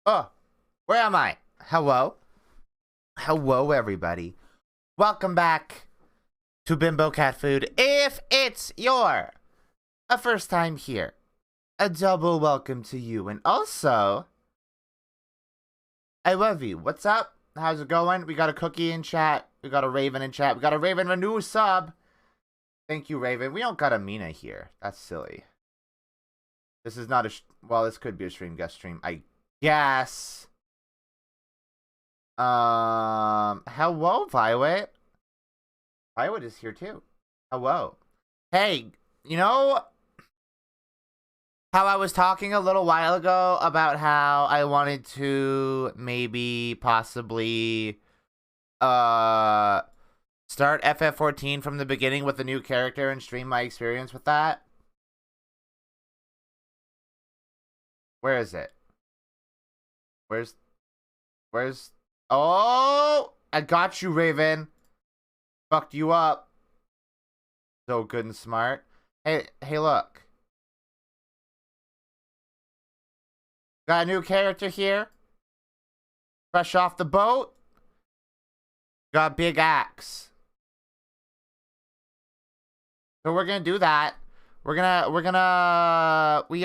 Oh, where am I? Hello? Hello, everybody. Welcome back to Bimbo Cat Food. If it's your first time here, a double welcome to you. And also, I love you. What's up? How's it going? We got a Cookie in chat. We got a Raven in chat. We got a Raven, a new sub. Thank you, Raven. We don't got a Mina here. That's silly. This is not a... well, this could be a stream guest stream, I guess. Hello, Violet. Violet is here too. Hello. Hey, you know how I was talking a little while ago about how I wanted to maybe possibly start FF14 from the beginning with a new character and stream my experience with that? Where is it? Where's oh, I got you, Raven. Fucked you up. So good and smart. Hey, look. Got a new character here. Fresh off the boat. Got big axe. So we're gonna do that. We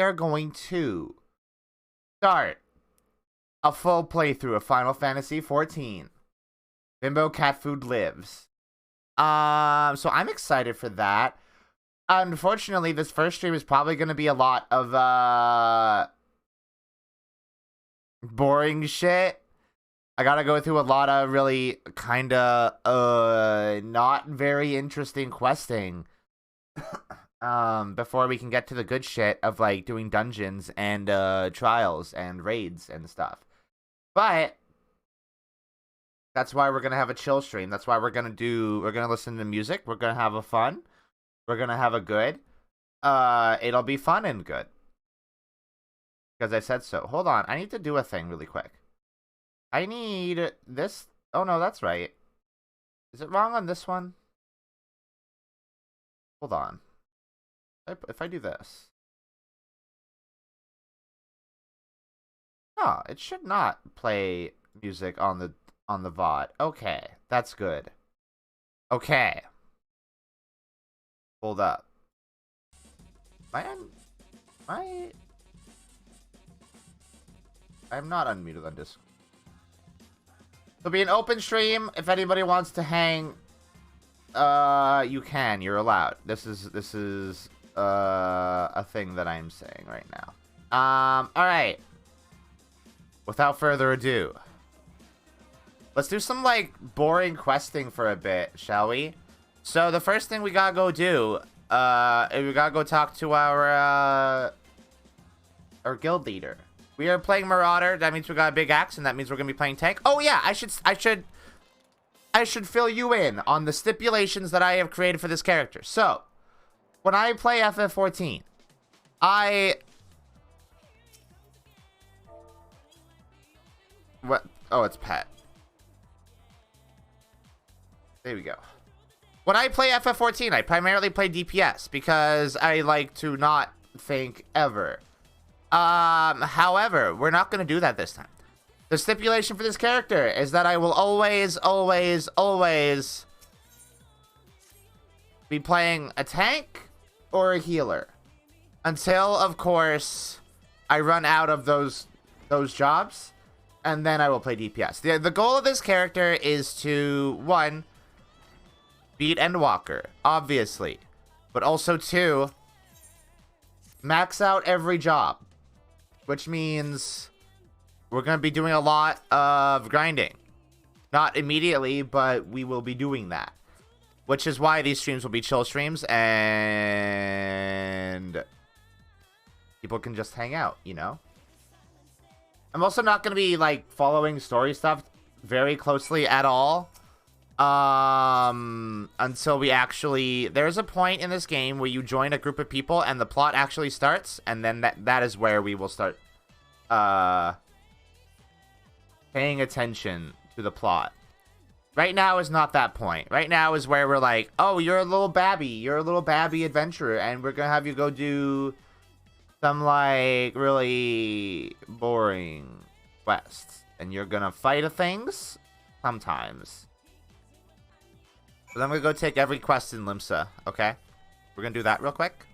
are going to start a full playthrough of Final Fantasy XIV. Bimbo Cat Food Lives. So I'm excited for that. Unfortunately, this first stream is probably going to be a lot of boring shit. I gotta go through a lot of really kind of not very interesting questing before we can get to the good shit of like doing dungeons and trials and raids and stuff. But that's why we're gonna have a chill stream. That's why we're gonna listen to music. We're gonna have a fun. We're gonna have a good. It'll be fun and good. Because I said so. Hold on, I need to do a thing really quick. I need this. Oh no, that's right. Is it wrong on this one? Hold on. If I do this. Oh, it should not play music on the VOD. Okay, that's good. Okay. Hold up. I'm not unmuted on Discord. It'll be an open stream. If anybody wants to hang, you can. You're allowed. This is a thing that I'm saying right now. All right. Without further ado, let's do some like boring questing for a bit, shall we? So the first thing we gotta go do, we gotta go talk to our guild leader. We are playing Marauder. That means we got a big axe, and that means we're gonna be playing tank. Oh yeah, I should fill you in on the stipulations that I have created for this character. So when I play FF14, what? Oh, it's pet. There we go. When I play FF14, I primarily play DPS because I like to not think ever. However, we're not going to do that this time. The stipulation for this character is that I will always be playing a tank or a healer. Until, of course, I run out of those jobs. And then I will play DPS. The goal of this character is to, 1, beat Endwalker, obviously. But also 2, max out every job. Which means we're going to be doing a lot of grinding. Not immediately, but we will be doing that. Which is why these streams will be chill streams. And people can just hang out, you know? I'm also not going to be, like, following story stuff very closely at all. Until we actually... There's a point in this game where you join a group of people and the plot actually starts. And then that is where we will start paying attention to the plot. Right now is not that point. Right now is where we're like, oh, you're a little babby. You're a little babby adventurer. And we're going to have you go do some, like, really boring quests. And you're gonna fight things sometimes. But I'm gonna go take every quest in Limsa, okay? We're gonna do that real quick.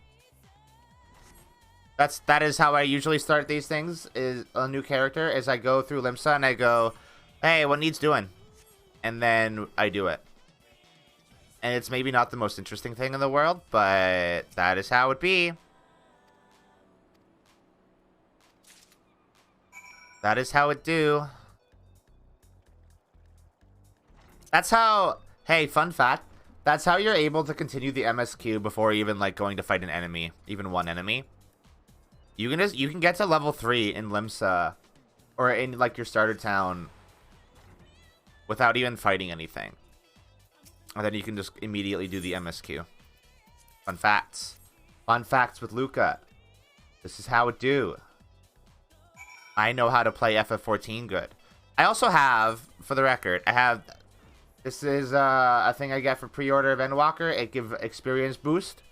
That is how I usually start these things, is a new character, is I go through Limsa and I go, hey, what needs doing? And then I do it. And it's maybe not the most interesting thing in the world, but that is how it be. That is how it do. That's how, hey, fun fact, that's how you're able to continue the MSQ before even, like, going to fight an enemy, even one enemy. You can get to level 3 in Limsa, or in, like, your starter town, without even fighting anything. And then you can just immediately do the MSQ. Fun facts. Fun facts with Luka. This is how it do. I know how to play FF14 good. I also have, for the record, this is a thing I get for pre-order of Endwalker. It gives experience boost.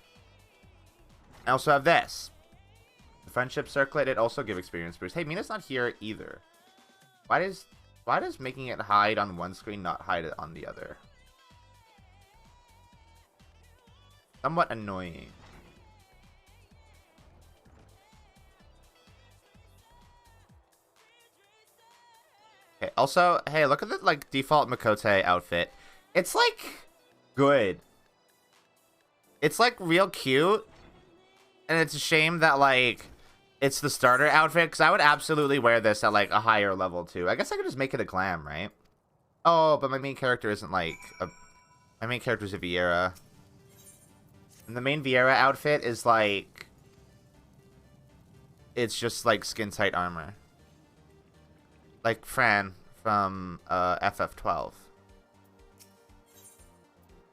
I also have this. The Friendship Circlet, it also gives experience boost. Hey, Mina's not here either. Why does making it hide on one screen not hide it on the other? Somewhat annoying. Okay, also, hey, look at the, like, default Makote outfit. It's, like, good. It's, like, real cute. And it's a shame that, like, it's the starter outfit, because I would absolutely wear this at, like, a higher level, too. I guess I could just make it a glam, right? Oh, but my main character isn't, like, my main character's a Vieira. And the main Vieira outfit is, like, it's just, like, skin-tight armor. Like Fran from FF12.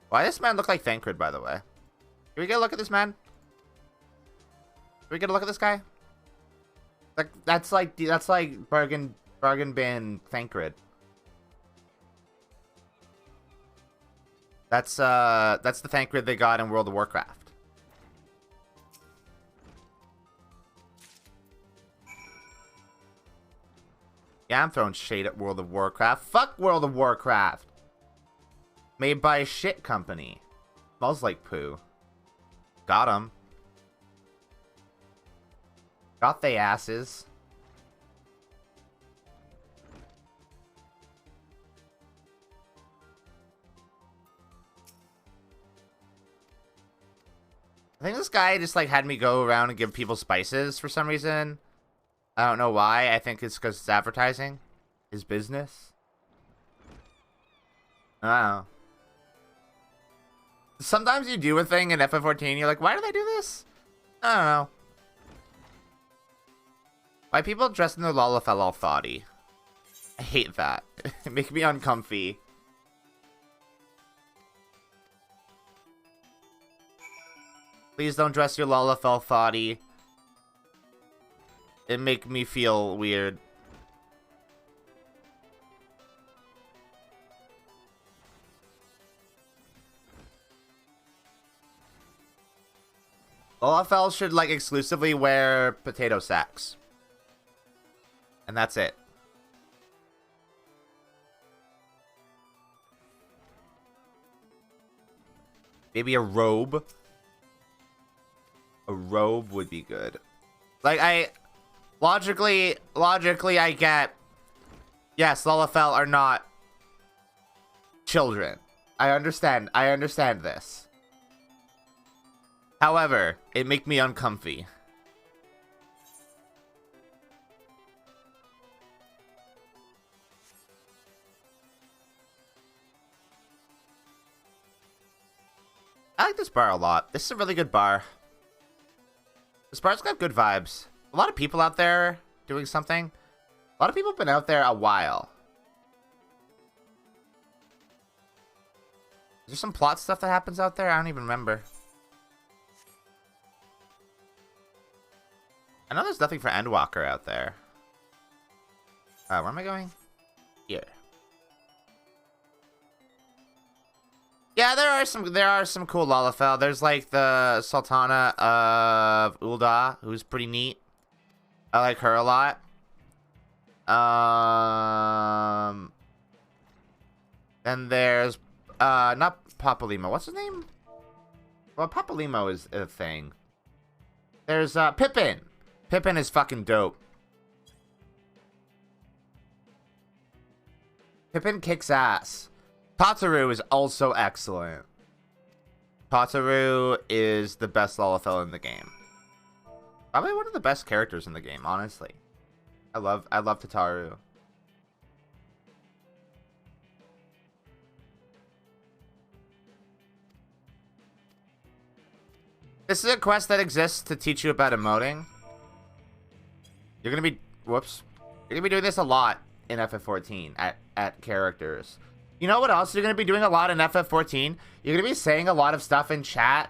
Why does this man look like Thancred, by the way? Can we get a look at this man? Can we get a look at this guy? Like that's like bargain bin Thancred. That's the Thancred they got in World of Warcraft. Yeah, I'm throwing shade at World of Warcraft. Fuck World of Warcraft! Made by a shit company. Smells like poo. Got 'em. Got they asses. I think this guy just, like, had me go around and give people spices for some reason. I don't know why. I think it's because it's advertising. His business. I don't know. Sometimes you do a thing in FF14, you're like, why do they do this? I don't know. Why people dress in their Lalafell all thoughty? I hate that. It makes me uncomfy. Please don't dress your Lalafell thoughty. It make me feel weird. Lalafell should, like, exclusively wear potato sacks. And that's it. Maybe a robe. A robe would be good. Like, Logically, I get... Yes, Lalafell are not children. I understand this. However, it make me uncomfy. I like this bar a lot. This is a really good bar. This bar's got good vibes. A lot of people out there doing something. A lot of people have been out there a while. Is there some plot stuff that happens out there? I don't even remember. I know there's nothing for Endwalker out there. Where am I going? Here. Yeah, there are some cool Lalafell. There's like the Sultana of Ul'dah, who's pretty neat. I like her a lot. Then there's not Papalimo. What's his name? Well, Papalimo is a thing. There's Pippin. Pippin is fucking dope. Pippin kicks ass. Tataru is also excellent. Tataru is the best Lalafell in the game. Probably one of the best characters in the game, honestly. I love Tataru. This is a quest that exists to teach you about emoting. You're gonna be whoops. You're gonna be doing this a lot in FF14 at characters. You know what else you're gonna be doing a lot in FF14? You're gonna be saying a lot of stuff in chat.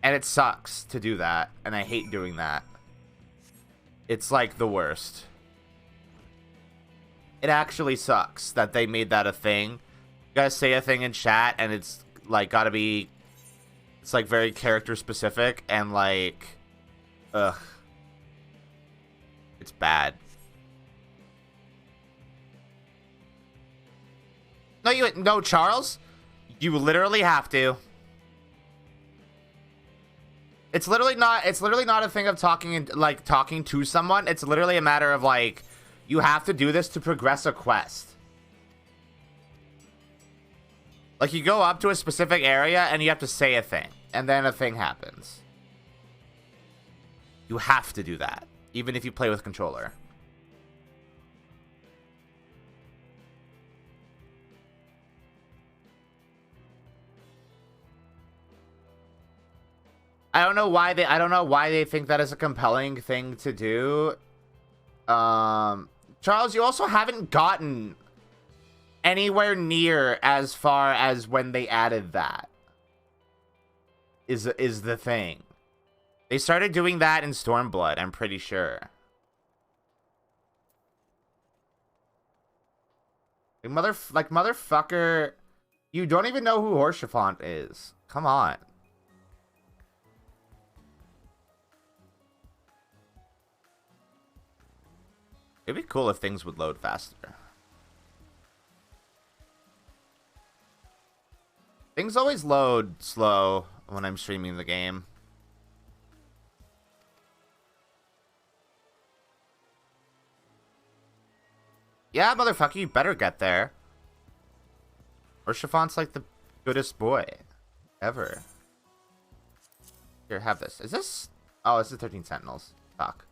And it sucks to do that. And I hate doing that. It's like the worst. It actually sucks that they made that a thing. You gotta say a thing in chat and it's like gotta be, it's like very character specific and like, ugh. It's bad. No, Charles. You literally have to. It's literally not a thing of talking to someone. It's literally a matter of like, you have to do this to progress a quest. Like you go up to a specific area and you have to say a thing, and then a thing happens. You have to do that, even if you play with controller. I don't know why they think that is a compelling thing to do. Charles, you also haven't gotten anywhere near as far as when they added that. Is the thing. They started doing that in Stormblood, I'm pretty sure. Motherfucker, you don't even know who Horschiffant is. Come on. It'd be cool if things would load faster. Things always load slow when I'm streaming the game. Yeah, motherfucker, you better get there. Horschiffant's like the goodest boy ever. Here, have this. Is this? Oh, this is 13 Sentinels. Fuck.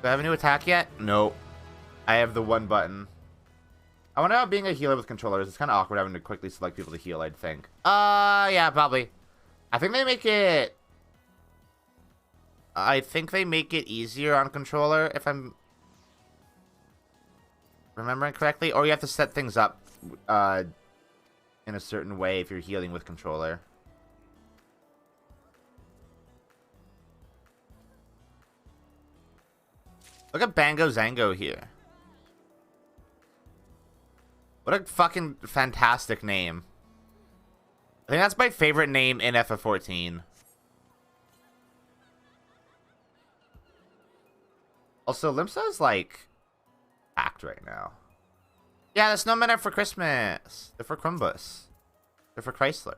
Do I have a new attack yet? Nope. I have the one button. I wonder how being a healer with controllers, it's kind of awkward having to quickly select people to heal, I'd think. Yeah, probably. I think they make it easier on controller, if I'm remembering correctly. Or you have to set things up in a certain way if you're healing with controller. Look at Bango Zango here. What a fucking fantastic name. I think that's my favorite name in FF14. Also, Limsa is like packed right now. Yeah, the snowmen are for Christmas. They're for Crumbus. They're for Chrysler.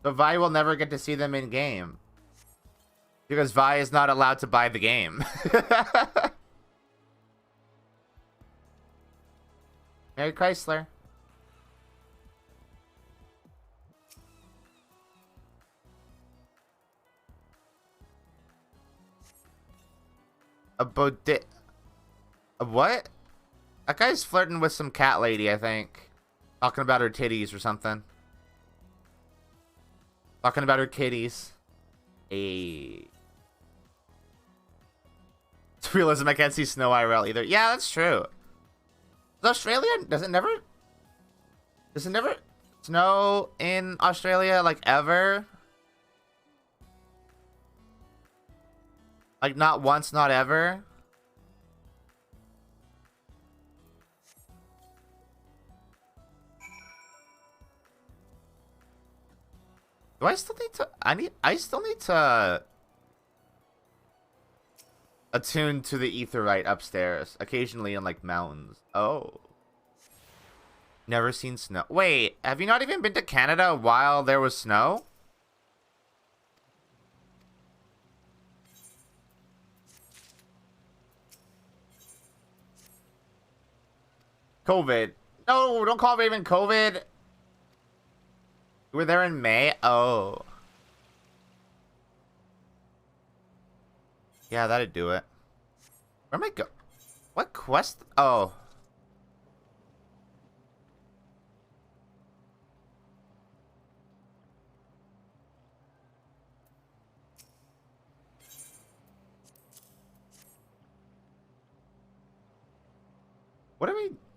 But Vi will never get to see them in game. Because Vi is not allowed to buy the game. Merry Chrysler. A what? That guy's flirting with some cat lady, I think. Talking about her titties or something. Talking about her kitties. Hey. It's realism. I can't see snow IRL either. Yeah, that's true. Is Australia? Does it never snow in Australia, like, ever? Like, not once, not ever? Do I still need to... I still need to... attune to the etherite upstairs. Occasionally in, like, mountains. Oh. Never seen snow. Wait, have you not even been to Canada while there was snow? COVID. No, don't call Raven COVID. You were there in May? Oh. Yeah, that'd do it. Where am I go? What quest? Oh.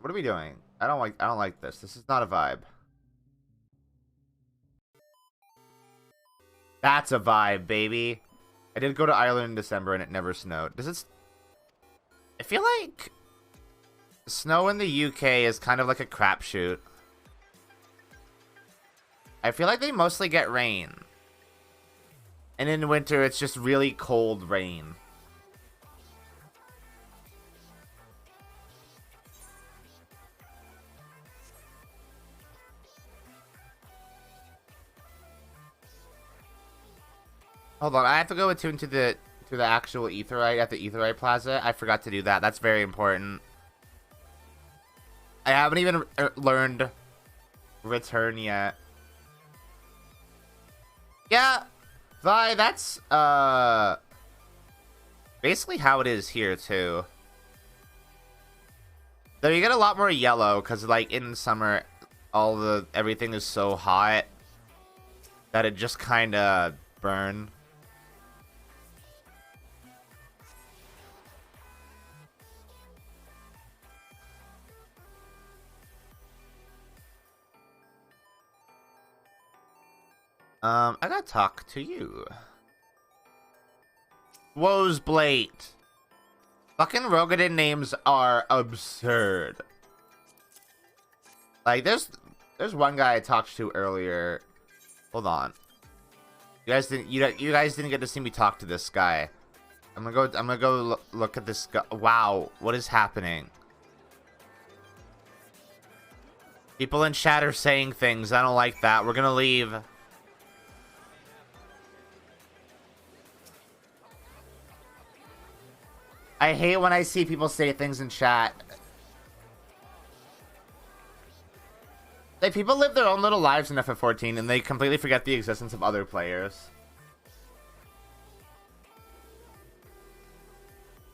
What are we doing? I don't like this. This is not a vibe. That's a vibe, baby. I did go to Ireland in December and it never snowed. Does it... I feel like snow in the UK is kind of like a crapshoot. I feel like they mostly get rain. And in winter, it's just really cold rain. Hold on, I have to go attune to the actual Aetheryte at the Aetheryte Plaza. I forgot to do that. That's very important. I haven't even learned Return yet. Yeah, Vi, that's basically how it is here too. Though you get a lot more yellow because, like, in summer, everything is so hot that it just kind of burn. I gotta talk to you. Woes Blade. Fucking Rogadin names are absurd. Like, there's one guy I talked to earlier. Hold on. You guys didn't get to see me talk to this guy. I'm gonna go look at this guy. Wow, what is happening? People in chat are saying things. I don't like that. We're gonna leave. I hate when I see people say things in chat. Like, people live their own little lives in FF14 and they completely forget the existence of other players.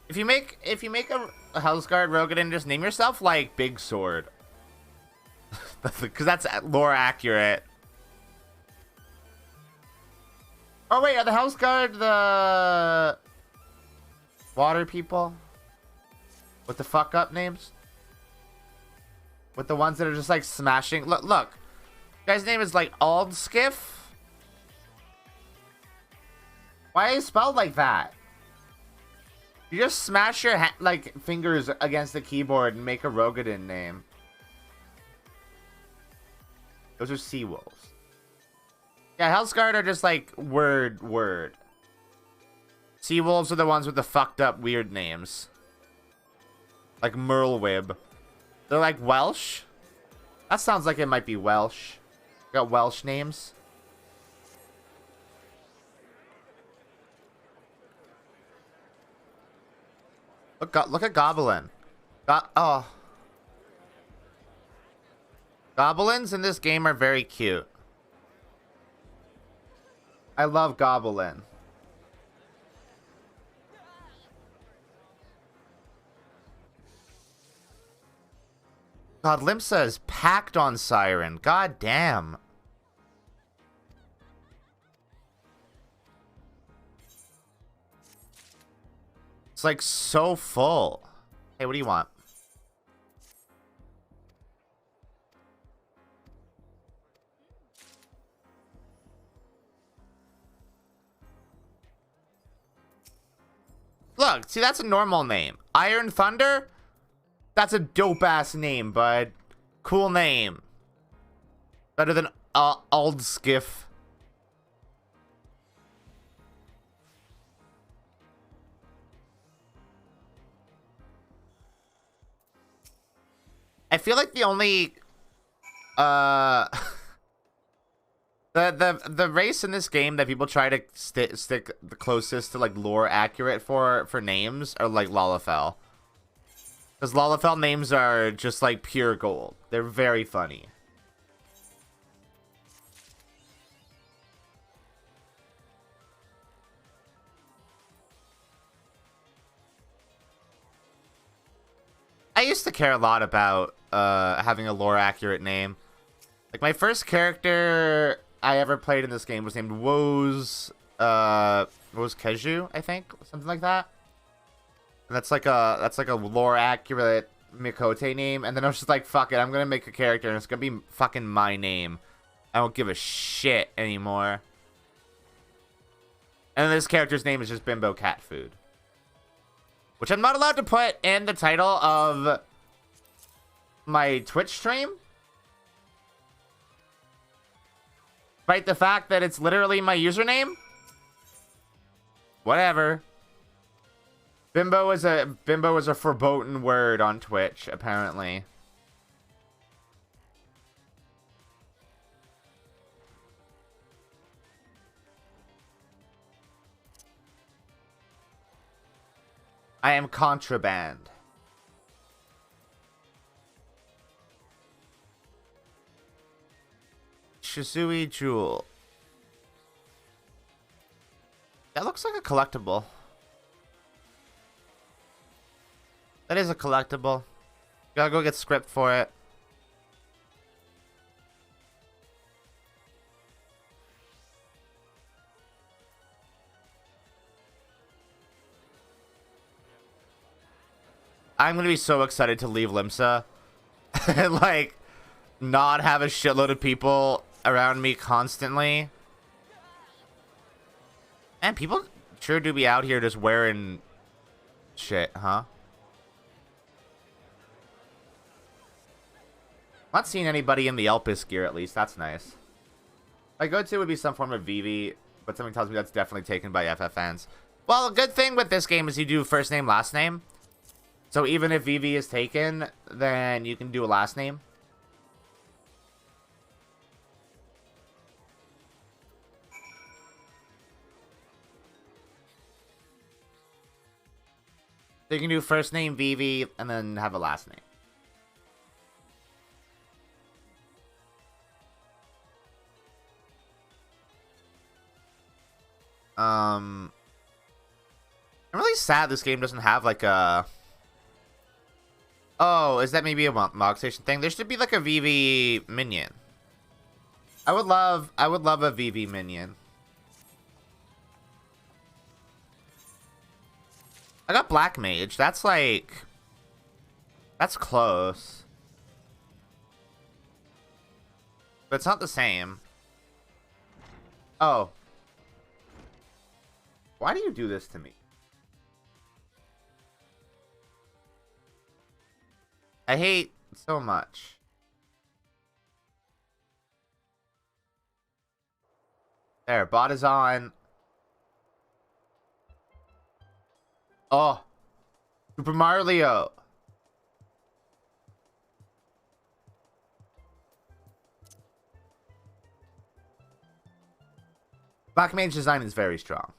If you make a Hellsguard Rogadin, just name yourself like Big Sword. Because that's lore accurate. Oh wait, are the Hellsguard the water people? With the fuck up names? With the ones that are just like smashing. Look. Guy's name is like Aldskiff. Why is it spelled like that? You just smash your like fingers against the keyboard and make a Rogadin name. Those are Seawolves. Yeah, Hellsguard are just like word. Seawolves are the ones with the fucked up weird names. Like Merlwib. They're like Welsh? That sounds like it might be Welsh. Got Welsh names. Look at Goblin. Oh. Goblins in this game are very cute. I love Goblin. God, Limsa is packed on Siren. God damn. It's like so full. Hey, what do you want? Look, see, that's a normal name. Iron Thunder? That's a dope-ass name, bud. Cool name. Better than Aldskiff. I feel like the only uh the race in this game that people try to stick the closest to like lore accurate for names are like Lalafell. Because Lalafell names are just like pure gold. They're very funny. I used to care a lot about having a lore accurate name. Like my first character I ever played in this game was named Woz Keju, I think, something like that. And that's like a lore accurate Mikote name. And then I was just like, fuck it, I'm gonna make a character and it's gonna be fucking my name. I don't give a shit anymore. And then this character's name is just Bimbo Catfood, which I'm not allowed to put in the title of my Twitch stream. Despite the fact that it's literally my username. Whatever. Bimbo is a verboten word on Twitch, apparently. I am contraband. Shizui Jewel. That looks like a collectible. That is a collectible. Gotta go get script for it. I'm gonna be so excited to leave Limsa. And like not have a shitload of people around me constantly. And people sure do be out here just wearing shit, huh? Not seeing anybody in the Elpis gear, at least. That's nice. My go-to would be some form of Vivi, but something tells me that's definitely taken by FFNs. Well, a good thing with this game is you do first name, last name. So even if Vivi is taken, then you can do a last name. So you can do first name Vivi and then have a last name. I'm really sad this game doesn't have like a... Oh, is that maybe a Mog Station thing? There should be like a Vivi minion. I would love a Vivi minion. I got Black Mage. That's like... That's close. But it's not the same. Oh. Why do you do this to me? I hate so much. There, bot is on. Oh. Super Mario. Black Mage design is very strong.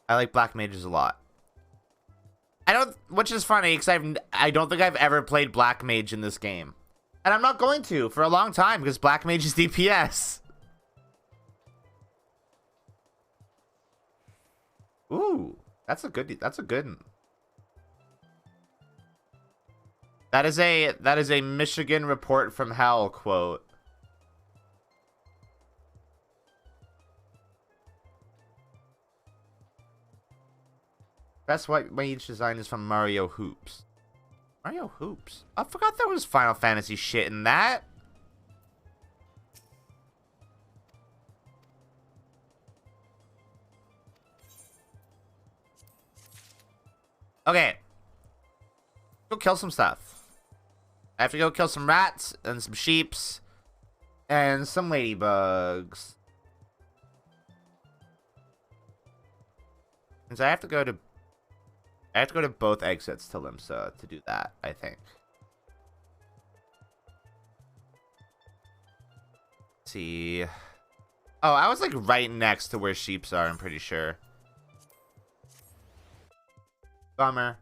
I like Black Mages a lot. Which is funny, because I don't think I've ever played Black Mage in this game. And I'm not going to for a long time, because Black Mage is DPS. Ooh, that's a good one. That is a Michigan Report from Hell quote. Best white mage design is from Mario Hoops. Mario Hoops? I forgot there was Final Fantasy shit in that. Okay. Go kill some stuff. I have to go kill some rats and some sheeps and some ladybugs. And so I have to go to both exits to Limsa to do that, I think. see. Oh, I was like right next to where sheeps are, I'm pretty sure. Bummer.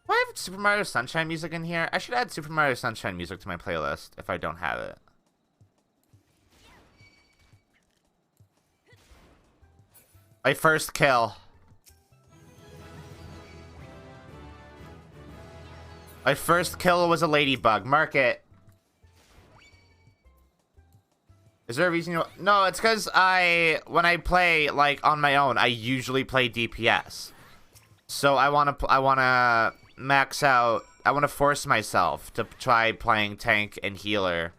Do I have Super Mario Sunshine music in here? I should add Super Mario Sunshine music to my playlist if I don't have it. My first kill. My first kill was a ladybug. Mark it. Is there a reason you... No, it's because when I play, like, on my own, I usually play DPS. So I want to max out... I want to force myself to try playing tank and healer.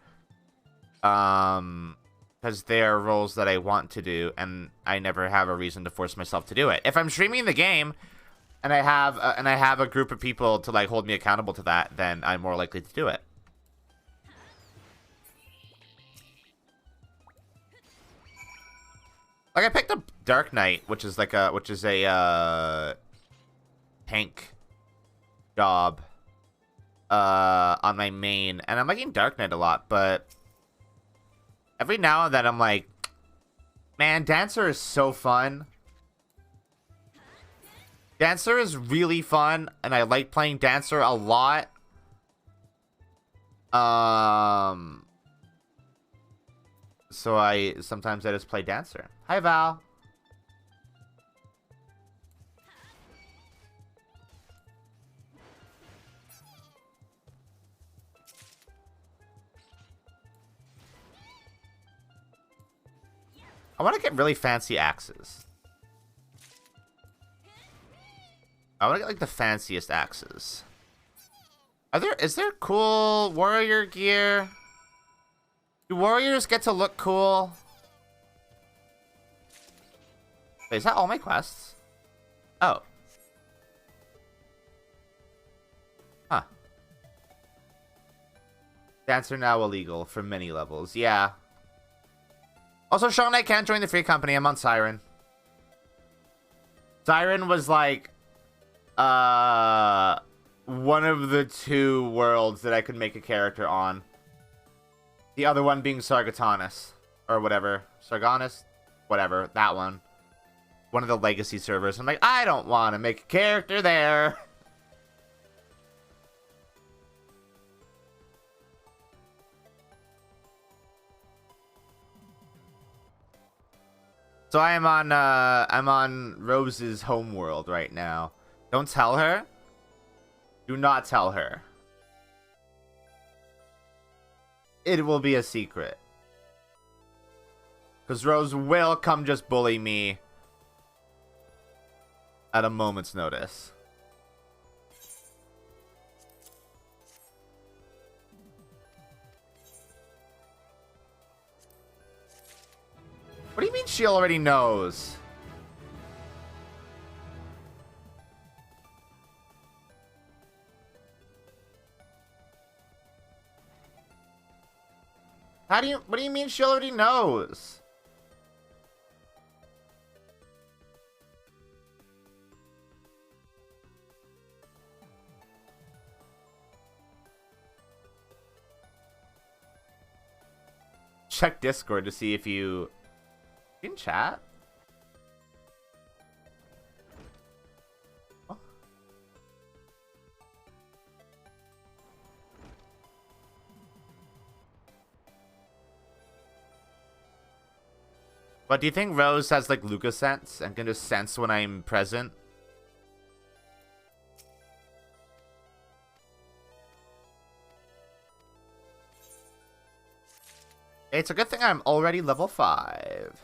Because they're roles that I want to do, and I never have a reason to force myself to do it. If I'm streaming the game... And I have a group of people to like hold me accountable to that, then I'm more likely to do it. Like I picked up Dark Knight, which is a tank job on my main, and I'm liking Dark Knight a lot, but every now and then I'm like, man, Dancer is so fun. Dancer is really fun, and I like playing Dancer a lot. So sometimes I just play Dancer. Hi, Val. I want to get really fancy axes. I want to get, like, the fanciest axes. Is there cool warrior gear? Do warriors get to look cool? Wait, is that all my quests? Oh. Huh. Dancer now illegal for many levels. Yeah. Also, Sean, I can't join the free company. I'm on Siren. Siren was, like... one of the two worlds that I could make a character on. The other one being Sargatanis. Or whatever. Sarganis? Whatever. That one. One of the legacy servers. I'm like, I don't want to make a character there. So I'm on Rose's homeworld right now. Don't tell her. Do not tell her. It will be a secret. Because Rose will come just bully me at a moment's notice. What do you mean she already knows? What do you mean she already knows? Check Discord to see if you can chat. Oh. But do you think Rose has like Luka sense and can just sense when I'm present? It's a good thing I'm already level 5.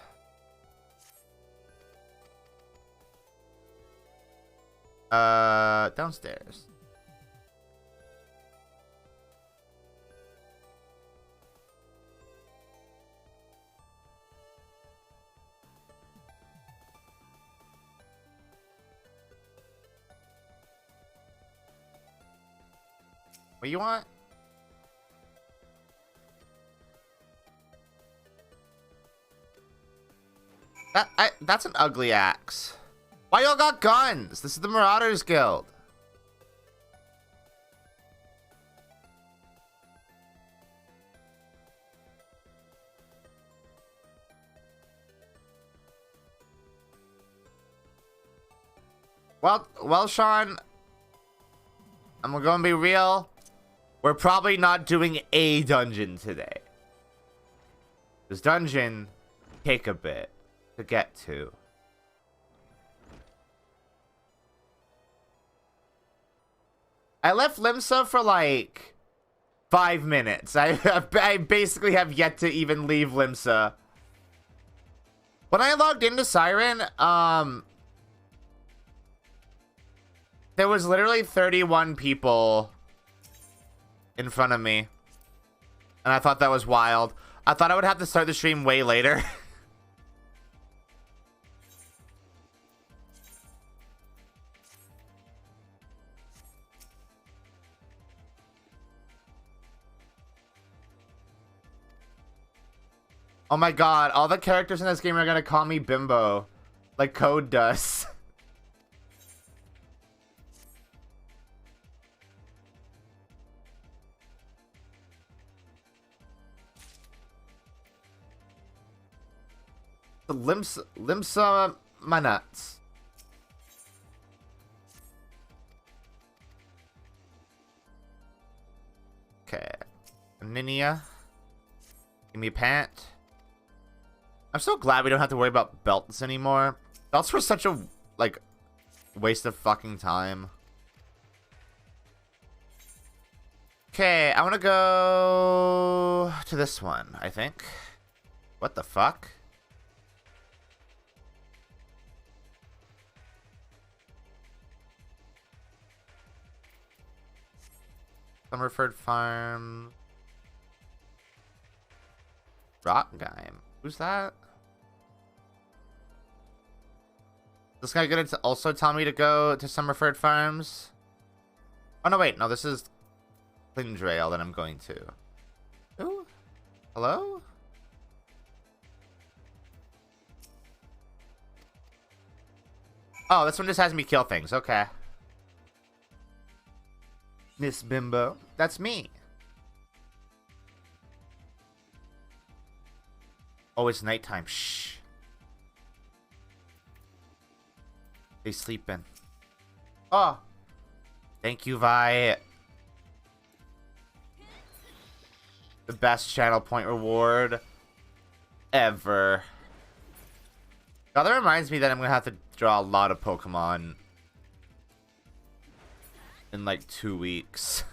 Downstairs. What you want? That's an ugly axe. Why y'all got guns? This is the Marauders Guild. Well, Sean, I'm gonna be real. We're probably not doing a dungeon today. This dungeon take a bit to get to. I left Limsa for like 5 minutes. I basically have yet to even leave Limsa. When I logged into Siren, there was literally 31 people in front of me. And I thought that was wild. I thought I would have to start the stream way later. Oh my god, all the characters in this game are gonna call me Bimbo. Like Code does. Limsa my nuts. Okay. Ninia. Give me a pant. I'm so glad we don't have to worry about belts anymore. Belts were such a, like, waste of fucking time. Okay, I want to go to this one, I think. What the fuck? Summerford Farm. Rockheim. Who's that? This guy gonna also tell me to go to Summerford Farms? Oh no, wait, no, this is Clindrail that I'm going to. Ooh. Hello? Oh, this one just has me kill things. Okay. Miss Bimbo. That's me. Oh, it's nighttime. Shh. They sleeping. Oh. Thank you, Vi. The best channel point reward ever. Now that reminds me that I'm gonna have to draw a lot of Pokemon in like 2 weeks.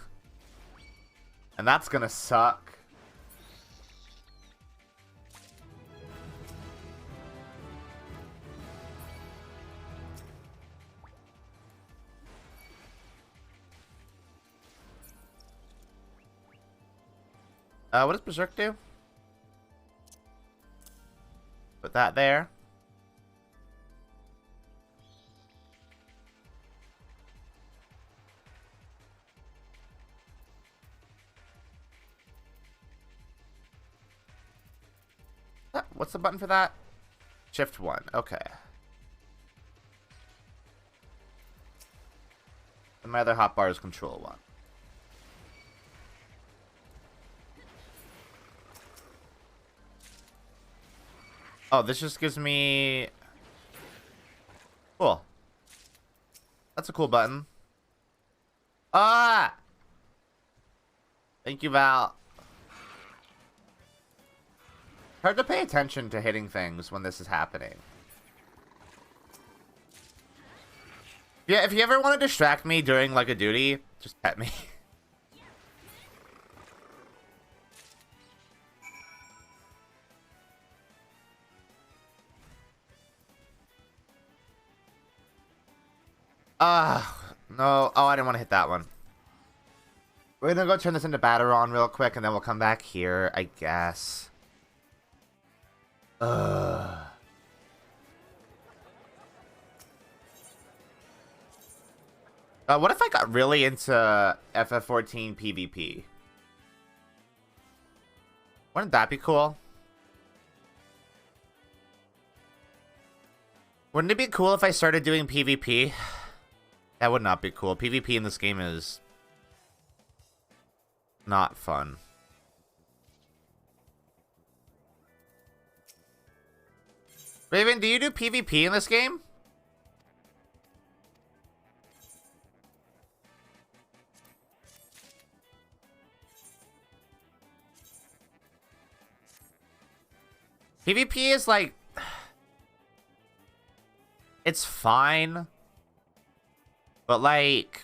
And that's gonna suck. What does Berserk do? Put that there. What's the button for that? Shift 1. Okay. And my other hotbar is Control 1. Oh, this just gives me... Cool. That's a cool button. Ah! Thank you, Val. Hard to pay attention to hitting things when this is happening. Yeah, if you ever want to distract me during, like, a duty, just pet me. No. Oh, I didn't want to hit that one. We're gonna go turn this into Battaron real quick, and then we'll come back here, I guess. What if I got really into FF14 PvP? Wouldn't that be cool? Wouldn't it be cool if I started doing PvP? That would not be cool. PvP in this game is not fun. Raven, do you do PvP in this game? PvP is like, it's fine, but like,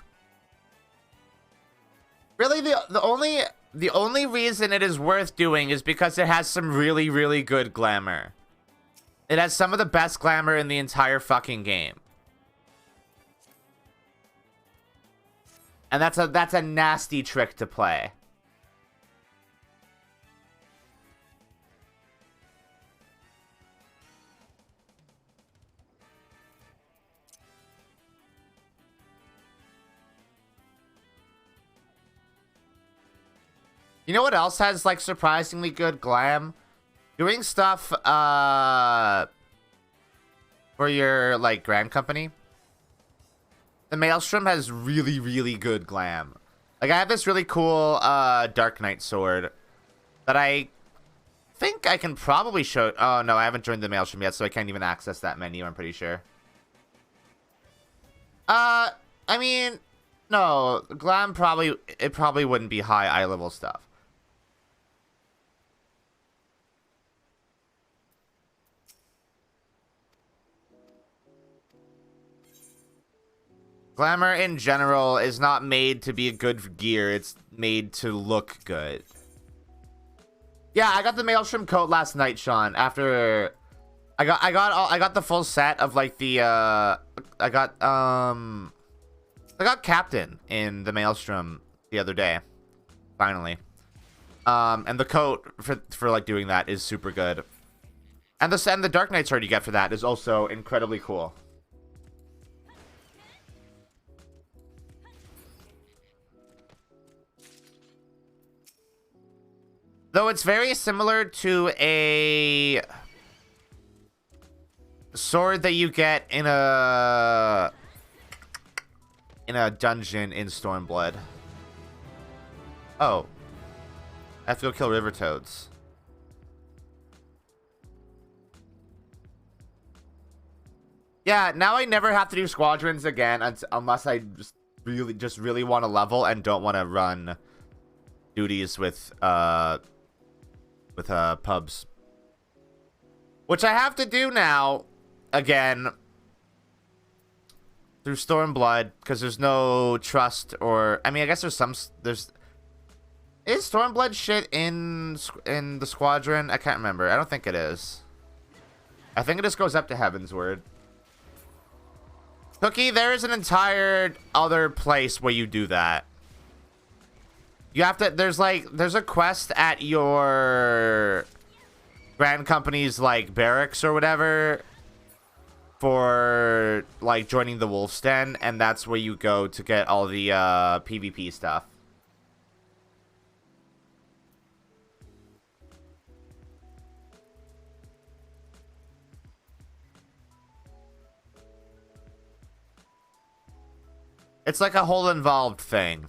really the only reason it is worth doing is because it has some really, really good glamour. It has some of the best glamour in the entire fucking game. And that's a nasty trick to play. You know what else has like surprisingly good glam? Doing stuff for your like grand company. The Maelstrom has really, really good glam. Like I have this really cool Dark Knight sword that I think I can probably show. Oh no, I haven't joined the Maelstrom yet, so I can't even access that menu, I'm pretty sure. I mean, no, glam probably wouldn't be high eye level stuff. Glamour in general is not made to be a good gear. It's made to look good. Yeah, I got the Maelstrom coat last night, Sean. After I got the full set of like the I got Captain in the Maelstrom the other day. Finally. And the coat for like doing that is super good. And the Dark Knight sword you get for that is also incredibly cool. Though it's very similar to a sword that you get in a dungeon in Stormblood. Oh. I have to go kill river toads. Yeah, now I never have to do squadrons again unless I just really want to level and don't want to run duties with pubs. Which I have to do now, again, through Stormblood, because there's no trust or... I mean, I guess there's... Is Stormblood shit in the Squadron? I can't remember. I don't think it is. I think it just goes up to Heavensward. Cookie, there is an entire other place where you do that. You have to, there's a quest at your Grand Company's, like, barracks or whatever for, like, joining the Wolf's Den, and that's where you go to get all the, PvP stuff. It's like a whole involved thing.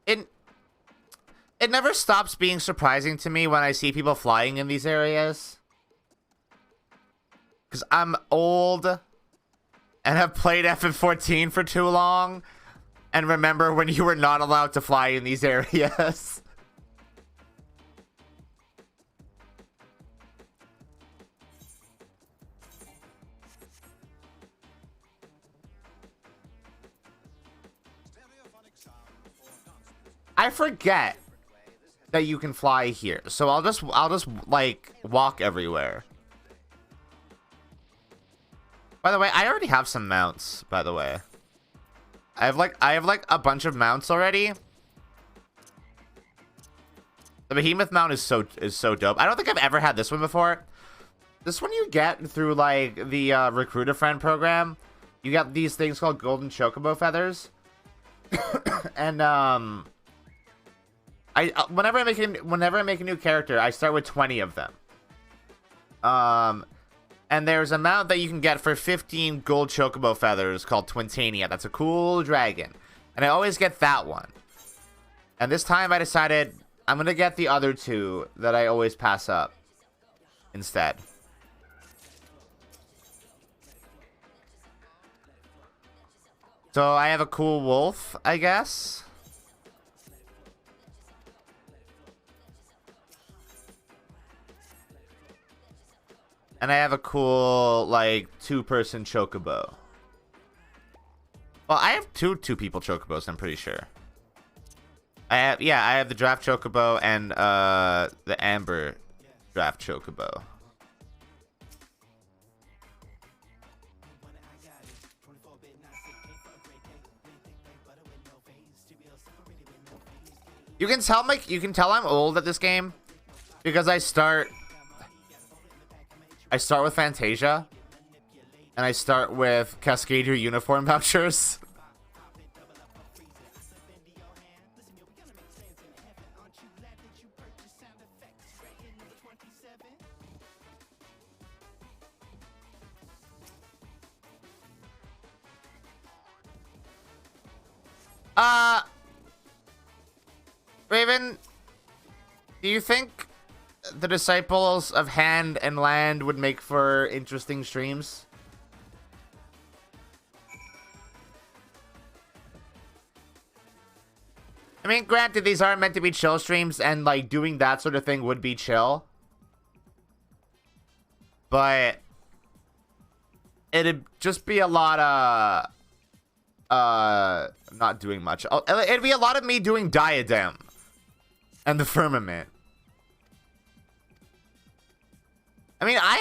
It never stops being surprising to me when I see people flying in these areas. Because I'm old and have played FF14 for too long and remember when you were not allowed to fly in these areas. I forget that you can fly here, so I'll just like walk everywhere. By the way, I already have some mounts, by the way. I have like a bunch of mounts already. The Behemoth mount is so dope. I don't think I've ever had this one before. This one you get through like the Recruit a Friend program. You get these things called golden chocobo feathers. And whenever I make a new character, I start with 20 of them. And there's a mount that you can get for 15 gold chocobo feathers called Twintania. That's a cool dragon. And I always get that one. And this time I decided I'm going to get the other two that I always pass up instead. So I have a cool wolf, I guess. And I have a cool, like, two-person chocobo. Well, I have two people chocobos, I'm pretty sure. I have the draft chocobo and the amber draft chocobo. You can tell I'm old at this game because I start with Fantasia and I start with Cascadia uniform vouchers. Raven, do you think the Disciples of Hand and Land would make for interesting streams? I mean, granted, these aren't meant to be chill streams, and, like, doing that sort of thing would be chill. But it'd just be a lot of, not doing much. It'd be a lot of me doing Diadem and the Firmament. I mean, I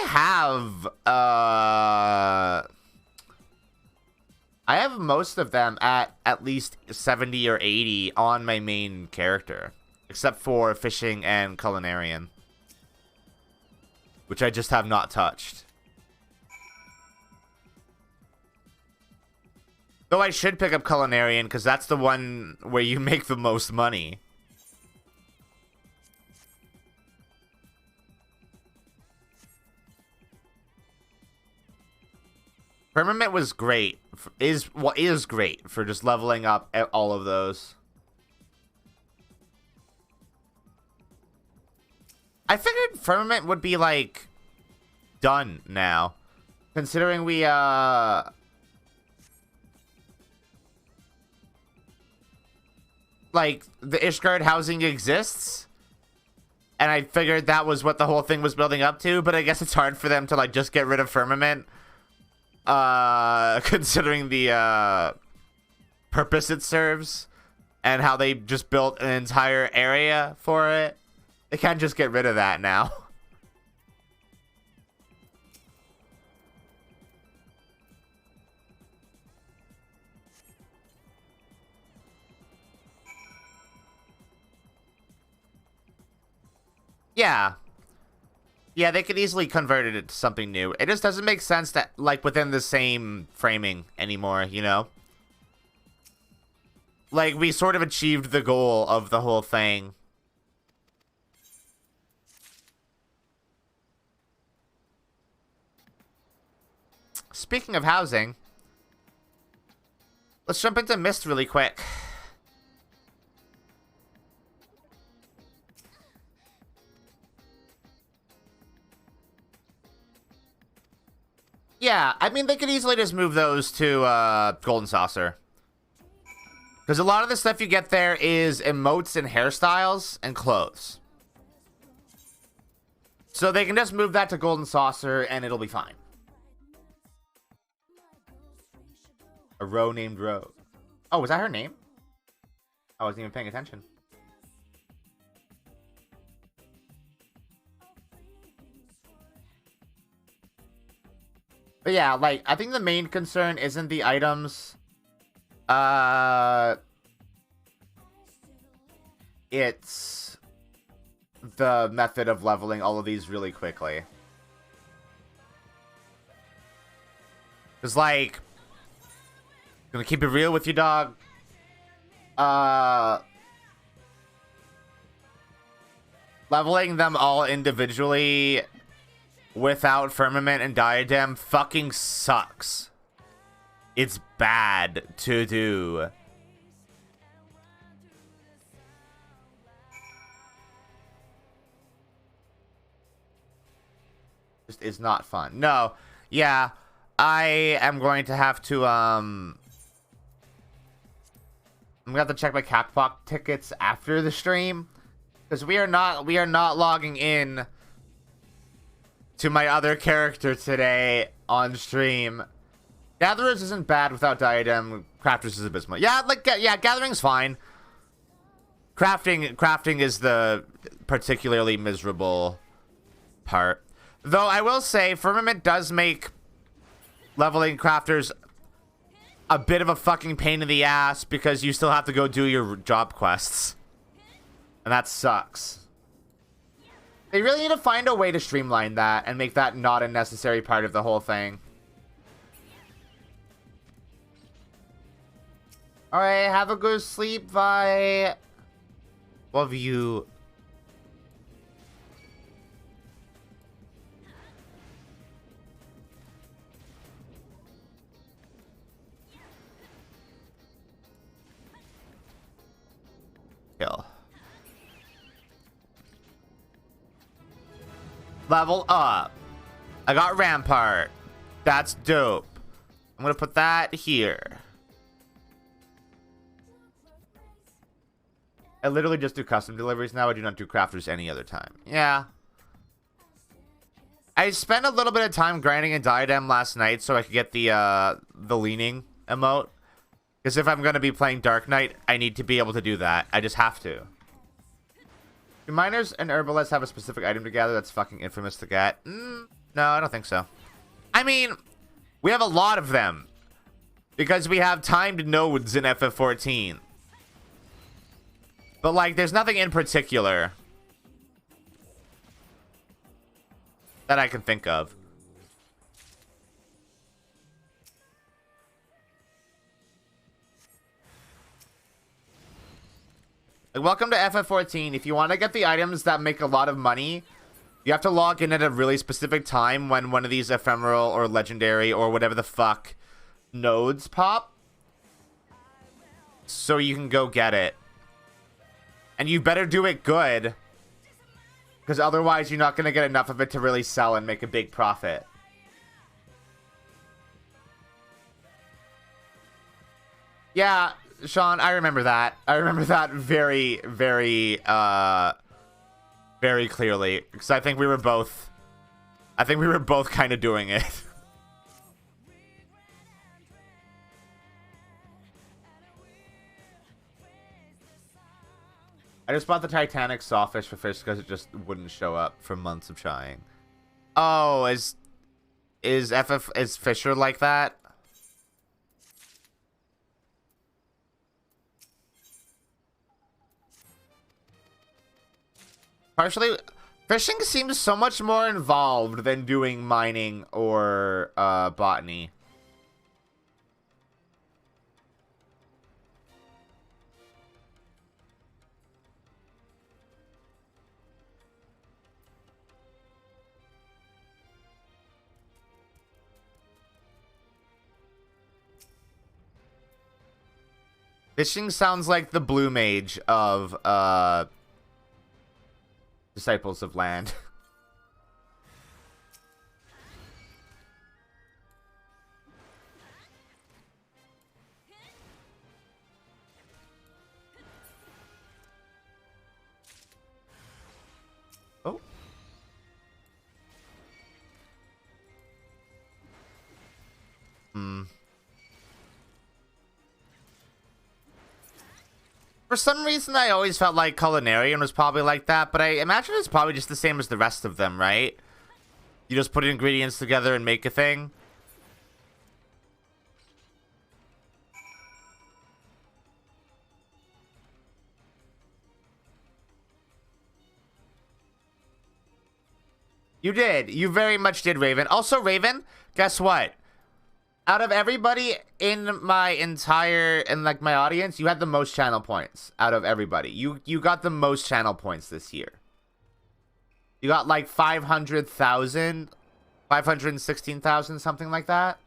have most of them at least 70 or 80 on my main character, except for Fishing and Culinarian, which I just have not touched. Though I should pick up Culinarian, because that's the one where you make the most money. Firmament was great. Is great for just leveling up all of those. I figured Firmament would be, like, done now. Considering we, like, the Ishgard housing exists. And I figured that was what the whole thing was building up to. But I guess it's hard for them to, like, just get rid of Firmament. Considering the, purpose it serves. And how they just built an entire area for it. They can't just get rid of that now. Yeah. Yeah, they could easily convert it to something new. It just doesn't make sense that, like, within the same framing anymore, you know? Like, we sort of achieved the goal of the whole thing. Speaking of housing, let's jump into Mist really quick. Yeah, I mean, they could easily just move those to Golden Saucer. Because a lot of the stuff you get there is emotes and hairstyles and clothes. So they can just move that to Golden Saucer and it'll be fine. A row named Row. Oh, was that her name? I wasn't even paying attention. But yeah, like, I think the main concern isn't the items. It's the method of leveling all of these really quickly. Because, like, gonna keep it real with you, dog. Leveling them all individually without Firmament and Diadem fucking sucks. It's bad to do. just is not fun. No, yeah, I am going to have to I'm gonna have to check my Catfood tickets after the stream, because we are not logging in to my other character today on stream. Gatherers isn't bad without diadem. Crafters is abysmal. Yeah, like, yeah, gathering's fine. Crafting is the particularly miserable part. Though I will say, Firmament does make leveling crafters a bit of a fucking pain in the ass, because you still have to go do your job quests. And that sucks. They really need to find a way to streamline that and make that not a necessary part of the whole thing. Alright, have a good sleep, bye. Love you. Kill. Level up. I got Rampart. That's dope. I'm gonna put that here. I literally just do custom deliveries now. I do not do crafters any other time. Yeah. I spent a little bit of time grinding a diadem last night so I could get the leaning emote. Because if I'm going to be playing Dark Knight, I need to be able to do that. I just have to. Do miners and herbalists have a specific item to gather that's fucking infamous to get? No, I don't think so. I mean, we have a lot of them. Because we have timed nodes in FF14. But, like, there's nothing in particular that I can think of. Like, welcome to FF14. If you want to get the items that make a lot of money, you have to log in at a really specific time when one of these ephemeral or legendary or whatever the fuck nodes pop. So you can go get it. And you better do it good, because otherwise you're not going to get enough of it to really sell and make a big profit. Yeah, Sean, I remember that. I remember that very, very, very clearly, because I think we were both kind of doing it. I just bought the Titanic sawfish for fish because it just wouldn't show up for months of trying. Oh, is Fisher like that? Partially, fishing seems so much more involved than doing mining or botany. Fishing sounds like the blue mage of Disciples of Land. Oh. For some reason, I always felt like Culinarian was probably like that, but I imagine it's probably just the same as the rest of them, right? You just put ingredients together and make a thing. You did. You very much did, Raven. Also, Raven, guess what? Out of everybody in my my audience, you had the most channel points out of everybody. You got the most channel points this year. You got like 500,000, 516,000, something like that.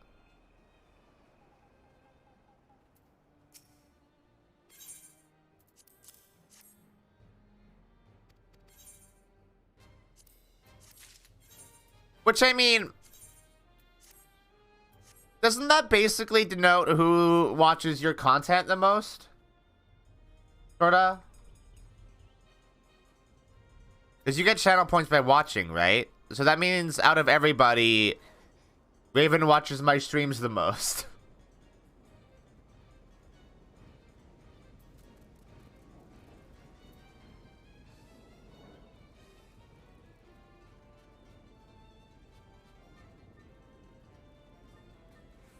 Which, I mean, doesn't that basically denote who watches your content the most? Sorta? Because you get channel points by watching, right? So that means out of everybody, Raven watches my streams the most.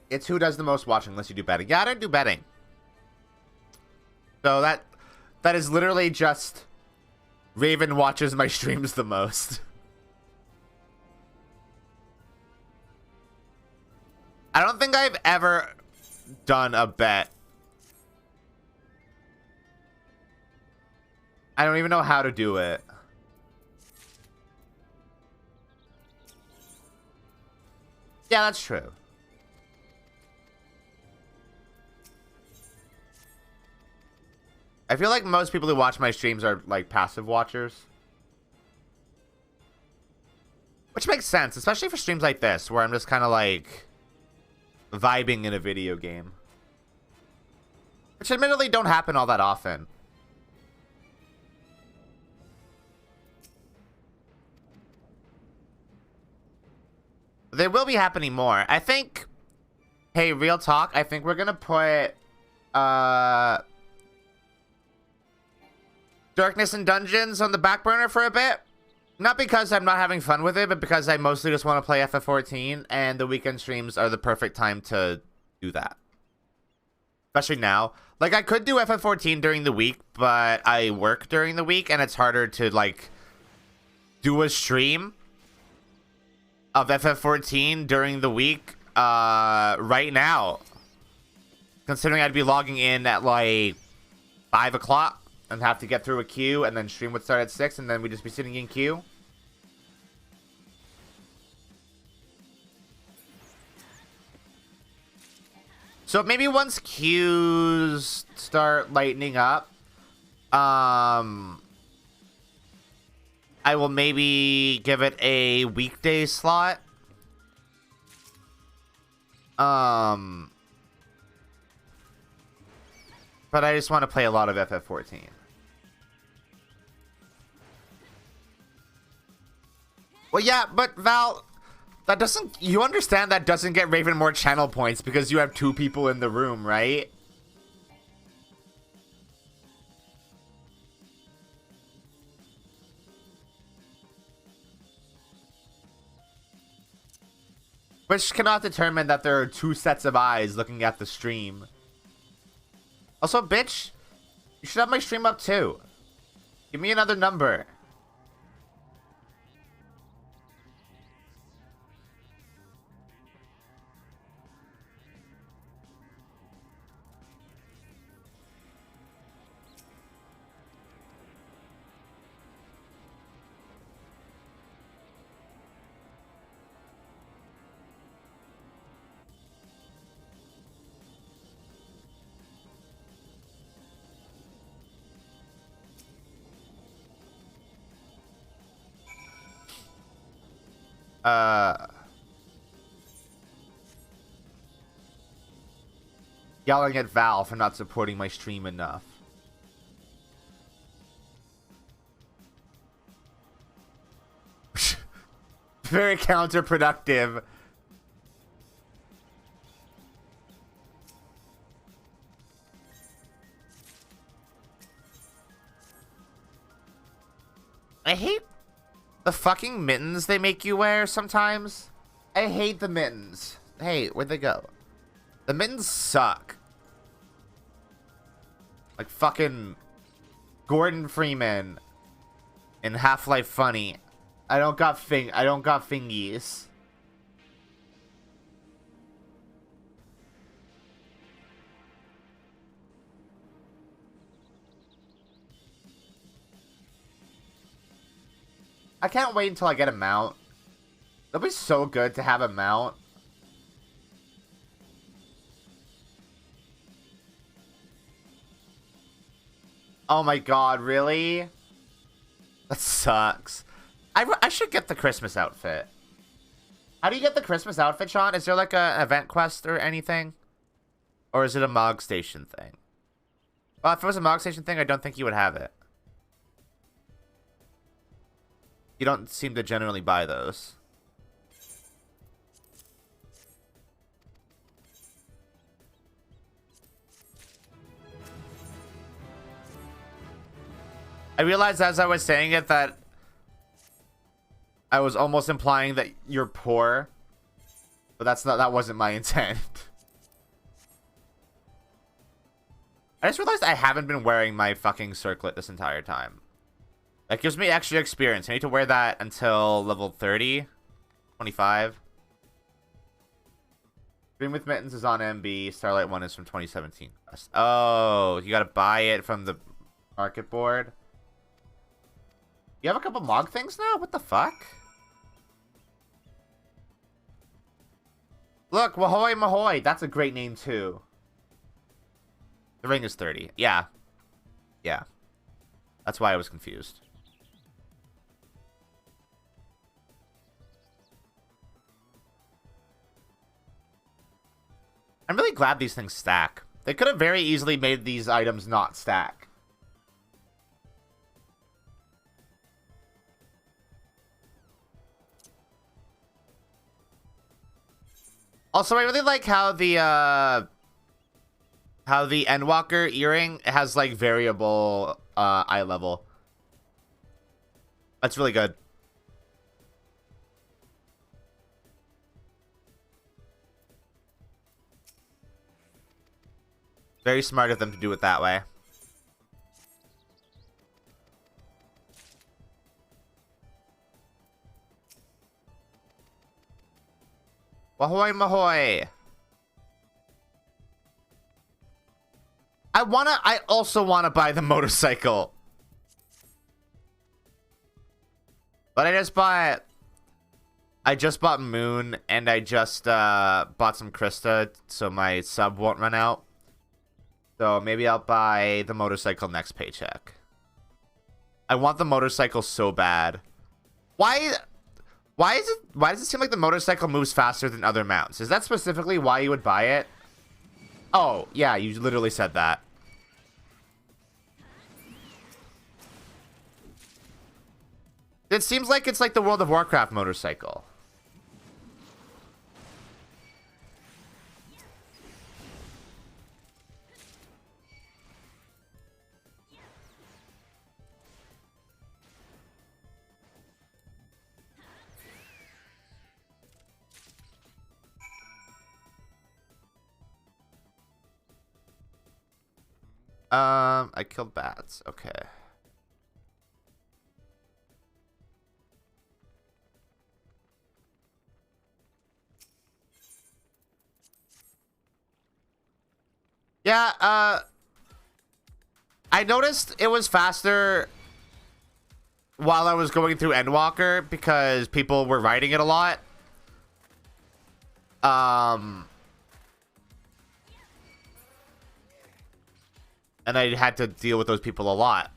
It's who does the most watching unless you do betting. Yeah, I don't do betting. So that is literally just Raven watches my streams the most. I don't think I've ever done a bet. I don't even know how to do it. Yeah, that's true. I feel like most people who watch my streams are, like, passive watchers. Which makes sense, especially for streams like this, where I'm just kind of, like, vibing in a video game. Which admittedly don't happen all that often. They will be happening more. I think... Hey, real talk, I think we're gonna put... Darkness and Dungeons on the back burner for a bit. Not because I'm not having fun with it, but because I mostly just want to play FF14, and the weekend streams are the perfect time to do that. Especially now. Like, I could do FF14 during the week, but I work during the week, and it's harder to, like, do a stream of FF14 during the week right now. Considering I'd be logging in at, like, 5 o'clock. And have to get through a queue, and then stream would start at 6, and then we'd just be sitting in queue. So maybe once queues start lightening up, I will maybe give it a weekday slot. But I just want to play a lot of FF14. Well, yeah, but Val, that doesn't... You understand that doesn't get Raven more channel points because you have 2 people in the room, right? Which cannot determine that there are 2 sets of eyes looking at the stream. Also, bitch, you should have my stream up too. Give me another number. Yelling at Val for not supporting my stream enough. Very counterproductive. I hate the fucking mittens they make you wear sometimes. I hate the mittens. Hey, where'd they go? The mittens suck. Like fucking Gordon Freeman in Half-Life Funny. I don't got fingies. I can't wait until I get a mount. It'll be so good to have a mount. Oh my god, really? That sucks. I should get the Christmas outfit. How do you get the Christmas outfit, Sean? Is there like a event quest or anything? Or is it a Mog Station thing? Well, if it was a Mog Station thing, I don't think you would have it. You don't seem to generally buy those. I realized as I was saying it that I was almost implying that you're poor. But that wasn't my intent. I just realized I haven't been wearing my fucking circlet this entire time. That gives me extra experience. I need to wear that until level 30, 25. Dream with Mittens is on MB. Starlight 1 is from 2017. Oh, you gotta buy it from the market board. You have a couple Mog things now? What the fuck? Look, Wahoy Mahoy. That's a great name, too. The ring is 30. Yeah. Yeah. That's why I was confused. I'm really glad these things stack. They could have very easily made these items not stack. Also, I really like how the Endwalker earring has like variable eye level. That's really good. Very smart of them to do it that way. Wahoy mahoy. I also wanna buy the motorcycle. But I just bought Moon and I just bought some Krista so my sub won't run out. So maybe I'll buy the motorcycle next paycheck. I want the motorcycle so bad. Why does it seem like the motorcycle moves faster than other mounts? Is that specifically why you would buy it? Oh, yeah, you literally said that. It seems like it's like the World of Warcraft motorcycle. I killed bats. Okay. Yeah, I noticed it was faster while I was going through Endwalker because people were riding it a lot. And I had to deal with those people a lot.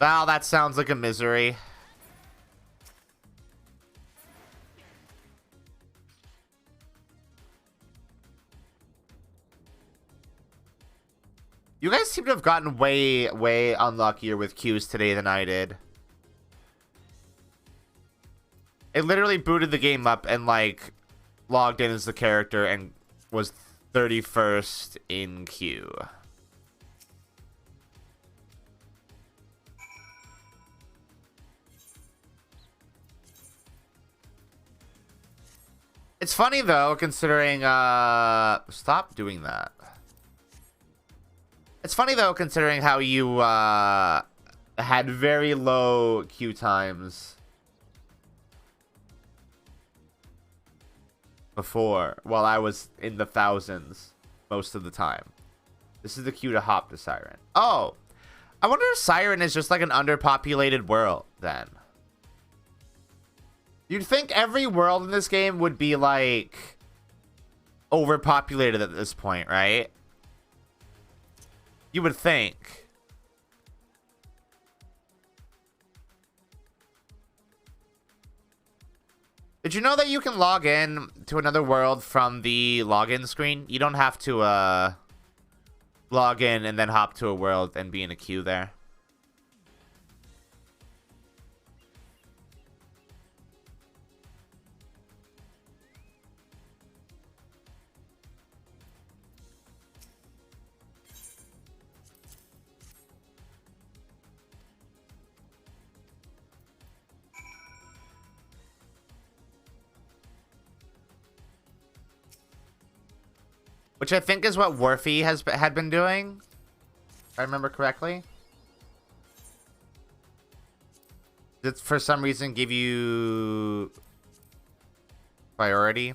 Wow, that sounds like a misery. You guys seem to have gotten way, way unluckier with queues today than I did. It literally booted the game up and, like, logged in as the character and was 31st in queue. It's funny, though, considering, stop doing that. It's funny, though, considering how you, had very low queue times before, while I was in the thousands most of the time. This is the queue to hop to Siren. Oh, I wonder if Siren is just like an underpopulated world, then. You'd think every world in this game would be, like, overpopulated at this point, right? You would think. Did you know that you can log in to another world from the login screen? You don't have to log in and then hop to a world and be in a queue there. Which I think is what Warfy had been doing, if I remember correctly. Did for some reason give you priority?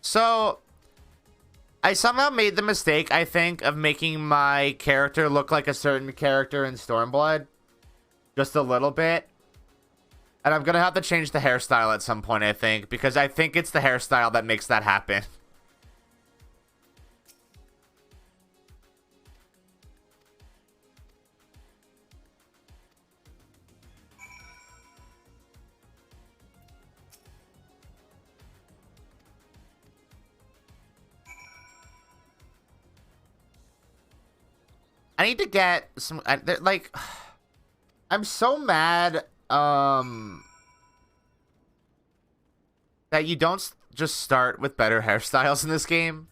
So I somehow made the mistake, I think, of making my character look like a certain character in Stormblood. Just a little bit. And I'm gonna have to change the hairstyle at some point, I think. Because I think it's the hairstyle that makes that happen. I need to get some, like, I'm so mad, that you don't just start with better hairstyles in this game.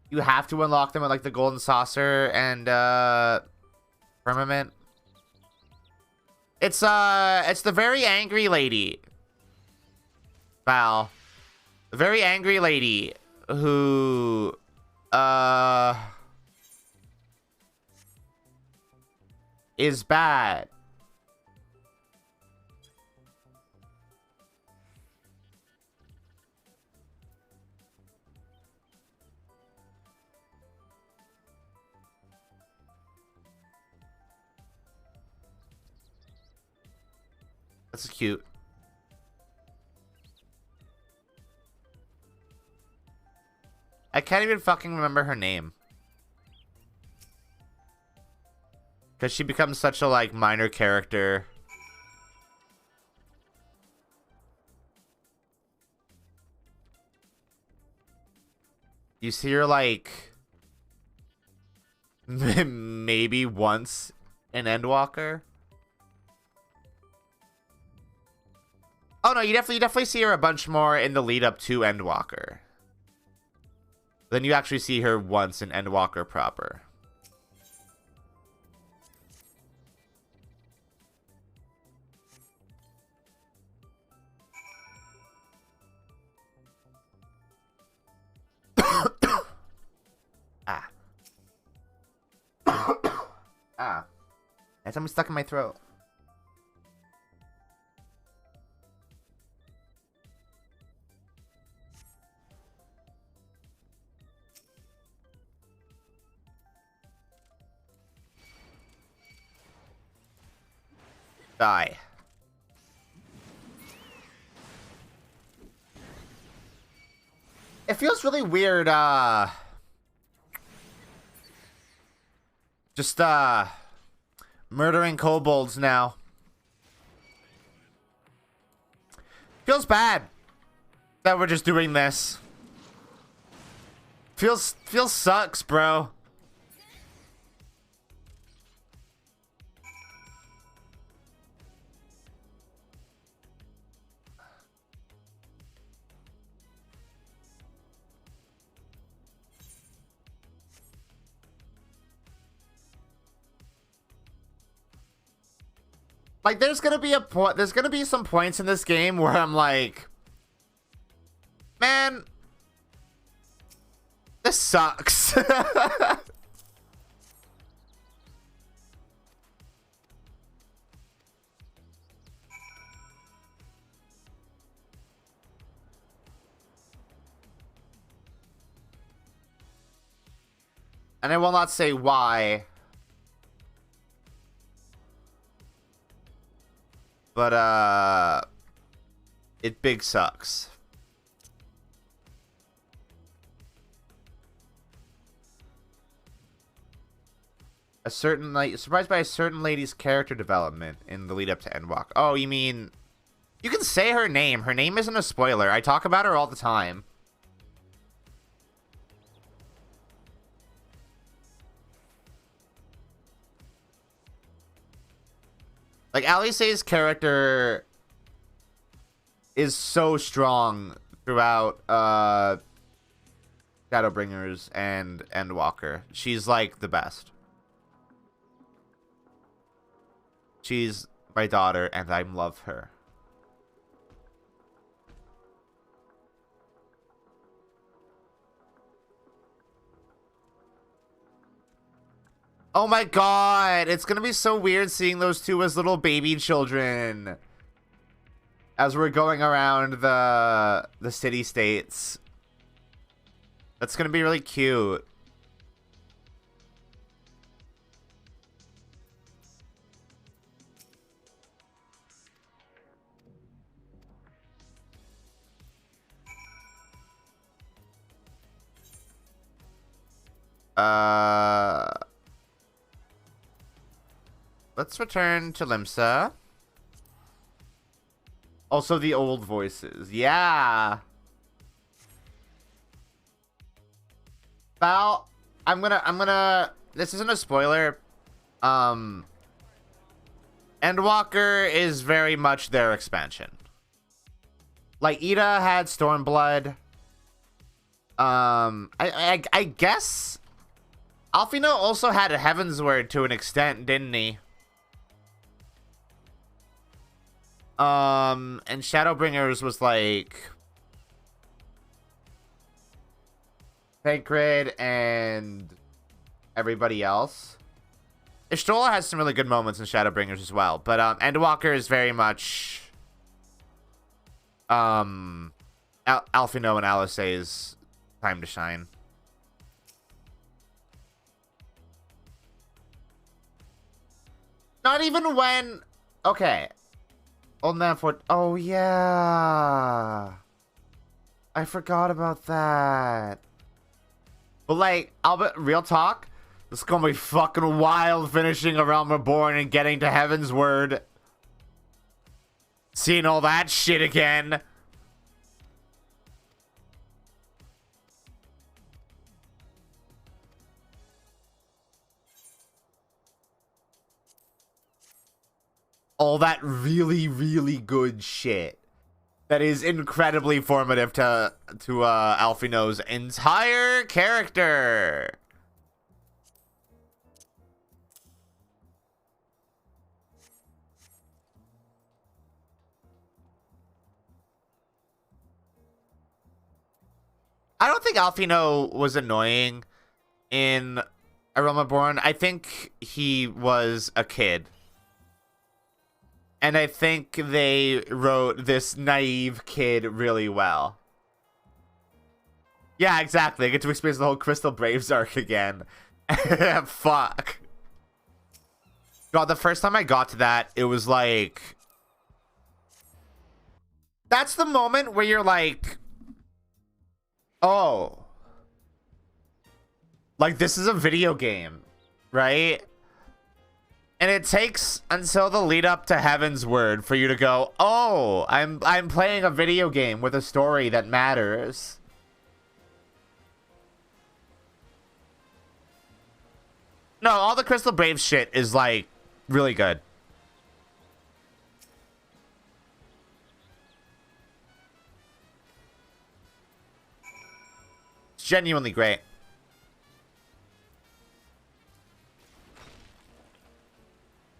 You have to unlock them with, like, the Golden Saucer and, Firmament. It's the very angry lady. Val. The very angry lady who, is bad. That's cute. I can't even fucking remember her name. Because she becomes such a, like, minor character. You see her, like, maybe once in Endwalker. Oh, no, you definitely see her a bunch more in the lead up to Endwalker. Then you actually see her once in Endwalker proper. Ah. That's something stuck in my throat. Die. It feels really weird, just, murdering kobolds now. Feels bad that we're just doing this. Feels sucks, bro. Like, there's gonna be some points in this game where I'm like, man, this sucks. And I will not say why. But it big sucks. Surprised by a certain lady's character development in the lead up to Endwalk. Oh, you mean you can say her name. Her name isn't a spoiler. I talk about her all the time. Like, Alice's character is so strong throughout Shadowbringers and Endwalker. She's like the best. She's my daughter and I love her. Oh my god, it's gonna be so weird seeing those two as little baby children as we're going around the city-states. That's gonna be really cute. Let's return to Limsa. Also the old voices. Yeah. Val, I'm gonna this isn't a spoiler. Endwalker is very much their expansion. Like, Ida had Stormblood. I guess Alphino also had a Heavensward to an extent, didn't he? And Shadowbringers was like Sacred and everybody else. Ishtola has some really good moments in Shadowbringers as well, but Endwalker is very much Alphino and Alice's time to shine. Not even when... Okay. Old Man Fort... Oh, yeah. I forgot about that. But, like, Albert, real talk, this is gonna be fucking wild finishing A Realm Reborn and getting to Heavensward. Seeing all that shit again. All that really, really good shit that is incredibly formative to Alphino's entire character. I don't think Alphino was annoying in A Realm Reborn. I think he was a kid. And I think they wrote this naive kid really well. Yeah, exactly. I get to experience the whole Crystal Braves arc again. Fuck. God, the first time I got to that, it was like... That's the moment where you're like... Oh. Like, this is a video game, right? And it takes until the lead up to Heavensward for you to go, oh, I'm playing a video game with a story that matters. No, all the Crystal Brave shit is, like, really good. It's genuinely great.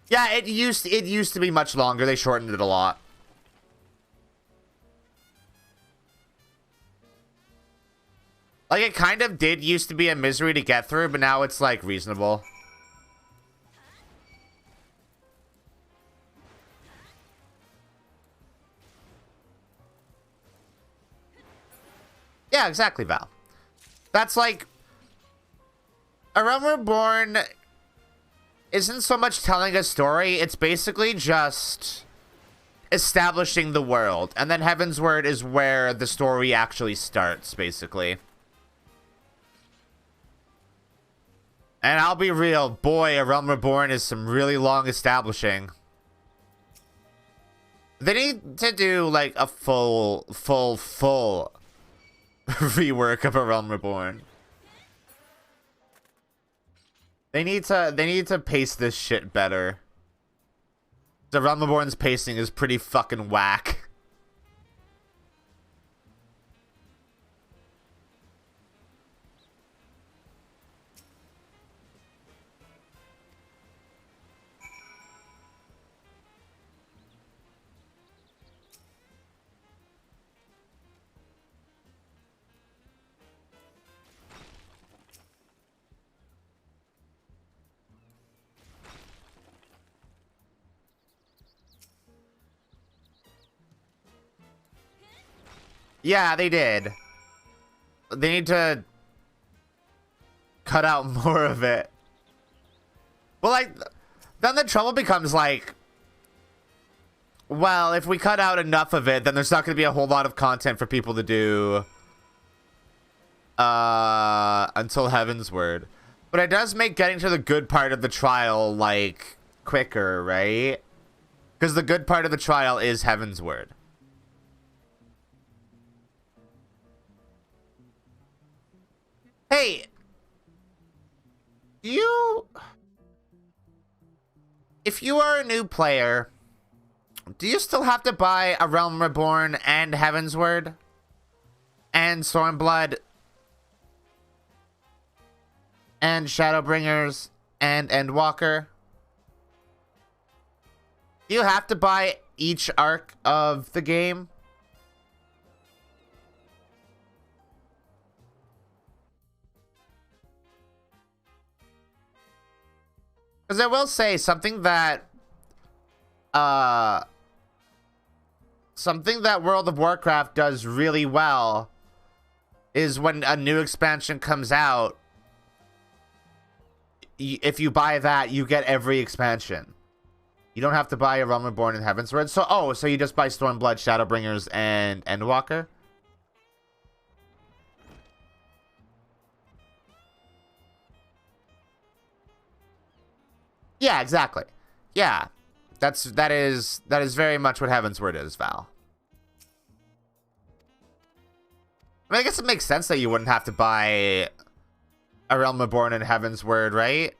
Yeah, it used to be much longer. They shortened it a lot. Like, it kind of did used to be a misery to get through, but now it's, like, reasonable. Yeah, exactly, Val. That's, like... A Realm Reborn... isn't so much telling a story, it's basically just establishing the world. And then Heavensward is where the story actually starts, basically. And I'll be real, boy, A Realm Reborn is some really long establishing. They need to do, like, a full rework of A Realm Reborn. They need to pace this shit better. The Realm Reborn's pacing is pretty fucking whack. Yeah, they did. They need to cut out more of it. Well, like, then the trouble becomes like, well, if we cut out enough of it, then there's not going to be a whole lot of content for people to do until Heavensward. But it does make getting to the good part of the trial, like, quicker, right? Because the good part of the trial is Heavensward. Hey, if you are a new player, do you still have to buy A Realm Reborn and Heavensward and Stormblood and Shadowbringers and Endwalker? Do you have to buy each arc of the game? Because I will say something that World of Warcraft does really well is when a new expansion comes out, if you buy that, you get every expansion. You don't have to buy A Realm Reborn and Heavensward. So you just buy Stormblood, Shadowbringers, and Endwalker? Yeah, exactly. Yeah. That is very much what Heavensward is, Val. I mean, I guess it makes sense that you wouldn't have to buy A Realm Reborn and Heavensward, right?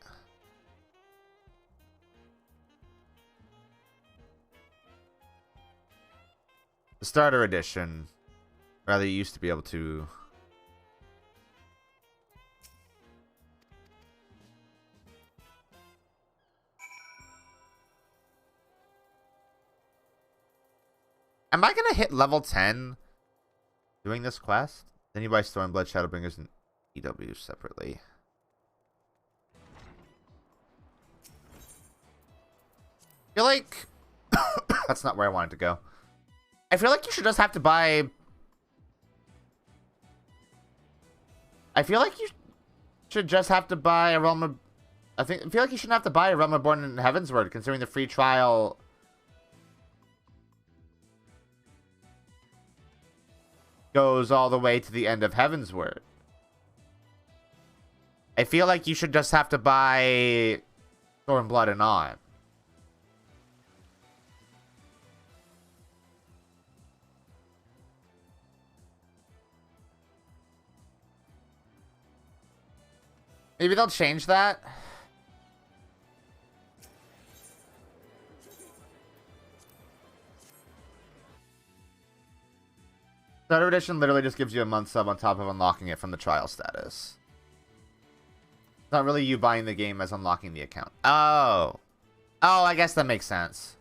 The starter edition. Rather, you used to be able to... Am I gonna hit level 10 doing this quest? Then you buy Stormblood, Shadowbringers, and EW separately. I feel like... That's not where I wanted to go. I feel like you should just have to buy... I feel like you should just have to buy A Realm... I feel like you shouldn't have to buy A Realm Reborn and Heavensward, considering the free trial... goes all the way to the end of Heavensward. I feel like you should just have to buy Stormblood and on. Maybe they'll change that. Starter Edition literally just gives you a month sub on top of unlocking it from the trial status. It's not really you buying the game as unlocking the account. Oh. Oh, I guess that makes sense.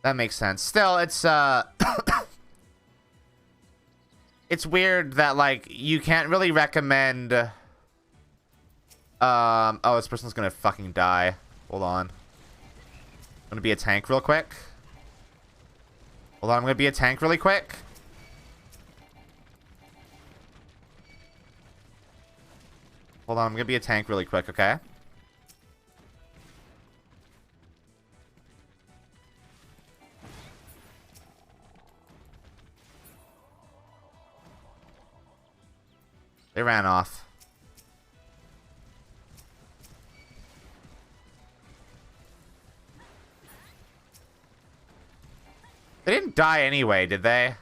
That makes sense. Still, it's it's weird that, like, you can't really recommend... oh, this person's gonna fucking die. Hold on. I'm gonna be a tank real quick. Hold on, I'm gonna be a tank really quick. Hold on, I'm gonna be a tank really quick, okay? They ran off. They didn't die anyway, did they?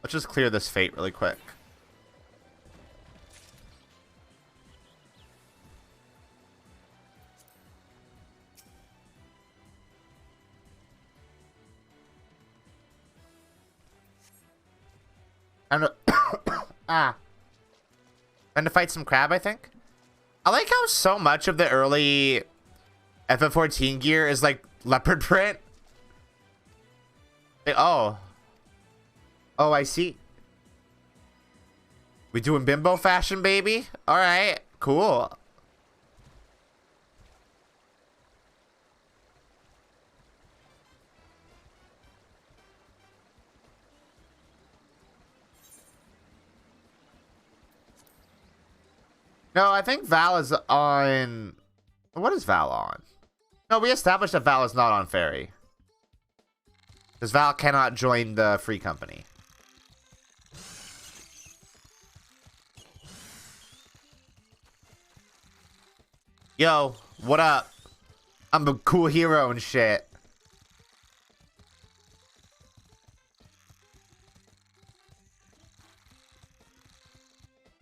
Let's just clear this fate really quick. I don't know. Ah. Trying to fight some crab, I think. I like how so much of the early FF14 gear is like leopard print. Oh. Oh, I see. We doing bimbo fashion, baby? Alright, cool. No, I think Val is on... What is Val on? No, we established that Val is not on Ferry. Because Val cannot join the free company. Yo, what up? I'm a cool hero and shit.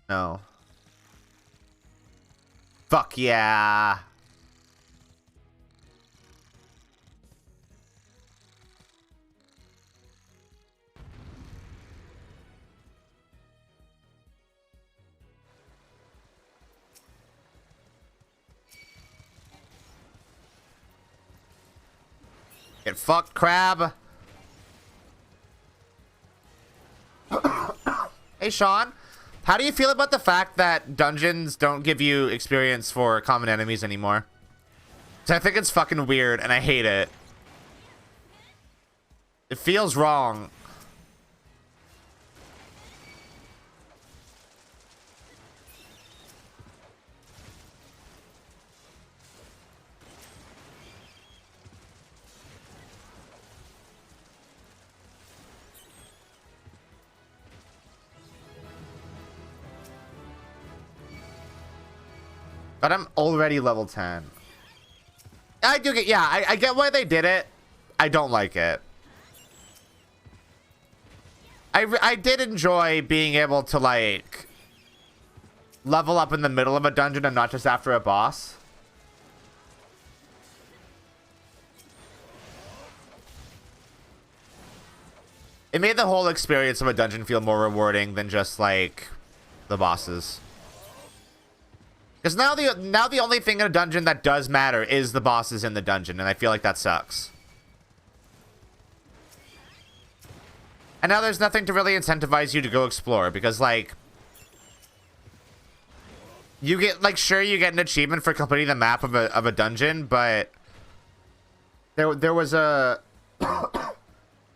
No. Fuck yeah. Get fucked, crab. Hey, Sean. How do you feel about the fact that dungeons don't give you experience for common enemies anymore? 'Cause I think it's fucking weird, and I hate it. It feels wrong. But I'm already level 10. I do get, yeah, I get why they did it. I don't like it. I did enjoy being able to, like, level up in the middle of a dungeon and not just after a boss. It made the whole experience of a dungeon feel more rewarding than just, like, the bosses. Because now the only thing in a dungeon that does matter is the bosses in the dungeon, and I feel like that sucks. And now there's nothing to really incentivize you to go explore, because, like, you get, like, sure, you get an achievement for completing the map of a dungeon, but there was a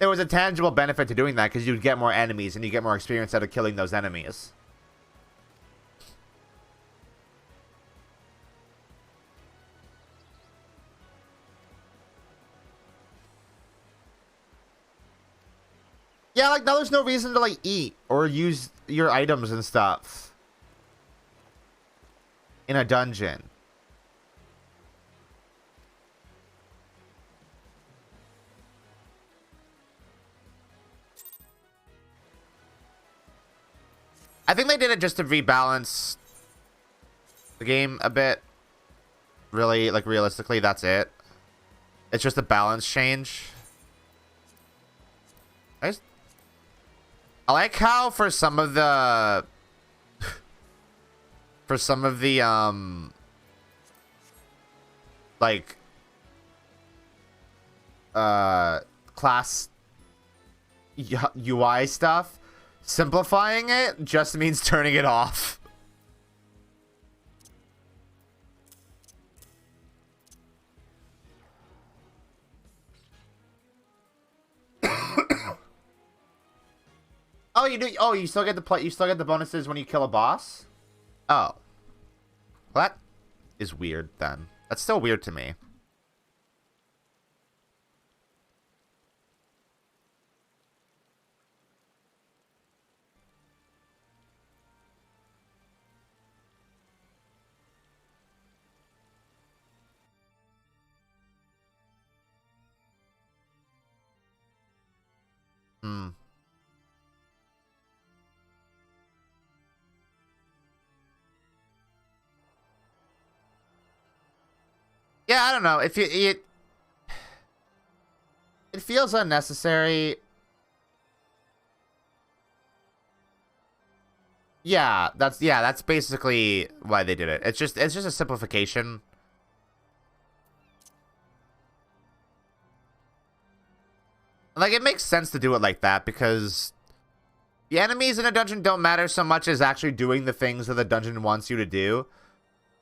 there was a tangible benefit to doing that, because you'd get more enemies and you get more experience out of killing those enemies. Yeah, like, now there's no reason to, like, eat or use your items and stuff in a dungeon. I think they did it just to rebalance the game a bit. Really, like, realistically, that's it. It's just a balance change. I like how for some of the like class UI stuff, simplifying it just means turning it off. Oh, you do. Oh, you still get the play. You still get the bonuses when you kill a boss. Oh, well, that is weird. Then that's still weird to me. Hmm. Yeah, I don't know. If it feels unnecessary. Yeah, that's basically why they did it. It's just a simplification. Like, it makes sense to do it like that because the enemies in a dungeon don't matter so much as actually doing the things that the dungeon wants you to do.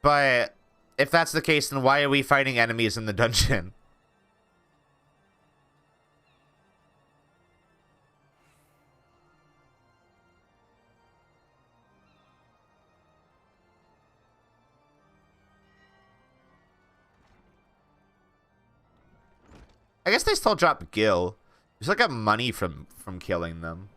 But if that's the case, then why are we fighting enemies in the dungeon? I guess they still drop Gil. There's like a money from killing them.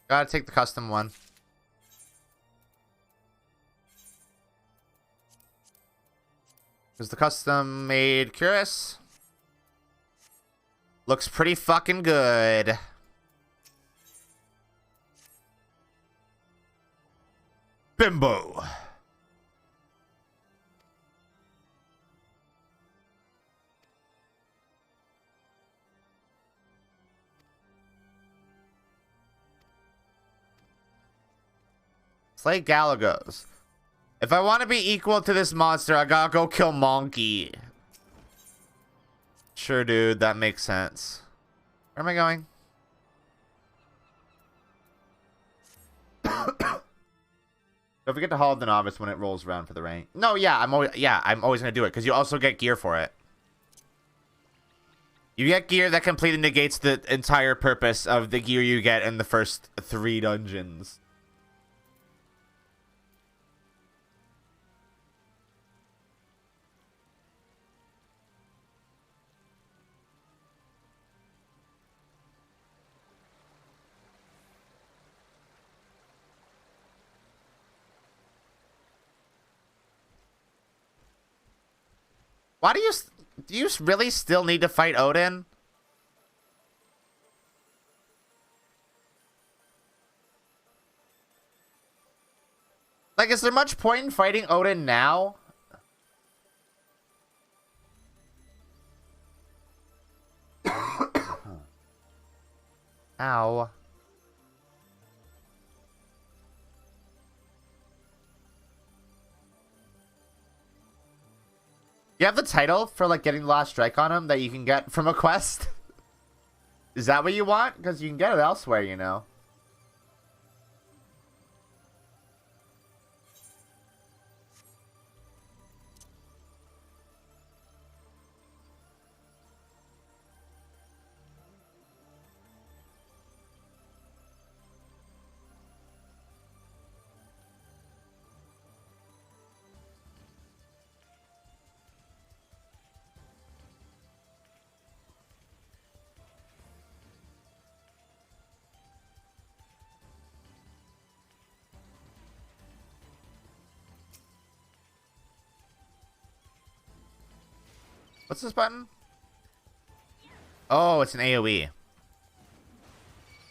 Gotta take the custom one. Because the custom made Curious looks pretty fucking good. Bimbo. Slay Galagos. If I want to be equal to this monster, I gotta go kill Monkey. Sure, dude. That makes sense. Where am I going? Don't forget to Hall of the Novice when it rolls around for the rank. No, yeah, I'm always gonna do it because you also get gear for it. You get gear that completely negates the entire purpose of the gear you get in the first 3 dungeons. Why do you really still need to fight Odin? Like, is there much point in fighting Odin now? Ow. You have the title for, like, getting the last strike on him that you can get from a quest? Is that what you want? Because you can get it elsewhere, you know. What's this button? Oh, it's an AoE.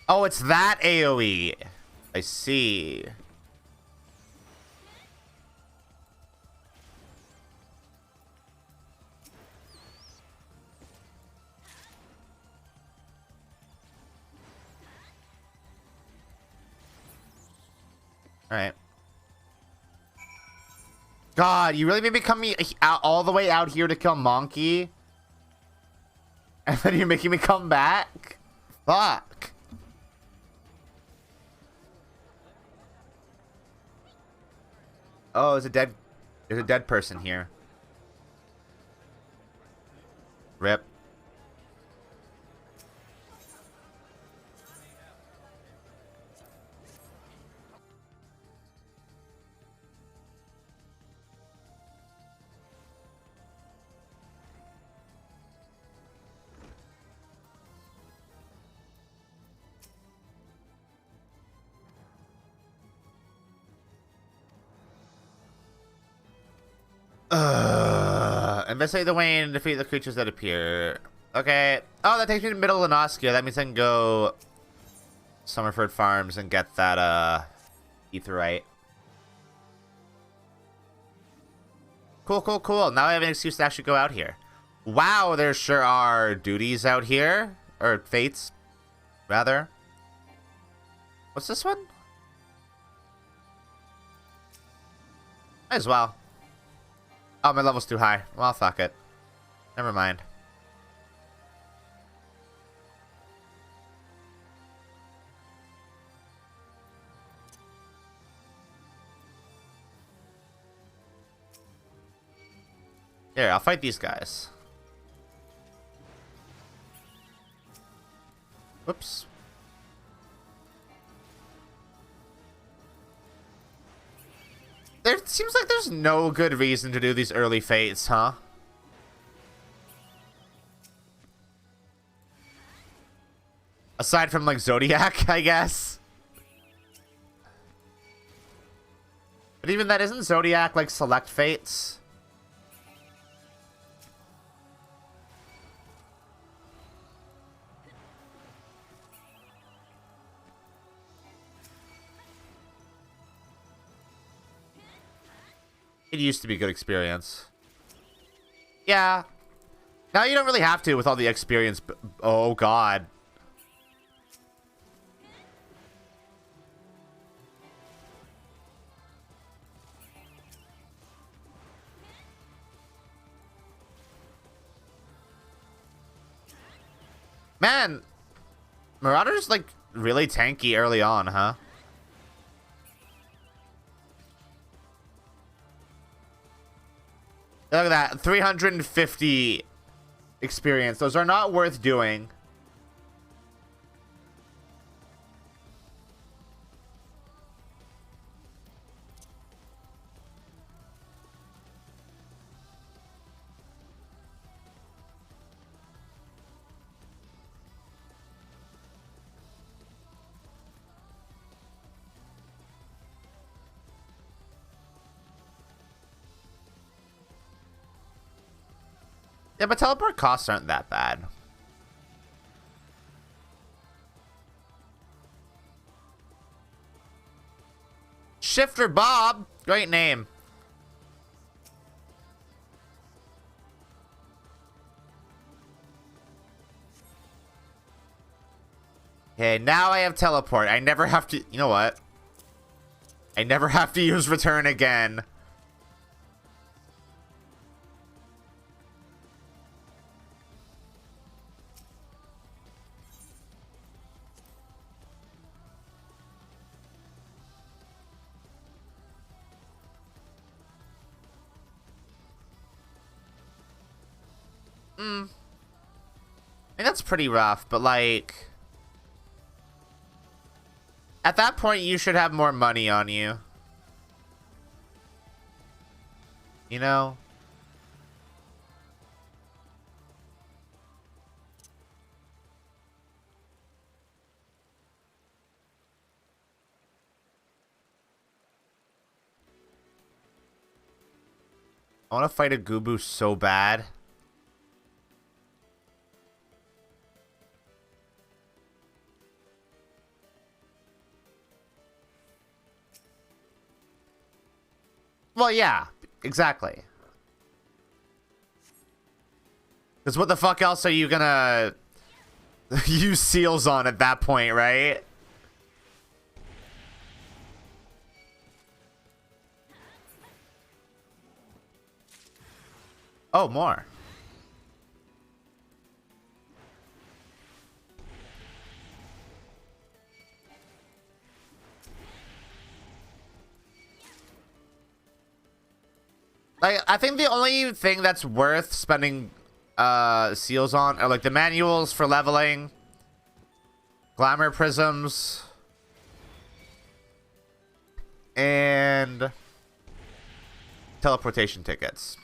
Oh, it's that AoE. I see. Alright. God, you really made me come all the way out here to kill Monkey? And Are you making me come back? Fuck. Oh, there's a dead person here. Rip. Investigate the Wayne and defeat the creatures that appear. Okay. Oh, that takes me to the middle of Noskia. That means I can go Summerford Farms and get that etherite. Cool, cool, cool. Now I have an excuse to actually go out here. Wow, there sure are duties out here. Or fates, rather. What's this one? Might as well. Oh, my level's too high. Well, fuck it. Never mind. Here, I'll fight these guys. Whoops. There seems like there's no good reason to do these early fates, huh? Aside from, like, Zodiac, I guess. But even that, isn't Zodiac, like, select fates? It used to be a good experience. Yeah. Now you don't really have to with all the experience. Oh, God. Man, Marauder's, like, really tanky early on, huh? Look at that, 350 experience. Those are not worth doing. Yeah, but teleport costs aren't that bad. Shifter Bob. Great name. Okay, now I have teleport. I never have to... You know what? I never have to use return again. I mean, that's pretty rough, but like... At that point, you should have more money on you. You know? I want to fight a Gubu so bad. Well, yeah, exactly. Because what the fuck else are you gonna use seals on at that point, right? Oh, more. Like, I think the only thing that's worth spending seals on are like the manuals for leveling, glamour prisms, and teleportation tickets.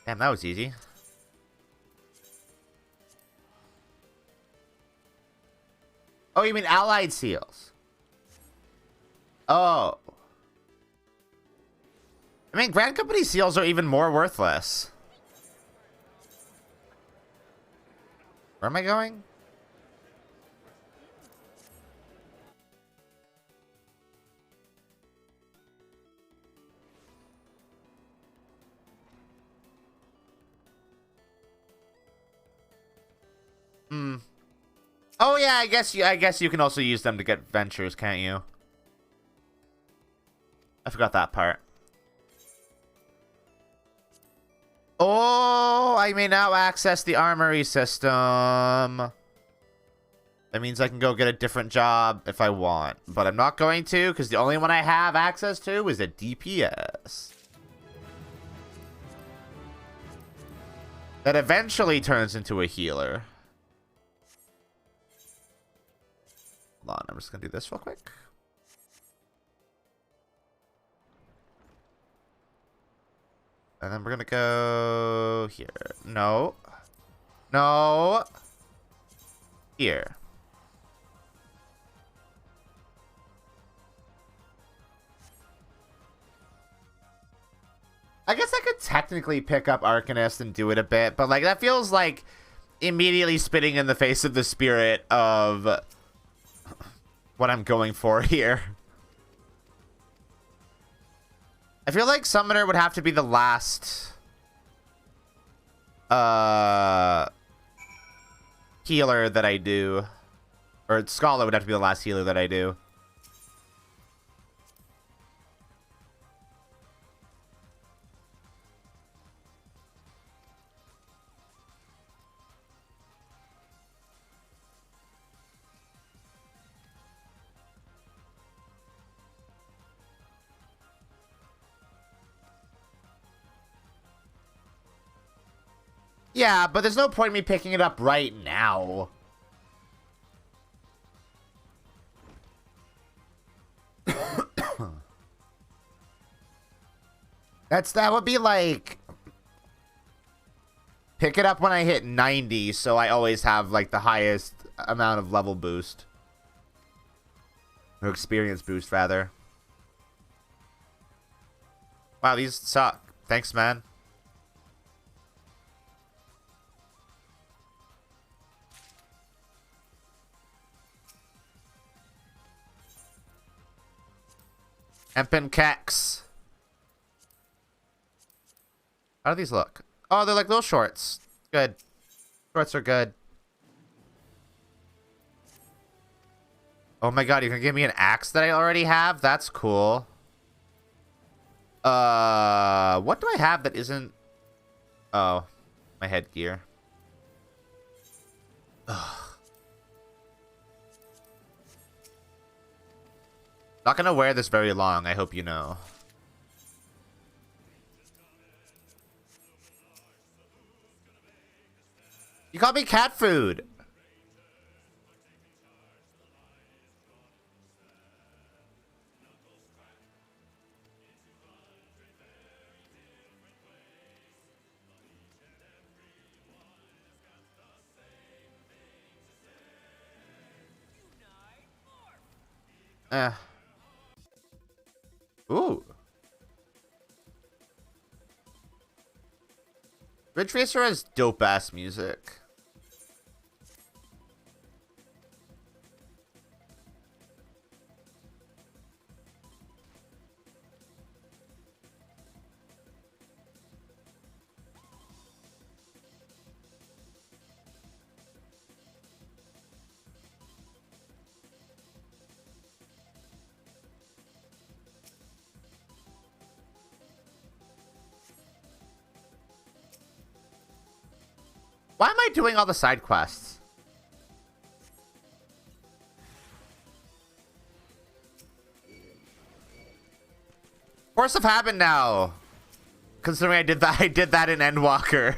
Damn, that was easy. Oh, you mean allied seals? Oh. I mean, Grand Company seals are even more worthless. Where am I going? Hmm. Oh yeah, I guess you can also use them to get ventures, can't you? I forgot that part. Oh, I may now access the armory system. That means I can go get a different job if I want. But I'm not going to, because the only one I have access to is a DPS. That eventually turns into a healer. Hold on, I'm just going to do this real quick. And then we're going to go here. No. No. Here. I guess I could technically pick up Arcanist and do it a bit, but like that feels like immediately spitting in the face of the spirit of what I'm going for here. I feel like Summoner would have to be the last healer that I do. Or Scholar would have to be the last healer that I do. Yeah, but there's no point in me picking it up right now. That would be like pick it up when I hit 90, so I always have like the highest amount of level boost. Or experience boost, rather. Wow, these suck. Thanks, man. Empin Kex. How do these look? Oh, they're like little shorts. Good. Shorts are good. Oh my god, you can give me an axe that I already have? That's cool. What do I have that isn't... Oh, my headgear. Ugh. Not gonna wear this very long, I hope you know. You called me cat food. Ooh. Ridge Racer has dope-ass music. Why am I doing all the side quests? Reports have happened now. Considering I did that in Endwalker.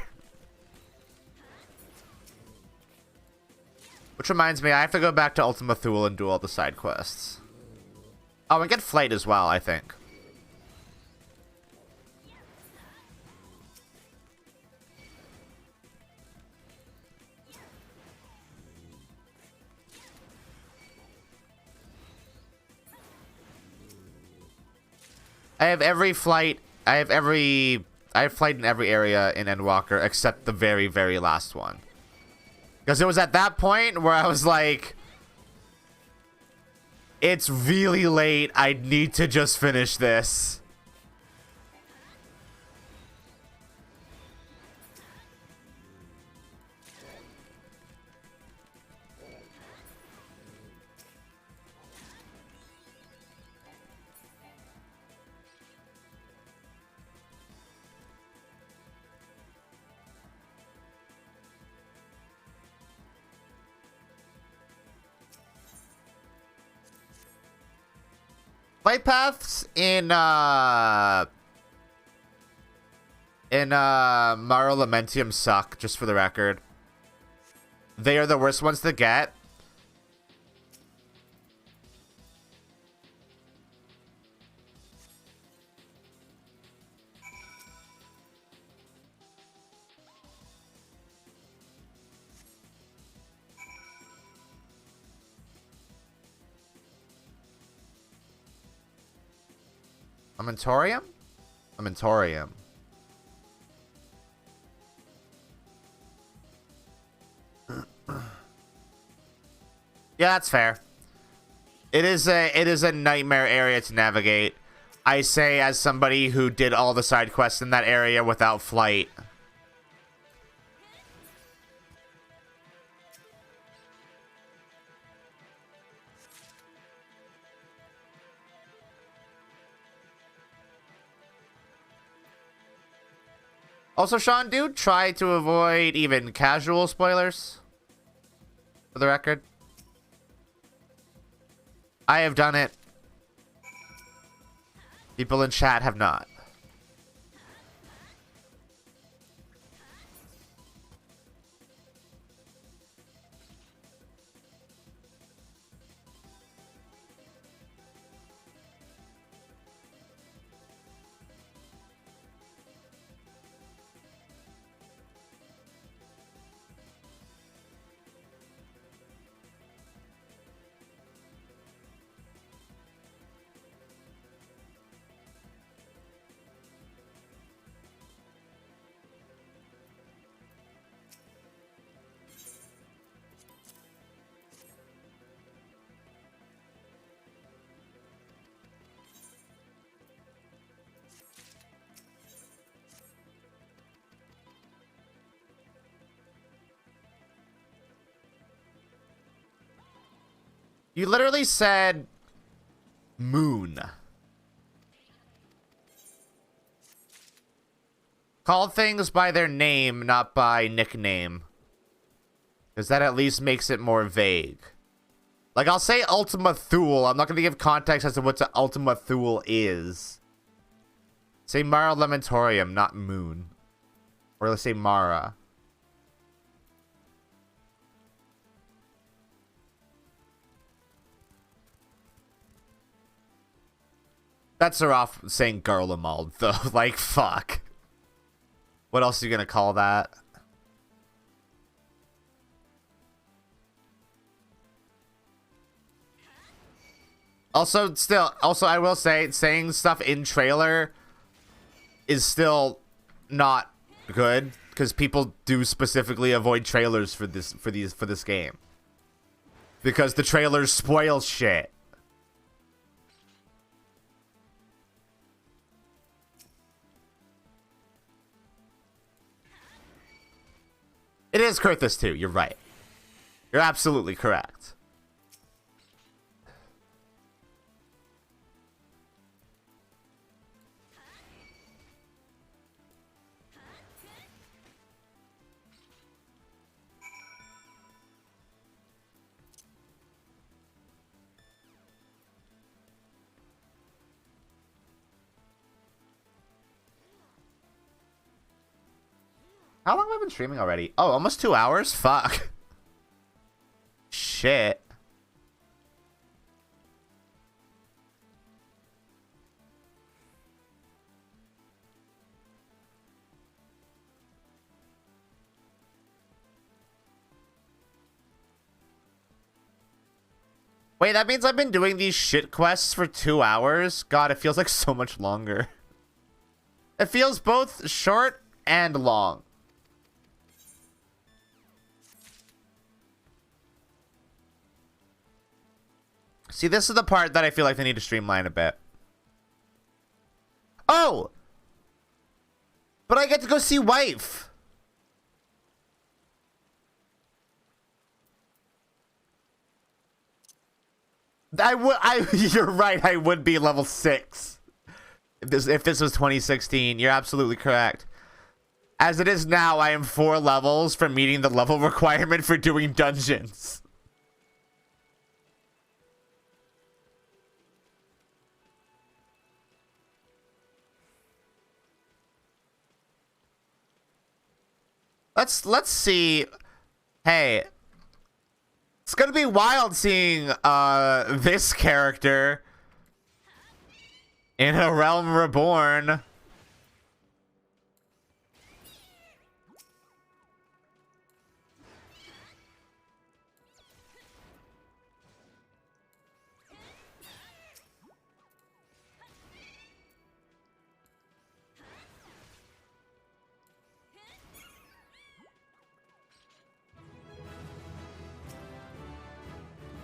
Which reminds me, I have to go back to Ultima Thule and do all the side quests. Oh, and get Flight as well, I think. I have Flight in every area in Endwalker except the very, very last one. Because it was at that point where I was like, it's really late. I need to just finish this. Flight paths in Maro Lamentium suck, just for the record. They are the worst ones to get. Amentorium? Amentorium. Yeah, that's fair. It is a nightmare area to navigate. I say as somebody who did all the side quests in that area without Flight. Also, Sean, do try to avoid even casual spoilers. For the record. I have done it. People in chat have not. You literally said moon. Call things by their name, not by nickname. Because that at least makes it more vague. Like, I'll say Ultima Thule. I'm not going to give context as to what Ultima Thule is. Say Mara Lamentorium, not moon. Or let's say Mara. That's her off saying Garlemald, though. Like, fuck. What else are you gonna call that? Also, I will say, saying stuff in trailer is still not good, because people do specifically avoid trailers for this game. Because the trailers spoil shit. It is Kurthus too, you're right. You're absolutely correct. How long have I been streaming already? Oh, almost 2 hours? Fuck. Shit. Wait, that means I've been doing these shit quests for 2 hours? God, it feels like so much longer. It feels both short and long. See, this is the part that I feel like they need to streamline a bit. Oh! But I get to go see wife. You're right, I would be level 6. If this was 2016, you're absolutely correct. As it is now, I am 4 levels from meeting the level requirement for doing dungeons. Let's see. Hey, it's gonna be wild seeing this character in a realm reborn.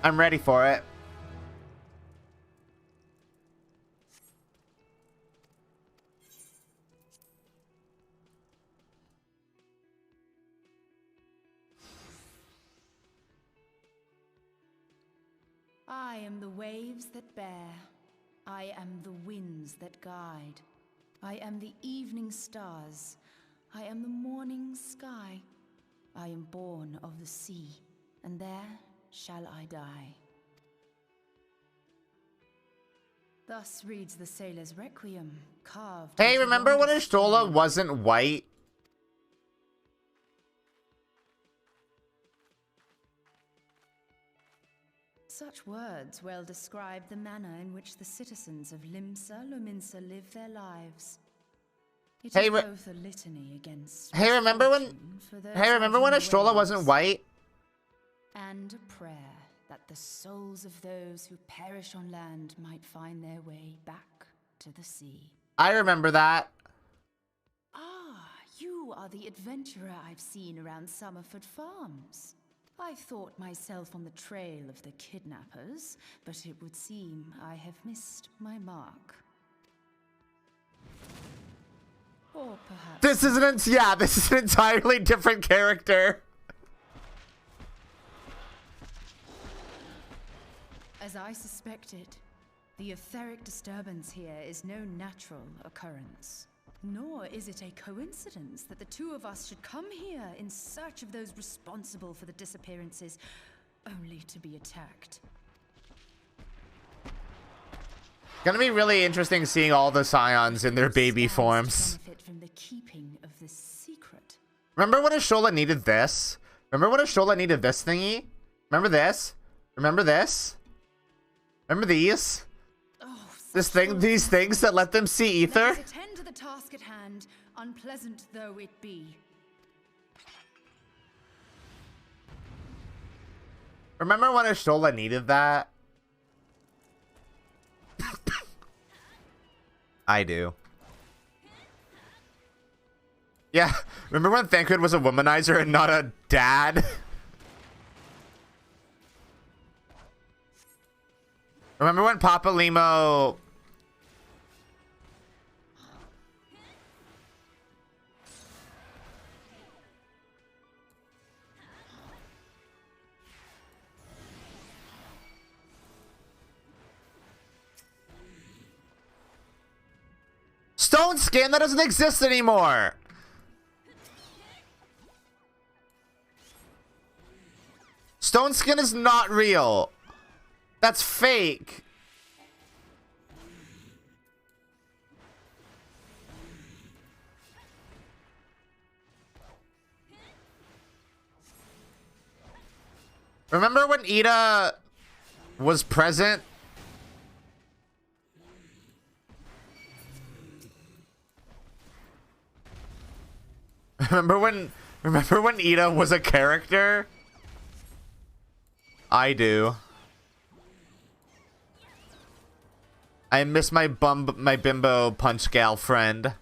I'm ready for it. I am the waves that bear. I am the winds that guide. I am the evening stars. I am the morning sky. I am born of the sea, and there shall I die. Thus reads the sailor's requiem, carved. Hey, remember when Ashtola wasn't white? Such words well describe the manner in which the citizens of Limsa Lominsa live their lives. It is both a litany against remember when Ashtola wasn't white? And a prayer that the souls of those who perish on land might find their way back to the sea. I remember that. Ah, you are the adventurer I've seen around Summerford Farms. I thought myself on the trail of the kidnappers, but it would seem I have missed my mark. Or perhaps... This is an entirely different character. As I suspected, the etheric disturbance here is no natural occurrence. Nor is it a coincidence that the two of us should come here in search of those responsible for the disappearances, only to be attacked. Gonna be really interesting seeing all the scions in their baby forms. From the keeping of this secret. Remember when Ashola needed this? Remember when Ashola needed this thingy? Remember this? Remember this? Remember these? Oh, these things that let them see ether? Let us attend to the task at hand, unpleasant though it be. Remember when Ashola needed that? I do. Yeah, remember when Thancred was a womanizer and not a dad? Remember when Papa Limo... Stone Skin, that doesn't exist anymore! Stone Skin is not real. That's fake. Remember when Ida was present? Remember when Ida was a character? I do. I miss my bimbo punch gal friend.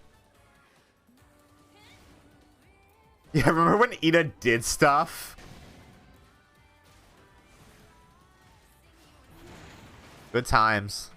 Yeah, remember when Ida did stuff? Good times.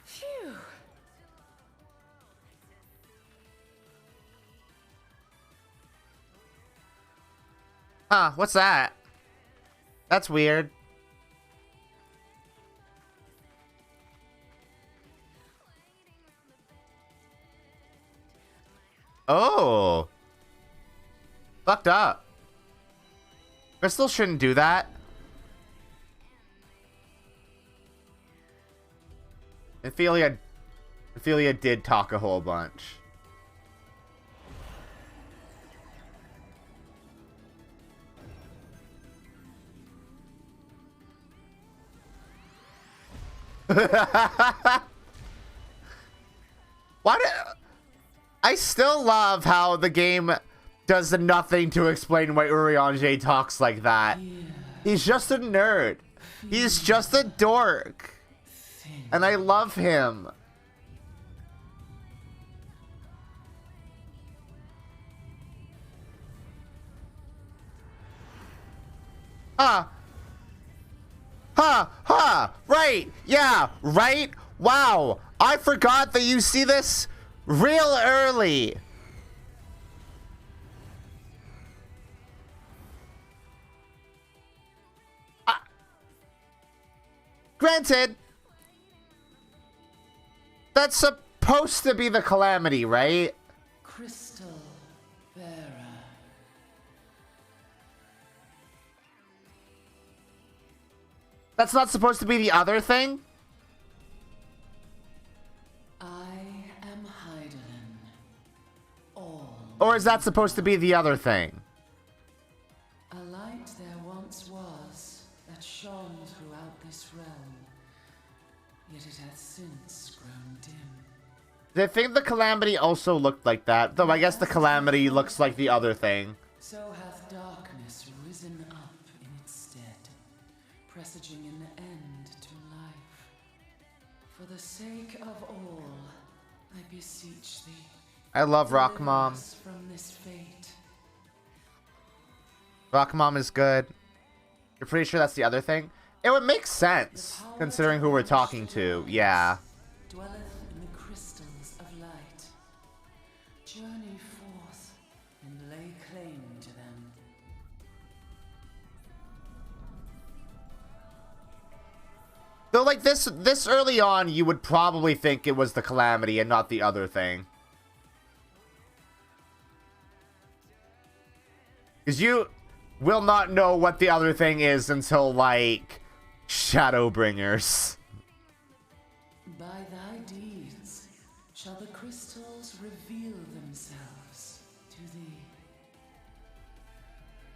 Phew. Huh, what's that? That's weird. Oh. Fucked up. Crystal shouldn't do that. Ophelia did talk a whole bunch. Why do I still love how the game does nothing to explain why Urianger talks like that. He's just a nerd. He's just a dork. And I love him. Right. Yeah, right. Wow. I forgot that you see this real early. Granted, that's supposed to be the Calamity, right? Crystal bearer. That's not supposed to be the other thing? I am Heidelin. All. Or is that supposed to be the other thing? A light there once was that shone throughout this realm, yet it hath since grown dim. I think the Calamity also looked like that, though I guess the Calamity looks like the other thing. So hath darkness risen up in its stead, presaging an end to life. For the sake of all, I beseech thee. I love Rock deliver Mom. us from this fate. Rock Mom is good. You're pretty sure that's the other thing? It would make sense, considering who we're talking to. Yeah. Dwelleth in the crystals of light. Journey forth and lay claim to them. Though, like, this early on, you would probably think it was the Calamity and not the other thing. Because you will not know what the other thing is until, like, Shadowbringers. By thy deeds shall the crystals reveal themselves to thee.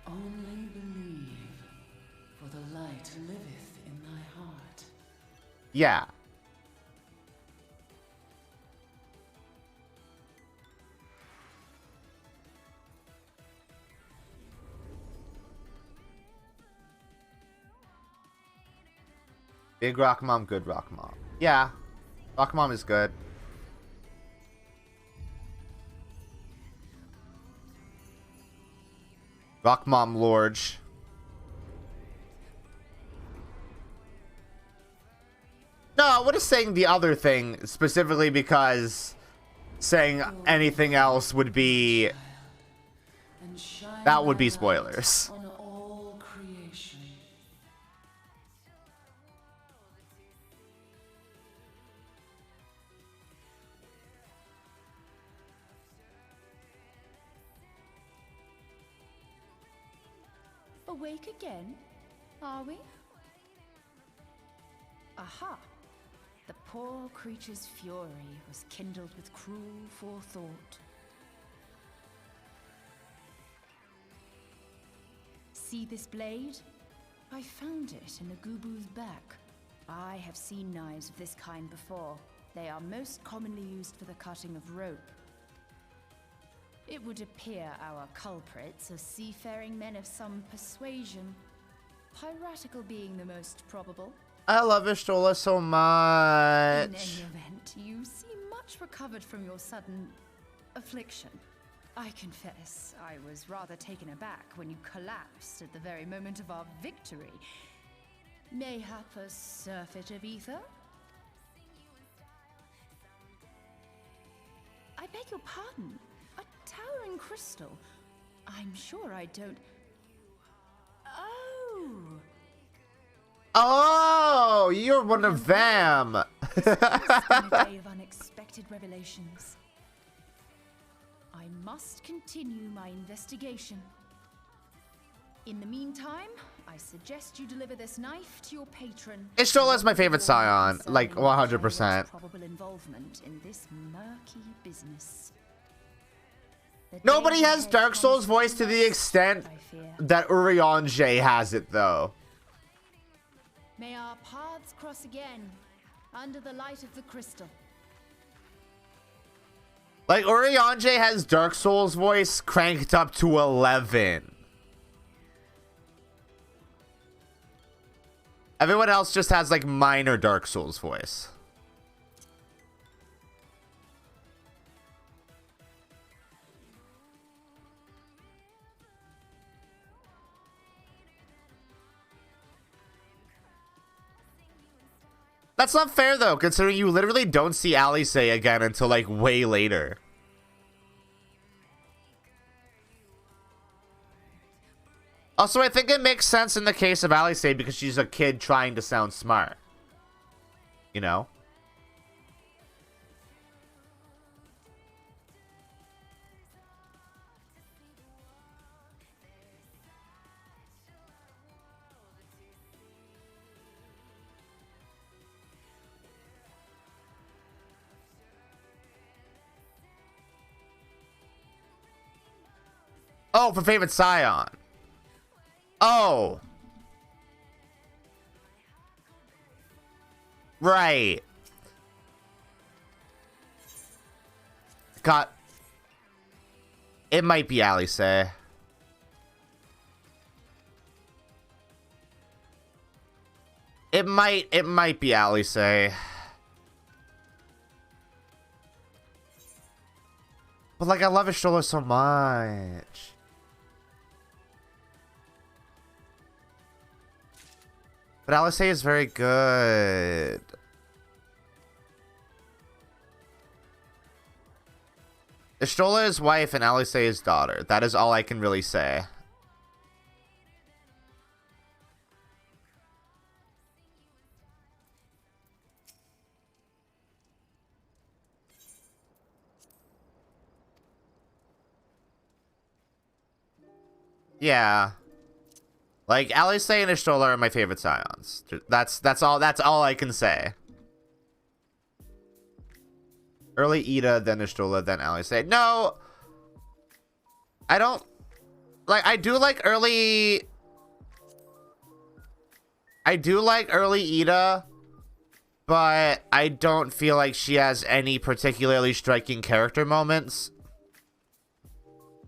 Only believe, for the light liveth in thy heart. Yeah. Big Rock Mom, good Rock Mom. Yeah. Rock Mom is good. Rock Mom Lorge. No, I would have saying the other thing specifically because saying anything else would be... And shine That would thy be light spoilers. on all creation. awake again, are we? Aha! The poor creature's fury was kindled with cruel forethought. See this blade? I found it in the Gubu's back. I have seen knives of this kind before. They are most commonly used for the cutting of rope. It would appear our culprits are seafaring men of some persuasion, piratical being the most probable. I love Ishtola so much. In any event, you seem much recovered from your sudden affliction. I confess, I was rather taken aback when you collapsed at the very moment of our victory. Mayhap a surfeit of ether? I beg your pardon. A towering crystal. I'm sure I don't... Oh! Oh, you're one of them. This has been a day of unexpected revelations. I must continue my investigation. In the meantime, I suggest you deliver this knife to your patron. Ishtola is my favorite scion, like 100%. Probable involvement in this murky business. Nobody has Dark Souls voice to the extent that Urianger has it, though. May our paths cross again under the light of the crystal. Like, Urianger has Dark Souls voice cranked up to 11. Everyone else just has, like, minor Dark Souls voice. That's not fair, though, considering you literally don't see Alice again until, like, way later. Also, I think it makes sense in the case of Alice because she's a kid trying to sound smart. You know? Oh, for favorite scion. Oh. Right. God. It might be Alice. It might be Alice. But like, I love Ishtola so much. But Alice is very good. Ishtola is wife and Alice is daughter. That is all I can really say. Yeah. Like, Alice and Ishtola are my favorite scions. That's all I can say. Early Ida, then Ishtola, then Alice. No. I don't like I do like early Ida, but I don't feel like she has any particularly striking character moments.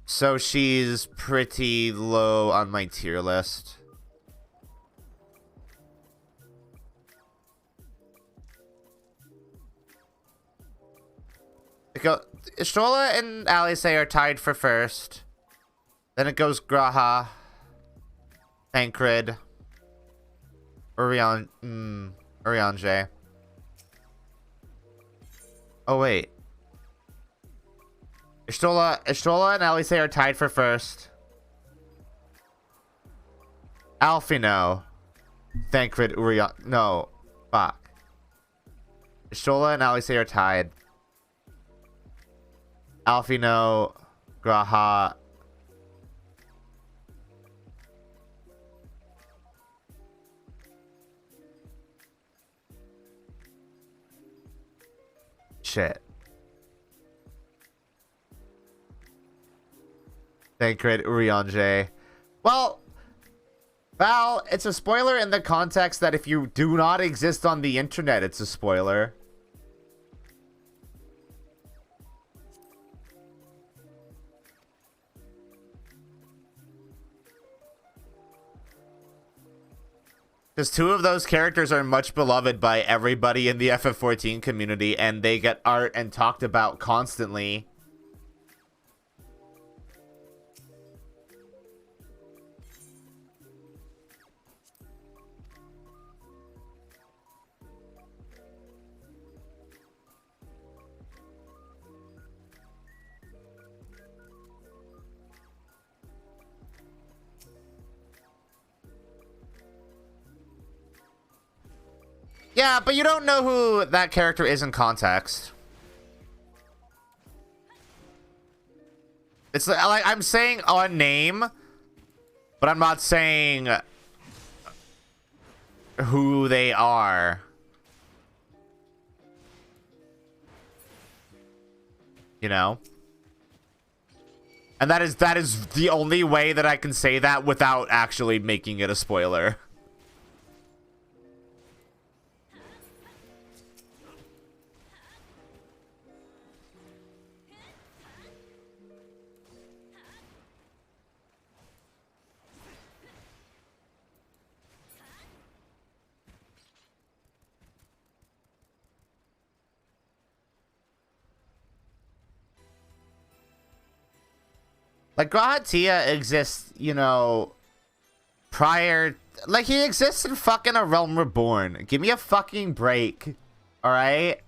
So she's pretty low on my tier list. Ishtola and Alice are tied for first. Then it goes Graha, Tancred, Urianger. Oh wait. Ishtola and Alice are tied for first. Alphino, Tancred, no, fuck. Ishtola and Alice are tied. Alphino, Graha, shit. Thancred Urianje. Well, Val, it's a spoiler in the context that if you do not exist on the internet, it's a spoiler. Because two of those characters are much beloved by everybody in the FF14 community, and they get art and talked about constantly. Yeah, but you don't know who that character is in context. It's like I'm saying a name, but I'm not saying who they are. You know? And that is the only way that I can say that without actually making it a spoiler. Like, Grahatia exists, you know, prior... Like, he exists in fucking A Realm Reborn. Give me a fucking break. Alright?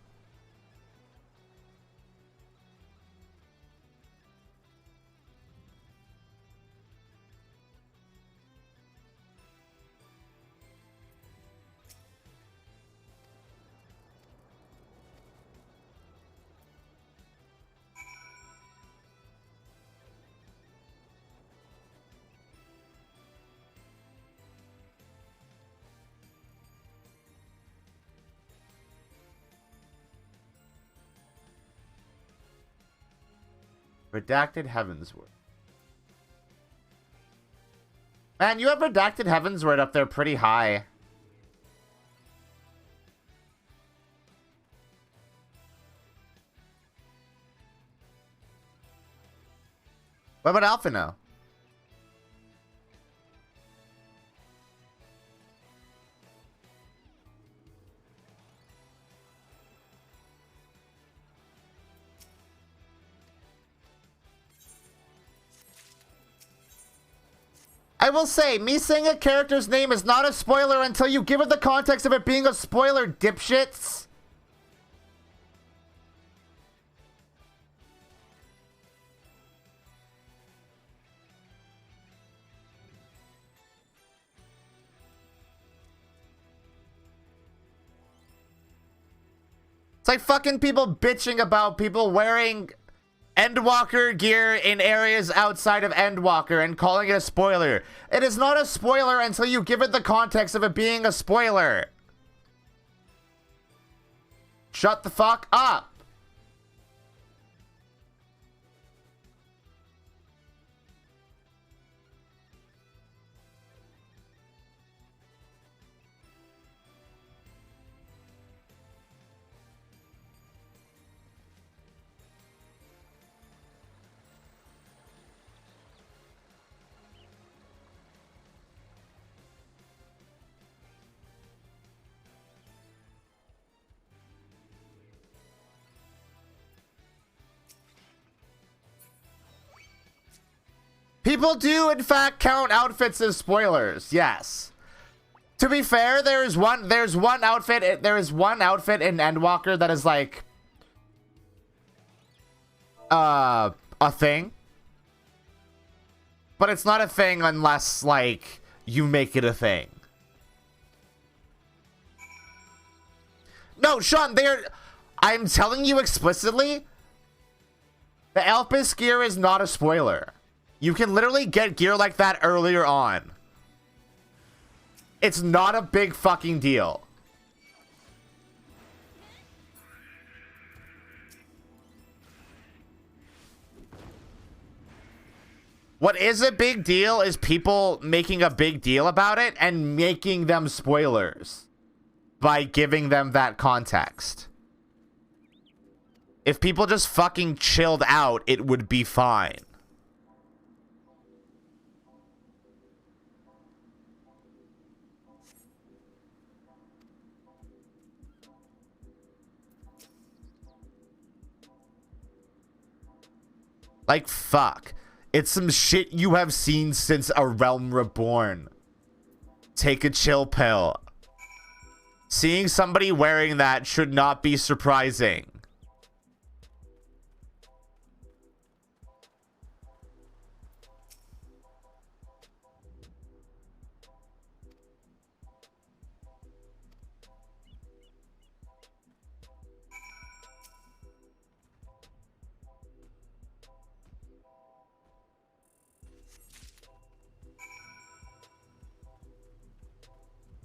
Redacted Heavensward. Man, you have Redacted Heavensward up there pretty high. What about Alpha now? I will say, me saying a character's name is not a spoiler until you give it the context of it being a spoiler, dipshits. It's like fucking people bitching about people wearing Endwalker gear in areas outside of Endwalker and calling it a spoiler. It is not a spoiler until you give it the context of it being a spoiler. Shut the fuck up. People do, in fact, count outfits as spoilers. Yes. To be fair, there's one outfit in Endwalker that is like a thing. But it's not a thing unless like you make it a thing. No, Sean, I'm telling you explicitly, the Elpis gear is not a spoiler. You can literally get gear like that earlier on. It's not a big fucking deal. What is a big deal is people making a big deal about it and making them spoilers by giving them that context. If people just fucking chilled out, it would be fine. Like, fuck. It's some shit you have seen since A Realm Reborn. Take a chill pill. Seeing somebody wearing that should not be surprising.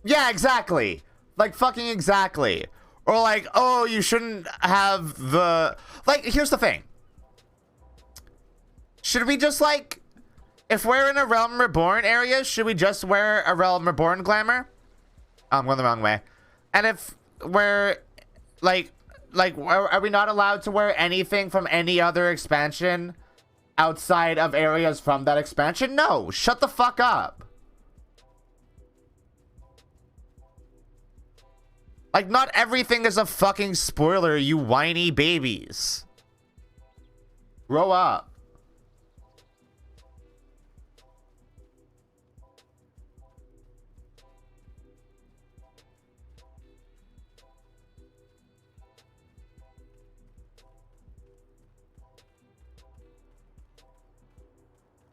Yeah, exactly. Like, fucking exactly. Or like, oh, you shouldn't have the... Like, here's the thing. Should we just, like... If we're in a Realm Reborn area, should we just wear a Realm Reborn glamour? Oh, I'm going the wrong way. And if we're... Like, are we not allowed to wear anything from any other expansion outside of areas from that expansion? No, shut the fuck up. Like, not everything is a fucking spoiler, you whiny babies. Grow up.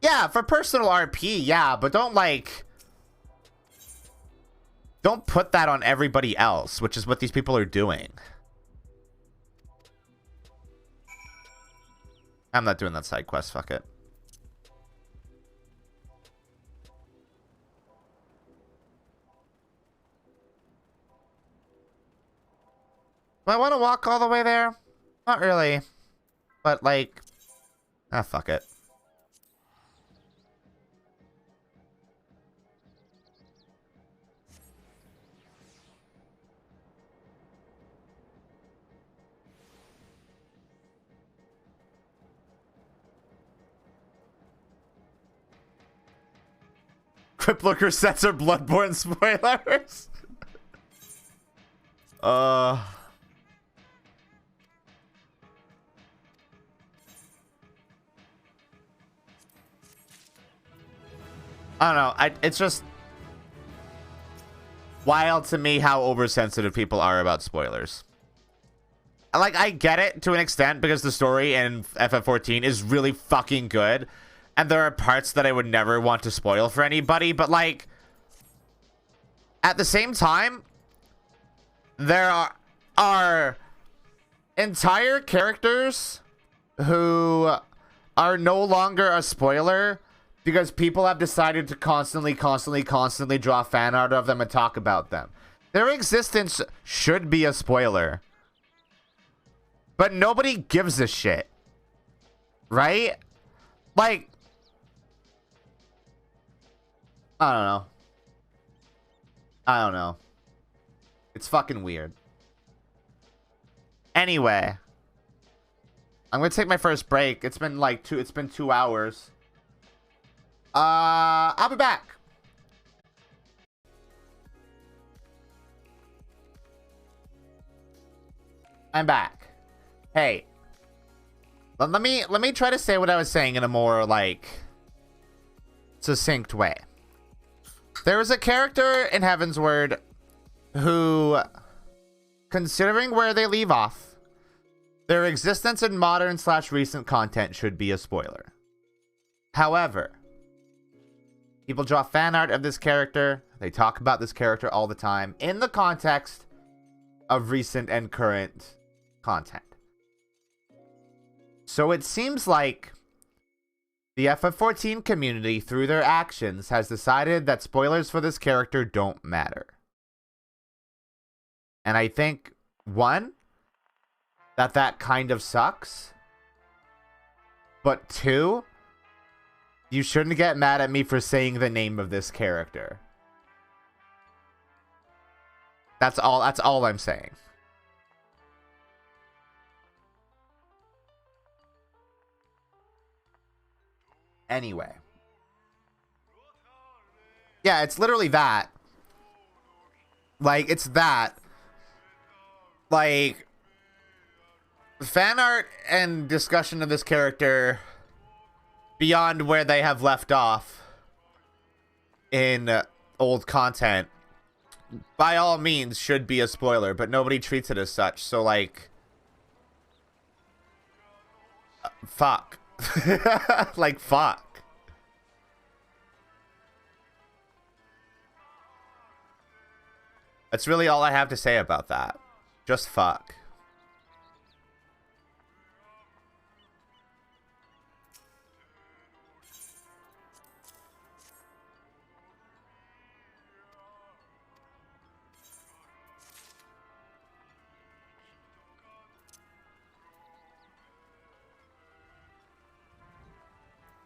Yeah, for personal RP, yeah, but don't, like... Don't put that on everybody else, which is what these people are doing. I'm not doing that side quest, fuck it. Do I want to walk all the way there? Not really. But, like... Ah, fuck it. Crypt Looker sets are Bloodborne spoilers. I don't know. It's just wild to me how oversensitive people are about spoilers. Like, I get it to an extent because the story in FF14 is really fucking good. And there are parts that I would never want to spoil for anybody. But, like, at the same time, there are entire characters who are no longer a spoiler because people have decided to constantly draw fan art of them and talk about them. Their existence should be a spoiler. But nobody gives a shit. Right? Like... I don't know. It's fucking weird. Anyway. I'm gonna take my first break. It's been like 2 hours. I'll be back. I'm back. Hey. Let me try to say what I was saying in a more, like, succinct way. There was a character in Heavensward who, considering where they leave off, their existence in modern/recent content should be a spoiler. However, people draw fan art of this character. They talk about this character all the time in the context of recent and current content. So it seems like the FF14 community, through their actions, has decided that spoilers for this character don't matter. And I think, one, that kind of sucks. But two, You shouldn't get mad at me for saying the name of this character. That's all I'm saying. Anyway. Yeah, it's literally that. Like, it's that. Like, fan art and discussion of this character beyond where they have left off in old content, by all means, should be a spoiler, but nobody treats it as such. So, like, fuck. Like, fuck. That's really all I have to say about that. Just fuck.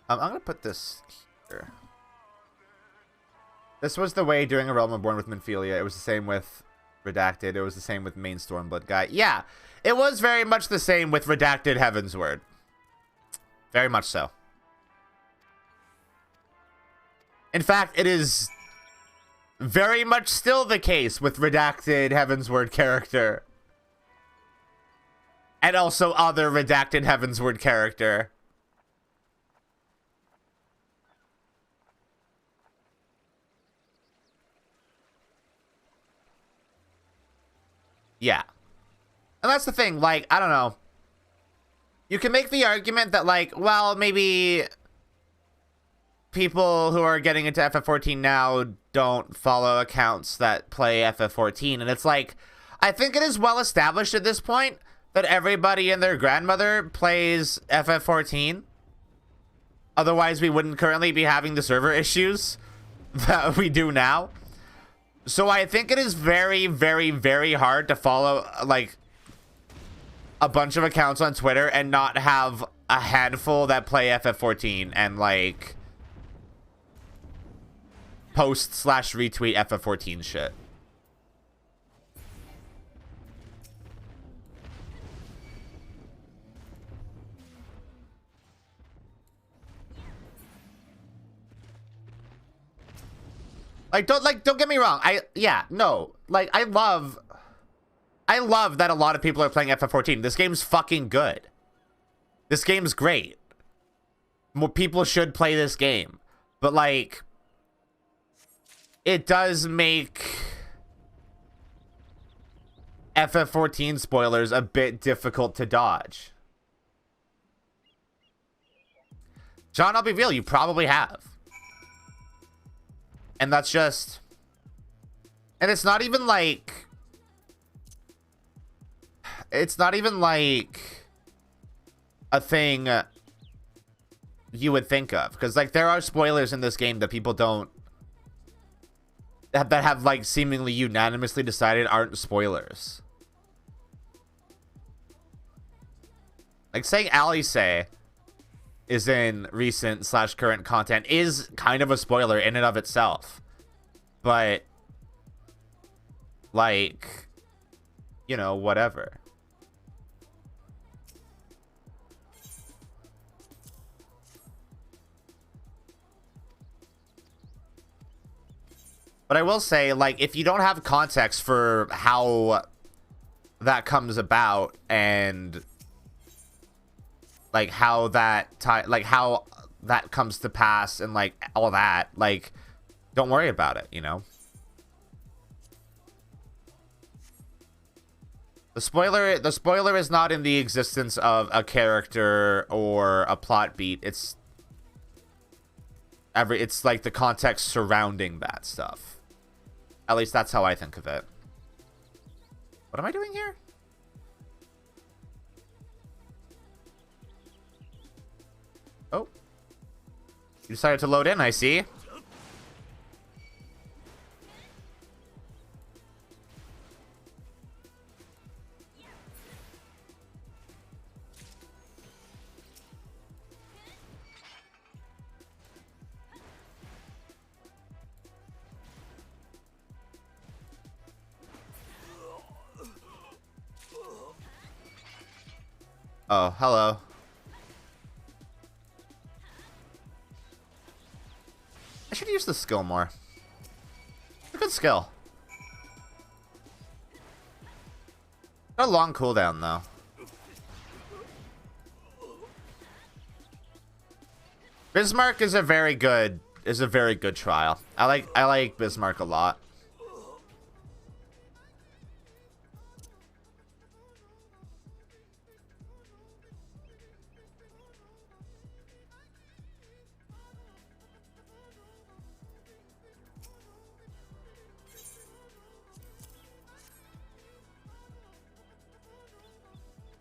I'm gonna put this here. This was the way during A Realm Reborn with Minfilia. It was the same with Redacted. It was the same with main Stormblood guy. Yeah, it was very much the same with Redacted Heavensward. Very much so. In fact, it is very much still the case with Redacted Heavensward character. And also other Redacted Heavensward character. Yeah. And that's the thing, like, I don't know. You can make the argument that, like, well, maybe people who are getting into FF14 now don't follow accounts that play FF14. And it's like, I think it is well established at this point that everybody and their grandmother plays FF14. Otherwise, we wouldn't currently be having the server issues that we do now. So I think it is very, very, very hard to follow, like, a bunch of accounts on Twitter and not have a handful that play FF14 and, like, post/retweet FF14 shit. Like, don't get me wrong. I love that a lot of people are playing FF14. This game's fucking good. This game's great. More people should play this game. But, like, it does make FF14 spoilers a bit difficult to dodge. John, I'll be real, you probably have. And that's just... And it's not even like... It's not even like a thing you would think of. Because, like, there are spoilers in this game that people don't... That have, like, seemingly unanimously decided aren't spoilers. Like, saying Alice is in recent/current content is kind of a spoiler in and of itself. But, like, you know, whatever. But I will say, like, if you don't have context for how that comes about and like how that how that comes to pass and like all that, like, don't worry about it, you know. The spoiler is not in the existence of a character or a plot beat. It's like the context surrounding that stuff. At least that's how I think of it. What am I doing here? Oh. You decided to load in, I see. Oh, hello. I should use the skill more. It's a good skill. Got a long cooldown though. Bismarck is a very good trial. I like Bismarck a lot.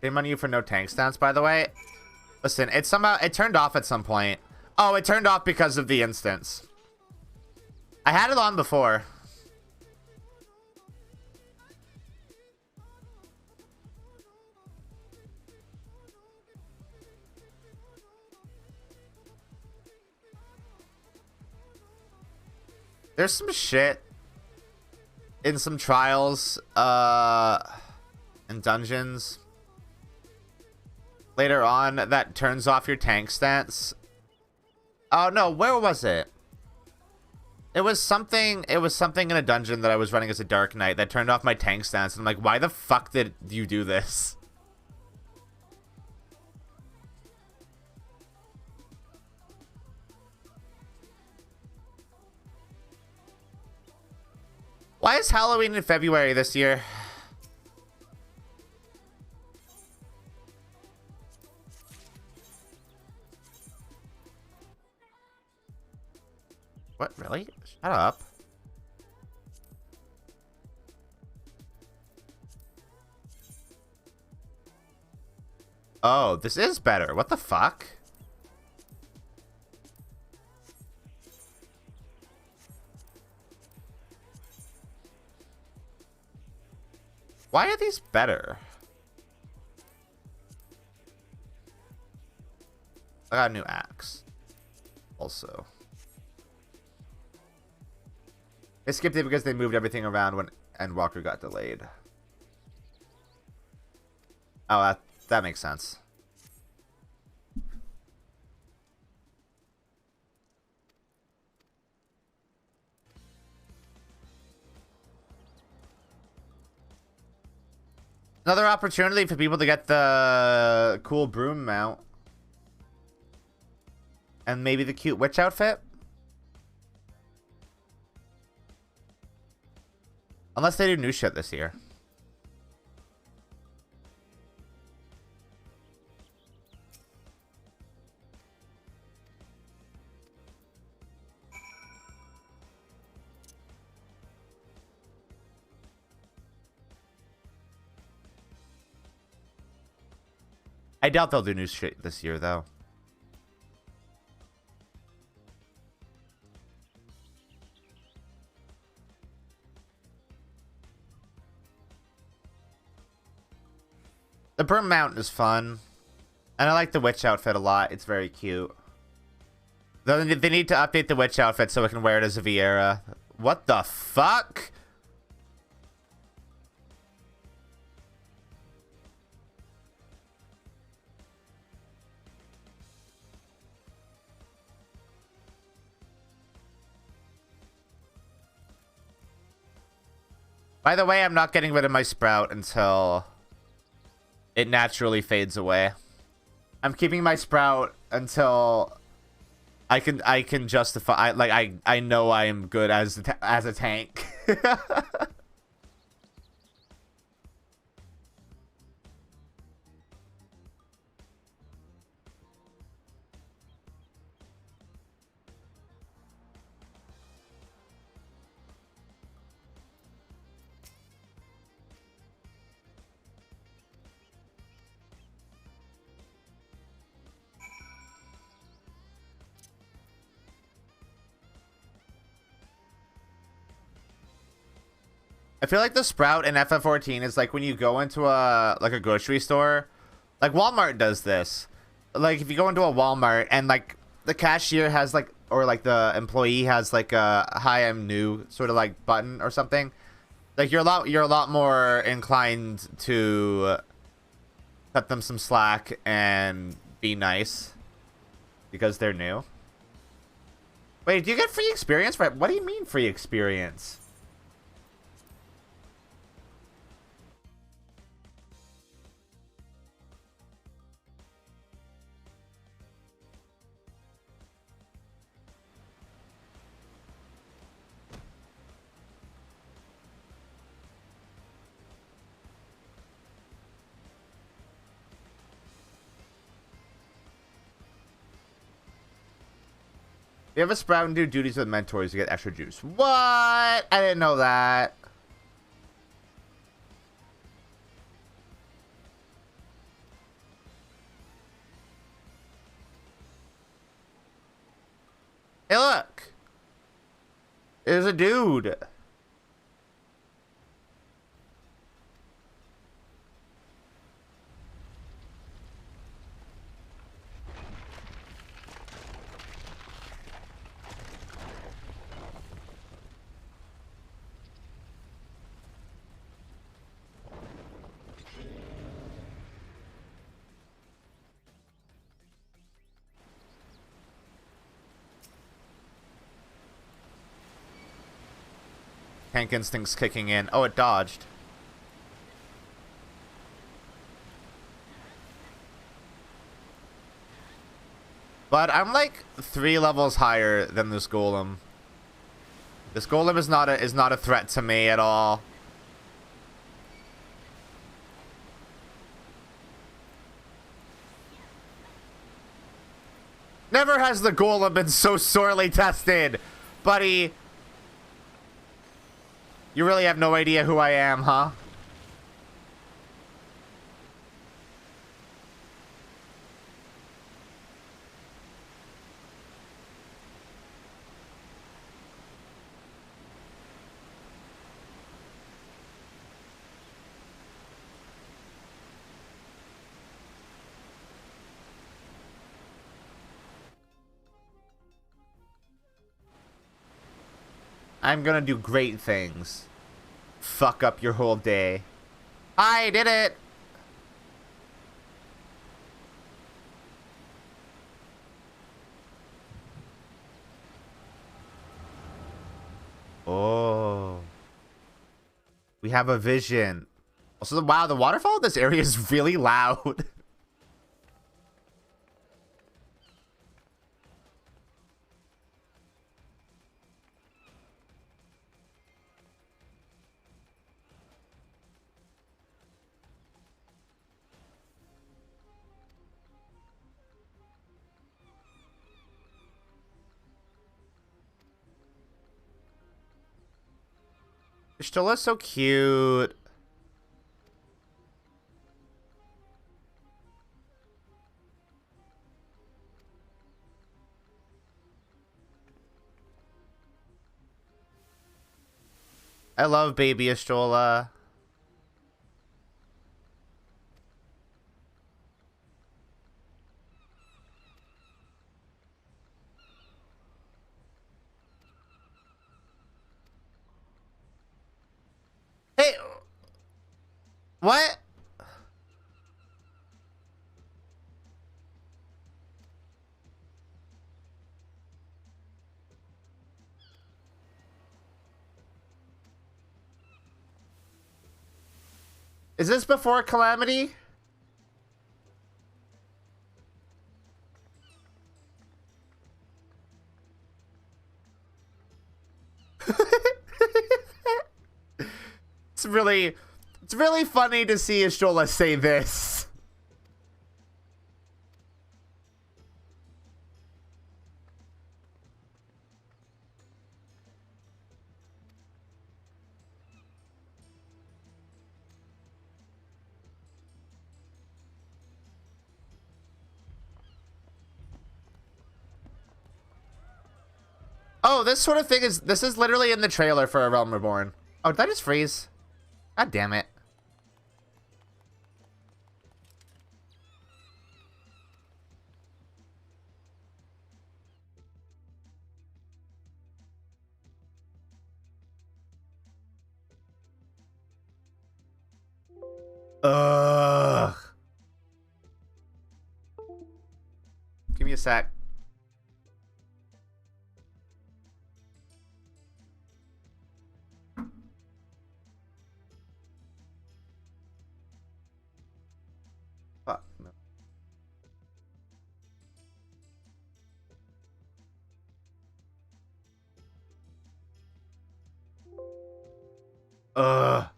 Shame on you for no tank stance, by the way. Listen, it turned off at some point. Oh, it turned off because of the instance. I had it on before. There's some shit in some trials, and dungeons later on that turns off your tank stance. Oh no, where was it? It was something in a dungeon that I was running as a Dark Knight that turned off my tank stance, and I'm like, why the fuck did you do this? Why is Halloween in February this year? What, really? Shut up. Oh, this is better. What the fuck? Why are these better? I got a new axe. Also. They skipped it because they moved everything around when Endwalker got delayed. Oh, that makes sense. Another opportunity for people to get the cool broom mount. And maybe the cute witch outfit. Unless they do new shit this year. I doubt they'll do new shit this year, though. The Brim Mountain is fun. And I like the witch outfit a lot. It's very cute. Though they need to update the witch outfit so I can wear it as a Vieira. What the fuck? By the way, I'm not getting rid of my Sprout until it naturally fades away. I'm keeping my Sprout until I can justify, I know I am good as a tank. I feel like the Sprout in FF14 is like when you go into a grocery store. Like Walmart does this. Like if you go into a Walmart and like the cashier has like, or like the employee has like a hi, I'm new sort of like button or something. Like you're a lot more inclined to cut them some slack and be nice because they're new. Wait, do you get free experience? Right? What do you mean free experience? You have a sprout and do duties with mentors to get extra juice. What? I didn't know that. Hey, look. There's a dude. Tank instinct's kicking in. Oh, it dodged. But I'm like 3 levels higher than this golem. This golem is not a threat to me at all. Never has the golem been so sorely tested, buddy. You really have no idea who I am, huh? I'm gonna do great things. Fuck up your whole day. I did it! Oh. We have a vision. Also, wow, the waterfall in this area is really loud. Stola's so cute. I love baby Estola. Hey, what? Is this before Calamity? It's really funny to see Estola say this. Oh, this sort of thing this is literally in the trailer for A Realm Reborn. Oh, did I just freeze? God damn it. Ugh. me a sec. Fuck. No. Ugh.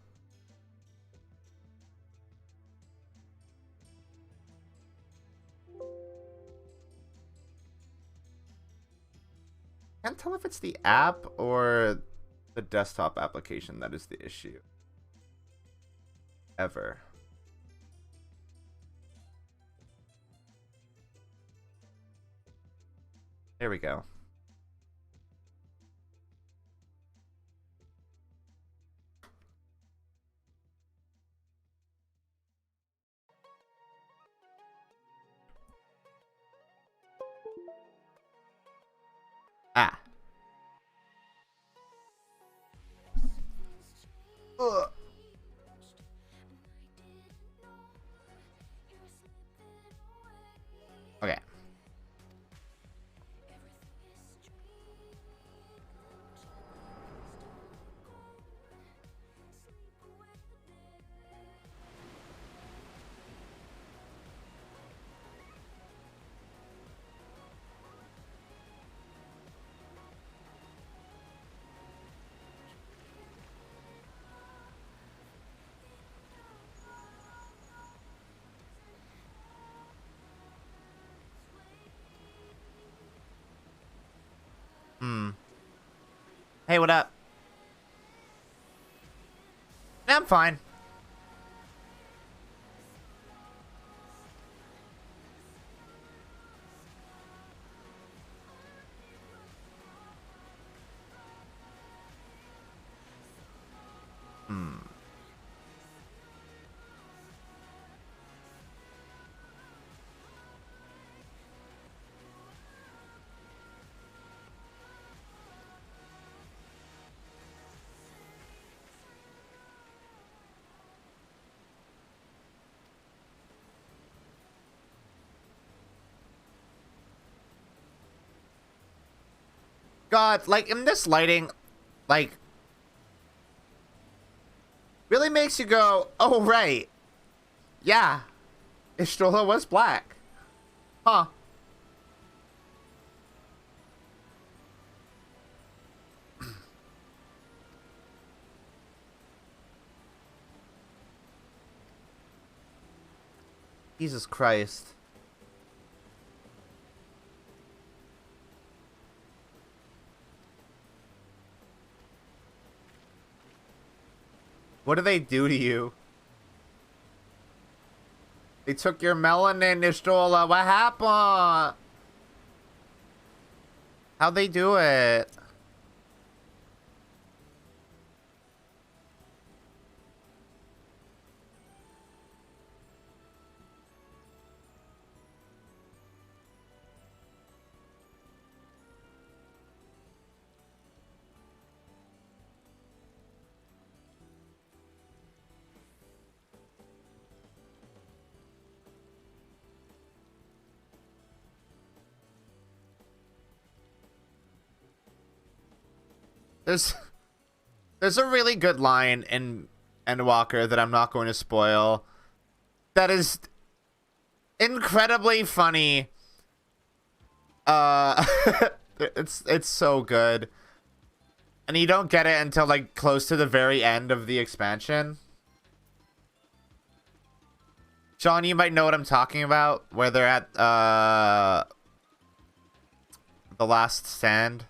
Can't tell if it's the app or the desktop application that is the issue. Ever. There we go. Ah. Ugh. Okay. Hey, what up? I'm fine. God, like, in this lighting, like, really makes you go, oh, right. Yeah. Ishtola was black. Huh. Jesus Christ. What do they do to you? They took your melanin, Ishtola. What happened? How'd they do it? There's a really good line in Endwalker that I'm not going to spoil. That is incredibly funny. It's so good. And you don't get it until like close to the very end of the expansion. Sean, you might know what I'm talking about, where they're at the last stand.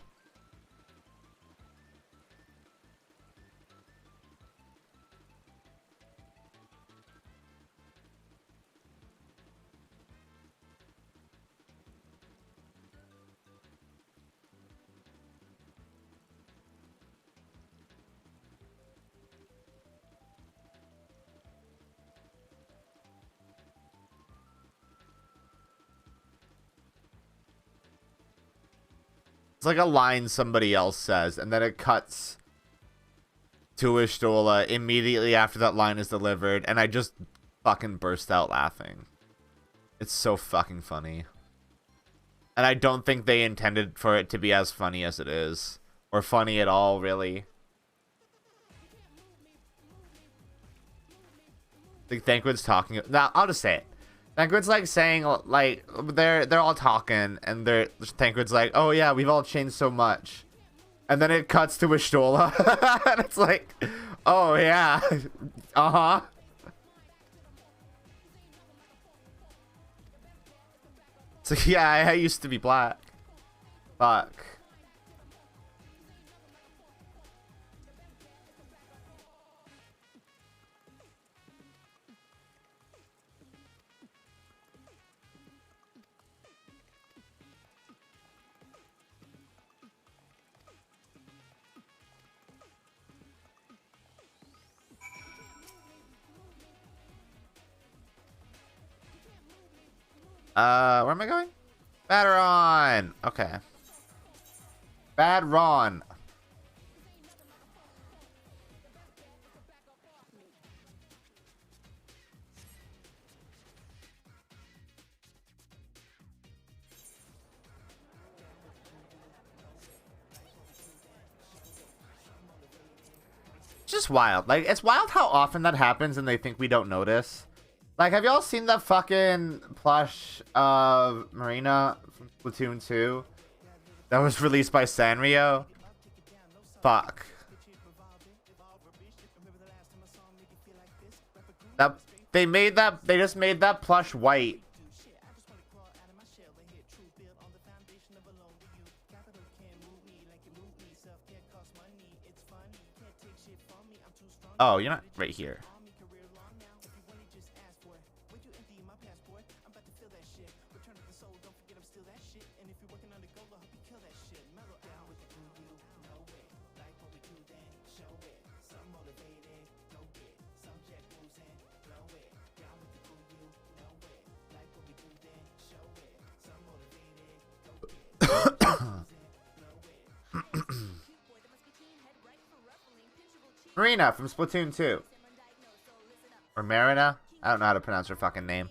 It's like a line somebody else says, and then it cuts to Ishtola immediately after that line is delivered, and I just fucking burst out laughing. It's so fucking funny. And I don't think they intended for it to be as funny as it is. Or funny at all, really. I think Thankwood's talking... Now, I'll just say it. Thankwood's like saying, like, they're all talking, and Thankwood's like, oh yeah, we've all changed so much. And then it cuts to Ashtola, and it's like, oh yeah, uh-huh. So yeah, I used to be black. Fuck. Where am I going? Badron! Okay. Badron. It's just wild. Like, it's wild how often that happens and they think we don't notice. Like, have y'all seen the fucking plush of Marina from Splatoon 2 that was released by Sanrio? Fuck. They just made that plush white. Oh, you're not right here. Marina from Splatoon 2. Or Marina? I don't know how to pronounce her fucking name.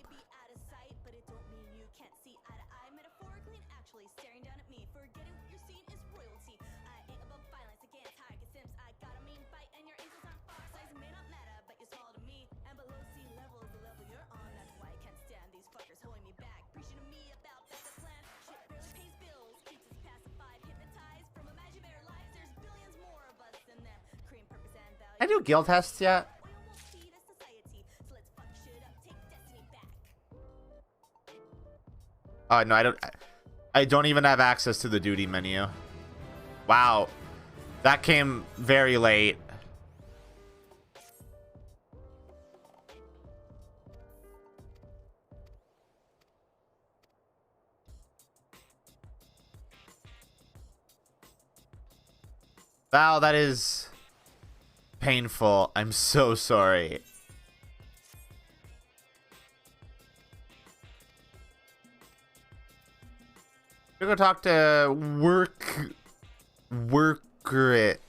Can I do guild tests yet? Oh no, I don't even have access to the duty menu. Wow. That came very late. Wow, that is painful. I'm so sorry. We're gonna talk to worker it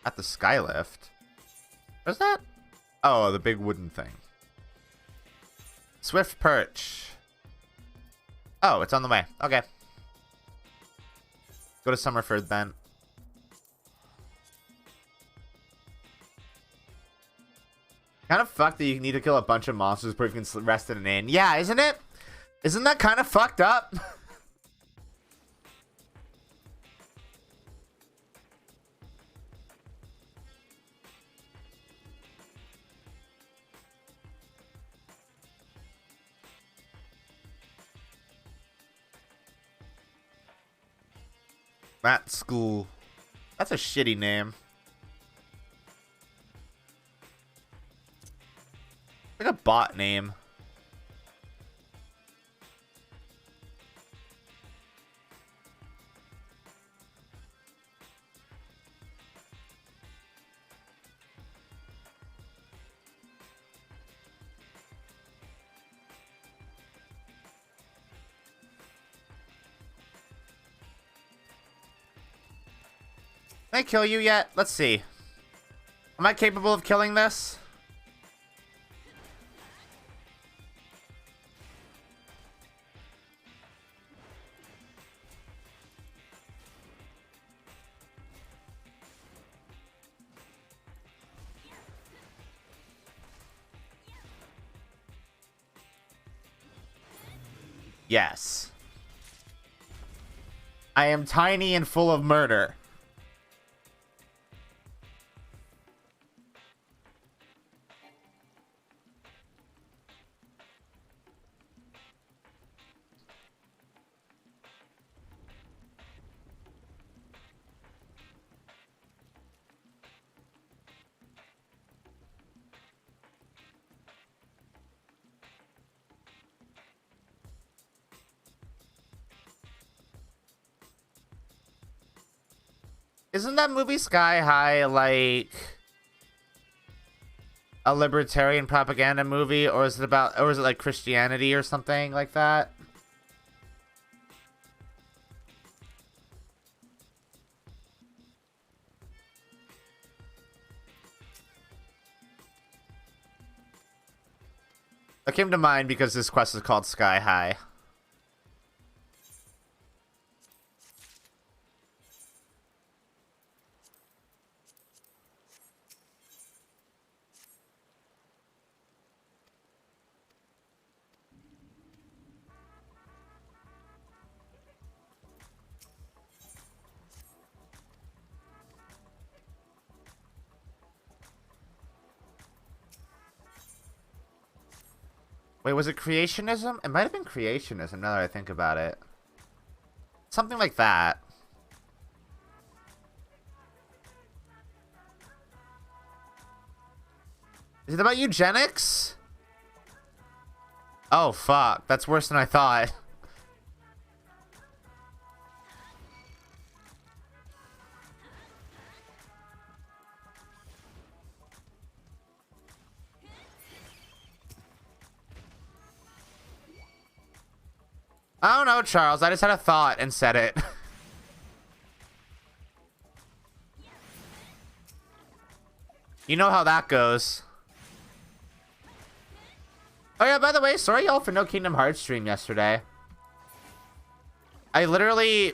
at the skylift. What's that? Oh, the big wooden thing. Swift perch. Oh, it's on the way. Okay. Go to Summerford then. Kind of fucked that you need to kill a bunch of monsters before you can rest in an inn. Yeah, isn't it? Isn't that kind of fucked up? That school. That's a shitty name. Like a bot name. Can I kill you yet? Let's see. Am I capable of killing this? Yes. I am tiny and full of murder. Isn't that movie Sky High like a libertarian propaganda movie, or is it like Christianity or something like that? That came to mind because this quest is called Sky High. Wait, was it creationism? It might have been creationism now that I think about it. Something like that. Is it about eugenics? Oh, fuck. That's worse than I thought. I don't know, Charles. I just had a thought and said it. You know how that goes. Oh yeah, by the way, sorry y'all for no Kingdom Hearts stream yesterday. I literally...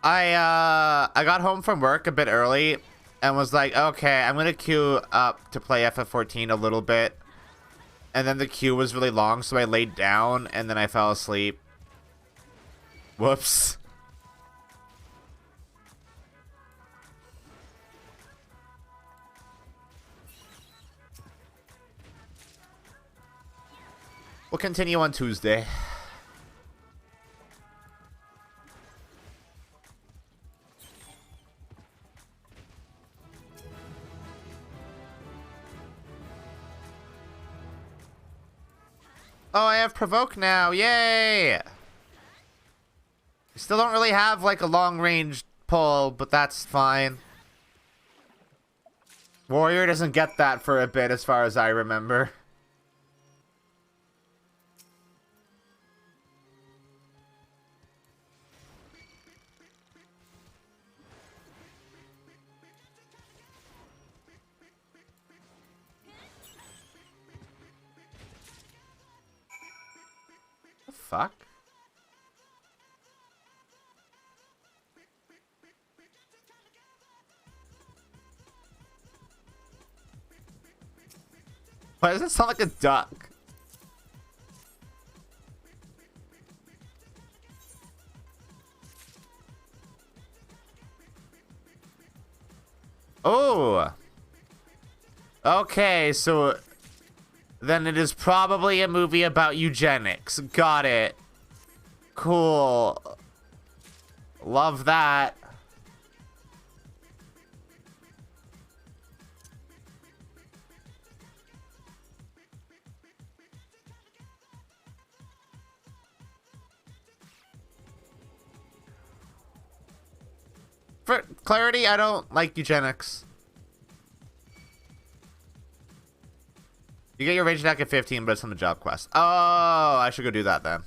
I got home from work a bit early and was like, okay, I'm gonna queue up to play FF14 a little bit. And then the queue was really long, so I laid down and then I fell asleep. Whoops. We'll continue on Tuesday. Oh, I have Provoke now. Yay! Still don't really have, like, a long-range pull, but that's fine. Warrior doesn't get that for a bit, as far as I remember. The fuck? Why does it sound like a duck? Oh! Okay, so... then it is probably a movie about eugenics. Got it. Cool. Love that. For clarity, I don't like eugenics. You get your rage attack at 15, but it's on the job quest. Oh, I should go do that then.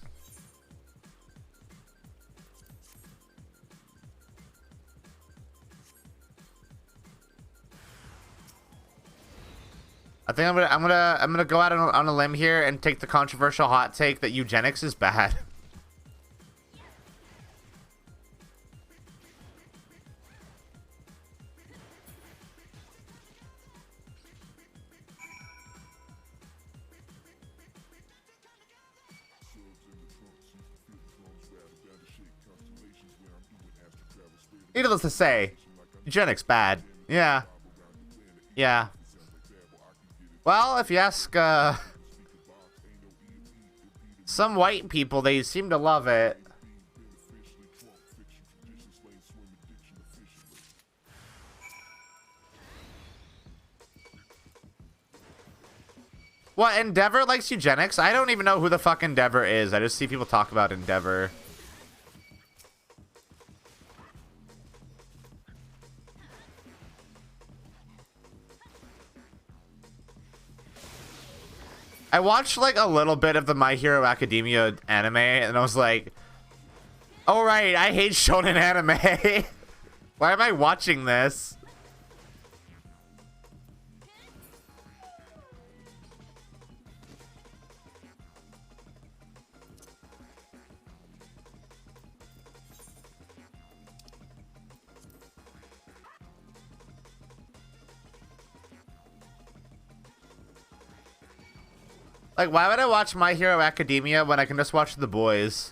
I think I'm gonna go out on a limb here and take the controversial hot take that eugenics is bad. Needless to say, eugenics bad. Yeah. Yeah. Well, if you ask, some white people, they seem to love it. What, Endeavor likes eugenics? I don't even know who the fuck Endeavor is. I just see people talk about Endeavor. I watched like a little bit of the My Hero Academia anime and I was like, oh right, I hate shonen anime. Why am I watching this? Like, why would I watch My Hero Academia when I can just watch The Boys?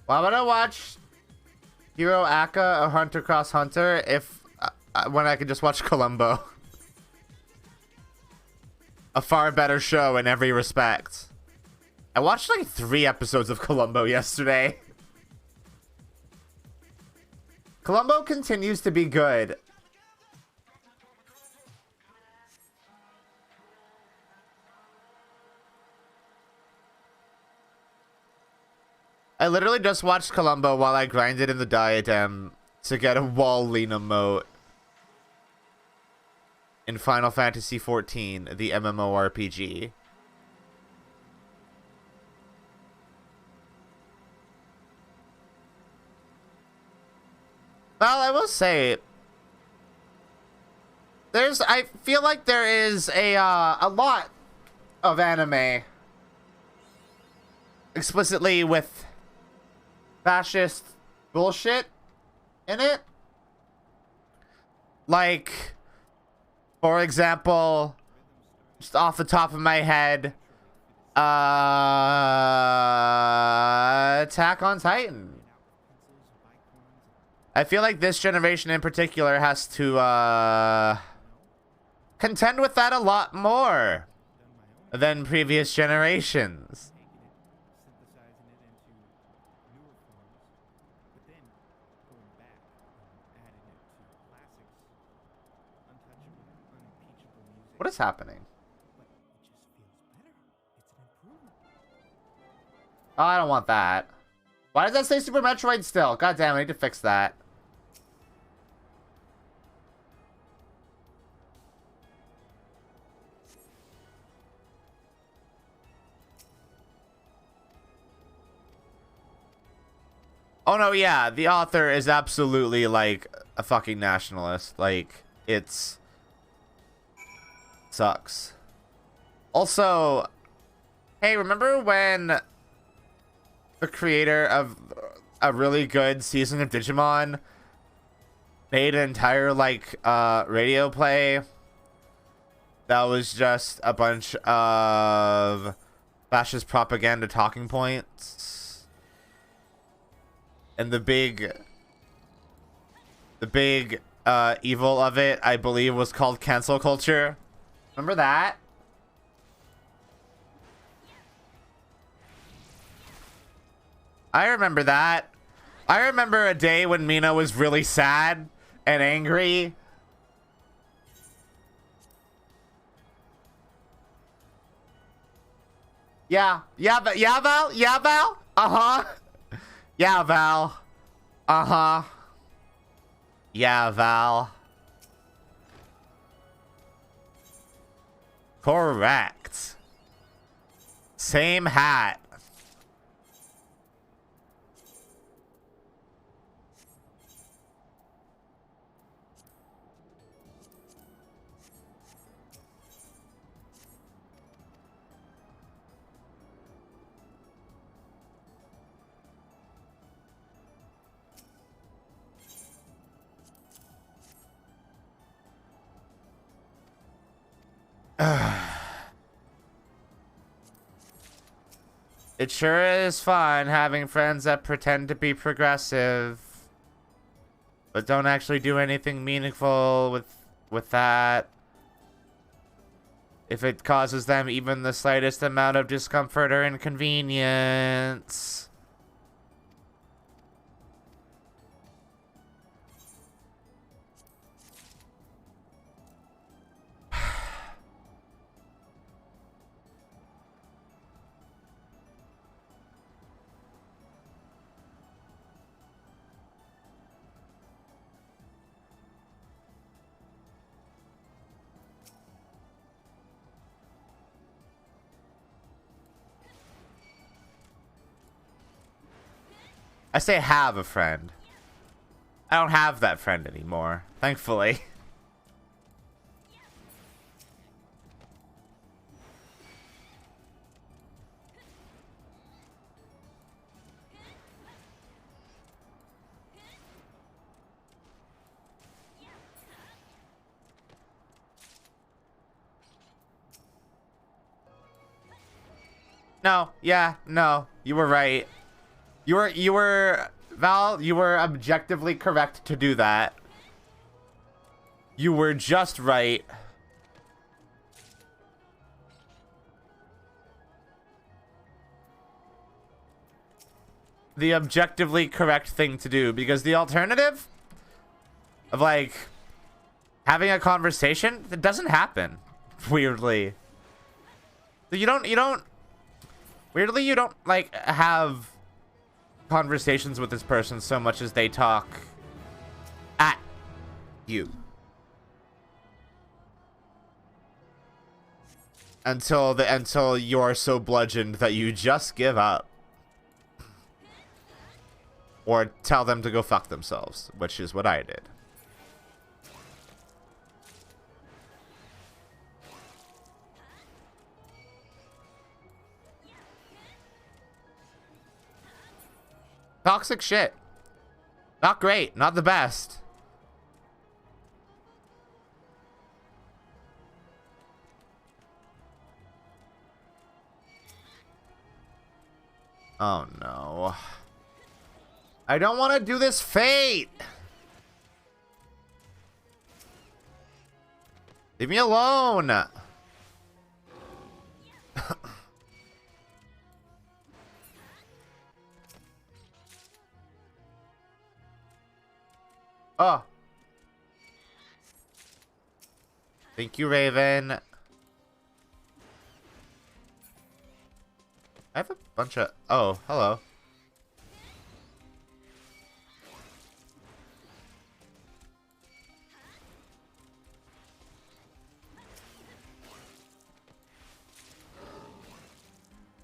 Why would I watch Hero Aka or Hunter Cross Hunter if when I could just watch Columbo? A far better show in every respect. I watched like 3 episodes of Columbo yesterday. Columbo continues to be good. I literally just watched Columbo while I grinded in the diadem to get a wall lean emote in Final Fantasy XIV, the MMORPG. Well, I will say, I feel like there is a lot of anime explicitly with fascist bullshit in it. Like, for example, just off the top of my head, Attack on Titan. I feel like this generation in particular has to contend with that a lot more than previous generations. What is happening? Oh, I don't want that. Why does that say Super Metroid still? God damn, I need to fix that. Oh no, yeah, the author is absolutely like a fucking nationalist. Like, it's sucks. Also, hey, remember when the creator of a really good season of Digimon made an entire like radio play that was just a bunch of fascist propaganda talking points, and the big evil of it, I believe, was called cancel culture. Remember that? I remember that. I remember a day when Mina was really sad and angry. Yeah. Yeah, Val? Yeah, Val? Uh-huh. Yeah, Val. Uh-huh. Yeah, Val. Correct. Same hat. It sure is fun having friends that pretend to be progressive, but don't actually do anything meaningful with that. If it causes them even the slightest amount of discomfort or inconvenience. I say have a friend. I don't have that friend anymore, thankfully. No, yeah, no, you were right. You were, Val, you were objectively correct to do that. You were just right. The objectively correct thing to do, because the alternative of, like, having a conversation, it doesn't happen, weirdly. Weirdly, you don't, like, have conversations with this person so much as they talk at you. Until you're so bludgeoned that you just give up. Or tell them to go fuck themselves, which is what I did. Toxic shit. Not great. Not the best. Oh no. I don't want to do this fate. Leave me alone. Oh. Thank you, Raven. I have a bunch of... Oh, hello.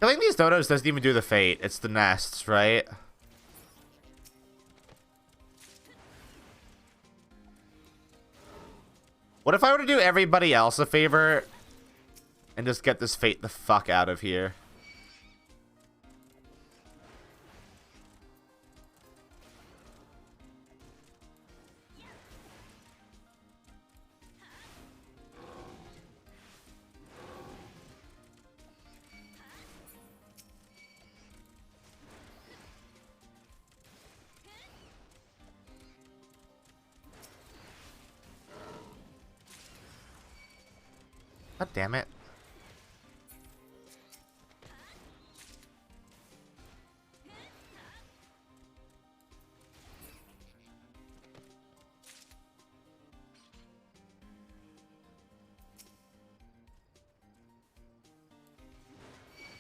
Killing these dodos doesn't even do the fate. It's the nests, right? What if I were to do everybody else a favor and just get this fate the fuck out of here? God damn it.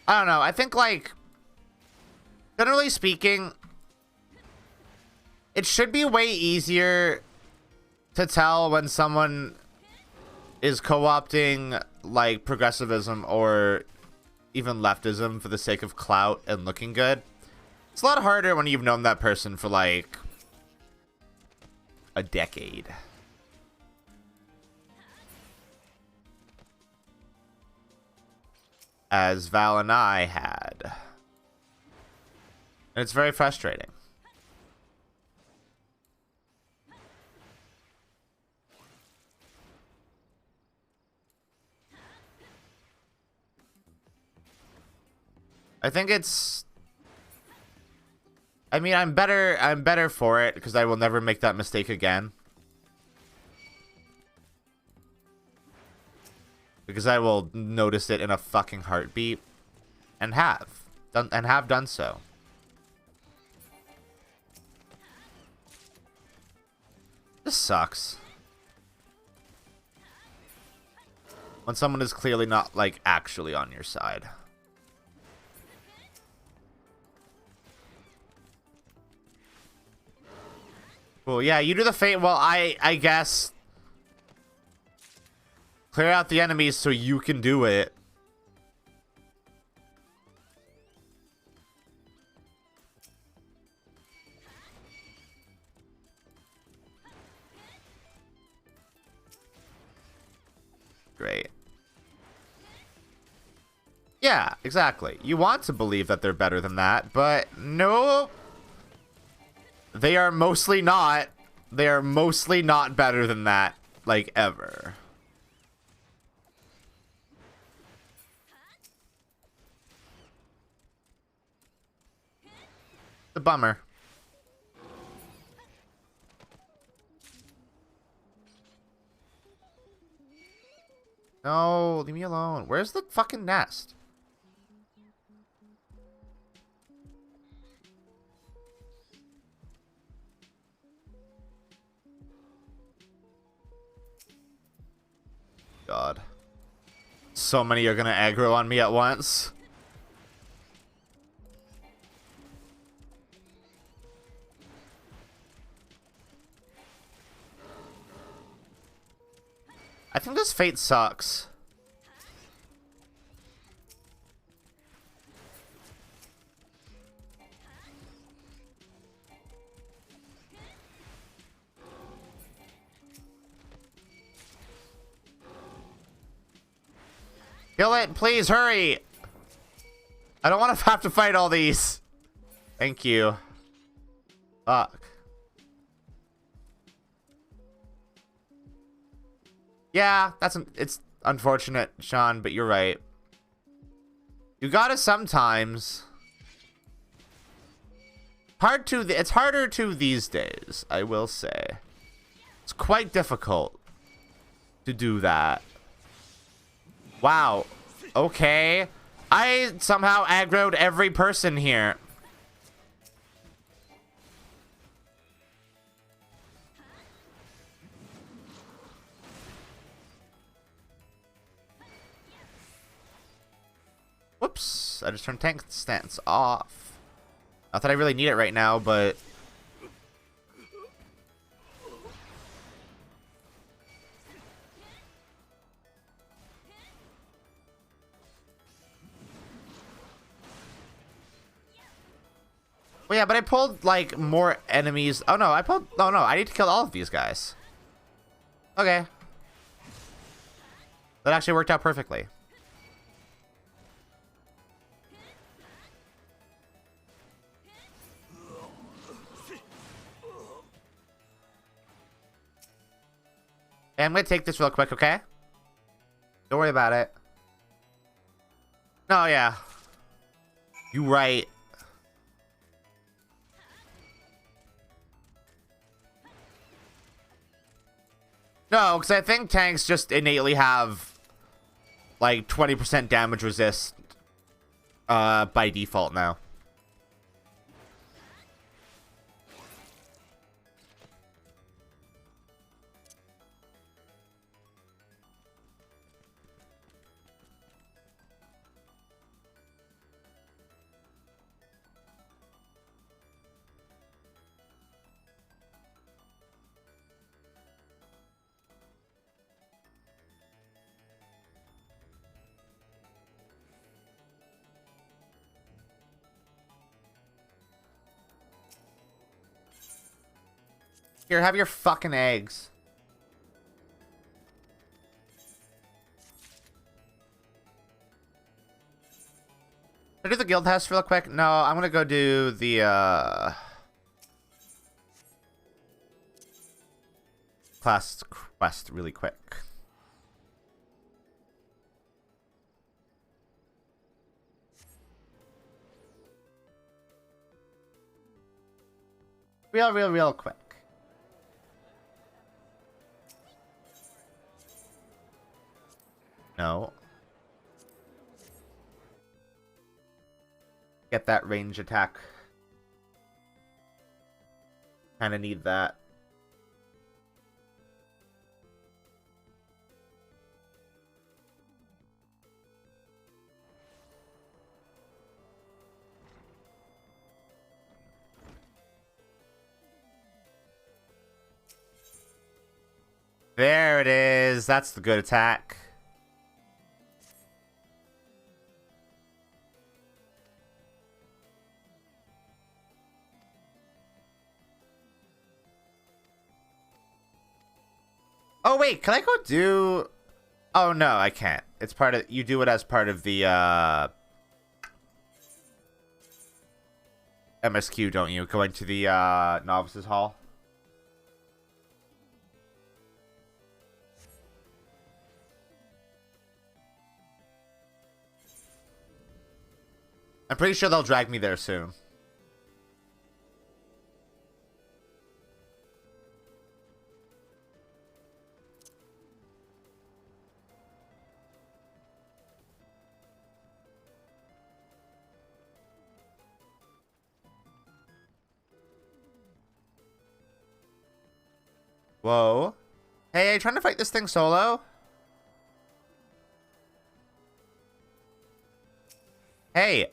I don't know. I think, like, generally speaking, it should be way easier to tell when someone is co-opting, like, progressivism or even leftism for the sake of clout and looking good. It's a lot harder when you've known that person for, like, a decade. As Val and I had. And it's very frustrating. I think it's... I mean, I'm better for it, because I will never make that mistake again. Because I will notice it in a fucking heartbeat. And have done so. This sucks. When someone is clearly not, like, actually on your side. Well, yeah, you do the fate. Well, I guess... Clear out the enemies so you can do it. Great. Yeah, exactly. You want to believe that they're better than that, but no. They are mostly not. They are mostly not better than that, like, ever. The bummer. No, leave me alone. Where's the fucking nest? God. So many are gonna aggro on me at once. I think this fate sucks. Kill it, please, hurry! I don't want to have to fight all these. Thank you. Fuck. Yeah, it's unfortunate, Sean, but you're right. You gotta sometimes. It's harder to these days, I will say. It's quite difficult to do that. Wow. Okay. I somehow aggroed every person here. Whoops. I just turned tank stance off. Not that I really need it right now, but... Well, yeah, but I pulled, like, more enemies. Oh, no, Oh, no, I need to kill all of these guys. Okay. That actually worked out perfectly. Hey, I'm gonna take this real quick, okay? Don't worry about it. No, yeah. You right. No, because I think tanks just innately have like 20% damage resist by default now. Here, have your fucking eggs. Should I do the guild test real quick? No, I'm gonna go do the class quest really quick. Real quick. No. Get that range attack. Kind of need that. There it is. That's the good attack. Oh wait, can I go do... Oh no, I can't. It's part of... You do it as part of the MSQ, don't you? Going to the Novices Hall. I'm pretty sure they'll drag me there soon. Whoa. Hey, are you trying to fight this thing solo? Hey.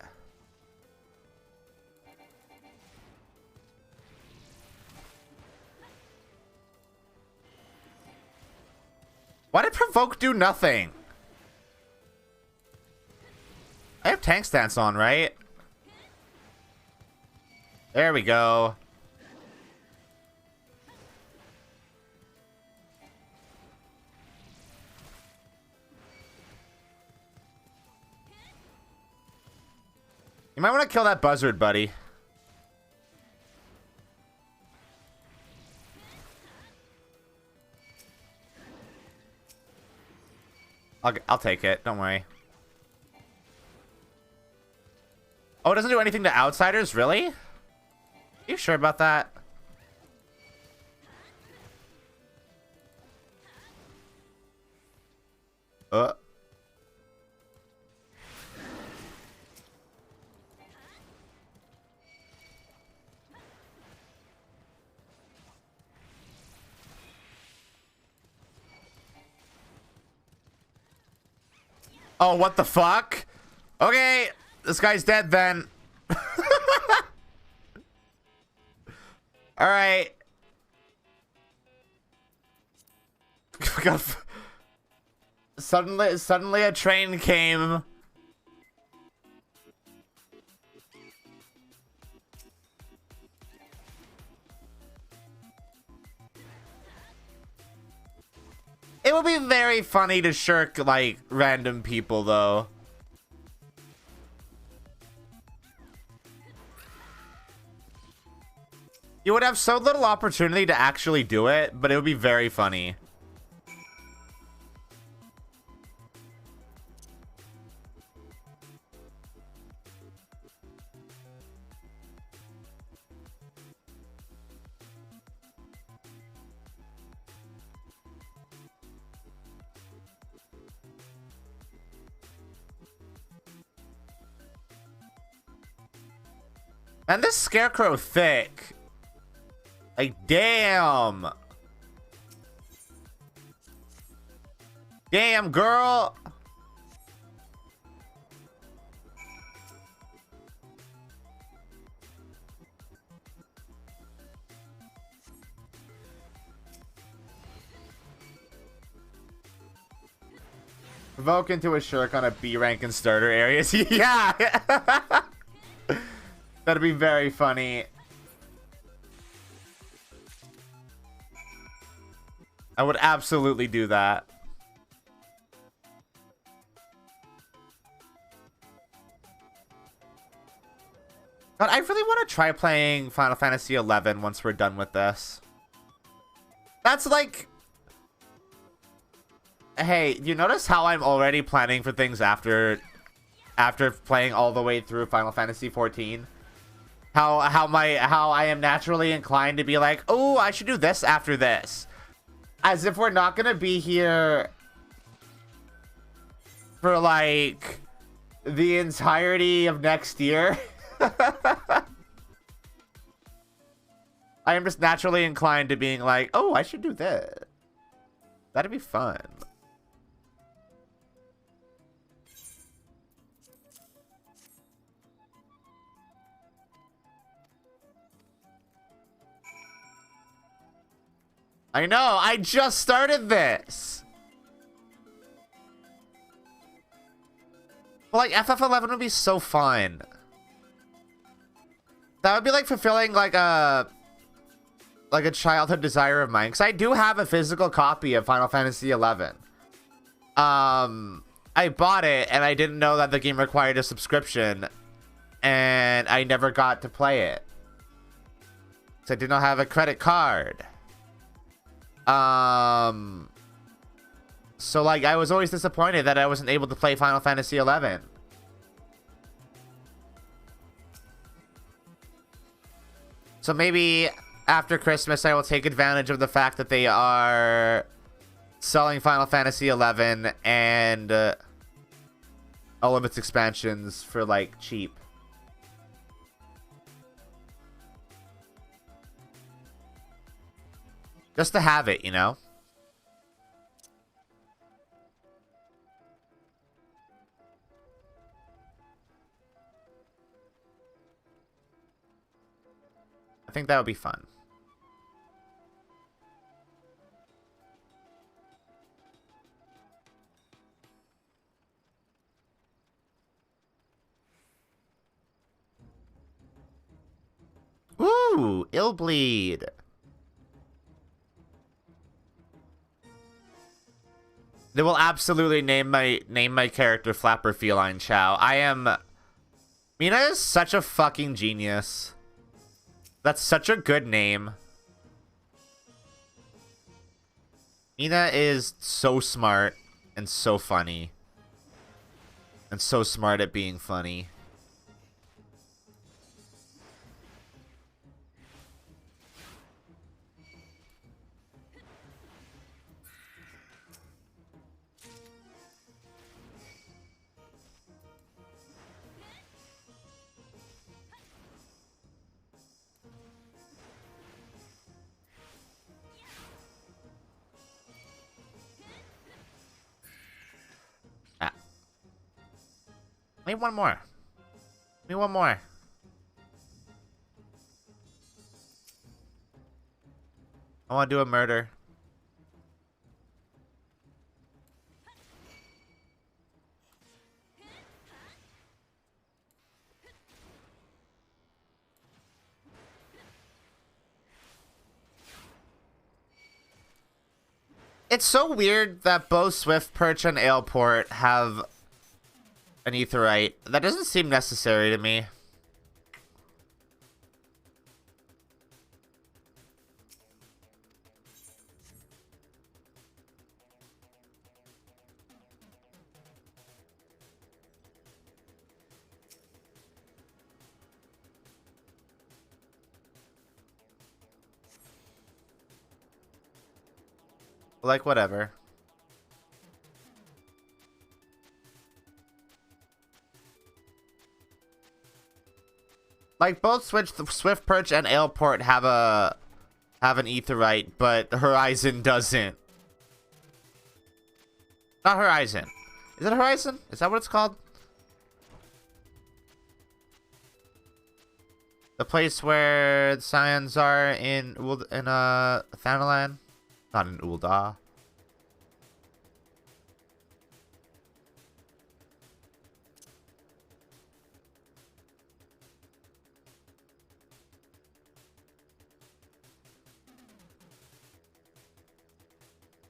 Why did Provoke do nothing? I have tank stance on, right? There we go. You might want to kill that buzzard, buddy. I'll take it. Don't worry. Oh, it doesn't do anything to outsiders? Really? Are you sure about that? Oh, what the fuck? Okay, this guy's dead then. All right. Suddenly a train came. It would be very funny to shirk, like, random people, though. You would have so little opportunity to actually do it, but it would be very funny. And this scarecrow thick. Like, damn. Damn, girl. Provoke into a shirk on a B rank in starter areas. Yeah. That'd be very funny. I would absolutely do that. God, I really want to try playing Final Fantasy XI once we're done with this. That's like... Hey, you notice how I'm already planning for things after playing all the way through Final Fantasy XIV? How I am naturally inclined to be like, oh, I should do this after this. As if we're not gonna be here for like the entirety of next year. I am just naturally inclined to being like, oh, I should do this. That'd be fun. I know, I just started this. Well, like, FF11 would be so fun. That would be like fulfilling like a childhood desire of mine, because I do have a physical copy of Final Fantasy XI. I bought it and I didn't know that the game required a subscription, and I never got to play it. So I did not have a credit card. So like I was always disappointed that I wasn't able to play Final Fantasy XI. So maybe after Christmas I will take advantage of the fact that they are selling Final Fantasy XI and all of its expansions for like cheap. Just to have it, you know? I think that would be fun. Ooh, Illbleed. They will absolutely name my character Flapper Feline Chow. Mina is such a fucking genius. That's such a good name. Mina is so smart and so funny. And so smart at being funny. Maybe one more. Maybe one more. I want to do a murder. It's so weird that both Swift Perch and Aleport have an Aetheryte. That doesn't seem necessary to me. Like, whatever. Like, both Swift Perch and Aleport have an Aetheryte, but Horizon doesn't. Not Horizon. Is it Horizon? Is that what it's called? The place where the Scions are in Thanalan? Not in Ul'dah.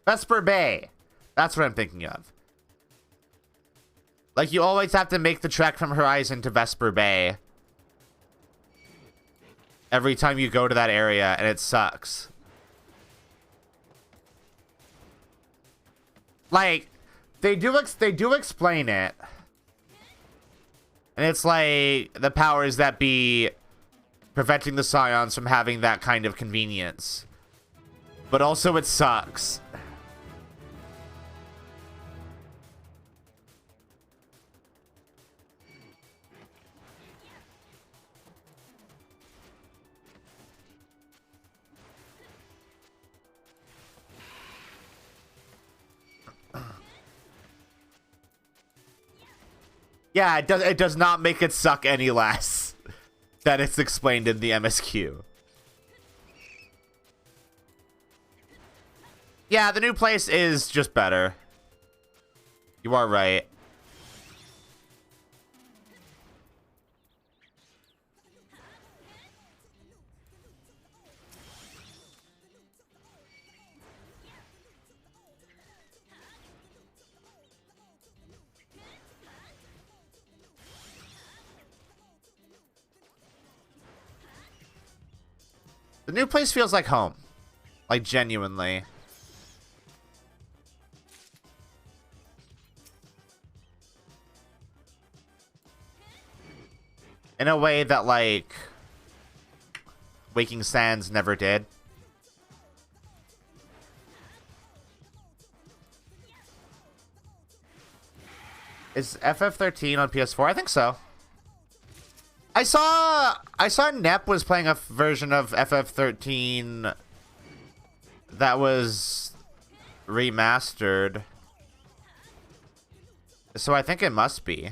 Vesper Bay. That's what I'm thinking of. Like, you always have to make the trek from Horizon to Vesper Bay every time you go to that area, and it sucks. Like, they do explain it. And it's like, the powers that be preventing the Scions from having that kind of convenience. But also it sucks. Yeah, it does not make it suck any less that it's explained in the MSQ. Yeah, the new place is just better. You are right. The new place feels like home. Like, genuinely. In a way that, like, Waking Sands never did. Is FF13 on PS4? I think so. I saw Nep was playing a version of FF13 that was remastered. So I think it must be.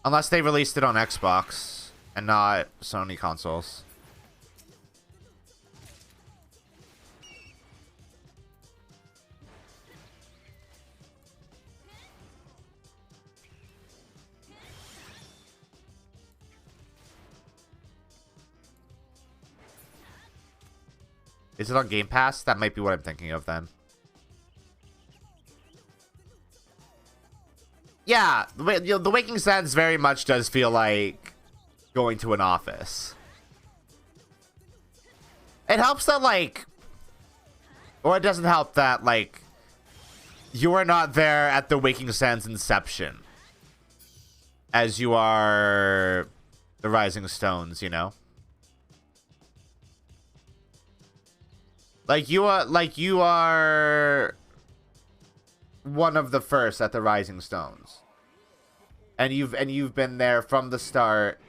Unless they released it on Xbox and not Sony consoles. Is it on Game Pass? That might be what I'm thinking of then. Yeah, the Waking Sands very much does feel like going to an office. It helps that, like... Or it doesn't help that, like... You are not there at the Waking Sands inception. As you are... the Rising Stones, you know? Like you are one of the first at the Rising Stones. And you've been there from the start.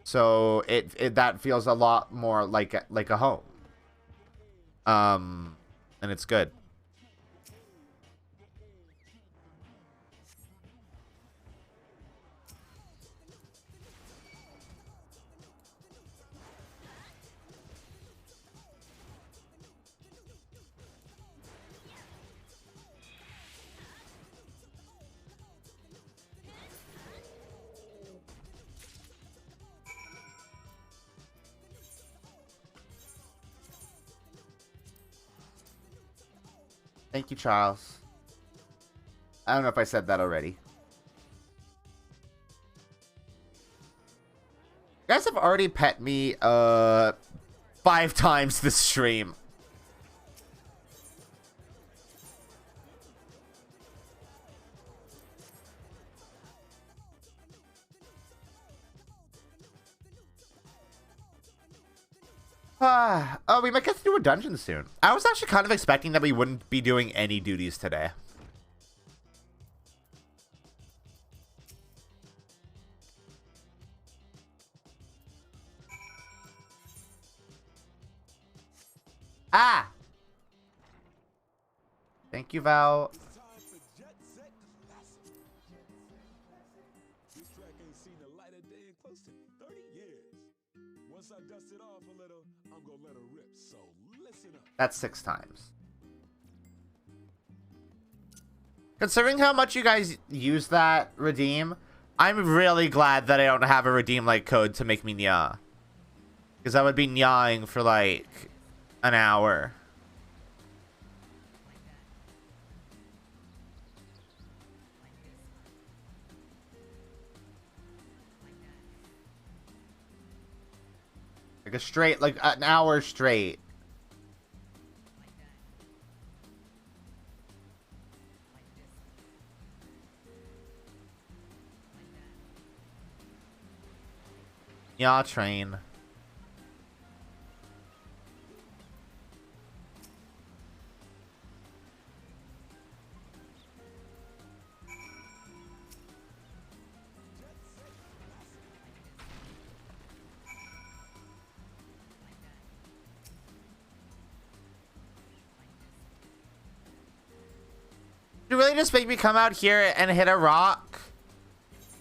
So that feels a lot more like a home. And it's good. Thank you, Charles. I don't know if I said that already. You guys have already pet me 5 times this stream. Oh, we might get to do a dungeon soon. I was actually kind of expecting that we wouldn't be doing any duties today. Ah! Thank you, Val. That's 6 times. Considering how much you guys use that redeem, I'm really glad that I don't have a redeem like code to make me nya. Because I would be nyawing for like an hour. Like an hour straight. Yeah, train. You really just make me come out here and hit a rock?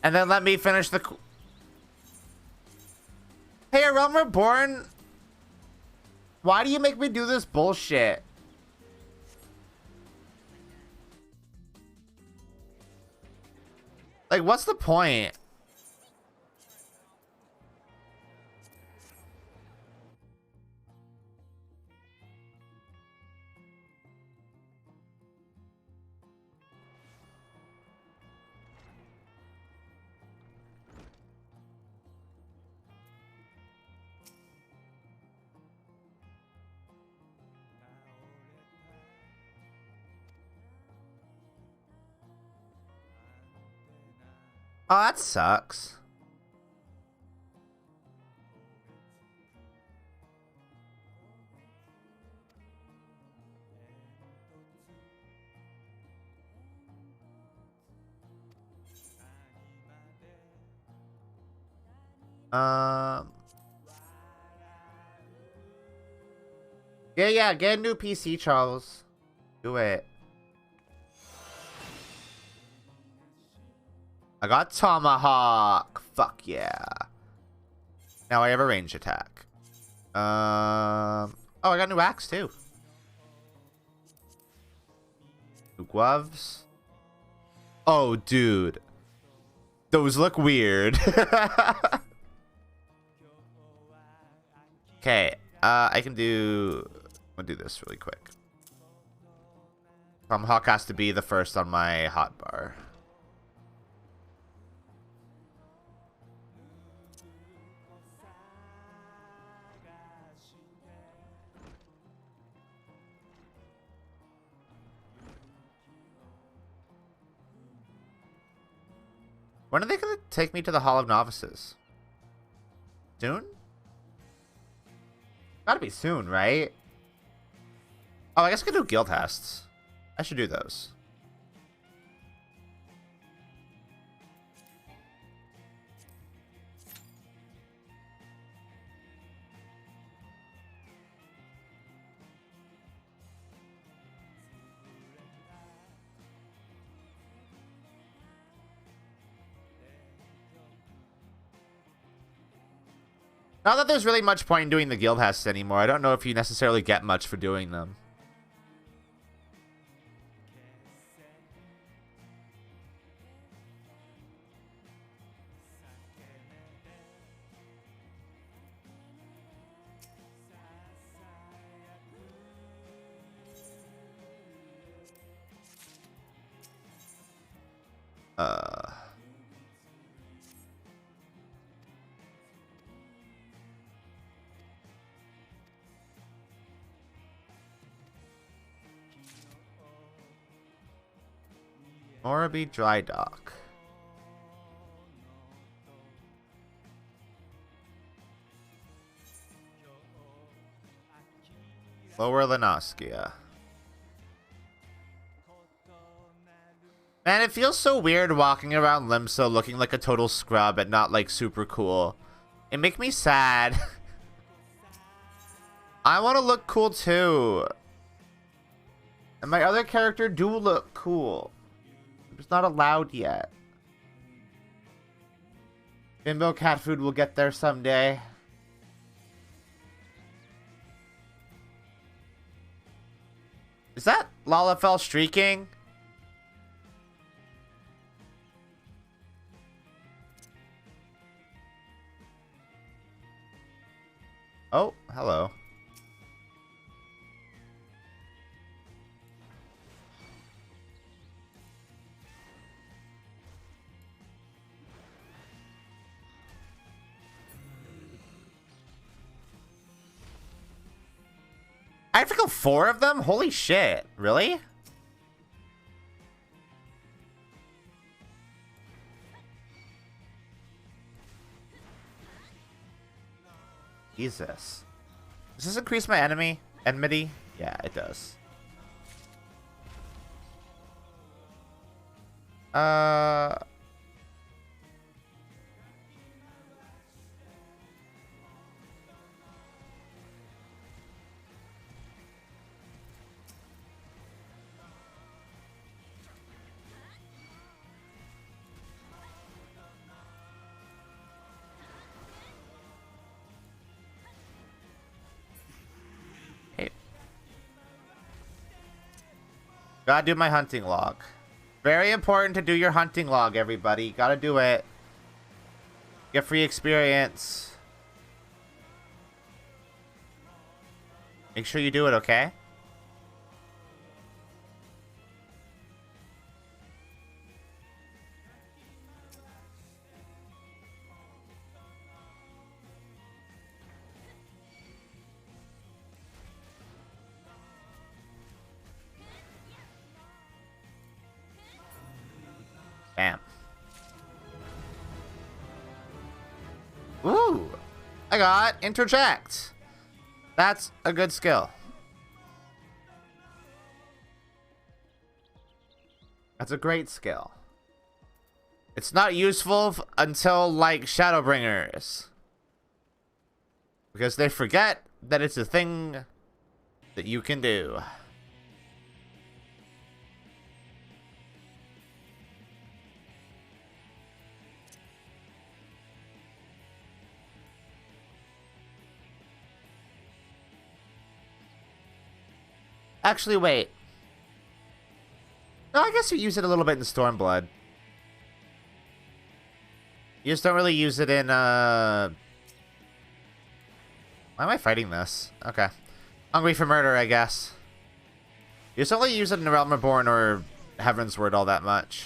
And then let me finish the... Hey, A Realm Reborn, why do you make me do this bullshit? Like, what's the point? Oh, that sucks. Yeah, get a new PC, Charles. Do it. I got Tomahawk. Fuck yeah. Now I have a range attack. Oh, I got new axe too. New gloves. Oh, dude. Those look weird. Okay, I can do... I'll do this really quick. Tomahawk has to be the first on my hotbar. When are they gonna take me to the Hall of Novices? Soon? Gotta be soon, right? Oh, I guess I could do guild tests. I should do those. Not that there's really much point in doing the guild tests anymore. I don't know if you necessarily get much for doing them. Moraby Dry Dock. Lower Lenoskia. Man, it feels so weird walking around Limso looking like a total scrub and not like super cool. It makes me sad. I want to look cool too. And my other character do look cool. It's not allowed yet. Bimbo Catfood will get there someday. Is that Lalafell streaking? Oh, hello. I have to go 4 of them? Holy shit. Really? Jesus. Does this increase my enmity? Yeah, it does. Hey. Gotta do my hunting log. Very important to do your hunting log, everybody. Gotta do it. Get free experience. Make sure you do it, okay? Bam. Ooh. I got interject. That's a good skill. That's a great skill. It's not useful until, like, Shadowbringers. Because they forget that it's a thing that you can do. Actually, wait. No, I guess you use it a little bit in Stormblood. You just don't really use it in, Why am I fighting this? Okay. Hungry for Murder, I guess. You just only use it in Realm Reborn or Heaven's Word all that much.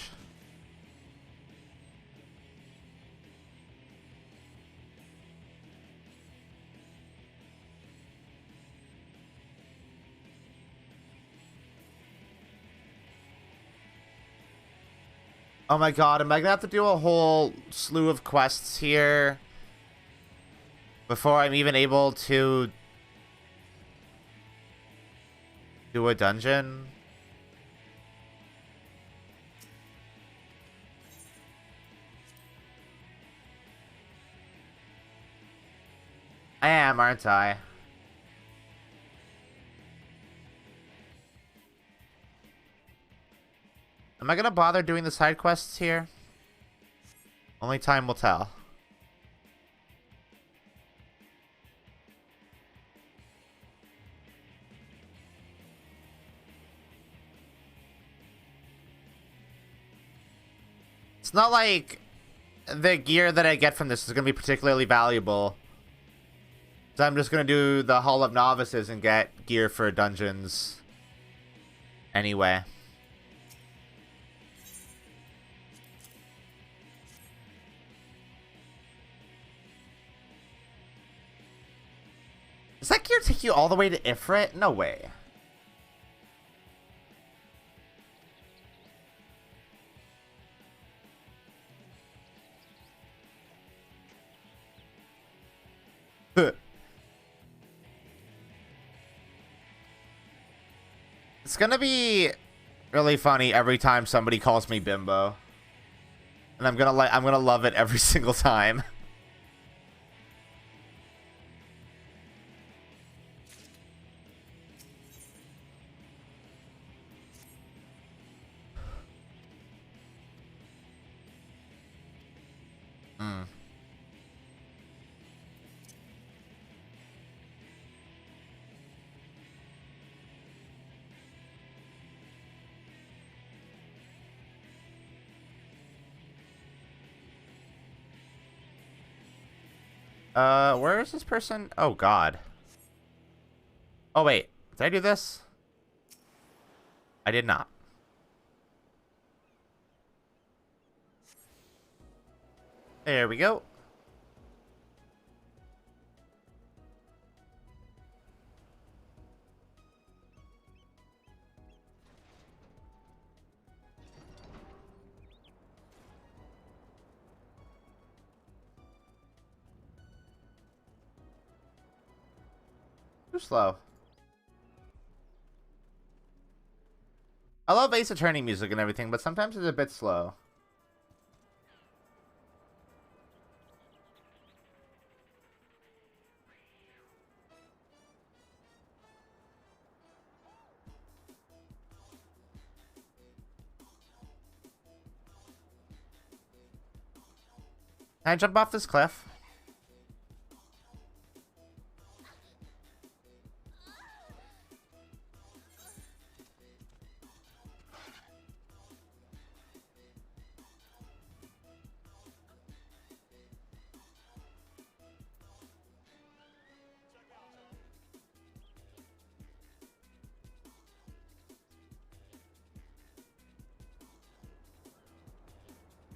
Oh my god, am I gonna have to do a whole slew of quests here before I'm even able to do a dungeon? I am, aren't I? Am I gonna bother doing the side quests here? Only time will tell. It's not like the gear that I get from this is gonna be particularly valuable. So I'm just gonna do the Hall of Novices and get gear for dungeons anyway. Does that gear take you all the way to Ifrit? No way. It's gonna be really funny every time somebody calls me bimbo. And I'm gonna love it every single time. Where is this person? Oh, God. Oh, wait. Did I do this? I did not. There we go. Too slow. I love Ace Attorney music and everything, but sometimes it's a bit slow. Can I jump off this cliff?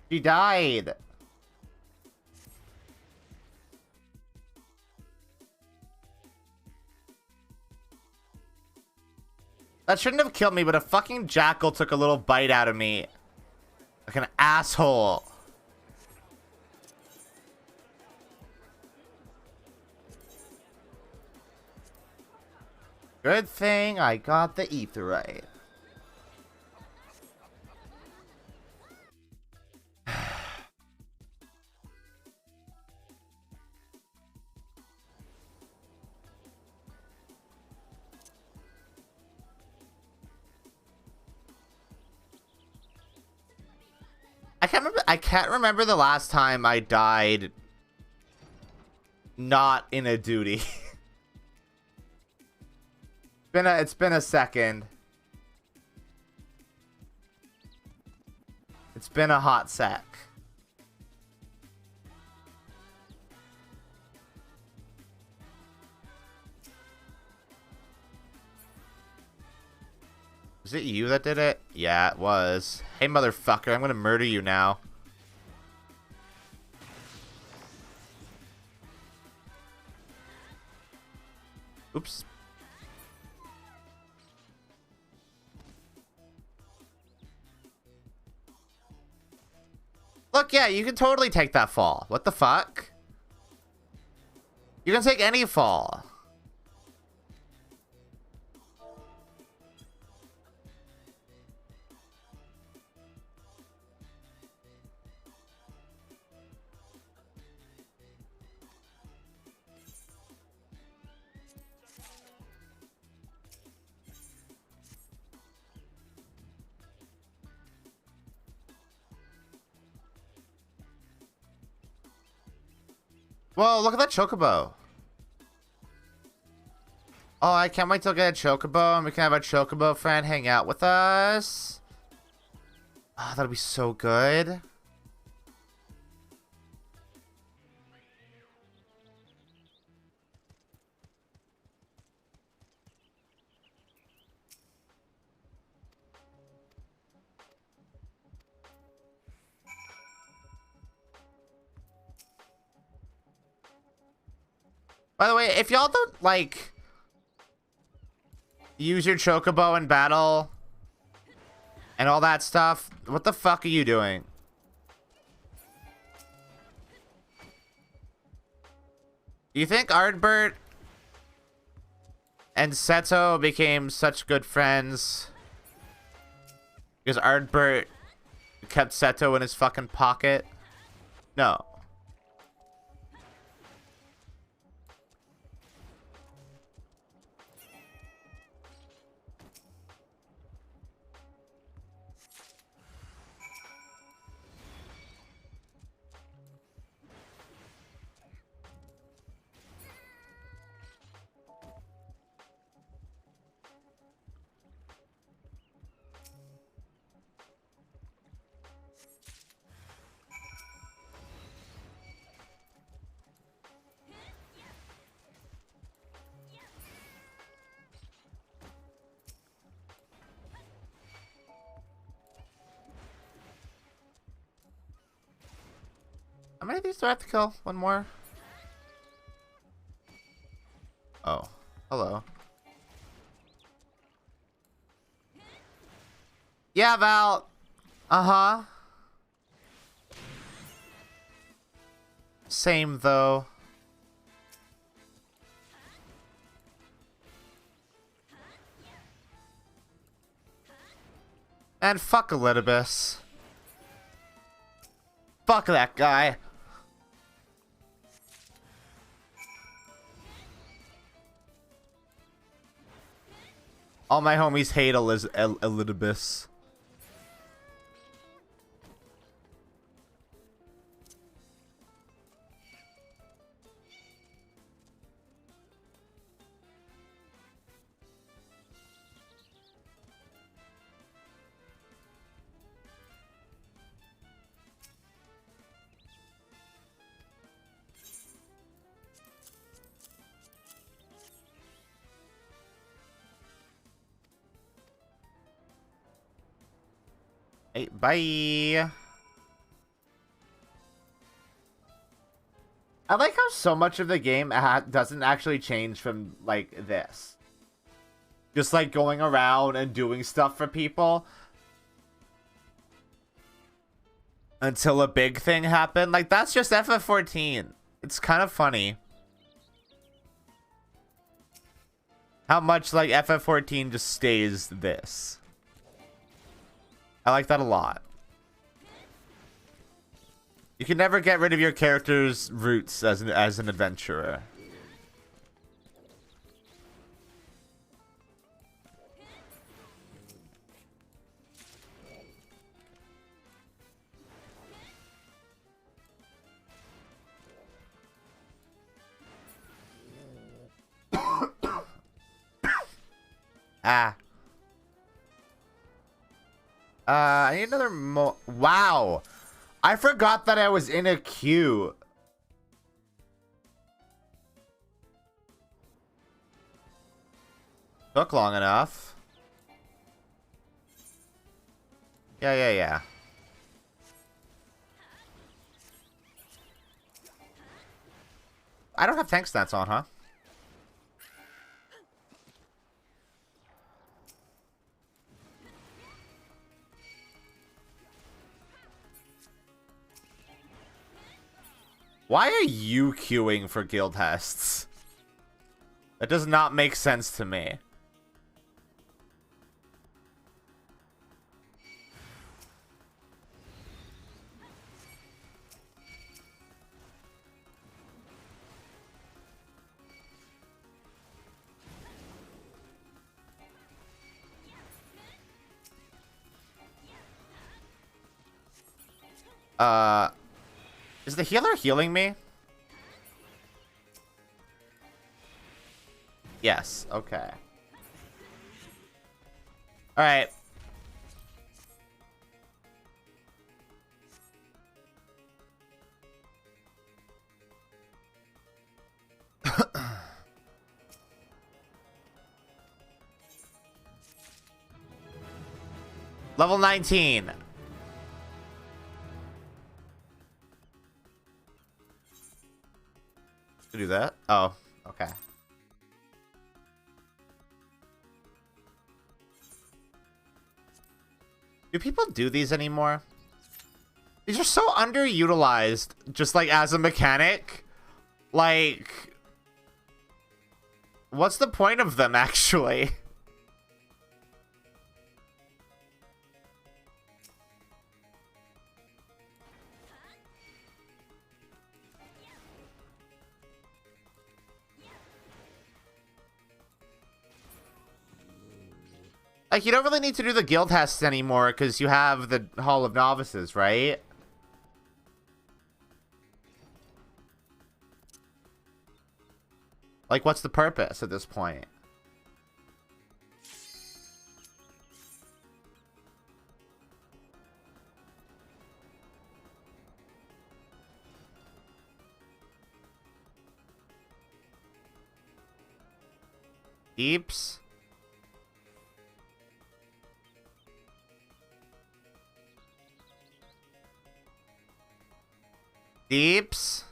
She died. That shouldn't have killed me, but a fucking jackal took a little bite out of me. Like an asshole. Good thing I got the etherite. I can't remember the last time I died not in a duty. It's been a second. It's been a hot sec. Was it you that did it? Yeah, it was. Hey, motherfucker, I'm gonna murder you now. Oops. Look, yeah, you can totally take that fall. What the fuck? You can take any fall. Whoa, look at that chocobo. Oh, I can't wait till I get a chocobo and we can have a chocobo friend hang out with us. Oh, that'll be so good. By the way, if y'all don't, like, use your chocobo in battle and all that stuff, what the fuck are you doing? Do you think Ardbert and Seto became such good friends because Ardbert kept Seto in his fucking pocket? No. How many of these do I have to kill? One more? Oh. Hello. Yeah, Val. Uh-huh. Same, though. And fuck Elidibus. Fuck that guy. All my homies hate Elidibus. Hey, bye. I like how so much of the game doesn't actually change from, like, this. Just, like, going around and doing stuff for people. Until a big thing happened. Like, that's just FF14. It's kind of funny. How much, like, FF14 just stays this. I like that a lot. You can never get rid of your character's roots as an adventurer. Ah. I need another Wow. I forgot that I was in a queue. Took long enough. Yeah. I don't have tank stats on, huh? Why are you queuing for guild tests? That does not make sense to me. Is the healer healing me? Yes, okay. Alright. Level 19. To do that? Oh, okay. Do people do these anymore? These are so underutilized, just like as a mechanic. Like, what's the point of them actually? Like, you don't really need to do the guild tests anymore because you have the Hall of Novices, right? Like, what's the purpose at this point? Deeps? Deeps?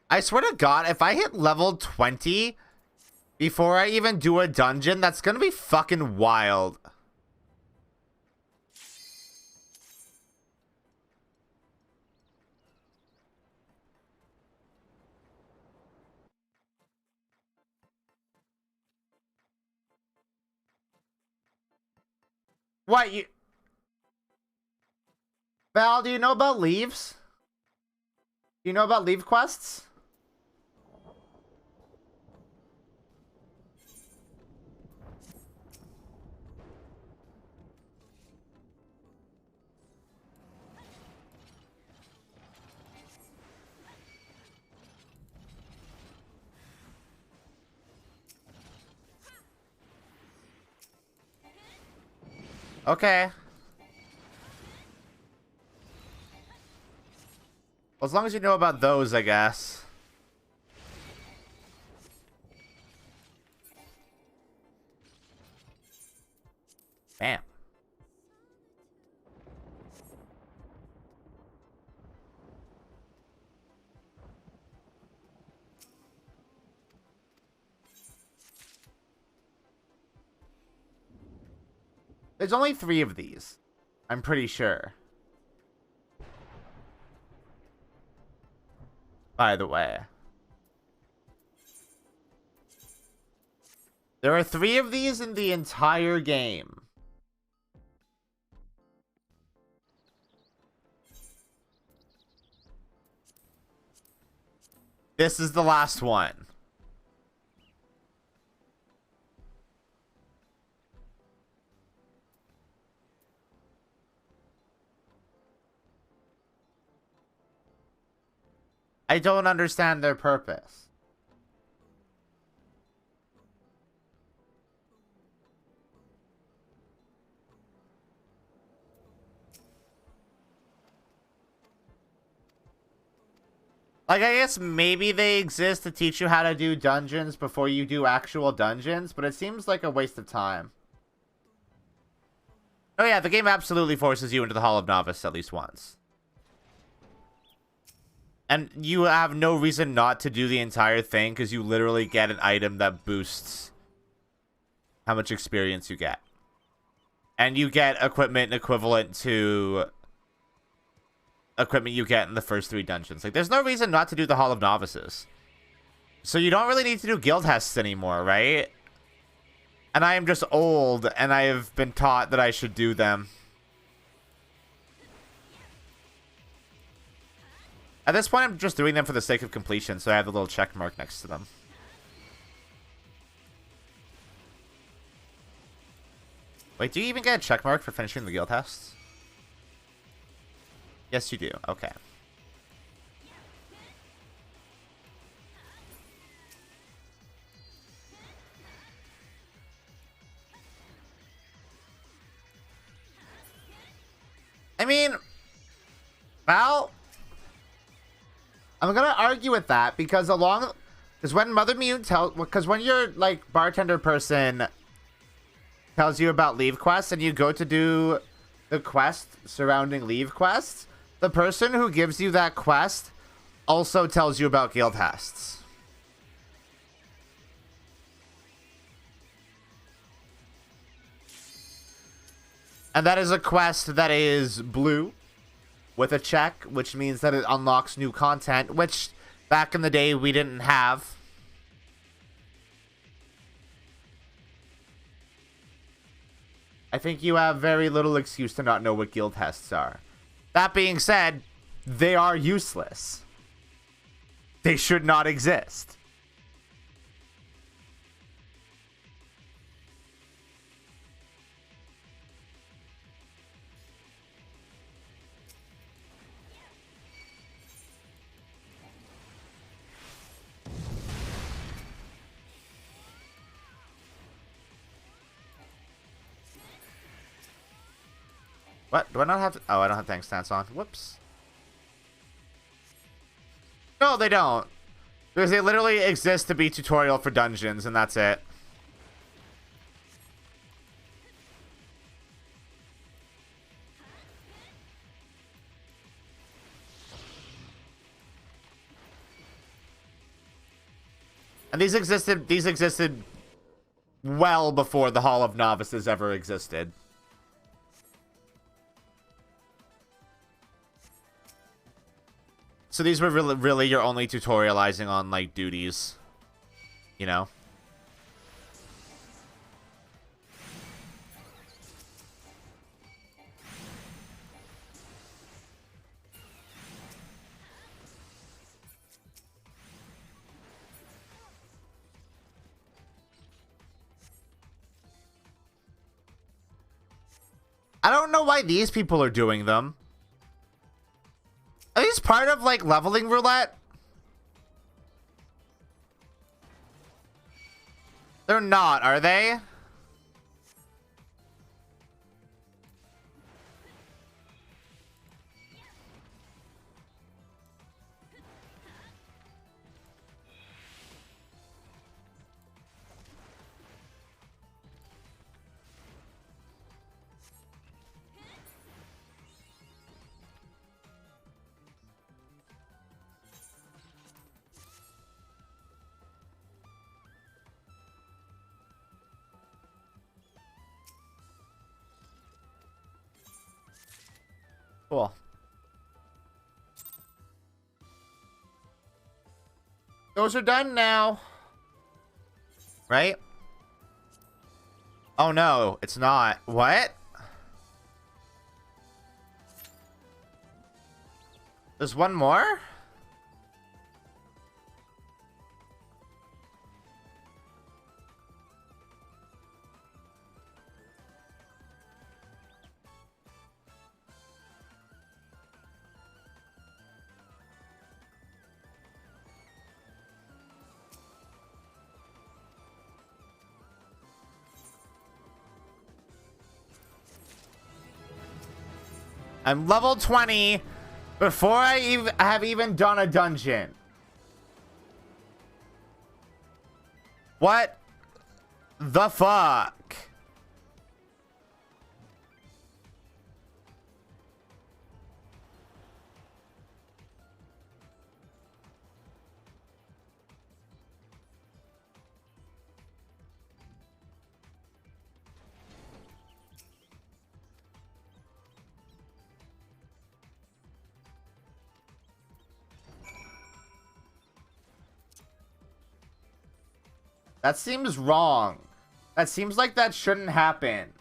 I swear to God, if I hit level 20 before I even do a dungeon, that's gonna be fucking wild. What, you... Val, do you know about leaves? Do you know about leave quests? Okay. Well, as long as you know about those, I guess. Bam. There's only 3 of these. I'm pretty sure. By the way. There are 3 of these in the entire game. This is the last one. I don't understand their purpose. Like, I guess maybe they exist to teach you how to do dungeons before you do actual dungeons, but it seems like a waste of time. Oh yeah, the game absolutely forces you into the Hall of Novice at least once. And you have no reason not to do the entire thing, because you literally get an item that boosts how much experience you get. And you get equipment equivalent to equipment you get in the first 3 dungeons. Like, there's no reason not to do the Hall of Novices. So you don't really need to do guild tests anymore, right? And I am just old, and I have been taught that I should do them. At this point, I'm just doing them for the sake of completion, so I have the little check mark next to them. Wait, do you even get a check mark for finishing the guild tests? Yes, you do. Okay. I mean, well, I'm gonna argue with that because when Mother Mute because when your like bartender person tells you about leave quests and you go to do the quest surrounding leave quests, the person who gives you that quest also tells you about guild tests. And that is a quest that is blue with a check, which means that it unlocks new content, which back in the day we didn't have. I think you have very little excuse to not know what guild tests are. That being said, they are useless. They should not exist. What? Do I not have... Oh, I don't have tank stance on. Whoops. No, they don't. Because they literally exist to be tutorial for dungeons, and that's it. And these existed well before the Hall of Novices ever existed. So these were really your only tutorializing on, like, duties. You know? I don't know why these people are doing them. Are these part of, like, leveling roulette? They're not, are they? Cool. Those are done now. Right? Oh no, it's not. What? There's one more? I'm level 20 before I have even done a dungeon. What the fuck? That seems wrong. That seems like that shouldn't happen.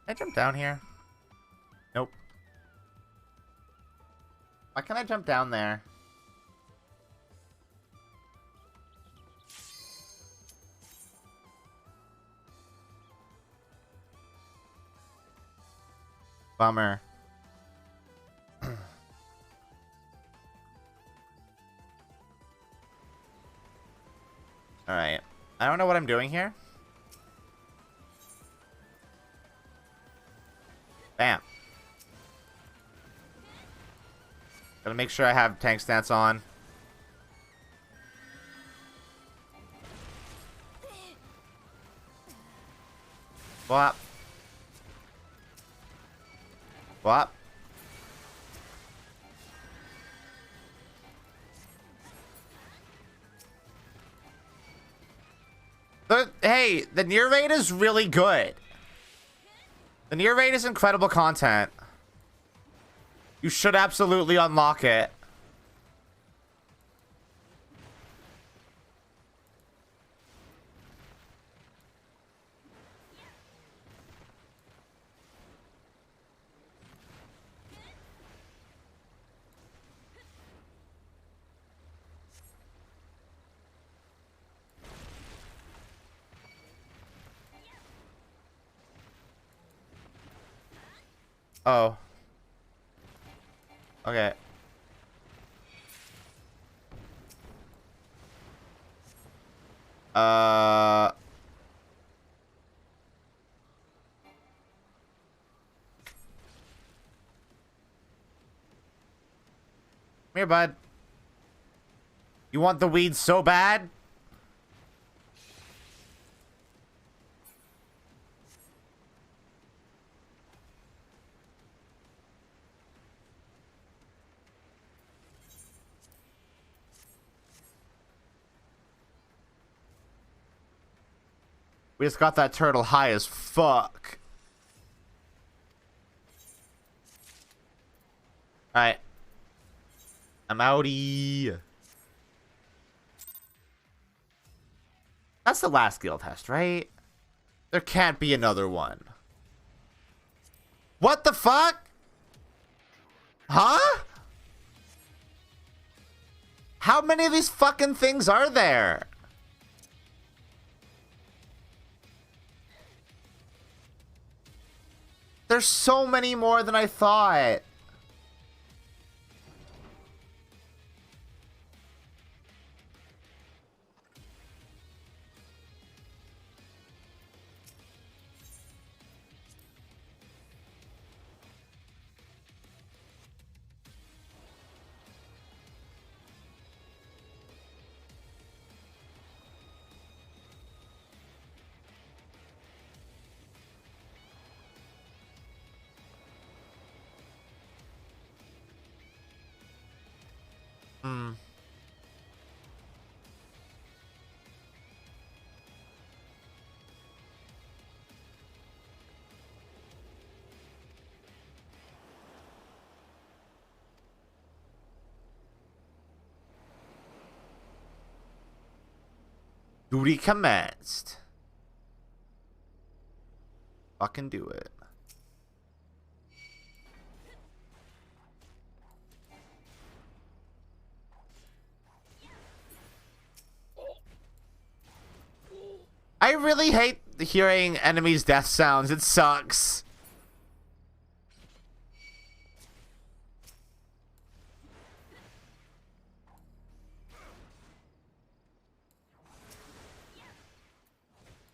Can I jump down here? Nope. Why can't I jump down there? Bummer. Alright. I don't know what I'm doing here. Bam. Gotta make sure I have tank stance on. Flop. Flop. Hey, the near raid is really good. The near raid is incredible content. You should absolutely unlock it. Oh. Okay. Come here, bud. You want the weeds so bad? We just got that turtle high as fuck. Alright. I'm outie. That's the last skill test, right? There can't be another one. What the fuck? Huh? How many of these fucking things are there? There's so many more than I thought. Hmm. Duty commenced. Fucking do it. I really hate hearing enemies' death sounds. It sucks.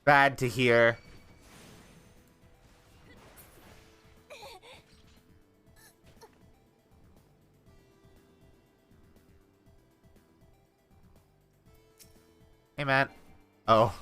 Bad to hear. Hey, man. Oh.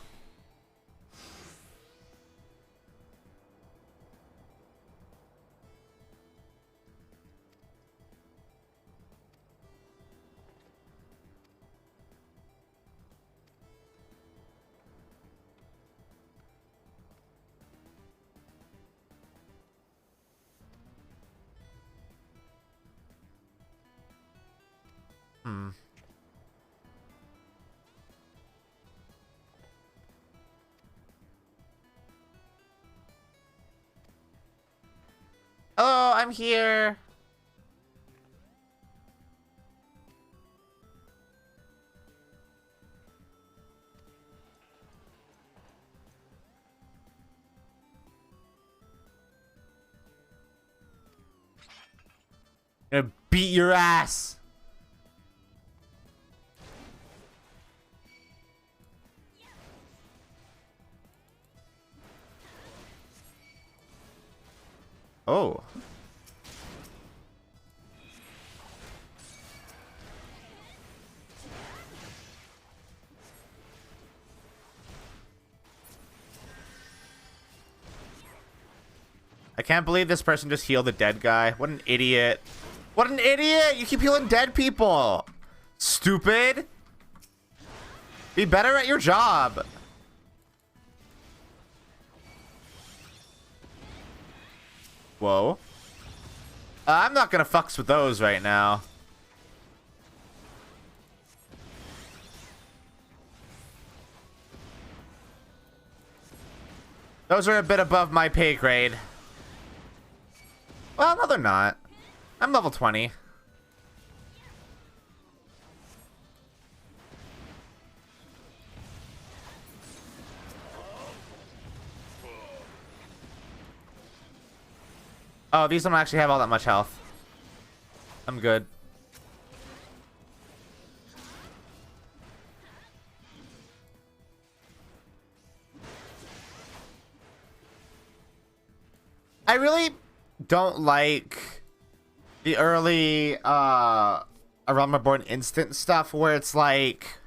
Hmm. Oh, I'm here. I'm gonna beat your ass. Oh. I can't believe this person just healed a dead guy. What an idiot. What an idiot! You keep healing dead people. Stupid. Be better at your job. Whoa. I'm not gonna fucks with those right now. Those are a bit above my pay grade. Well, no, they're not. I'm level 20. Oh, these don't actually have all that much health. I'm good. I really don't like the early A Realm Reborn instant stuff where it's like,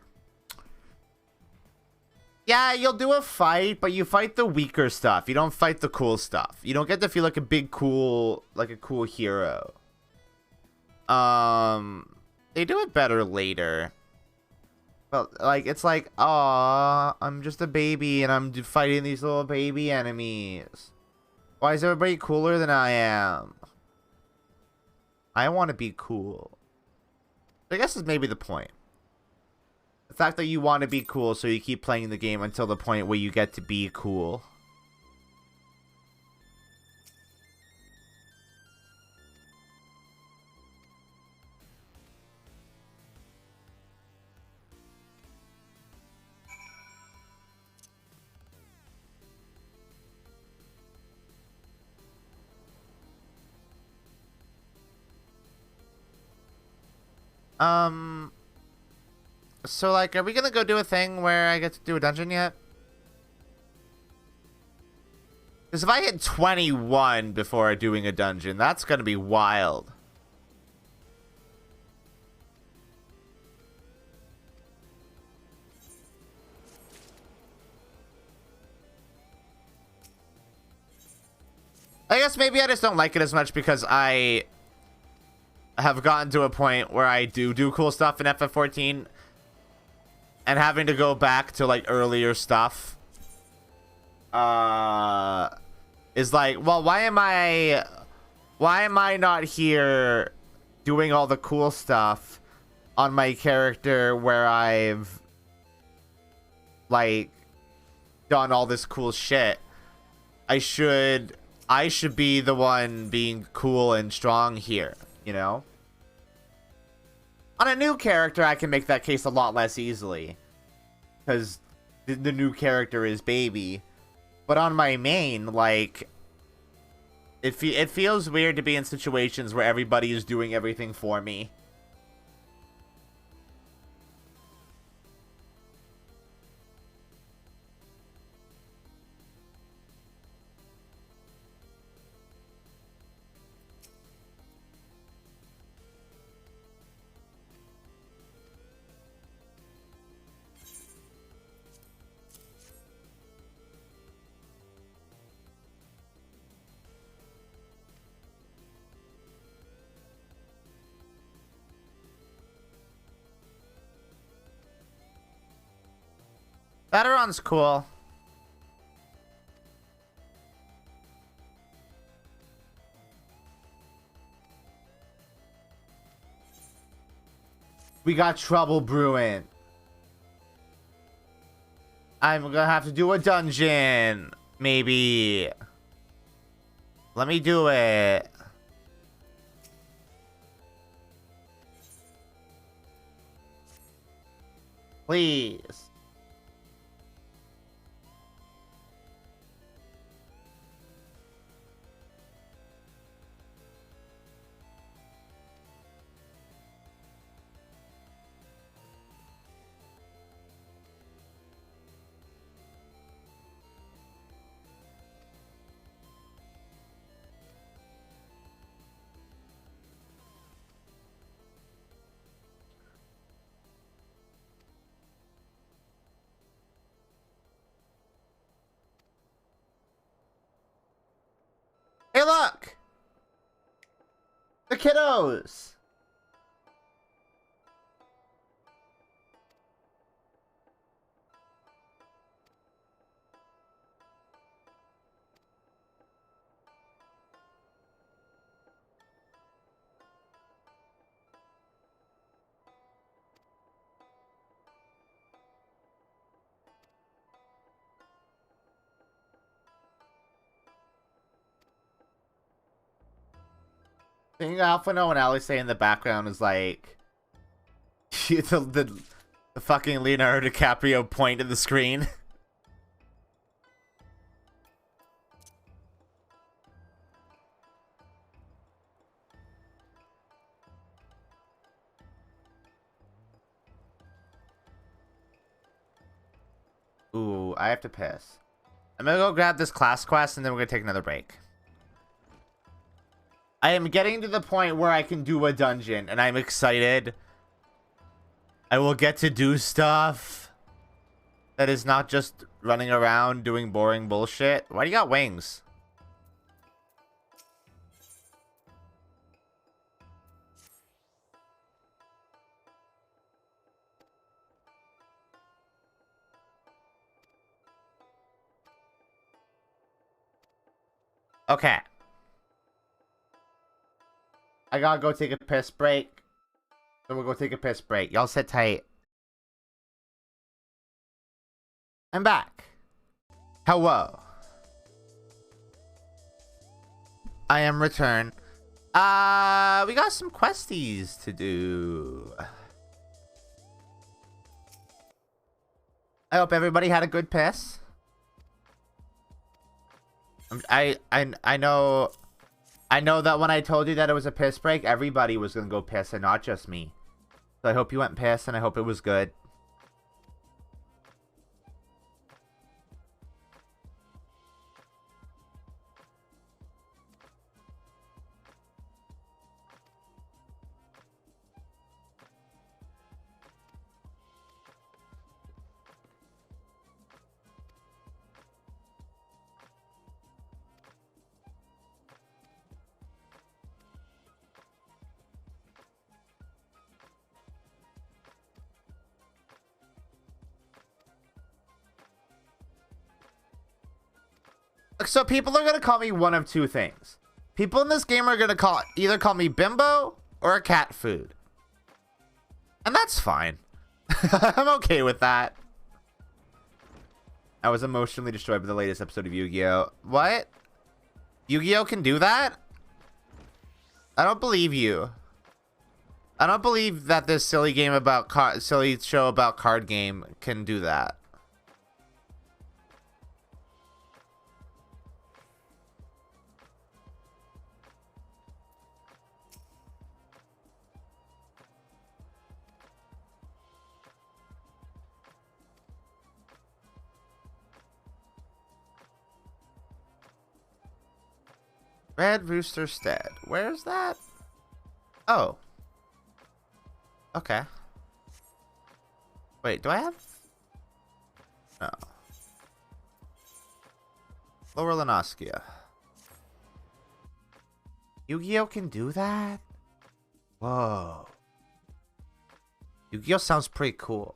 yeah, you'll do a fight, but you fight the weaker stuff. You don't fight the cool stuff. You don't get to feel like a big cool, like a cool hero. They do it better later. But like, it's like, aw, I'm just a baby and I'm fighting these little baby enemies. Why is everybody cooler than I am? I want to be cool. I guess is maybe the point. The fact that you want to be cool, so you keep playing the game until the point where you get to be cool. So, like, are we gonna go do a thing where I get to do a dungeon yet? Because if I hit 21 before doing a dungeon, that's gonna be wild. I guess maybe I just don't like it as much because I have gotten to a point where I do cool stuff in FF14, and having to go back to like earlier stuff is like, well, why am I not here doing all the cool stuff on my character where I've like done all this cool shit? I should be the one being cool and strong here, you know? On a new character, I can make that case a lot less easily, because the new character is baby. But on my main, like, it feels weird to be in situations where everybody is doing everything for me. Bateron's cool. We got trouble brewing. I'm gonna have to do a dungeon. Maybe. Let me do it. Please. Hey, look! The kiddos! Thing Alphano and Ali say in the background is like the fucking Leonardo DiCaprio point in the screen. Ooh, I have to piss. I'm gonna go grab this class quest and then we're gonna take another break. I am getting to the point where I can do a dungeon, and I'm excited. I will get to do stuff that is not just running around doing boring bullshit. Why do you got wings? Okay. I gotta go take a piss break. So we'll go take a piss break. Y'all sit tight. I'm back. Hello. I am returned. We got some questies to do. I hope everybody had a good piss. I know that when I told you that it was a piss break, everybody was gonna go piss and not just me. So I hope you went piss and I hope it was good. So people are gonna call me one of two things. People in this game are gonna either call me Bimbo or a cat food. And that's fine. I'm okay with that. I was emotionally destroyed by the latest episode of Yu-Gi-Oh! What? Yu-Gi-Oh! Can do that? I don't believe you. I don't believe that this silly game about silly show about card game can do that. Red Rooster Stead. Where's that? Oh. Okay. Wait, do I have... No. Lower Lenoskia. Yu-Gi-Oh! Can do that? Whoa. Yu-Gi-Oh! Sounds pretty cool.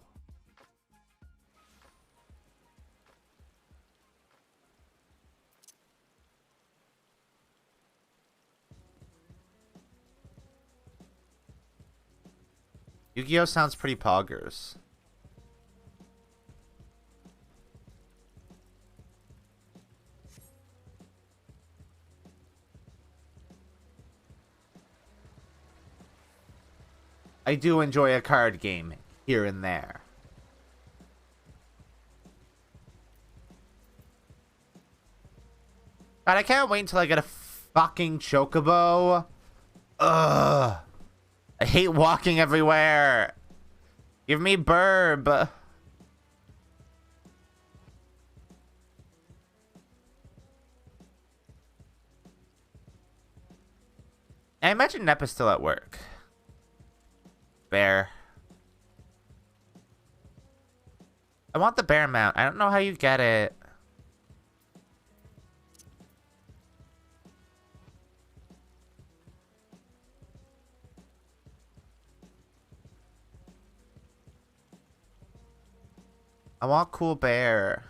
Yu-Gi-Oh! Sounds pretty poggers. I do enjoy a card game here and there. God, I can't wait until I get a fucking chocobo. Ugh. I hate walking everywhere. Give me burb. I imagine Nep is still at work. Bear. I want the bear mount. I don't know how you get it. I want cool bear.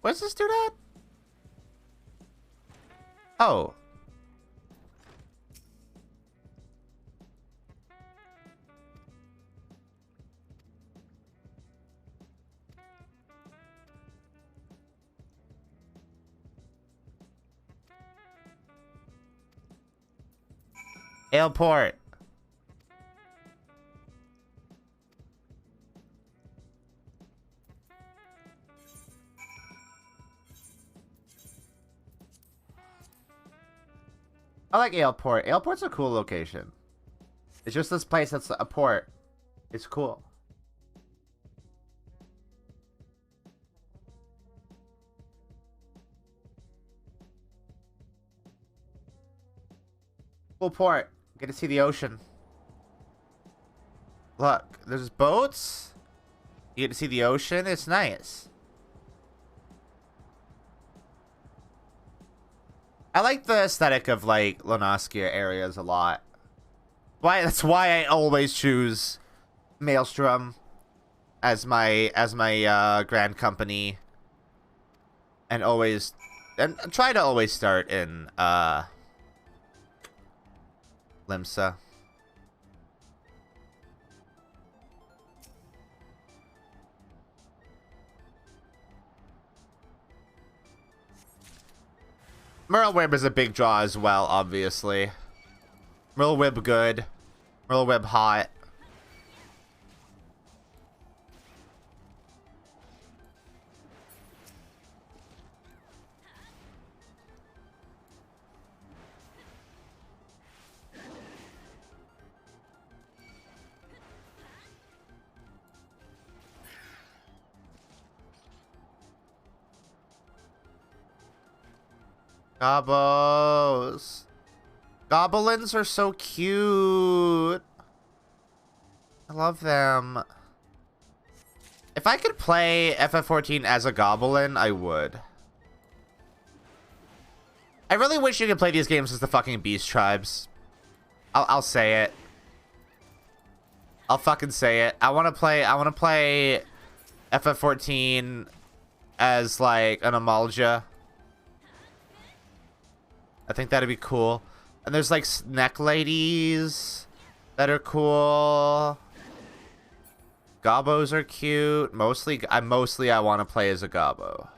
Where's this dude at? Oh. Airport. I like Airport. Airport's a cool location. It's just this place that's a port. It's cool. Cool port. Get to see the ocean. Look, there's boats. You get to see the ocean. It's nice. I like the aesthetic of like Lenoskia areas a lot. That's why I always choose Maelstrom as my grand company, and try to always start in Limsa. Merlewib is a big draw as well, obviously. Merlewib good. Merlewib hot. Gobbos. Goblins are so cute. I love them. If I could play FF14 as a goblin, I would. I really wish you could play these games as the fucking beast tribes. I'll say it. I'll fucking say it. I want to play FF14 as like an Amalja. I think that'd be cool. And there's like neck ladies that are cool. Gobbos are cute. Mostly I want to play as a gobbo.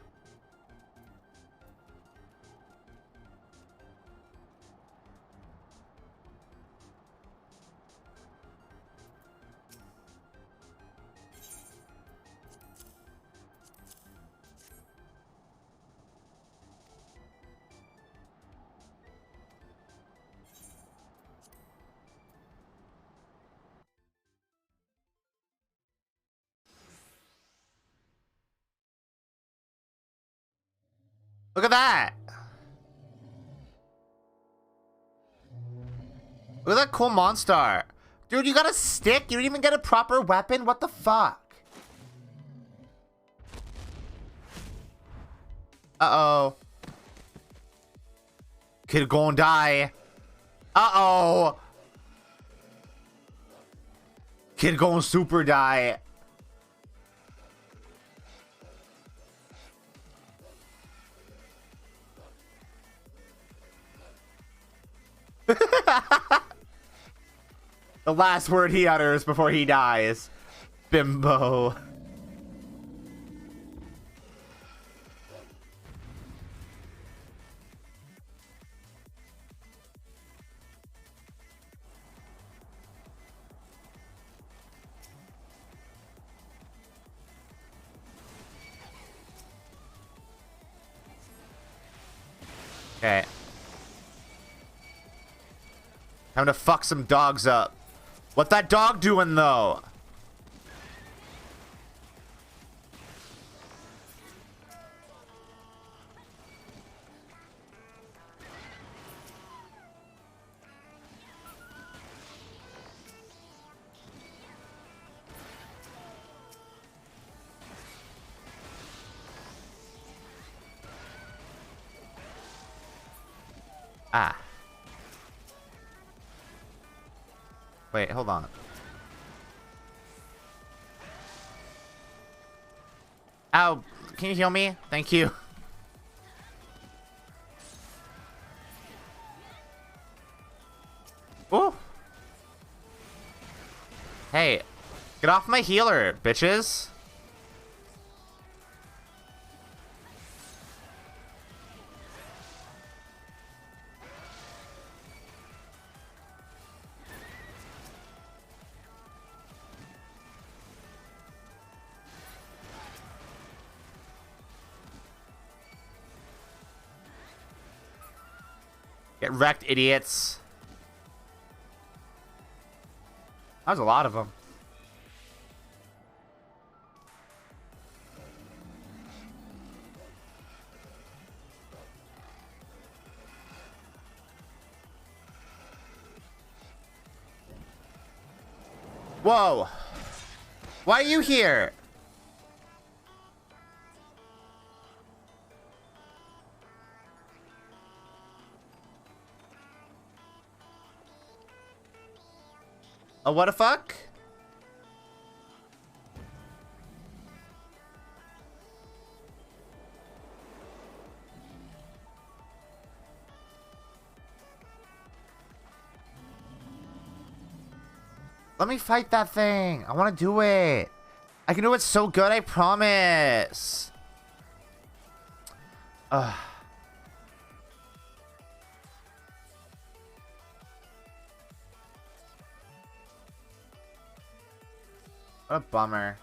Look at that! Look at that cool monster! Dude, you got a stick? You didn't even get a proper weapon? What the fuck? Uh-oh. Kid gonna die. Uh-oh. Kid gonna super die. The last word he utters before he dies. Bimbo. Okay. Time to fuck some dogs up. What that dog doing, though? Ah. Wait, hold on. Ow, can you heal me? Thank you. Ooh. Hey, get off my healer, bitches. Get wrecked, idiots. That was a lot of them. Whoa. Why are you here? Oh, what the fuck? Let me fight that thing. I want to do it. I can do it so good, I promise. Ugh. What a bummer.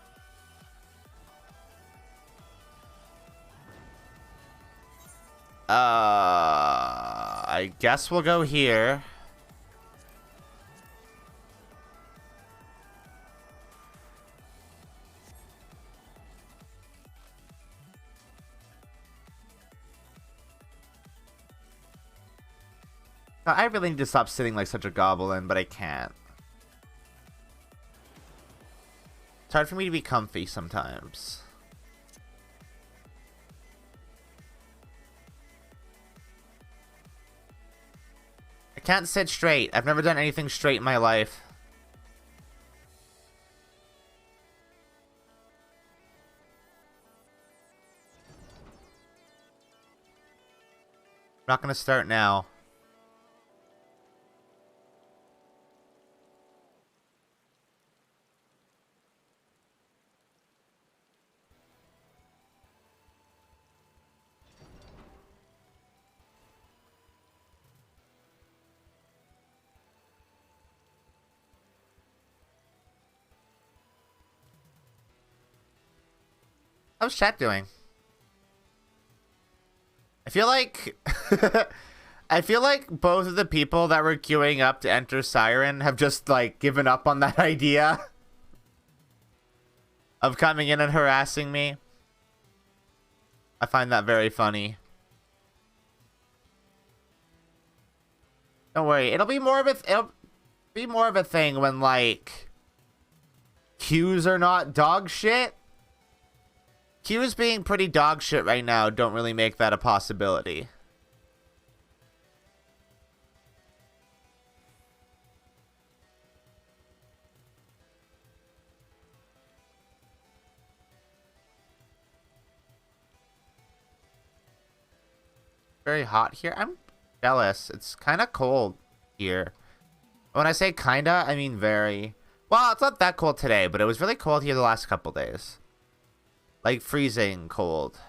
I guess we'll go here. I really need to stop sitting like such a goblin, but I can't. It's hard for me to be comfy sometimes. I can't sit straight. I've never done anything straight in my life. I'm not gonna start now. How's chat doing? I feel like I feel like both of the people that were queuing up to enter Siren have just like given up on that idea of coming in and harassing me. I find that very funny. Don't worry, it'll be more of a thing when like queues are not dog shit. Queues being pretty dog shit right now don't really make that a possibility. Very hot here. I'm jealous. It's kind of cold here. When I say kinda, I mean very. Well, it's not that cold today, but it was really cold here the last couple days. Like freezing cold.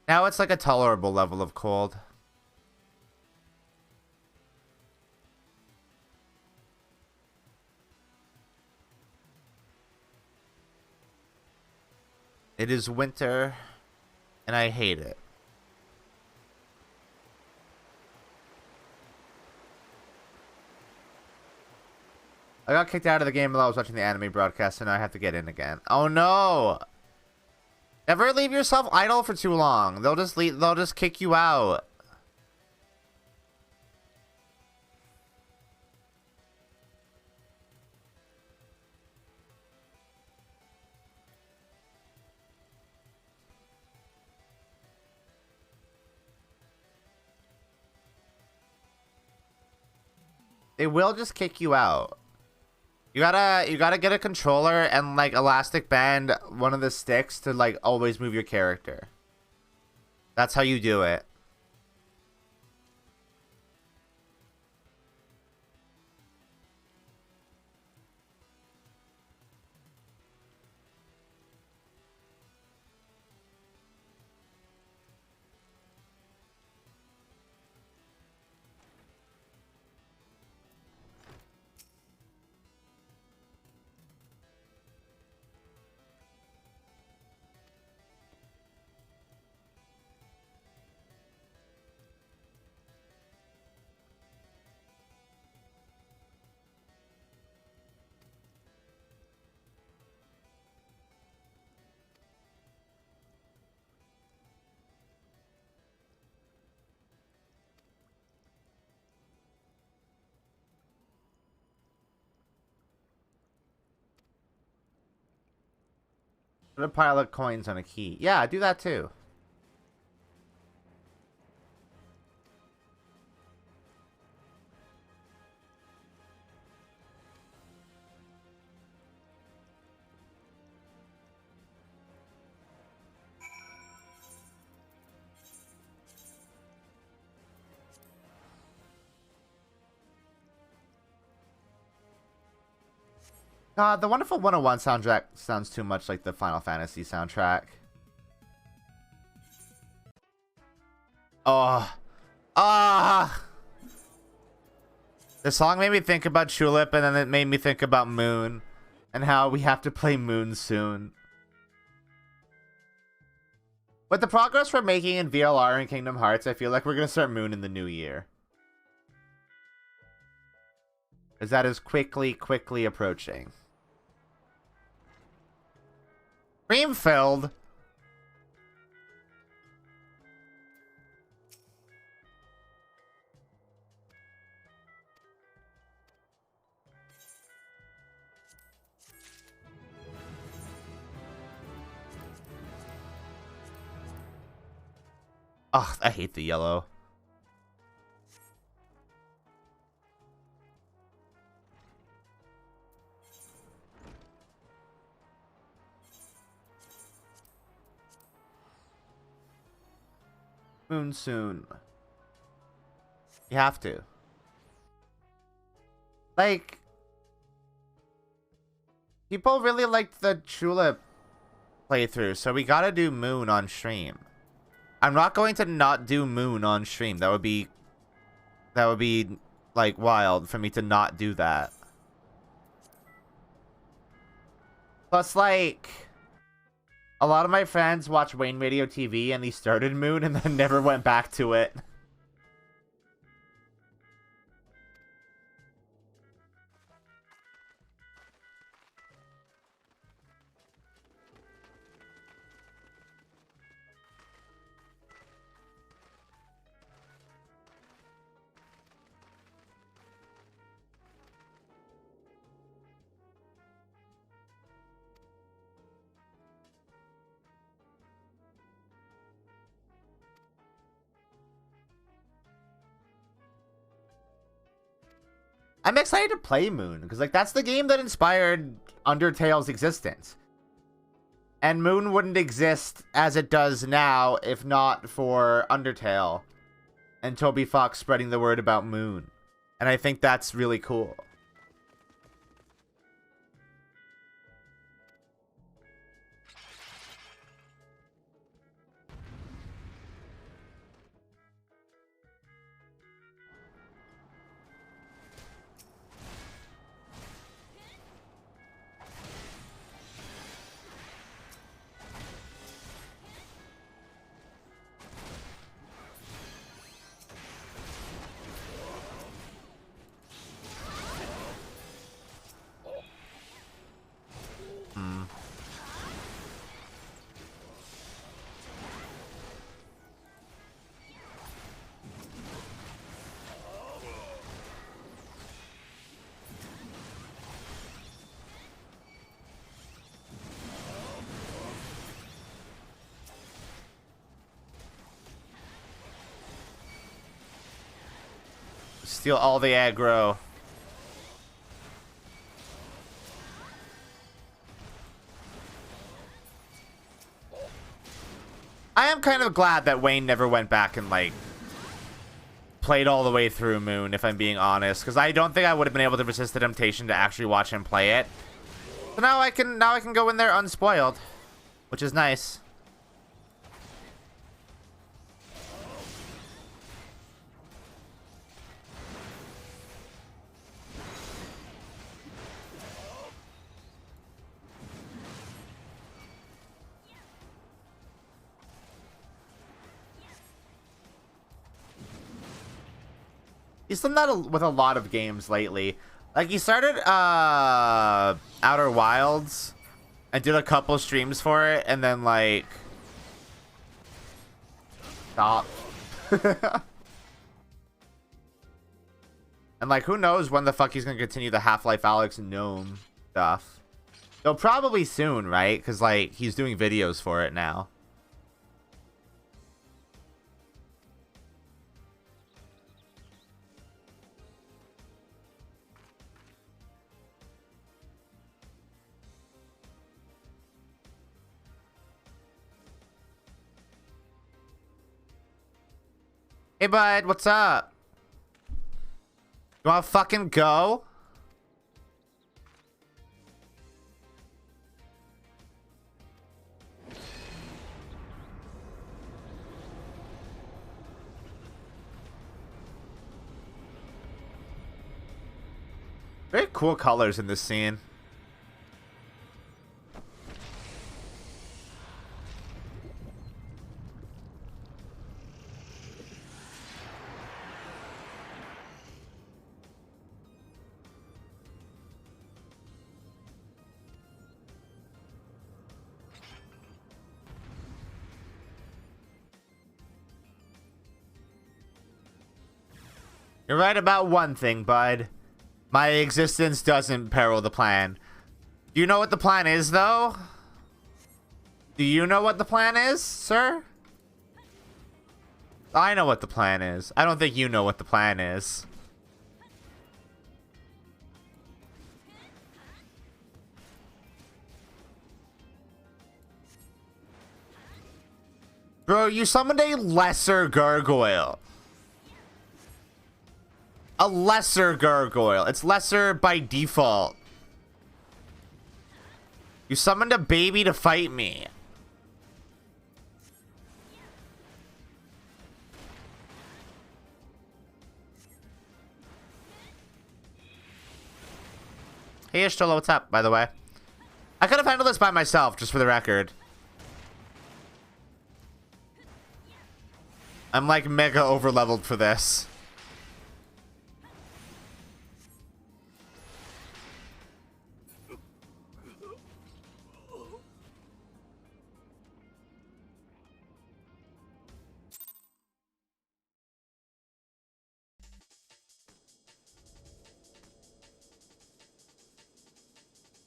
Now it's like a tolerable level of cold. It is winter, and I hate it. I got kicked out of the game while I was watching the anime broadcast, and now I have to get in again. Oh no! Never leave yourself idle for too long. They'll just kick you out. They will just kick you out. You gotta get a controller and like elastic band one of the sticks to like always move your character. That's how you do it. Put a pile of coins on a key. Yeah, do that too. God, the Wonderful 101 soundtrack sounds too much like the Final Fantasy soundtrack. Oh. Ah! The song made me think about Tulip, and then it made me think about Moon. And how we have to play Moon soon. With the progress we're making in VLR and Kingdom Hearts, I feel like we're going to start Moon in the new year. As that is quickly approaching. Cream-filled. Ugh, I hate the yellow. Moon soon. You have to. Like, people really liked the Tulip playthrough, so we gotta do Moon on stream. I'm not going to not do Moon on stream. That would be like wild for me to not do that. Plus, like, a lot of my friends watch Wayne Radio TV and they started Moon and then never went back to it. I'm excited to play Moon, because, like, that's the game that inspired Undertale's existence. And Moon wouldn't exist as it does now if not for Undertale and Toby Fox spreading the word about Moon. And I think that's really cool. Steal all the aggro. I am kind of glad that Wayne never went back and, like, played all the way through Moon, if I'm being honest, because I don't think I would have been able to resist the temptation to actually watch him play it. So now I can go in there unspoiled, which is nice. He's done that with a lot of games lately. Like, he started Outer Wilds and did a couple streams for it, and then, like, stopped. And, like, who knows when the fuck he's gonna continue the Half-Life Alyx Gnome stuff. Though probably soon, right? Because, like, he's doing videos for it now. Hey, bud, what's up? You wanna fucking go? Very cool colors in this scene. You're right about one thing, bud. My existence doesn't peril the plan. Do you know what the plan is, though? Do you know what the plan is, sir? I know what the plan is. I don't think you know what the plan is. Bro, you summoned a lesser gargoyle. A lesser gargoyle. It's lesser by default. You summoned a baby to fight me. Hey, Ishtolo, what's up, by the way? I could have handled this by myself, just for the record. I'm like mega over-leveled for this.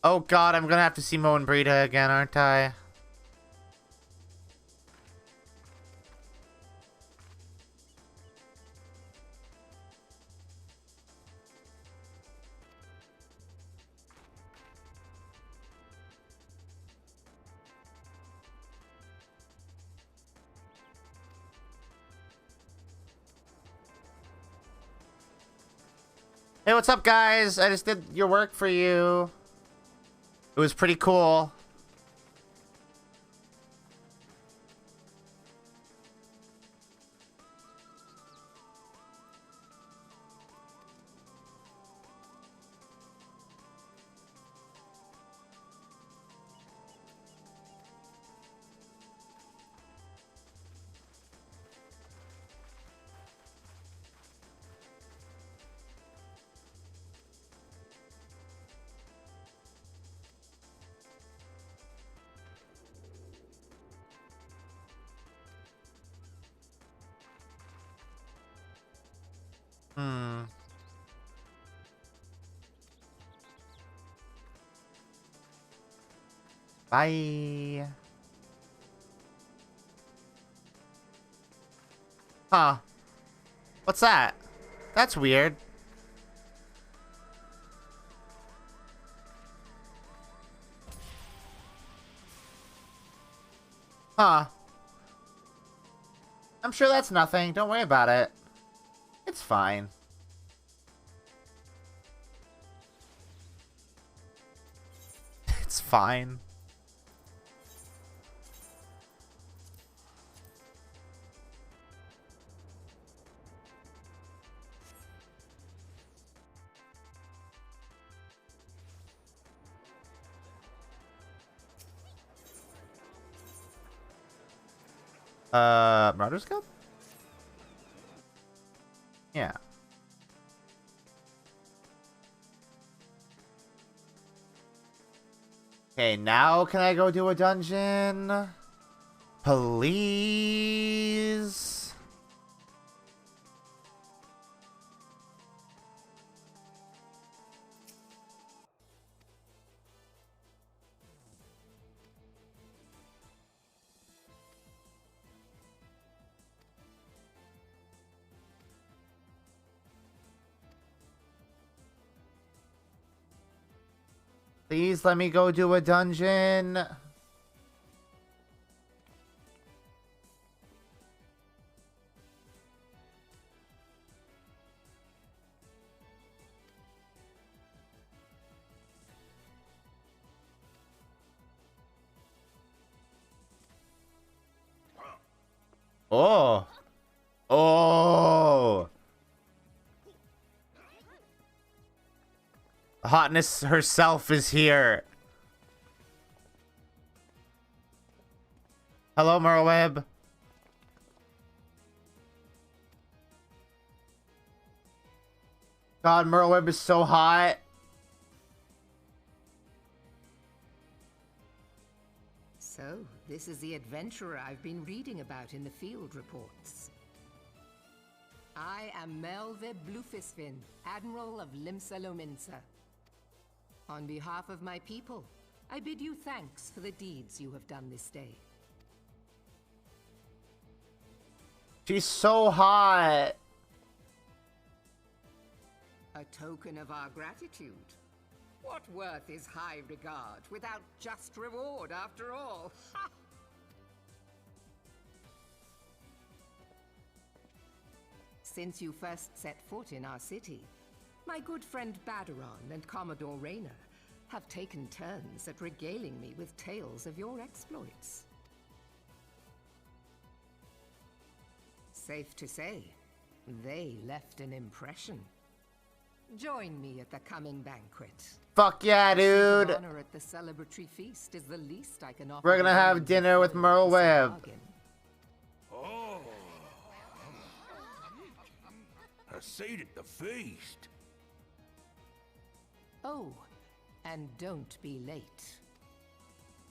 Oh god, I'm gonna have to see Mo and Brita again, aren't I? Hey, what's up, guys? I just did your work for you. It was pretty cool. Bye. Huh. What's that? That's weird. Huh. I'm sure that's nothing. Don't worry about it. It's fine. It's fine. Marauders Guild? Yeah. Okay, now can I go do a dungeon? Please? Please let me go do a dungeon. Oh. Oh. Hotness herself is here. Hello, Merlweb. God, Merlweb is so hot. So, this is the adventurer I've been reading about in the field reports. I am Melve Blufisvin, Admiral of Limsa Lominsa. On behalf of my people, I bid you thanks for the deeds you have done this day. She's so hot. A token of our gratitude. What worth is high regard without just reward after all? Ha! Since you first set foot in our city, my good friend Badaron and Commodore Rayner have taken turns at regaling me with tales of your exploits. Safe to say, they left an impression. Join me at the coming banquet. Fuck yeah, dude. Honor at the celebratory feast is the least I can offer. We're gonna have dinner with Merlweb. Oh, a seat at the feast. Oh, and don't be late.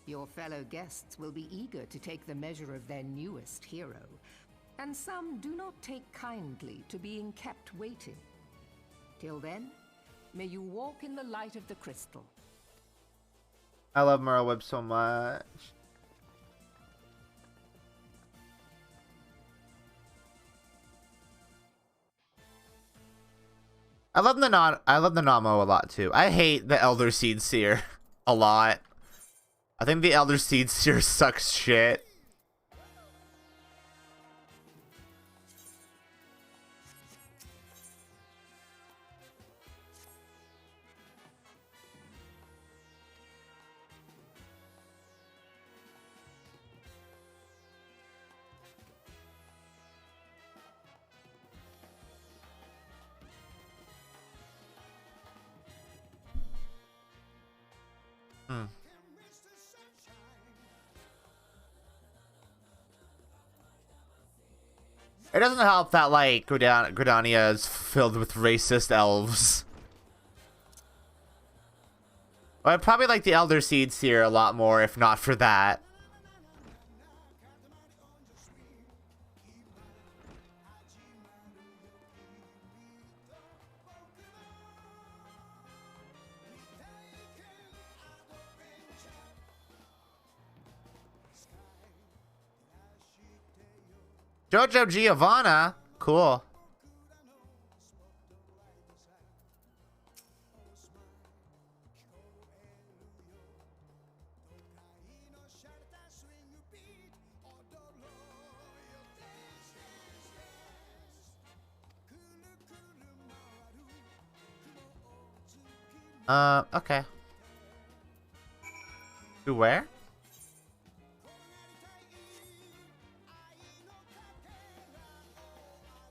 Your fellow guests will be eager to take the measure of their newest hero, and some do not take kindly to being kept waiting. Till then, may you walk in the light of the crystal. I love Merlweb so much. I love the Namo a lot too. I hate the Elder Seed Seer a lot. I think the Elder Seed Seer sucks shit. It doesn't help that, like, Gridania is filled with racist elves. Well, I'd probably like the Elder Seeds here a lot more if not for that. Jojo Giovanna? Cool. Okay. To where?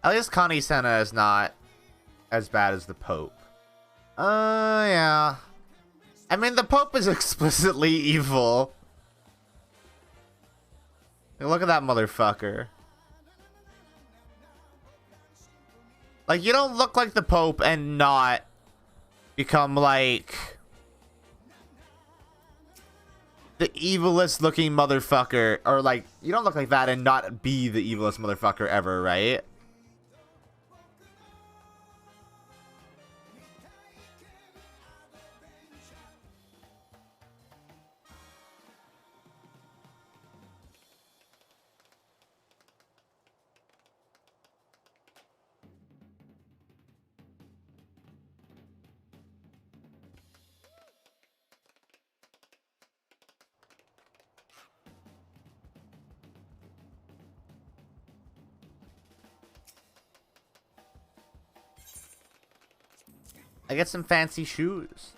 At least Connie Senna is not as bad as the Pope. Yeah. I mean, the Pope is explicitly evil. Look at that motherfucker. Like, you don't look like the Pope and not become, like, the evilest looking motherfucker. Or, like, you don't look like that and not be the evilest motherfucker ever, right? I get some fancy shoes.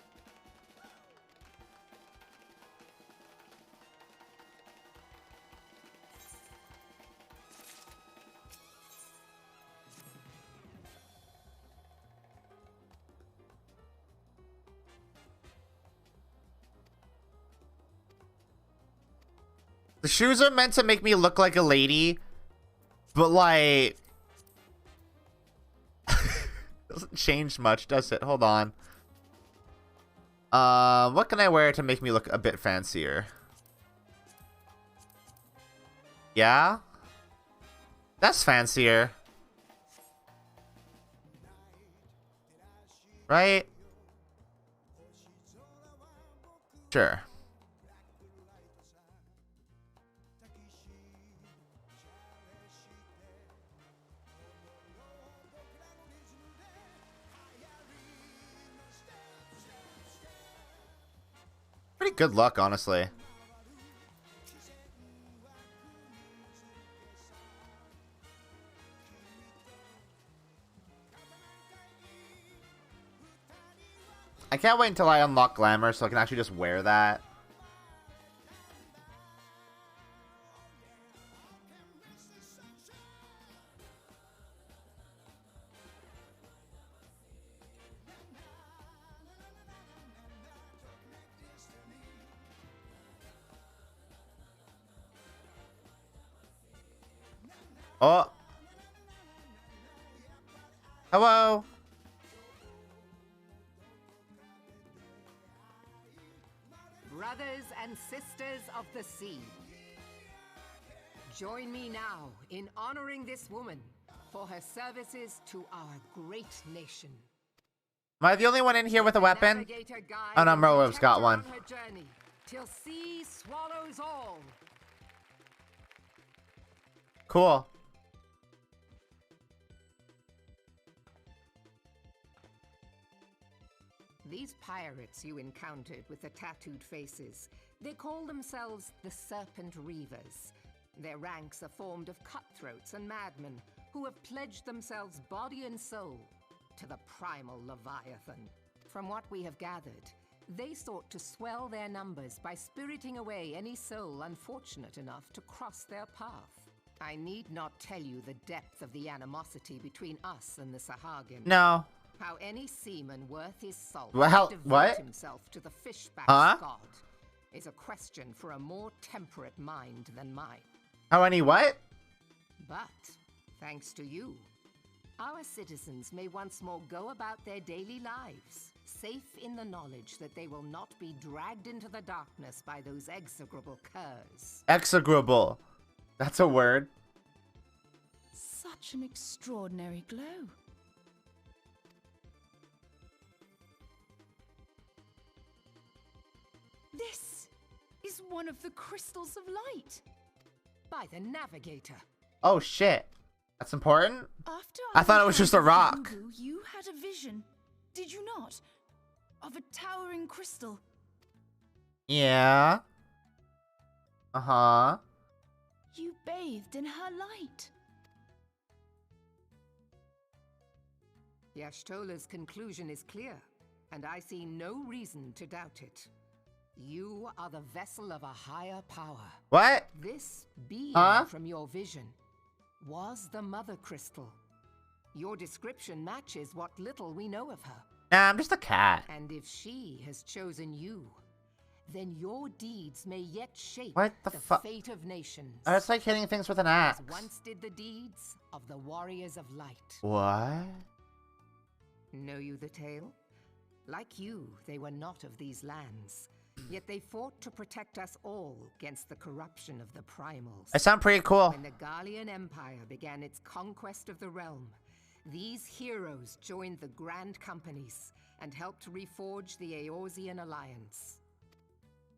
The shoes are meant to make me look like a lady, but like doesn't change much, does it? Hold on. What can I wear to make me look a bit fancier? Yeah? That's fancier. Right? Sure. Pretty good luck, honestly. I can't wait until I unlock Glamour so I can actually just wear that. Oh. Hello. Brothers and sisters of the sea, join me now in honoring this woman for her services to our great nation. Am I the only one in here with a weapon? Oh no, Merlo's got one. On her journey, till sea swallows all. Cool. These pirates you encountered with the tattooed faces, they call themselves the Serpent Reavers. Their ranks are formed of cutthroats and madmen who have pledged themselves body and soul to the primal Leviathan. From what we have gathered, they sought to swell their numbers by spiriting away any soul unfortunate enough to cross their path. I need not tell you the depth of the animosity between us and the Sahagin. No. How any seaman worth his salt Well, devote what? himself to the fishback Huh? god is a question for a more temperate mind than mine. How any what? But, thanks to you, our citizens may once more go about their daily lives, safe in the knowledge that they will not be dragged into the darkness by those execrable curs. Execrable. That's a word. Such an extraordinary glow. This is one of the crystals of light. By the Navigator. Oh shit. That's important? After I thought it was just a rock. Luka, you had a vision, did you not? Of a towering crystal. Yeah. Uh-huh. You bathed in her light. Yashtola's conclusion is clear, and I see no reason to doubt it. You are the vessel of a higher power. What? This being from your vision was the Mother Crystal. Your description matches what little we know of her. Nah, I'm just a cat. And if she has chosen you, then your deeds may yet shape What the fuck? fate of nations. It's like hitting things with an axe. As once did the deeds of the Warriors of Light. What? Know you the tale? Like you, they were not of these lands. Yet they fought to protect us all against the corruption of the primals. I sound pretty cool. When the Gallian Empire began its conquest of the realm, these heroes joined the Grand Companies and helped reforge the Eorzean Alliance.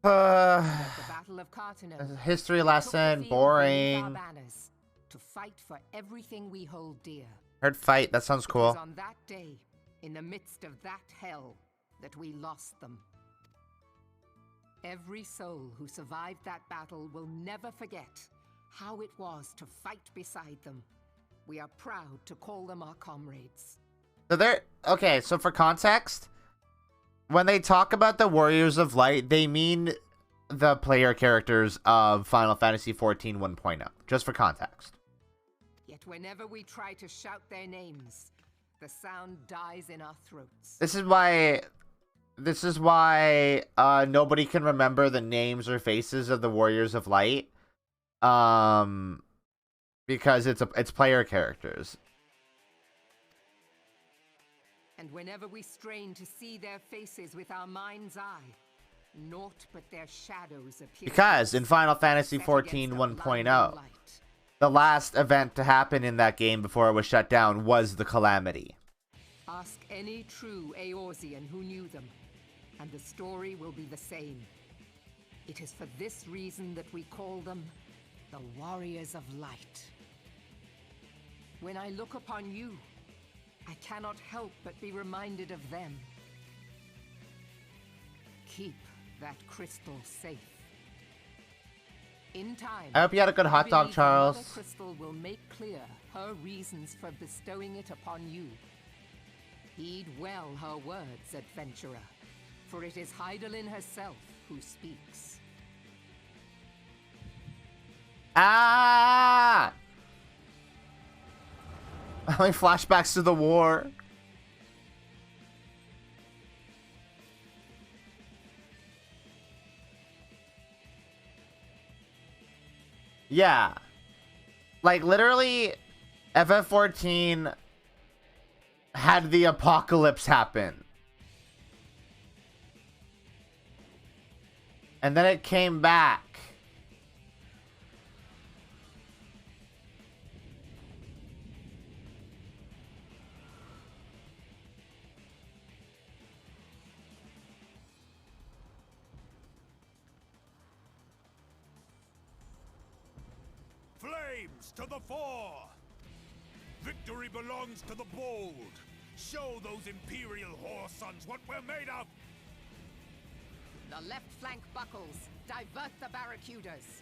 At the Battle of Cartano, History they took the lesson, field beneath our boring. banners to fight for everything we hold dear. Heard fight, that sounds It was cool. on that day, in the midst of that hell, that we lost them. Every soul who survived that battle will never forget how it was to fight beside them. We are proud to call them our comrades. So they're okay, so for context, when they talk about the Warriors of Light, they mean the player characters of Final Fantasy XIV 1.0, just for context. Yet whenever we try to shout their names, the sound dies in our throats. This is why nobody can remember the names or faces of the Warriors of Light, Because it's player characters. And whenever we strain to see their faces with our mind's eye, naught but their shadows appear. Because in Final Fantasy XIV 1.0, the last event to happen in that game before it was shut down was the Calamity. Ask any true Eorzean who knew them, and the story will be the same. It is for this reason that we call them the Warriors of Light. When I look upon you, I cannot help but be reminded of them. Keep that crystal safe. In time, I hope you had a good hot dog, Charles. The crystal will make clear her reasons for bestowing it upon you. Heed well her words, adventurer, for it is Hydaelyn herself who speaks. Ah! Only flashbacks to the war. Yeah. Like, literally, FF14 had the apocalypse happen. And then it came back. Flames to the fore! Victory belongs to the bold. Show those Imperial whore sons what we're made of! The left flank buckles. Divert the barracudas.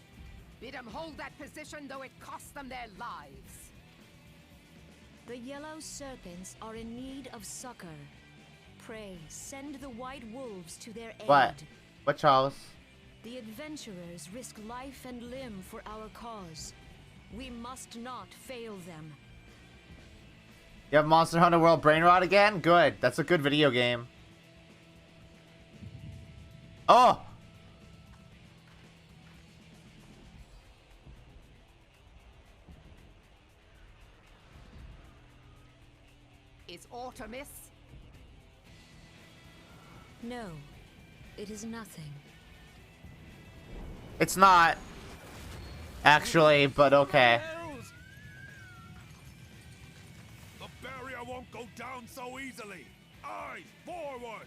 Bid them hold that position, though it costs them their lives. The yellow serpents are in need of succor. Pray, send the white wolves to their aid. What? What, Charles? The adventurers risk life and limb for our cause. We must not fail them. You have Monster Hunter World Brain Rot again? Good. That's a good video game. Oh! Is Artemis? No, it is nothing. It's not. Actually, but okay. The barrier won't go down so easily. Eyes forward!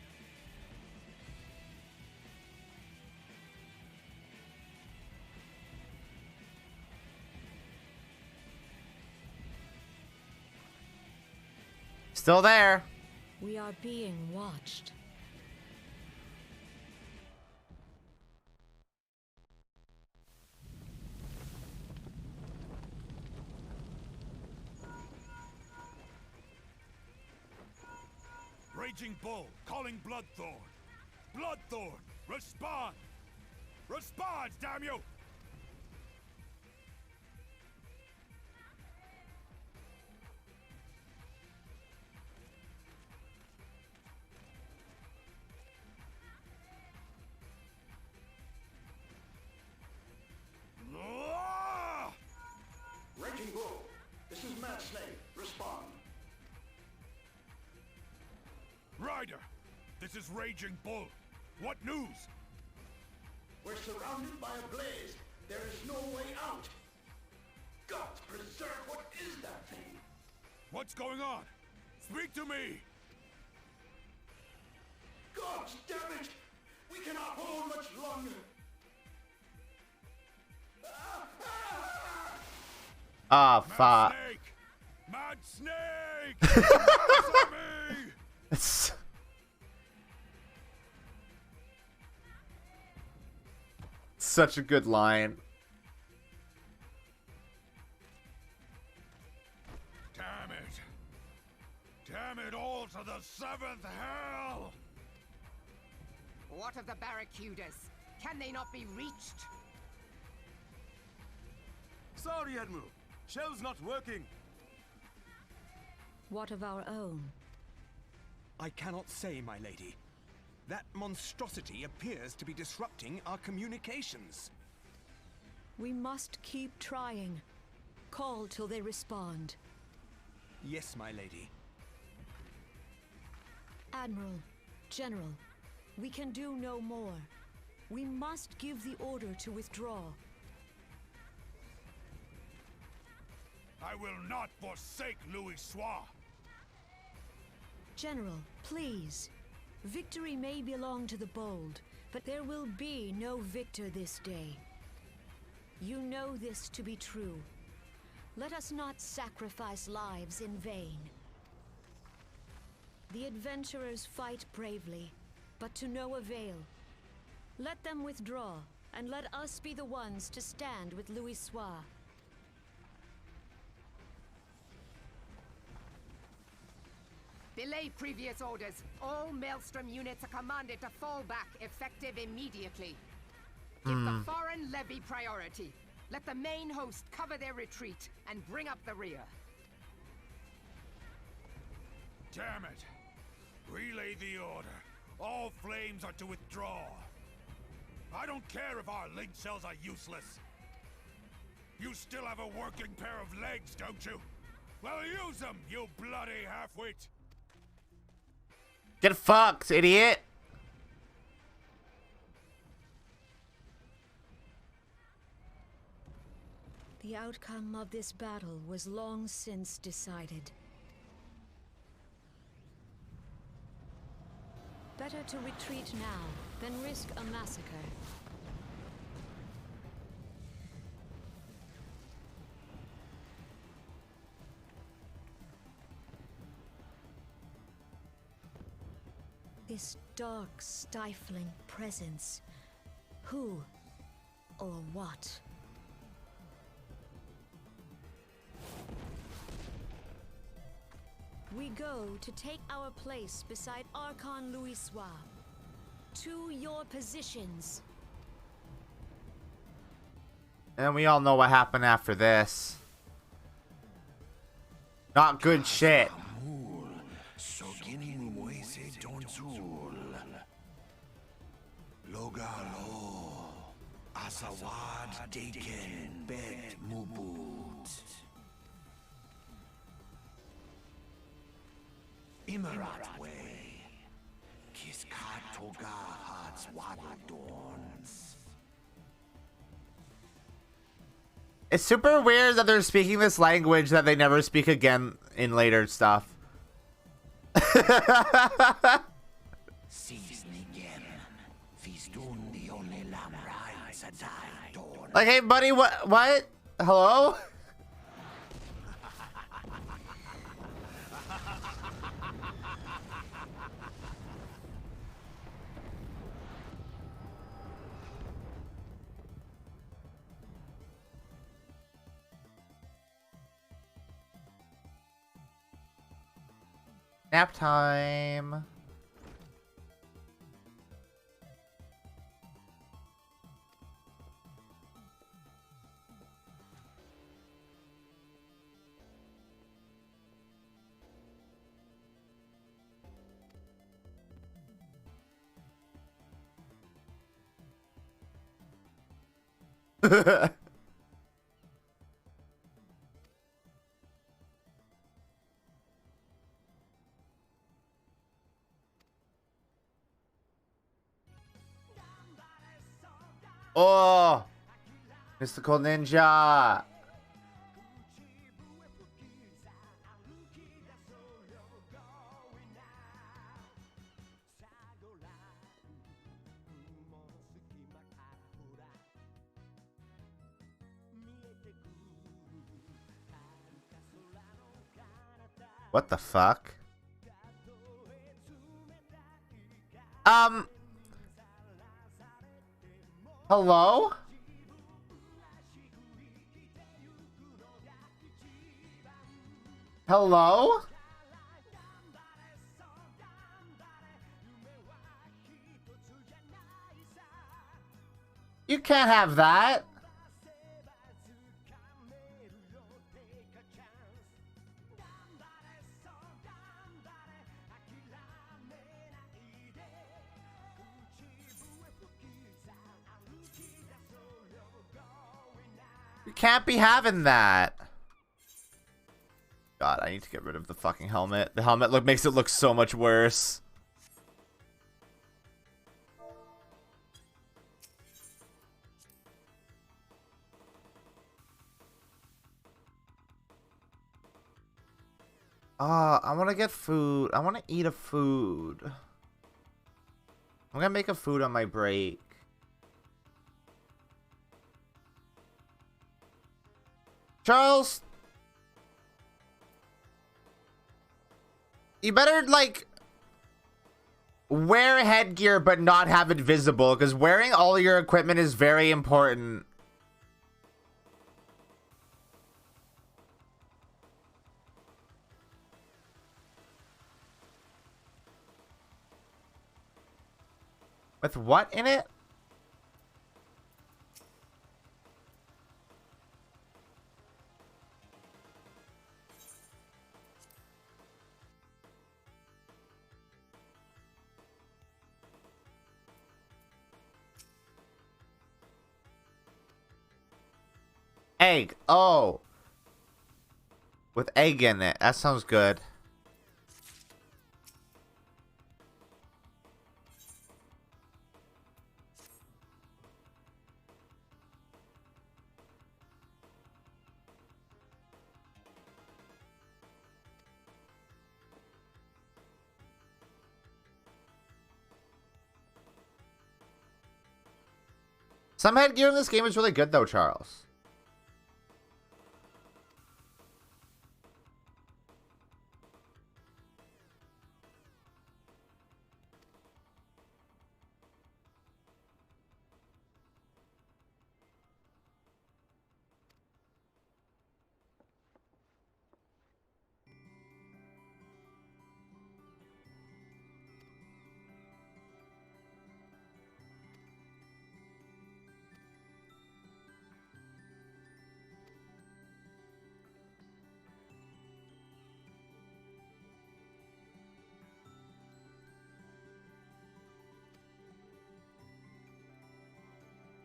Still there. We are being watched. Raging Bull, calling Bloodthorn. Bloodthorn, respond! Respond, damn you! Ah! Raging Bull, this is Mad Snake. Respond. Ryder, this is Raging Bull. What news? We're surrounded by a blaze. There is no way out. God preserve, what is that thing? What's going on? Speak to me! God damn it! We cannot hold much longer. Ah, fuck. Mad Snake! Answer me! It's... Such a good line. Damn it! Damn it all to the seventh hell! What of the barracudas? Can they not be reached? Sorry, Admiral. Shell's not working. What of our own? I cannot say, my lady. That monstrosity appears to be disrupting our communications. We must keep trying. Call till they respond. Yes, my lady. Admiral, General, we can do no more. We must give the order to withdraw. I will not forsake Louis Soir. General, please. Victory may belong to the bold, but there will be no victor this day. You know this to be true. Let us not sacrifice lives in vain. The adventurers fight bravely, but to no avail. Let them withdraw, and let us be the ones to stand with Louis Soir. Belay previous orders. All Maelstrom units are commanded to fall back, effective immediately. Give the foreign levy priority. Let the main host cover their retreat and bring up the rear. Damn it! Relay the order. All flames are to withdraw. I don't care if our link cells are useless. You still have a working pair of legs, don't you? Well, use them, you bloody half-wit! Get fucked, idiot! The outcome of this battle was long since decided. Better to retreat now than risk a massacre. This dark, stifling presence. Who or what? We go to take our place beside Archon Louis Soir. To your positions. And we all know what happened after this. Not good shit. Logalo, Asawad Deken Bet Mubut. Imarat way, Kiskat Toga Hats Wadadorns. It's super weird that they're speaking this language that they never speak again in later stuff. Like, hey, buddy, what? Hello? Nap time. Oh, mystical ninja. What the fuck? Hello? Hello? You can't have that. can't be having that. God, I need to get rid of the fucking helmet. The helmet makes it look so much worse. I want to get food. I want to eat a food. I'm gonna make a food on my break. Charles, you better, like, wear headgear but not have it visible, because wearing all your equipment is very important. With what in it? Egg. Oh. With egg in it. That sounds good. Some headgear in this game is really good though, Charles.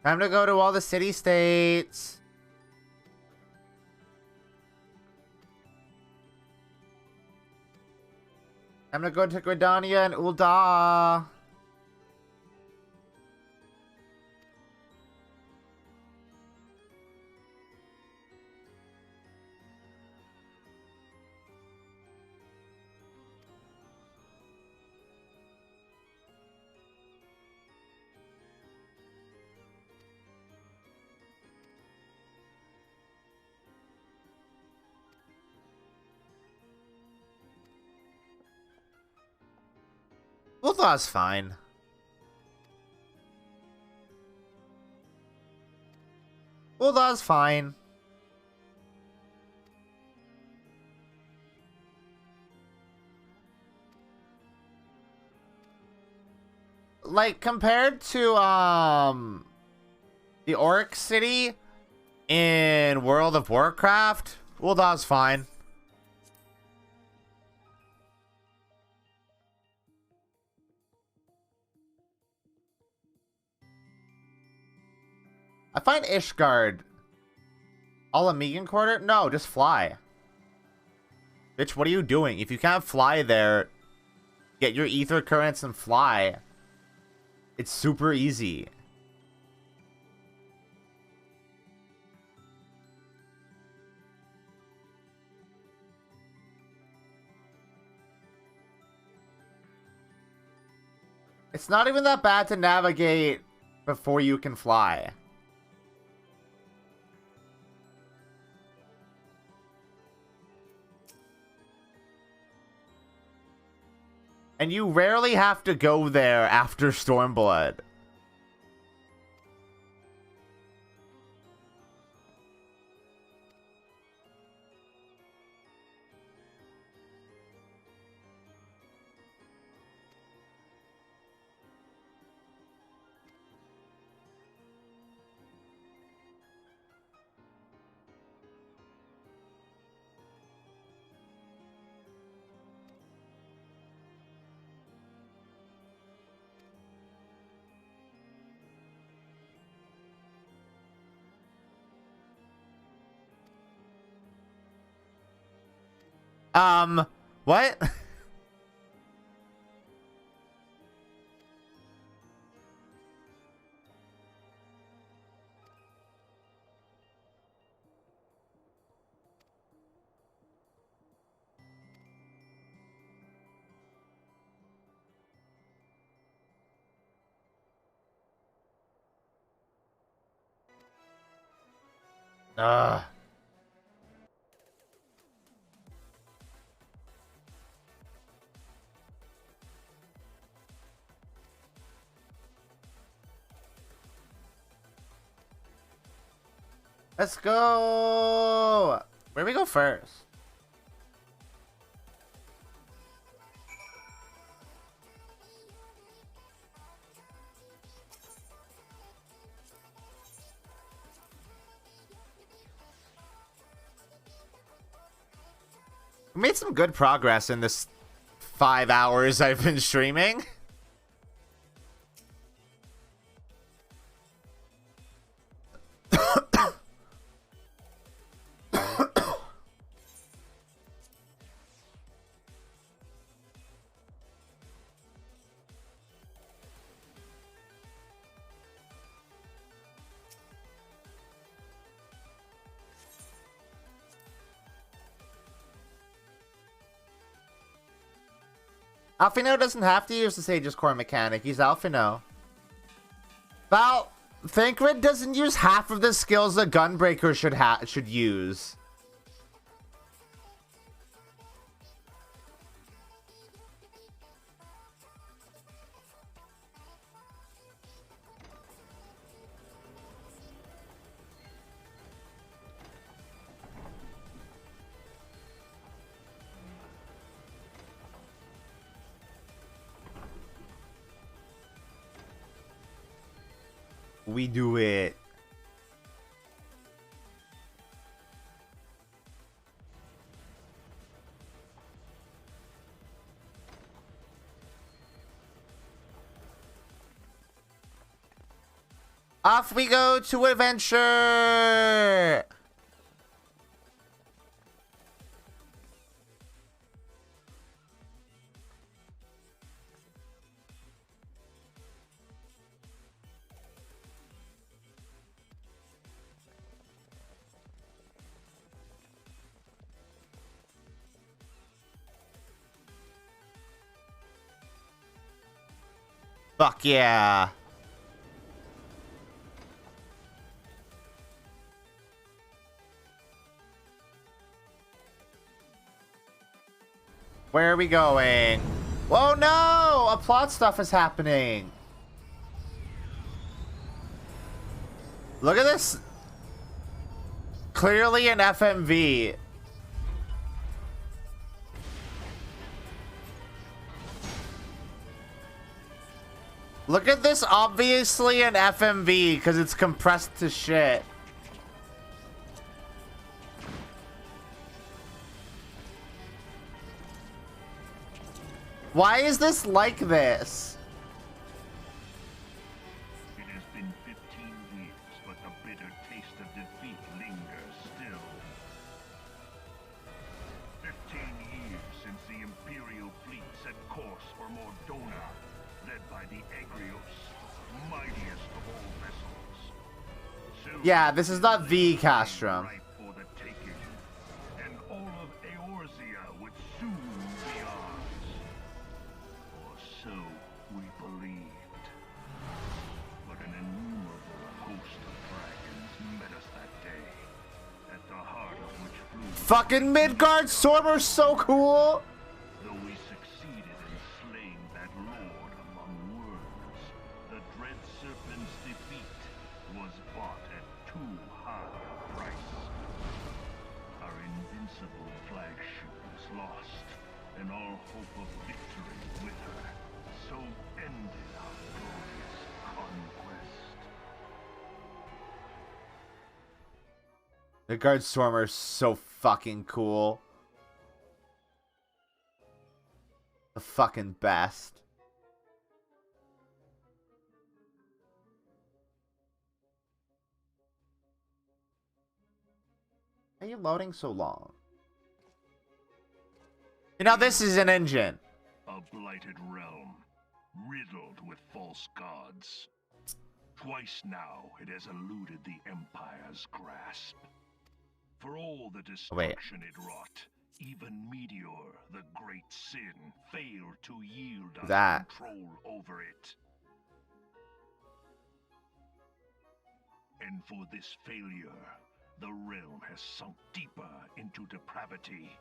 Time to go to all the city-states. Time to go to Gridania and Ul'dah. Ul'dah's fine. Ul'dah's fine. Like, compared to, the Orc City in World of Warcraft, Ul'dah's fine. I find Ishgard all a Megan quarter? No, just fly. Bitch, what are you doing? If you can't fly there, get your ether currents and fly. It's super easy. It's not even that bad to navigate before you can fly. And you rarely have to go there after Stormblood. What? Ugh. Let's go! Where do we go first? We made some good progress in this 5 hours I've been streaming. Alphino doesn't have to use the Sage's core mechanic. He's Alphino. Val, Thancred doesn't use half of the skills a Gunbreaker should use. We do it. Off we go to adventure. Fuck yeah. Where are we going? Whoa, no! A plot stuff is happening. Look at this. Clearly an FMV. Look at this, obviously an FMV because it's compressed to shit. Why is this like this? It has been 15 years, but the bitter taste of defeat lingers still. 15 years since the Imperial fleet set course for Mordona, led by the Agrios, mightiest of all vessels. Soon, Yeah, this is not the Castrum. ripe for the taking, and all of Eorzea would soon be ours. Or so we believed. But an innumerable host of dragons met us that day, at the heart of which flew Fucking Midgard Stormer's so cool. though we succeeded in slaying that lord among worlds, the dread serpent's defeat was bought at too high a price. Our invincible flagship was lost, and all hope of victory with her. So ended our glorious conquest. Midgard Stormer's so fucking cool. The fucking best. Why are you loading so long? Now this is an engine. A blighted realm, riddled with false gods. Twice now it has eluded the Empire's grasp. For all the destruction it wrought, even Meteor, the great sin, failed to yield us control over it. And for this failure, the realm has sunk deeper into depravity.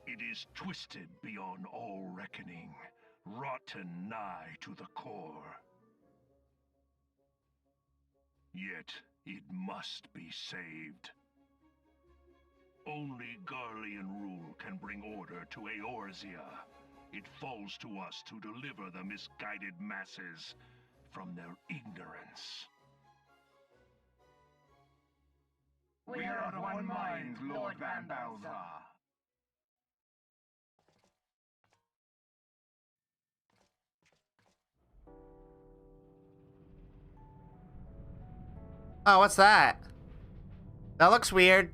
It is twisted beyond all reckoning, rotten nigh to the core. Yet it must be saved. Only Garlean rule can bring order to Eorzea. It falls to us to deliver the misguided masses from their ignorance. We are of one mind, Lord Van Balthar. Oh, what's that? That looks weird.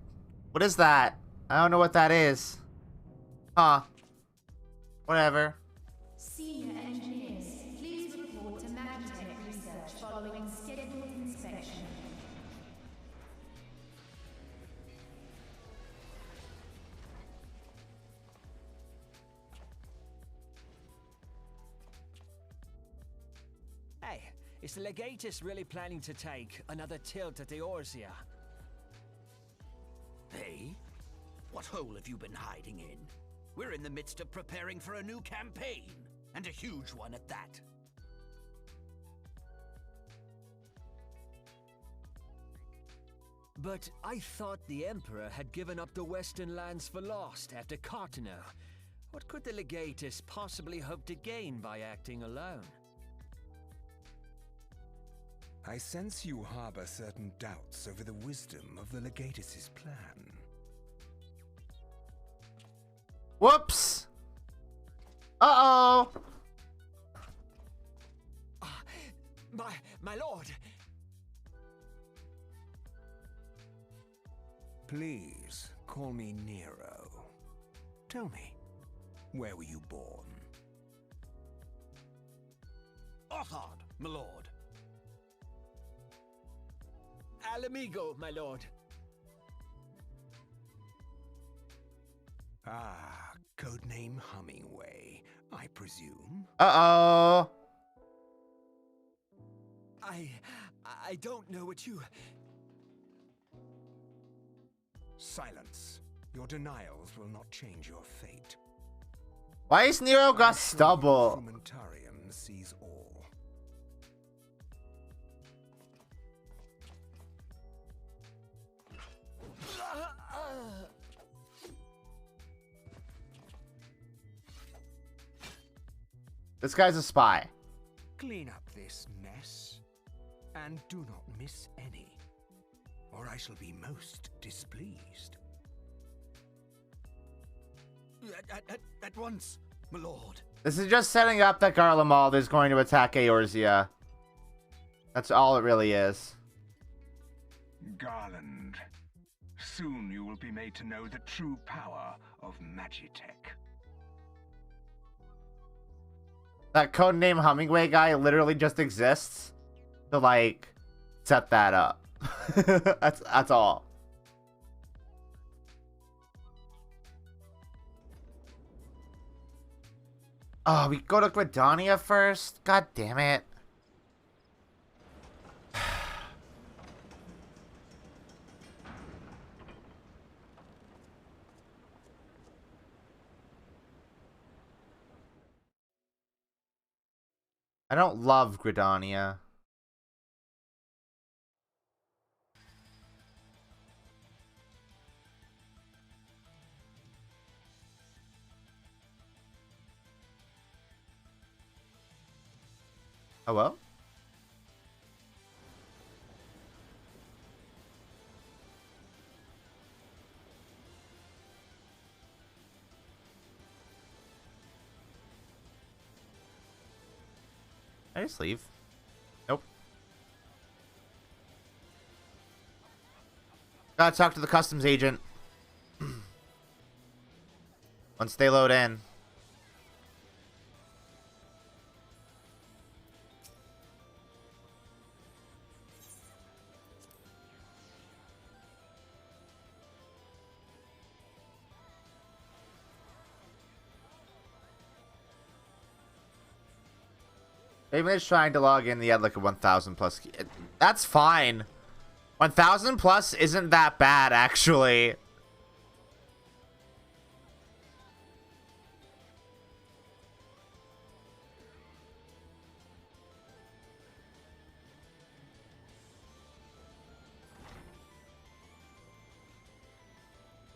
What is that? I don't know what that is. Huh. Whatever. Senior engineers, please report to Magitech research following scheduled inspection. Hey, is the Legatus really planning to take another tilt at Eorzea? Hey? What hole have you been hiding in? We're in the midst of preparing for a new campaign, and a huge one at that. But I thought the Emperor had given up the Western lands for lost after Cartano. What could the Legatus possibly hope to gain by acting alone? I sense you harbor certain doubts over the wisdom of the Legatus' plan. Whoops! Uh-oh! My lord! Please, call me Nero. Tell me, where were you born? Othard, my lord. Alamigo, my lord. Ah, codename Hummingway, I presume. Uh-oh! I don't know what you... Silence. Your denials will not change your fate. Why is Nero got stubble? Frumentarium sees all. This guy's a spy. Clean up this mess, and do not miss any, or I shall be most displeased. At once, my lord. This is just setting up that Garlemald is going to attack Eorzea. That's all it really is. Garland, soon you will be made to know the true power of Magitech. That codename Hummingway guy literally just exists to, like, set that up. That's all. Oh, we go to Gridania first? God damn it. I don't love Gridania. Hello? Did I just leave? Nope. Gotta talk to the customs agent. Once they load in. Raven is trying to log in. He had like a 1,000 plus key. That's fine. 1,000 plus isn't that bad, actually.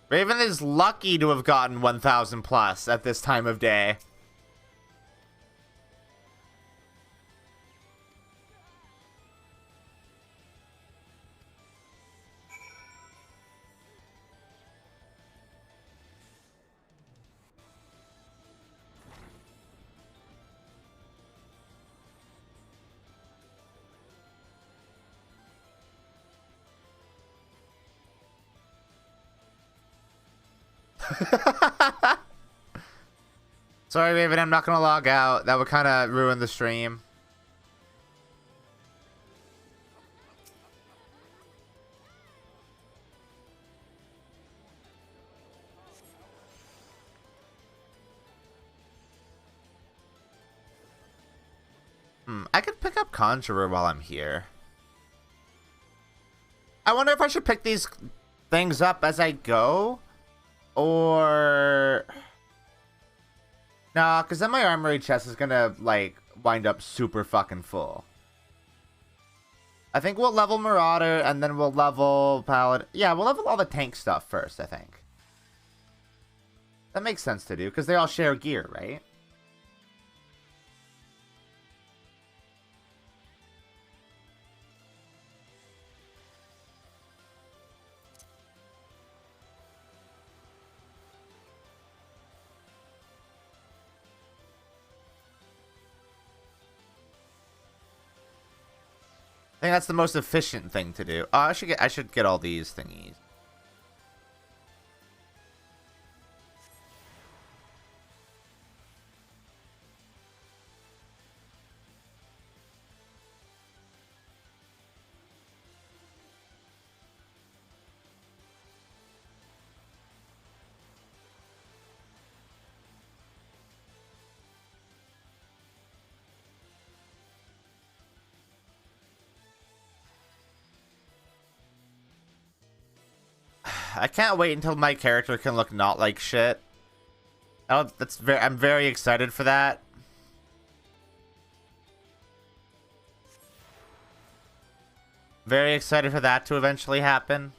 Raven is lucky to have gotten 1,000 plus at this time of day. Sorry, Raven, I'm not gonna log out. That would kind of ruin the stream. I could pick up Conjurer while I'm here. I wonder if I should pick these things up as I go? Or... Nah, because then my armory chest is gonna, like, wind up super fucking full. I think we'll level Marauder, and then we'll level Paladin. Yeah, we'll level all the tank stuff first, I think. That makes sense to do, because they all share gear, right? I think that's the most efficient thing to do. I should get all these thingies. I can't wait until my character can look not like shit. I'm very excited for that. Very excited for that to eventually happen.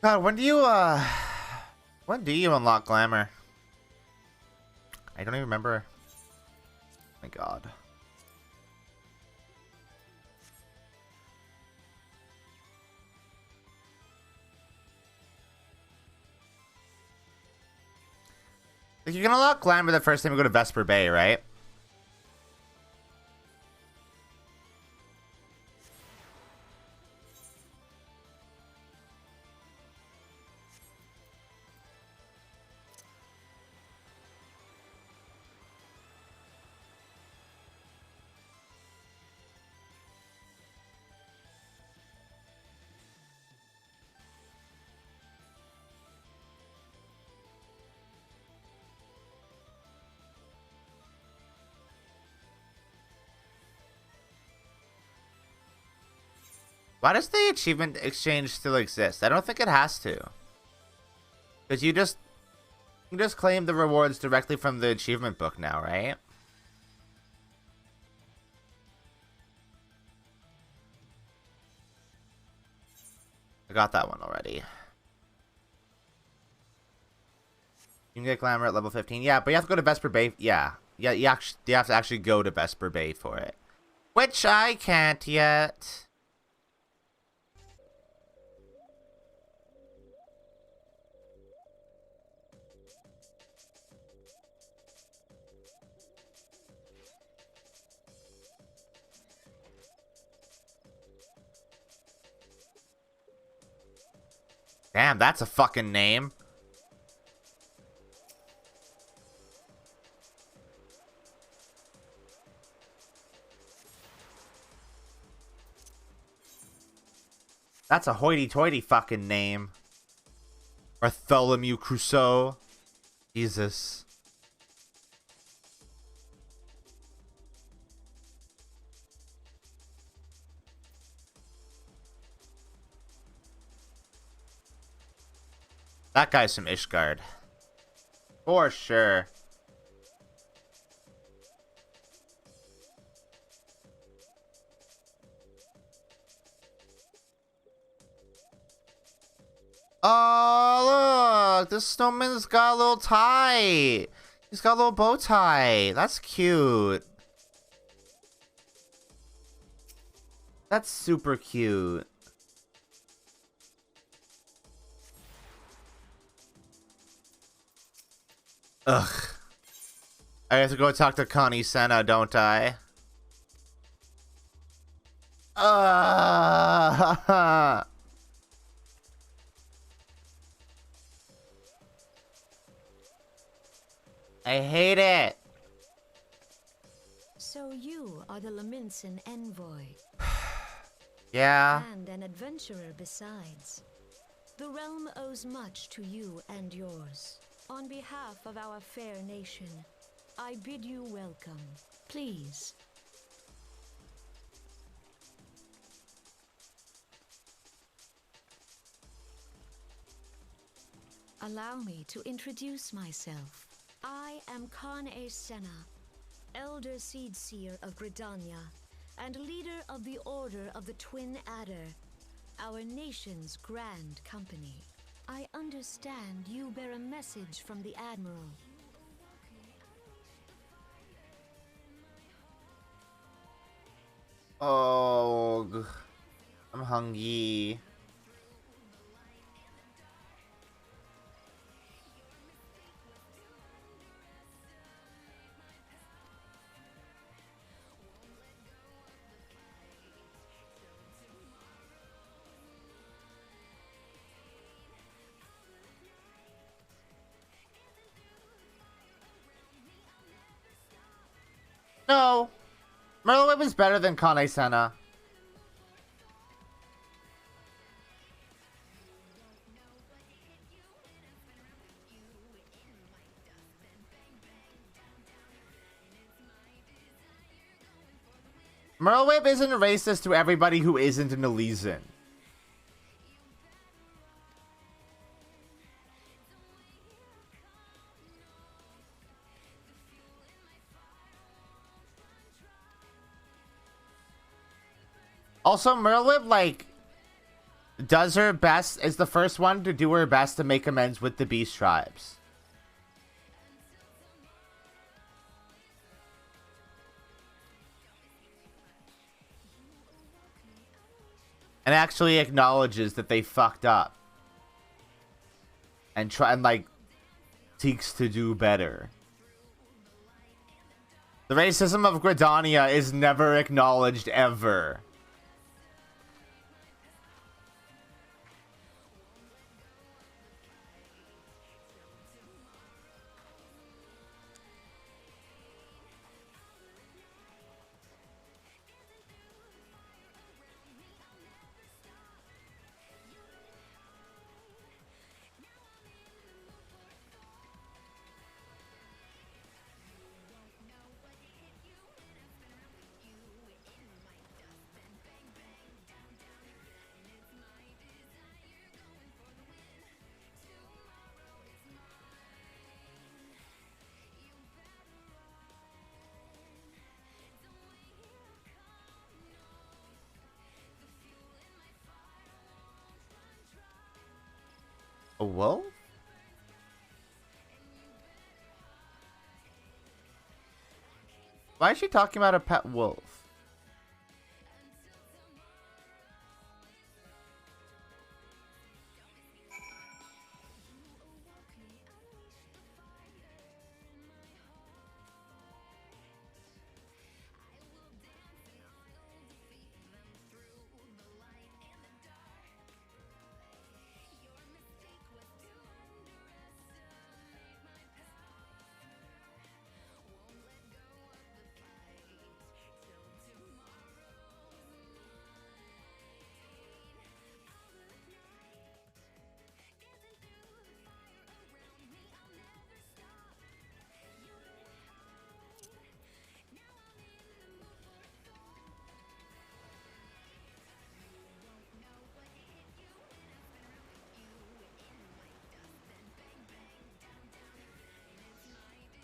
God, when do you unlock Glamour? I don't even remember. Oh my God. Like, you can unlock Glamour the first time you go to Vesper Bay, right? Why does the achievement exchange still exist? I don't think it has to. Because you just claim the rewards directly from the achievement book now, right? I got that one already. You can get Glamour at level 15. Yeah, but you have to go to Vesper Bay. Yeah, you have to actually go to Vesper Bay for it. Which I can't yet. Damn, that's a fucking name. That's a hoity-toity fucking name. Bartholomew Crusoe. Jesus. That guy's from Ishgard. For sure. Oh, look! This snowman's got a little tie. He's got a little bow tie. That's cute. That's super cute. Ugh. I have to go talk to Connie Senna, don't I? I hate it. So you are the Laminson envoy. Yeah. And an adventurer besides. The realm owes much to you and yours. On behalf of our fair nation, I bid you welcome. Please. Allow me to introduce myself. I am Kane Senna, Elder Seedseer of Gridania, and leader of the Order of the Twin Adder, our nation's grand company. I understand you bear a message from the Admiral. Oh, I'm hungry. No. Merlin was better than Kane Senna. Merlin isn't racist to everybody who isn't an Elysian. Also, Merlin, like, does her best, is the first one to do her best to make amends with the Beast Tribes. And actually acknowledges that they fucked up. And like, seeks to do better. The racism of Gridania is never acknowledged ever. A wolf? Why is she talking about a pet wolf?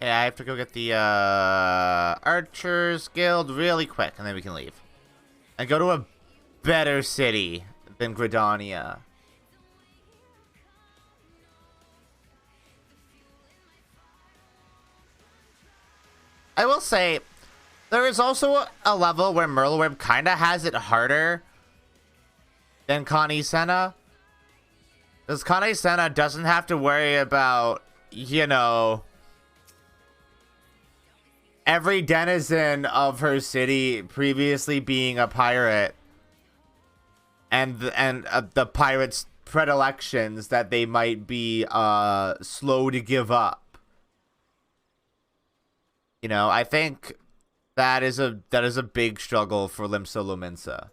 Okay, I have to go get the Archers Guild really quick, and then we can leave. And go to a better city than Gridania. I will say, there is also a level where Merleweb kind of has it harder than Connie Senna. Because Connie Senna doesn't have to worry about, you know, every denizen of her city previously being a pirate. And the pirates' predilections that they might be slow to give up. You know, I think that is a big struggle for Limsa Lominsa.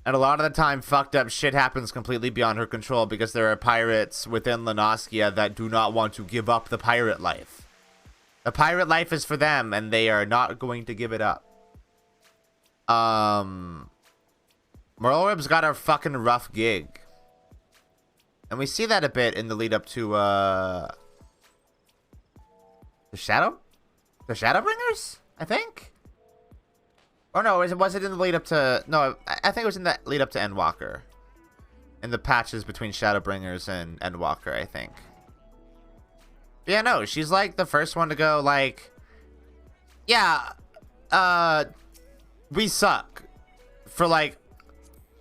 And a lot of the time, fucked up shit happens completely beyond her control because there are pirates within Lanoskia that do not want to give up the pirate life. The pirate life is for them, and they are not going to give it up. Merleweb's got a fucking rough gig. And we see that a bit in the lead up to, the Shadowbringers, I think? Or no, was it in the lead up to... No, I think it was in the lead up to Endwalker. In the patches between Shadowbringers and Endwalker, I think. But yeah, no, she's like the first one to go like... Yeah, we suck. For like,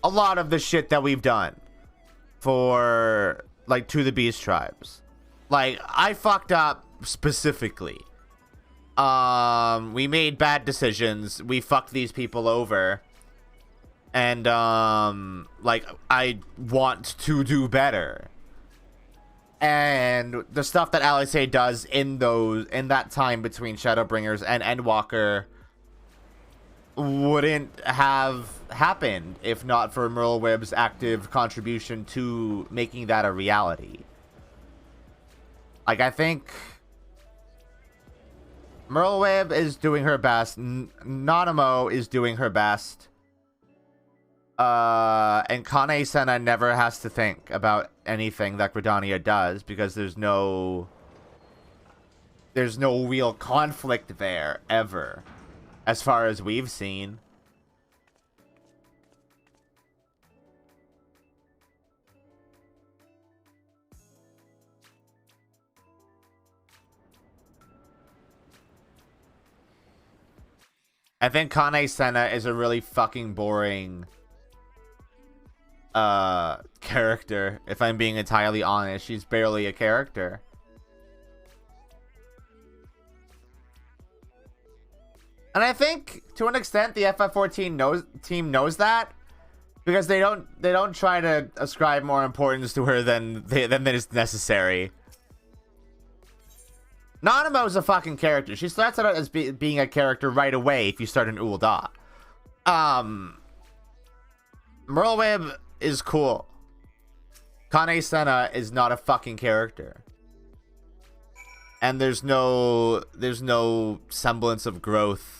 a lot of the shit that we've done. For, like, To the Beast tribes. Like, I fucked up specifically. We made bad decisions. We fucked these people over. And, like, I want to do better. And the stuff that Alice does in that time between Shadowbringers and Endwalker wouldn't have happened if not for Merleweb's active contribution to making that a reality. Like, I think Merleweb is doing her best. Nanamo is doing her best. And Kane Senna never has to think about anything that Gridania does because there's no real conflict there ever, as far as we've seen. I think Kane Senna is a really fucking boring character, if I'm being entirely honest. She's barely a character. And I think to an extent the FF14 team knows that, because they don't try to ascribe more importance to her than is necessary. Nanamo's a fucking character. She starts out as being a character right away if you start an Ul'dah. Merleweb is cool. Kane Senna is not a fucking character. And there's no semblance of growth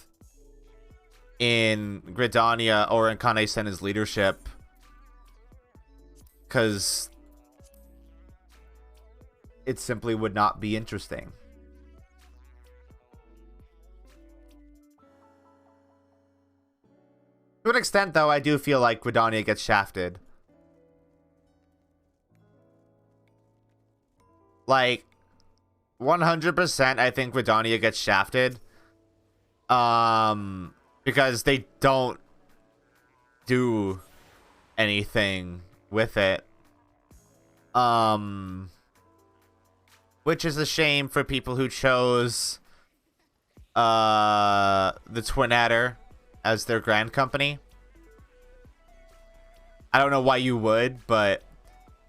in Gridania or in Kane Senna's leadership. Because it simply would not be interesting. To an extent, though, I do feel like Gridania gets shafted. Like, 100% I think Gridania gets shafted. Because they don't do anything with it. Which is a shame for people who chose the Twin Adder as their grand company. I don't know why you would, but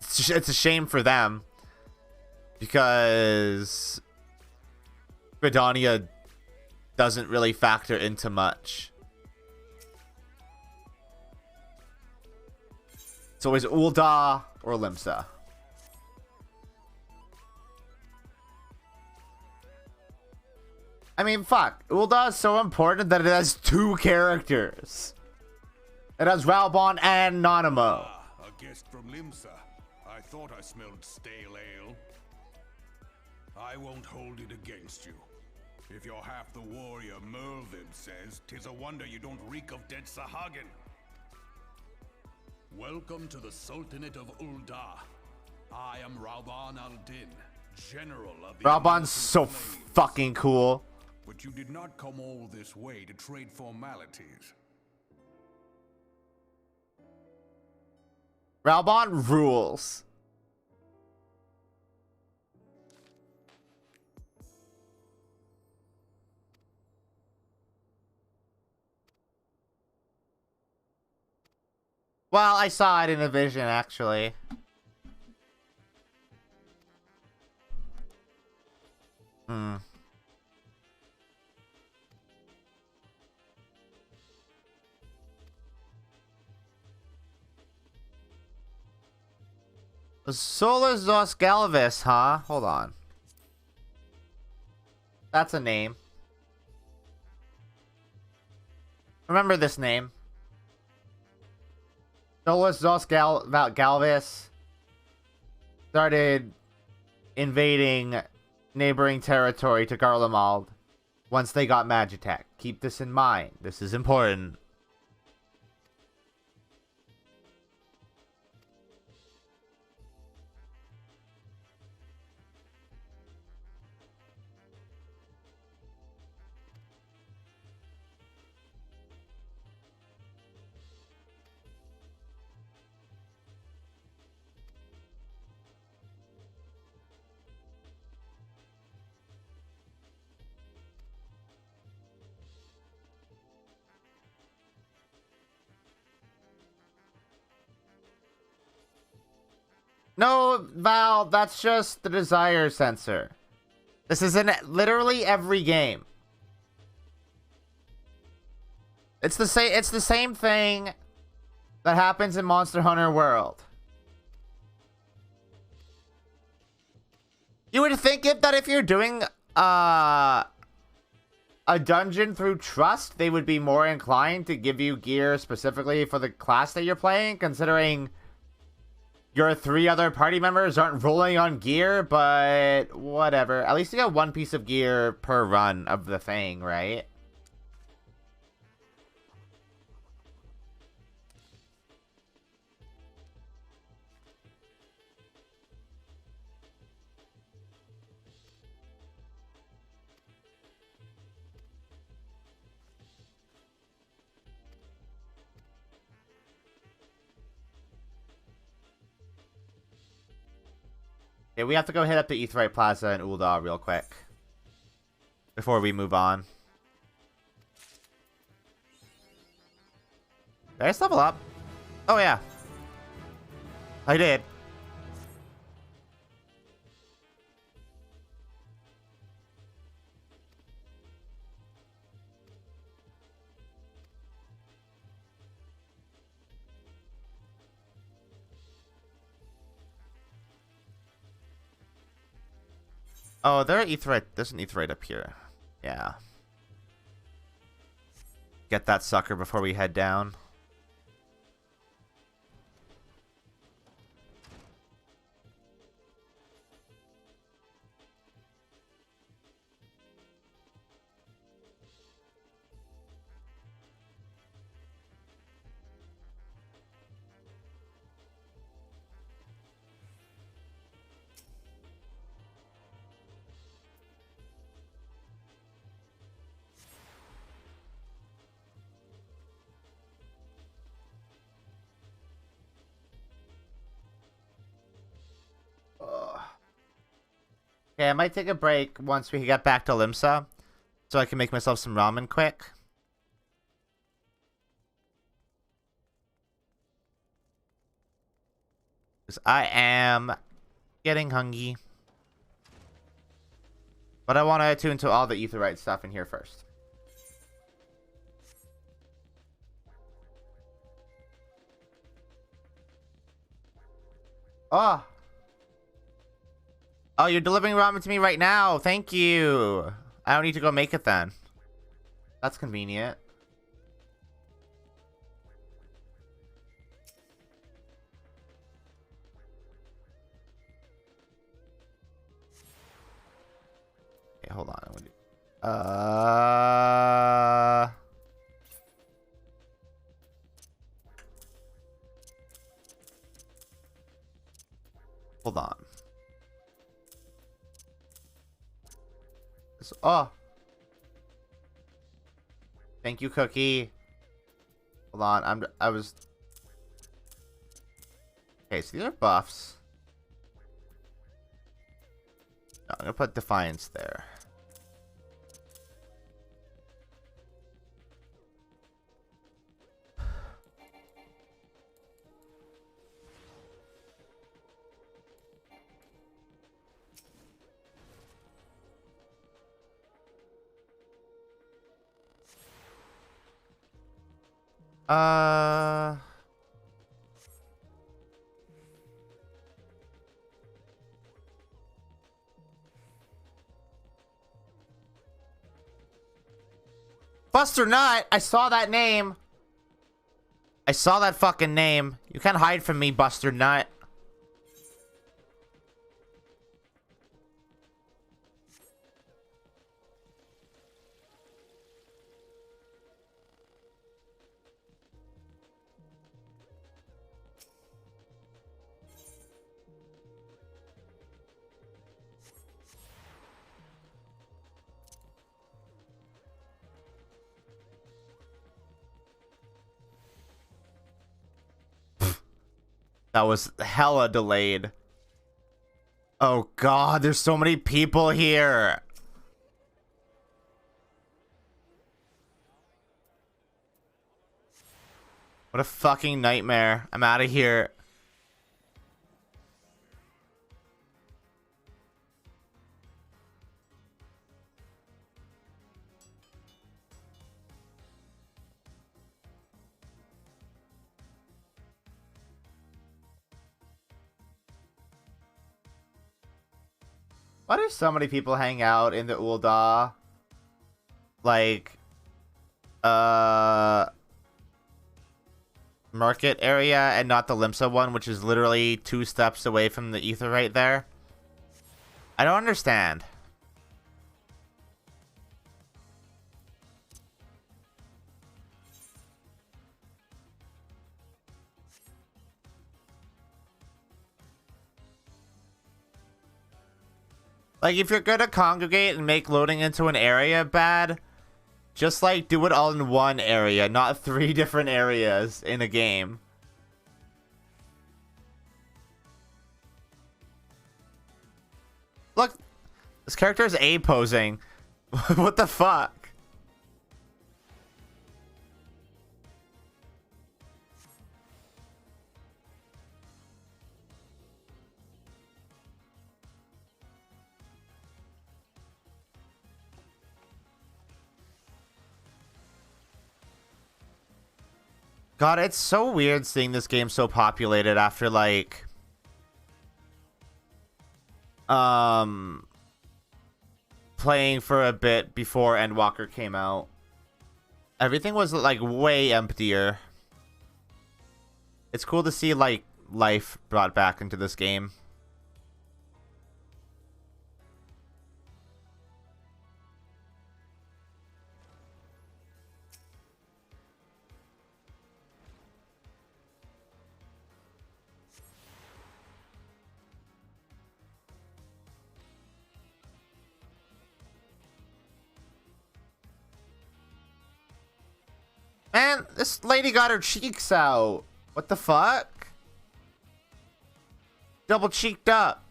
it's a shame for them, because Gridania doesn't really factor into much. It's always Ul'dah or Limsa. I mean, fuck. Ul'dah is so important that it has two characters. It has Ralbon and Nanamo. A guest from Limsa. I thought I smelled stale ale. I won't hold it against you. If you're half the warrior Merlin says, 'tis a wonder you don't reek of dead Sahagin. Welcome to the Sultanate of Ul'dah. I am Rauban al-Din, General of the Rauban's so fucking cool. But you did not come all this way to trade formalities. Rauban rules. Well, I saw it in a vision, actually. Solus Zos Galvis, huh? Hold on. That's a name. Remember this name. Solus Zos Galvis started invading neighboring territory to Garlemald once they got Magitech. Keep this in mind. This is important. No, Val, that's just the desire sensor. This is in literally every game. It's the same thing that happens in Monster Hunter World. You would think that if you're doing a dungeon through trust, they would be more inclined to give you gear specifically for the class that you're playing, considering your 3 other party members aren't rolling on gear, but whatever. At least you got 1 piece of gear per run of the thing, right? Okay, we have to go hit up the Aetheryte Plaza in Ul'dah real quick before we move on. Did I just level up? Oh, yeah. I did. Oh, there's an Aetheryte up here. Yeah. Get that sucker before we head down. Okay, I might take a break once we get back to Limsa, so I can make myself some ramen quick. Because I am getting hungry. But I want to attune to all the Aetheryte stuff in here first. Oh! Oh, you're delivering ramen to me right now. Thank you. I don't need to go make it then. That's convenient. Uh... Hold on. Oh. Thank you, Cookie. Hold on. I was... Okay, so these are buffs. No, I'm gonna put Defiance there. Buster Nut! I saw that name! I saw that fucking name. You can't hide from me, Buster Nut. That was hella delayed. Oh god, there's so many people here. What a fucking nightmare. I'm out of here. Why do so many people hang out in the Ul'dah? Like, market area and not the Limsa one, which is literally 2 steps away from the ether right there? I don't understand. Like, if you're gonna congregate and make loading into an area bad, just, like, do it all in one area, not 3 different areas in a game. Look, this character is A-posing. What the fuck? God, it's so weird seeing this game so populated after, like, playing for a bit before Endwalker came out. Everything was, like, way emptier. It's cool to see, like, life brought back into this game. Man, this lady got her cheeks out. What the fuck? Double cheeked up.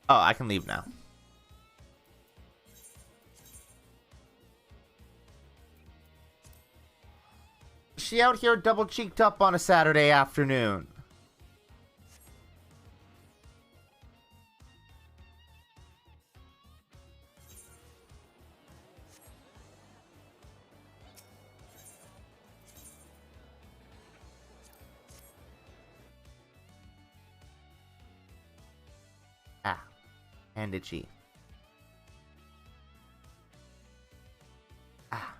Oh, I can leave now. She out here double cheeked up on a Saturday afternoon. And itchy. Ah.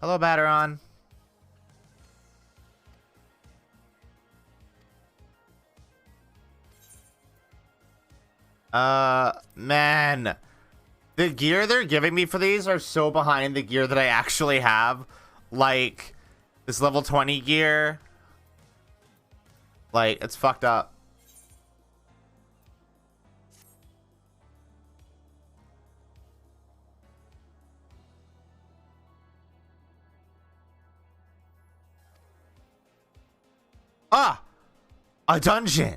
Hello, Batteron. Man. The gear they're giving me for these are so behind the gear that I actually have. Like, this level 20 gear. Like, it's fucked up. Ah! A dungeon!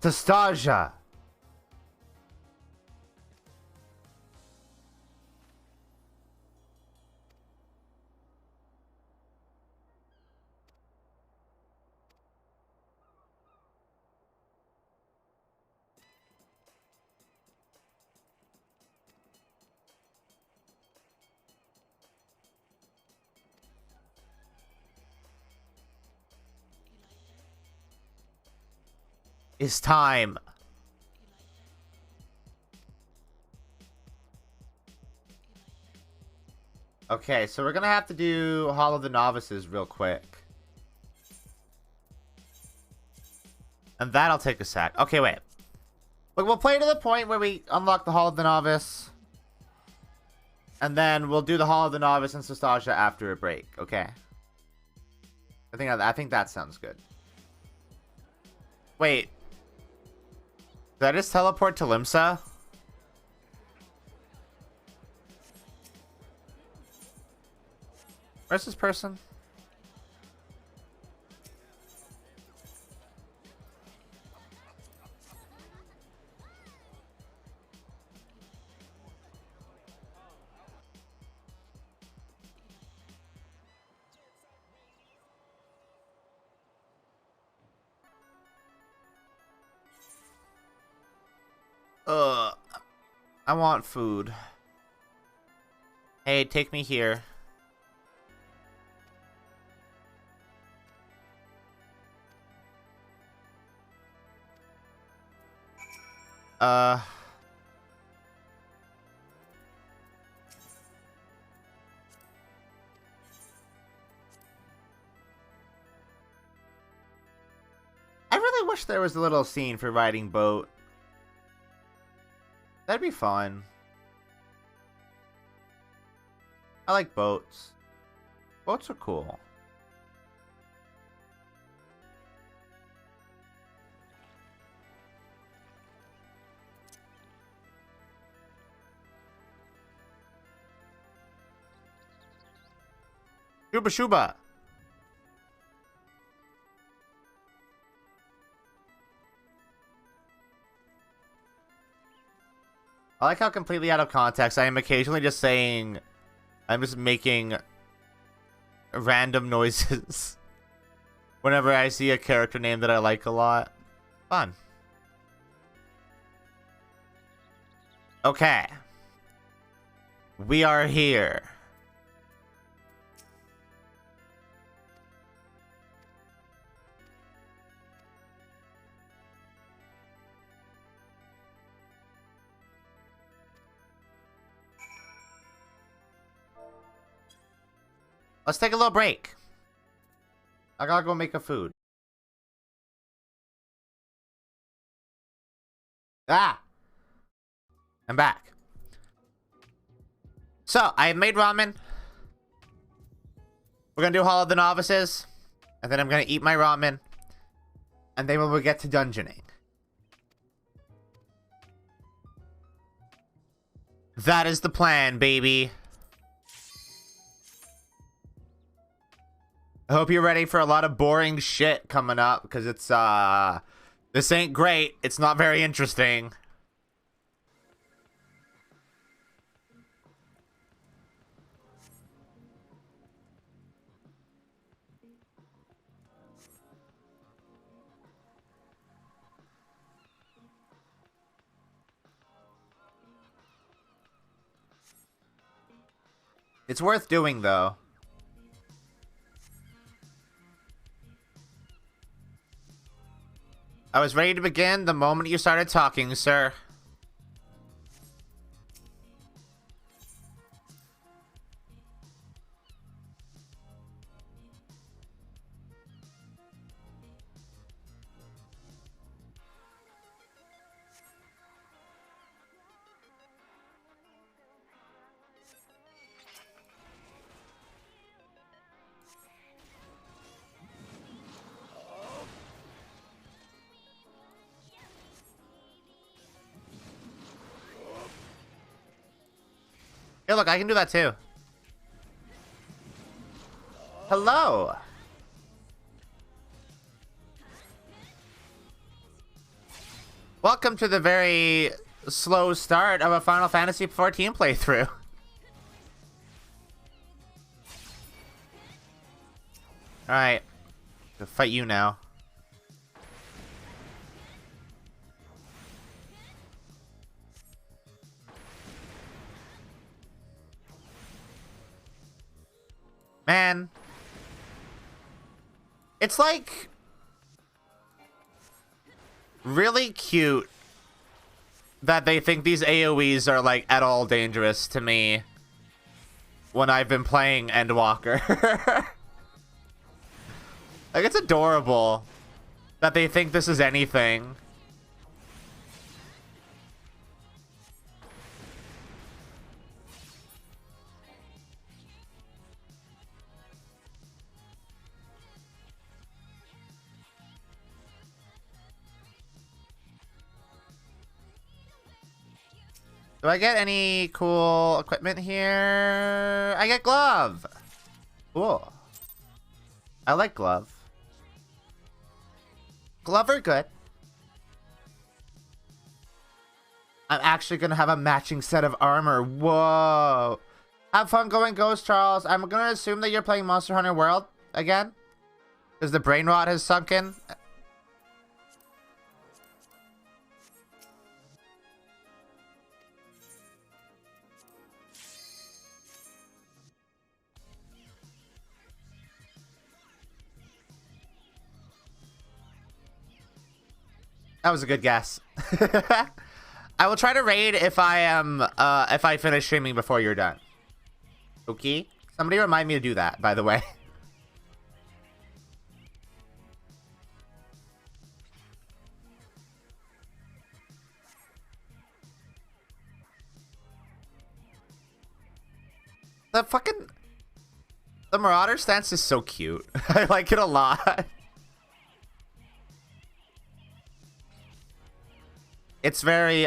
Tastaja. It's time. Okay, so we're gonna have to do Hall of the Novices real quick. And that'll take a sec. Okay, wait. We'll play to the point where we unlock the Hall of the Novice. And then we'll do the Hall of the Novice and Sastasha after a break, okay? I think that sounds good. Wait. Did I just teleport to Limsa? Where's this person? I want food. Hey, take me here. I really wish there was a little scene for riding boat. That'd be fun. I like boats. Boats are cool. Shuba Shuba. I like how completely out of context I am occasionally just saying, I'm just making random noises whenever I see a character name that I like a lot. Fun. Okay. We are here. Let's take a little break. I gotta go make a food. Ah! I'm back. So, I made ramen. We're gonna do Hall of the Novices. And then I'm gonna eat my ramen. And then we'll get to dungeoning. That is the plan, baby. I hope you're ready for a lot of boring shit coming up, because it's, this ain't great. It's not very interesting. It's worth doing, though. I was ready to begin the moment you started talking, sir. Hey, look, I can do that too. Hello. Welcome to the very slow start of a Final Fantasy XIV playthrough. Alright. I'll fight you now. Man. It's like really cute that they think these AoEs are like at all dangerous to me when I've been playing Endwalker. Like, it's adorable that they think this is anything. Do I get any cool equipment here? I get glove. Cool. I like glove. Glove are good. I'm actually gonna have a matching set of armor. Whoa. Have fun going Ghost, Charles. I'm gonna assume that you're playing Monster Hunter World again, because the brain rot has sunk in. That was a good guess. I will try to raid if I finish streaming before you're done. Okay? Somebody remind me to do that, by the way. The Marauder stance is so cute. I like it a lot. It's very,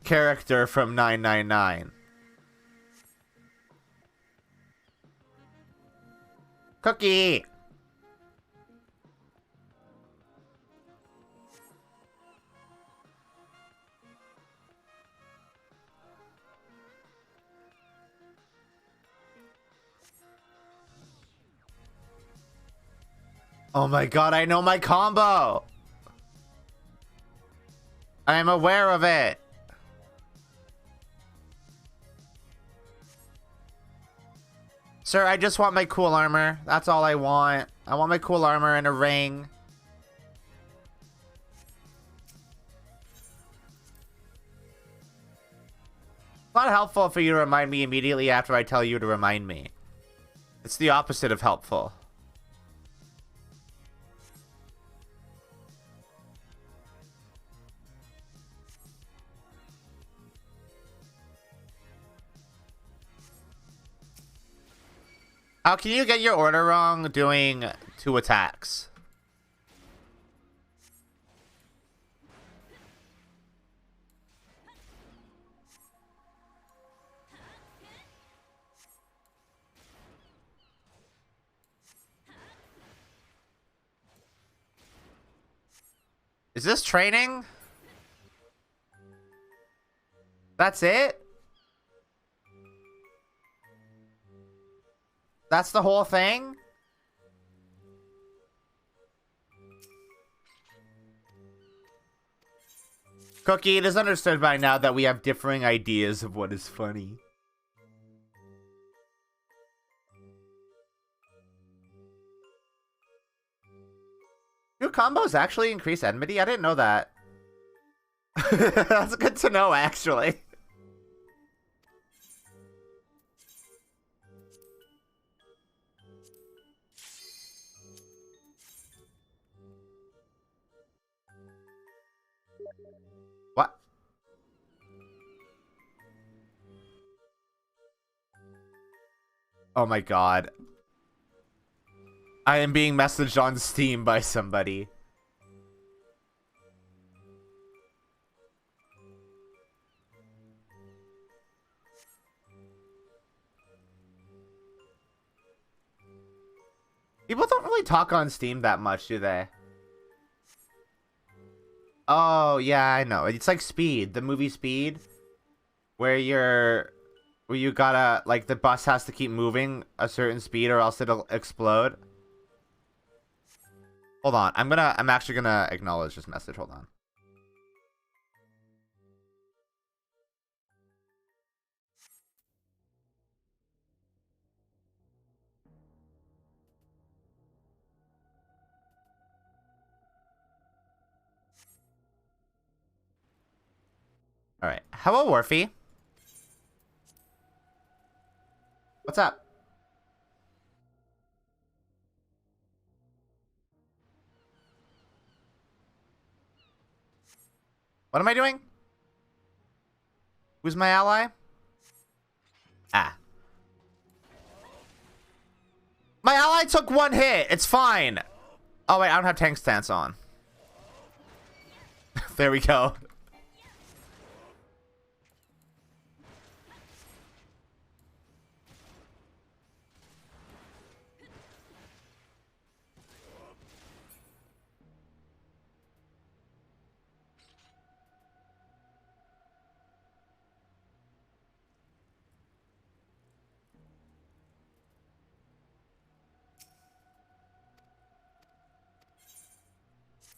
character from 999. Cookie! Oh my god, I know my combo! I am aware of it. Sir, I just want my cool armor. That's all I want. I want my cool armor and a ring. It's not helpful for you to remind me immediately after I tell you to remind me. It's the opposite of helpful. How can you get your order wrong doing 2 attacks? Is this training? That's it? That's the whole thing? Cookie, it is understood by now that we have differing ideas of what is funny. combos actually increase enmity? I didn't know that. That's good to know, actually. What? Oh my god. I am being messaged on Steam by somebody. People don't really talk on Steam that much, do they? Oh, yeah, I know. It's like Speed, the movie Speed, where you gotta, like, the bus has to keep moving a certain speed or else it'll explode. Hold on, I'm actually gonna acknowledge this message. Hold on. All right. Hello, Warfy. What's up? What am I doing? Who's my ally? Ah. My ally took one hit. It's fine. Oh, wait. I don't have tank stance on. There we go.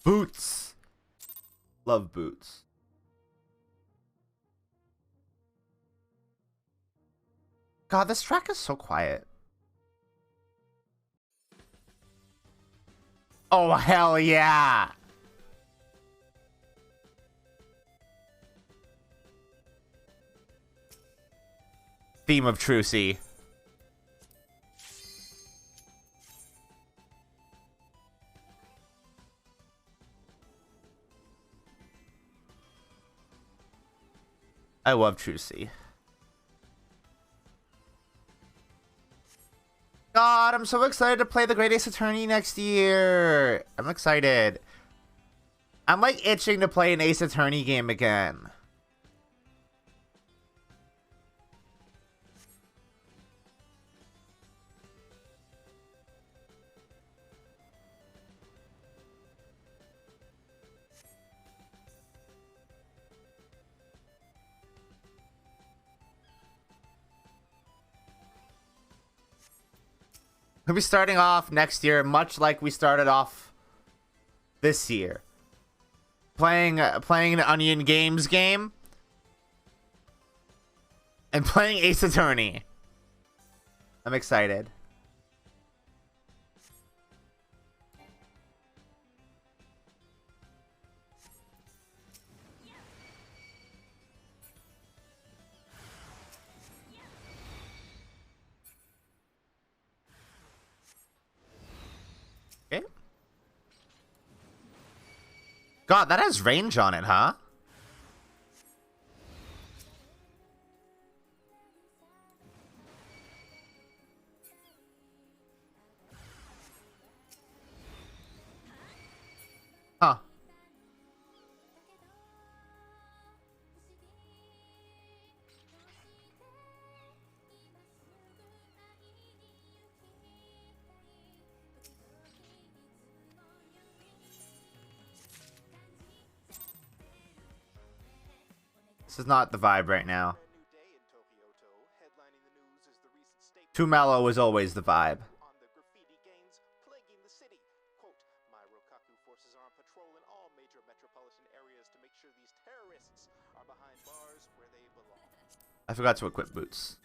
Boots. Love boots. God, this track is so quiet. Oh, hell yeah. Theme of Trucy. I love Trucy. God, I'm so excited to play the Great Ace Attorney next year. I'm excited. I'm like itching to play an Ace Attorney game again. We'll be starting off next year much like we started off this year. Playing an Onion Games game. And playing Ace Attorney. I'm excited. Okay. God, that has range on it, huh? Huh. This is not the vibe right now. Too mellow is always the vibe. I forgot to equip boots.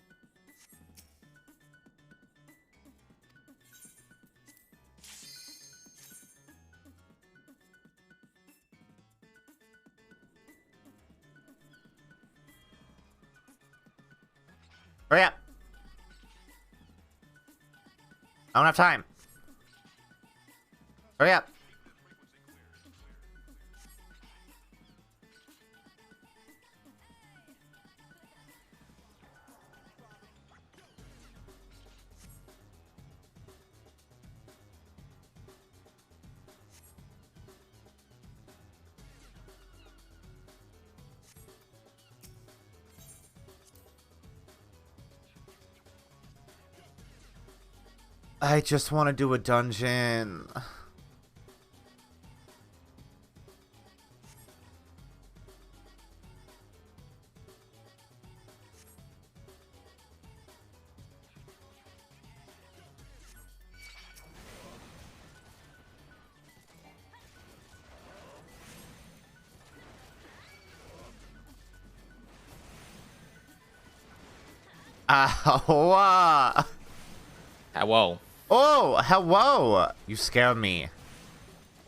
Hurry up. I don't have time. Hurry up. I just want to do a dungeon. Whoa. Whoa. Oh, hello. You scared me.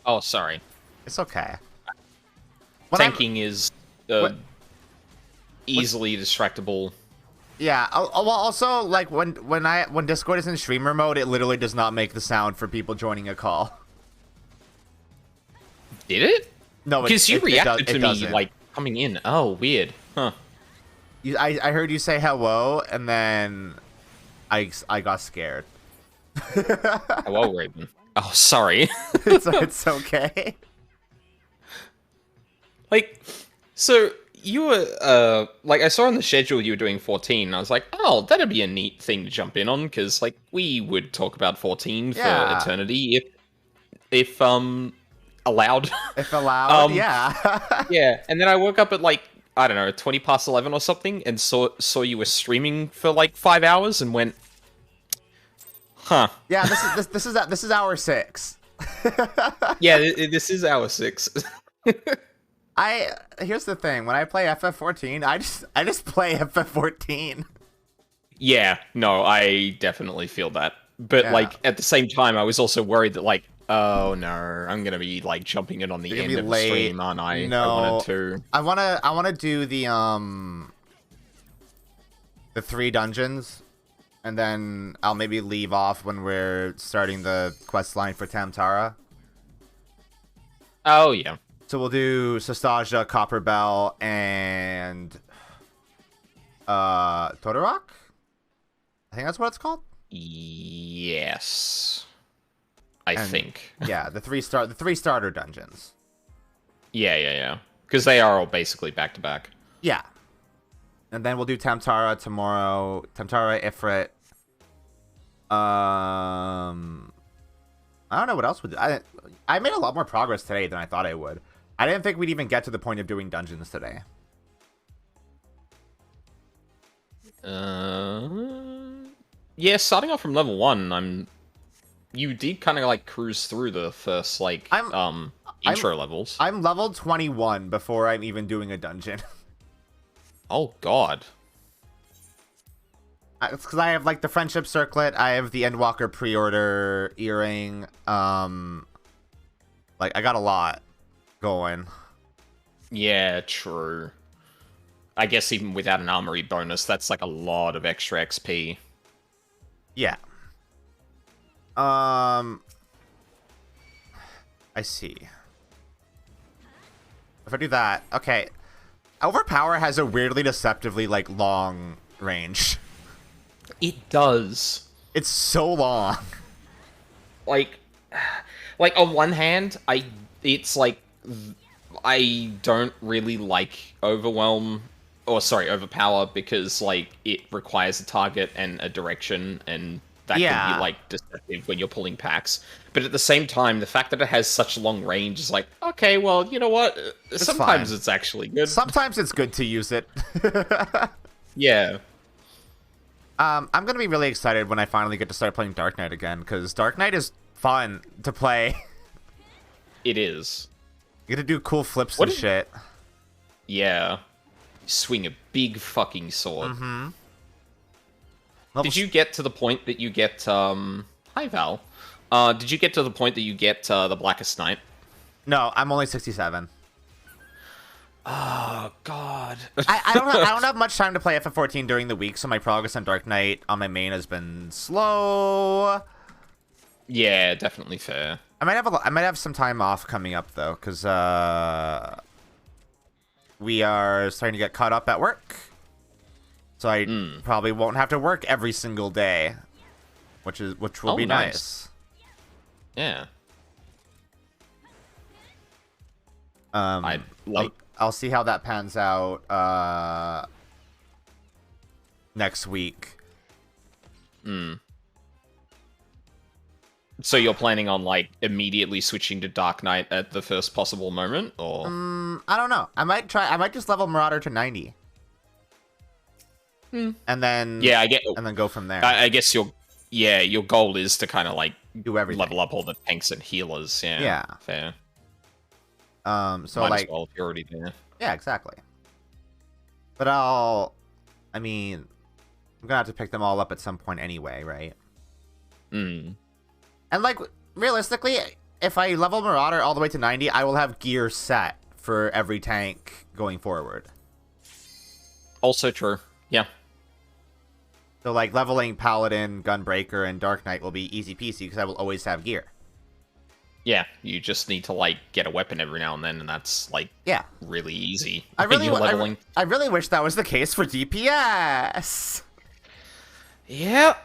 Oh, sorry. It's okay. Tanking is easily distractible. Yeah. Well, also, like when Discord is in streamer mode, it literally does not make the sound for people joining a call. Did it? No, because you reacted to me doesn't. like coming in. Oh, weird. Huh. I heard you say hello, and then I got scared. Hello, Raven. Oh, sorry. it's okay. Like, so you were like I saw on the schedule you were doing 14. And I was like, oh, that'd be a neat thing to jump in on because like we would talk about 14 for eternity if allowed. If allowed, yeah. Yeah, and then I woke up at like I don't know 20 past 11 or something and saw you were streaming for like 5 hours and went. Huh. Yeah, this is hour 6. Yeah, this is hour 6. Here's the thing, when I play FF14, I just play FF14. Yeah, no, I definitely feel that. But like at the same time I was also worried that like, oh no, I'm going to be like jumping in on the end of the stream, aren't I? No. I want to do the 3 dungeons. And then I'll maybe leave off when we're starting the quest line for Tamtara. Oh, yeah. So we'll do Sostasia, Copper Bell, and Todorok? I think that's what it's called? Yes. I think. Yeah, the three starter dungeons. Yeah. Because they are all basically back to back. Yeah. And then we'll do Tamtara tomorrow. Tamtara, Ifrit. I don't know what else would do. I made a lot more progress today than I thought I would. I didn't think we'd even get to the point of doing dungeons today. Yeah, starting off from level 1, you did kind of like cruise through the first like intro levels. I'm level 21 before I'm even doing a dungeon. Oh god. It's because I have like the friendship circlet, I have the Endwalker pre-order earring, like I got a lot going. Yeah, true. I guess even without an armory bonus, that's like a lot of extra XP. Yeah. I see. If I do that, okay. Overpower has a weirdly deceptively, like, long range. It does. It's so long. Like on one hand, it's like, I don't really like Overpower because, like, it requires a target and a direction, and that can be, like, deceptive when you're pulling packs. But at the same time, the fact that it has such long range is like, okay, well, you know what? Sometimes it's actually good. Sometimes it's good to use it. Yeah. I'm gonna be really excited when I finally get to start playing Dark Knight again, because Dark Knight is fun to play. It is. You get to do cool flips and shit. Yeah. Swing a big fucking sword. Mm-hmm. Did you get to the point that you get, Hi, Val. Did you get to the point that you get, the Blackest Night? No, I'm only 67. Oh God. I don't have much time to play FF14 during the week, so my progress on Dark Knight on my main has been slow. Yeah, definitely fair. I might have some time off coming up though, because we are starting to get caught up at work, so I probably won't have to work every single day, which will be nice. Yeah. I'll see how that pans out next week. So you're planning on like immediately switching to Dark Knight at the first possible moment, or? I don't know. I might just level Marauder to 90, and then and then go from there. I guess your goal is to kind of like do everything, level up all the tanks and healers. Yeah. Fair. So Might like, as well if you're already there. Yeah, exactly. But I'm gonna have to pick them all up at some point anyway, right? And like, realistically, if I level Marauder all the way to 90, I will have gear set for every tank going forward. Also true. Yeah. So like, leveling Paladin, Gunbreaker, and Dark Knight will be easy peasy because I will always have gear. Yeah, you just need to like get a weapon every now and then, and that's like really easy. I really wish that was the case for DPS. Yeah.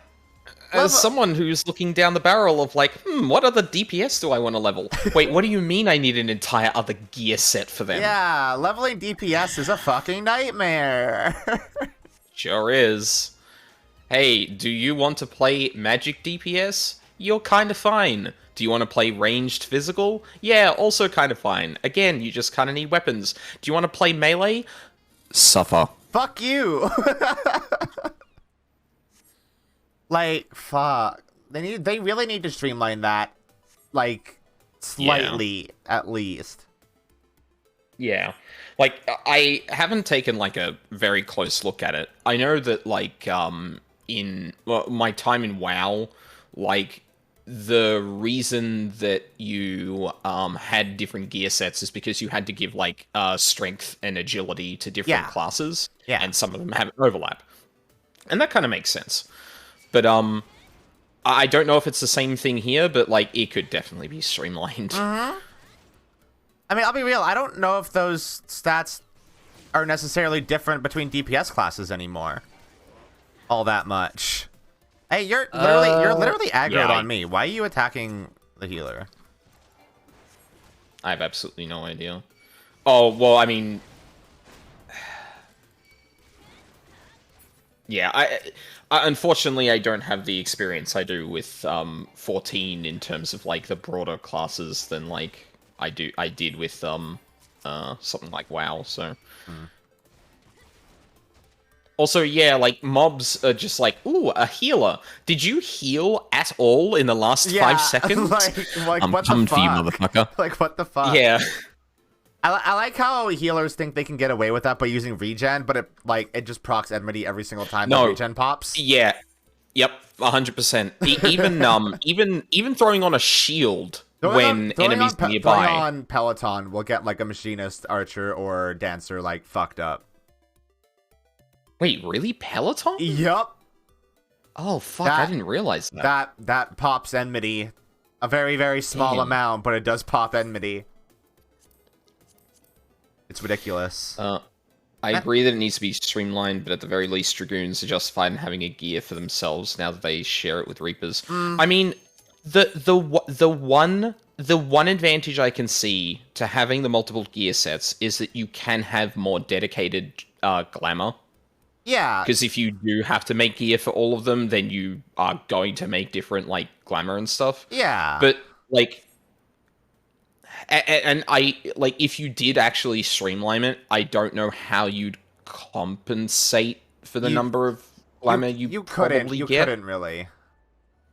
As someone who's looking down the barrel of like, what other DPS do I want to level? Wait, what do you mean I need an entire other gear set for them? Yeah, leveling DPS is a fucking nightmare. Sure is. Hey, do you want to play magic DPS? You're kind of fine. Do you want to play ranged physical? Yeah, also kind of fine. Again, you just kind of need weapons. Do you want to play melee? Suffer. Fuck you. Like, fuck. They really need to streamline that, like, slightly, at least. Yeah. Like, I haven't taken, like, a very close look at it. I know that, like, in my time in WoW, like, the reason that you had different gear sets is because you had to give, like, strength and agility to different classes. Yeah. And some of them have overlap. And that kind of makes sense. But, I don't know if it's the same thing here, but, like, it could definitely be streamlined. I mean, I'll be real. I don't know if those stats are necessarily different between DPS classes anymore. All that much. Hey, you're literally aggroed on me. Why are you attacking the healer? I have absolutely no idea. Oh, well, I mean... Yeah, I unfortunately, I don't have the experience I do with 14 in terms of, like, the broader classes than, like, I did with something like WoW, so... Also, yeah, like, mobs are just like, ooh, a healer. Did you heal at all in the last 5 seconds? like I'm what the coming fuck? for you, motherfucker. Like, what the fuck? Yeah. I like how healers think they can get away with that by using regen, but it just procs enmity every single time that regen pops. Yeah. Yep, 100%. Even throwing on a shield when enemies nearby. Throwing on Peloton will get, like, a machinist, archer, or dancer, like, fucked up. Wait, really? Peloton? Yup. Oh, fuck, I didn't realize that. That pops enmity. A very, very small amount, but it does pop enmity. It's ridiculous. I agree that it needs to be streamlined, but at the very least, Dragoons are justified in having a gear for themselves now that they share it with Reapers. I mean, the one advantage I can see to having the multiple gear sets is that you can have more dedicated glamour. Yeah. Because if you do have to make gear for all of them, then you are going to make different, like, glamour and stuff. Yeah. But, like... And if you did actually streamline it, I don't know how you'd compensate for the number of glamour you probably get. You couldn't really.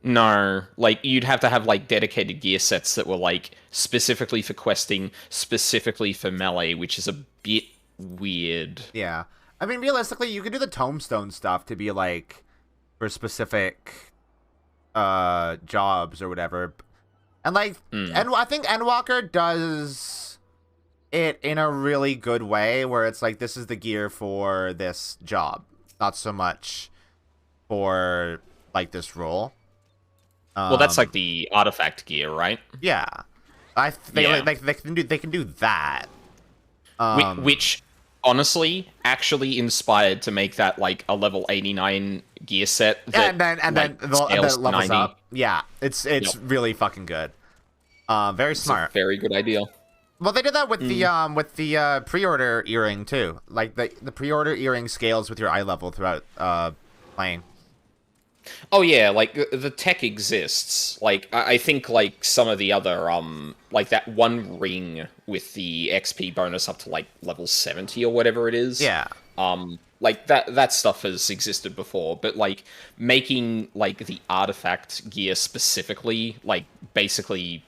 No, like, you'd have to have, like, dedicated gear sets that were, like, specifically for questing, specifically for melee, which is a bit weird. Yeah. I mean, realistically, you could do the tombstone stuff to be, like, for specific jobs or whatever. And, like, and I think Endwalker does it in a really good way, where it's like, this is the gear for this job, not so much for like this role. Well, that's like the artifact gear, right? Yeah, they can do that. Which honestly actually inspired to make that like a level 89 gear set. That, and then levels up. Yeah, it's really fucking good. Very smart. Very good idea. Well, they did that with the pre-order earring too. Like the pre-order earring scales with your eye level throughout playing. Oh yeah, like the tech exists. Like I think like some of the other like that one ring with the XP bonus up to like level 70 or whatever it is. Yeah. Like that stuff has existed before, but like making like the artifact gear specifically, like basically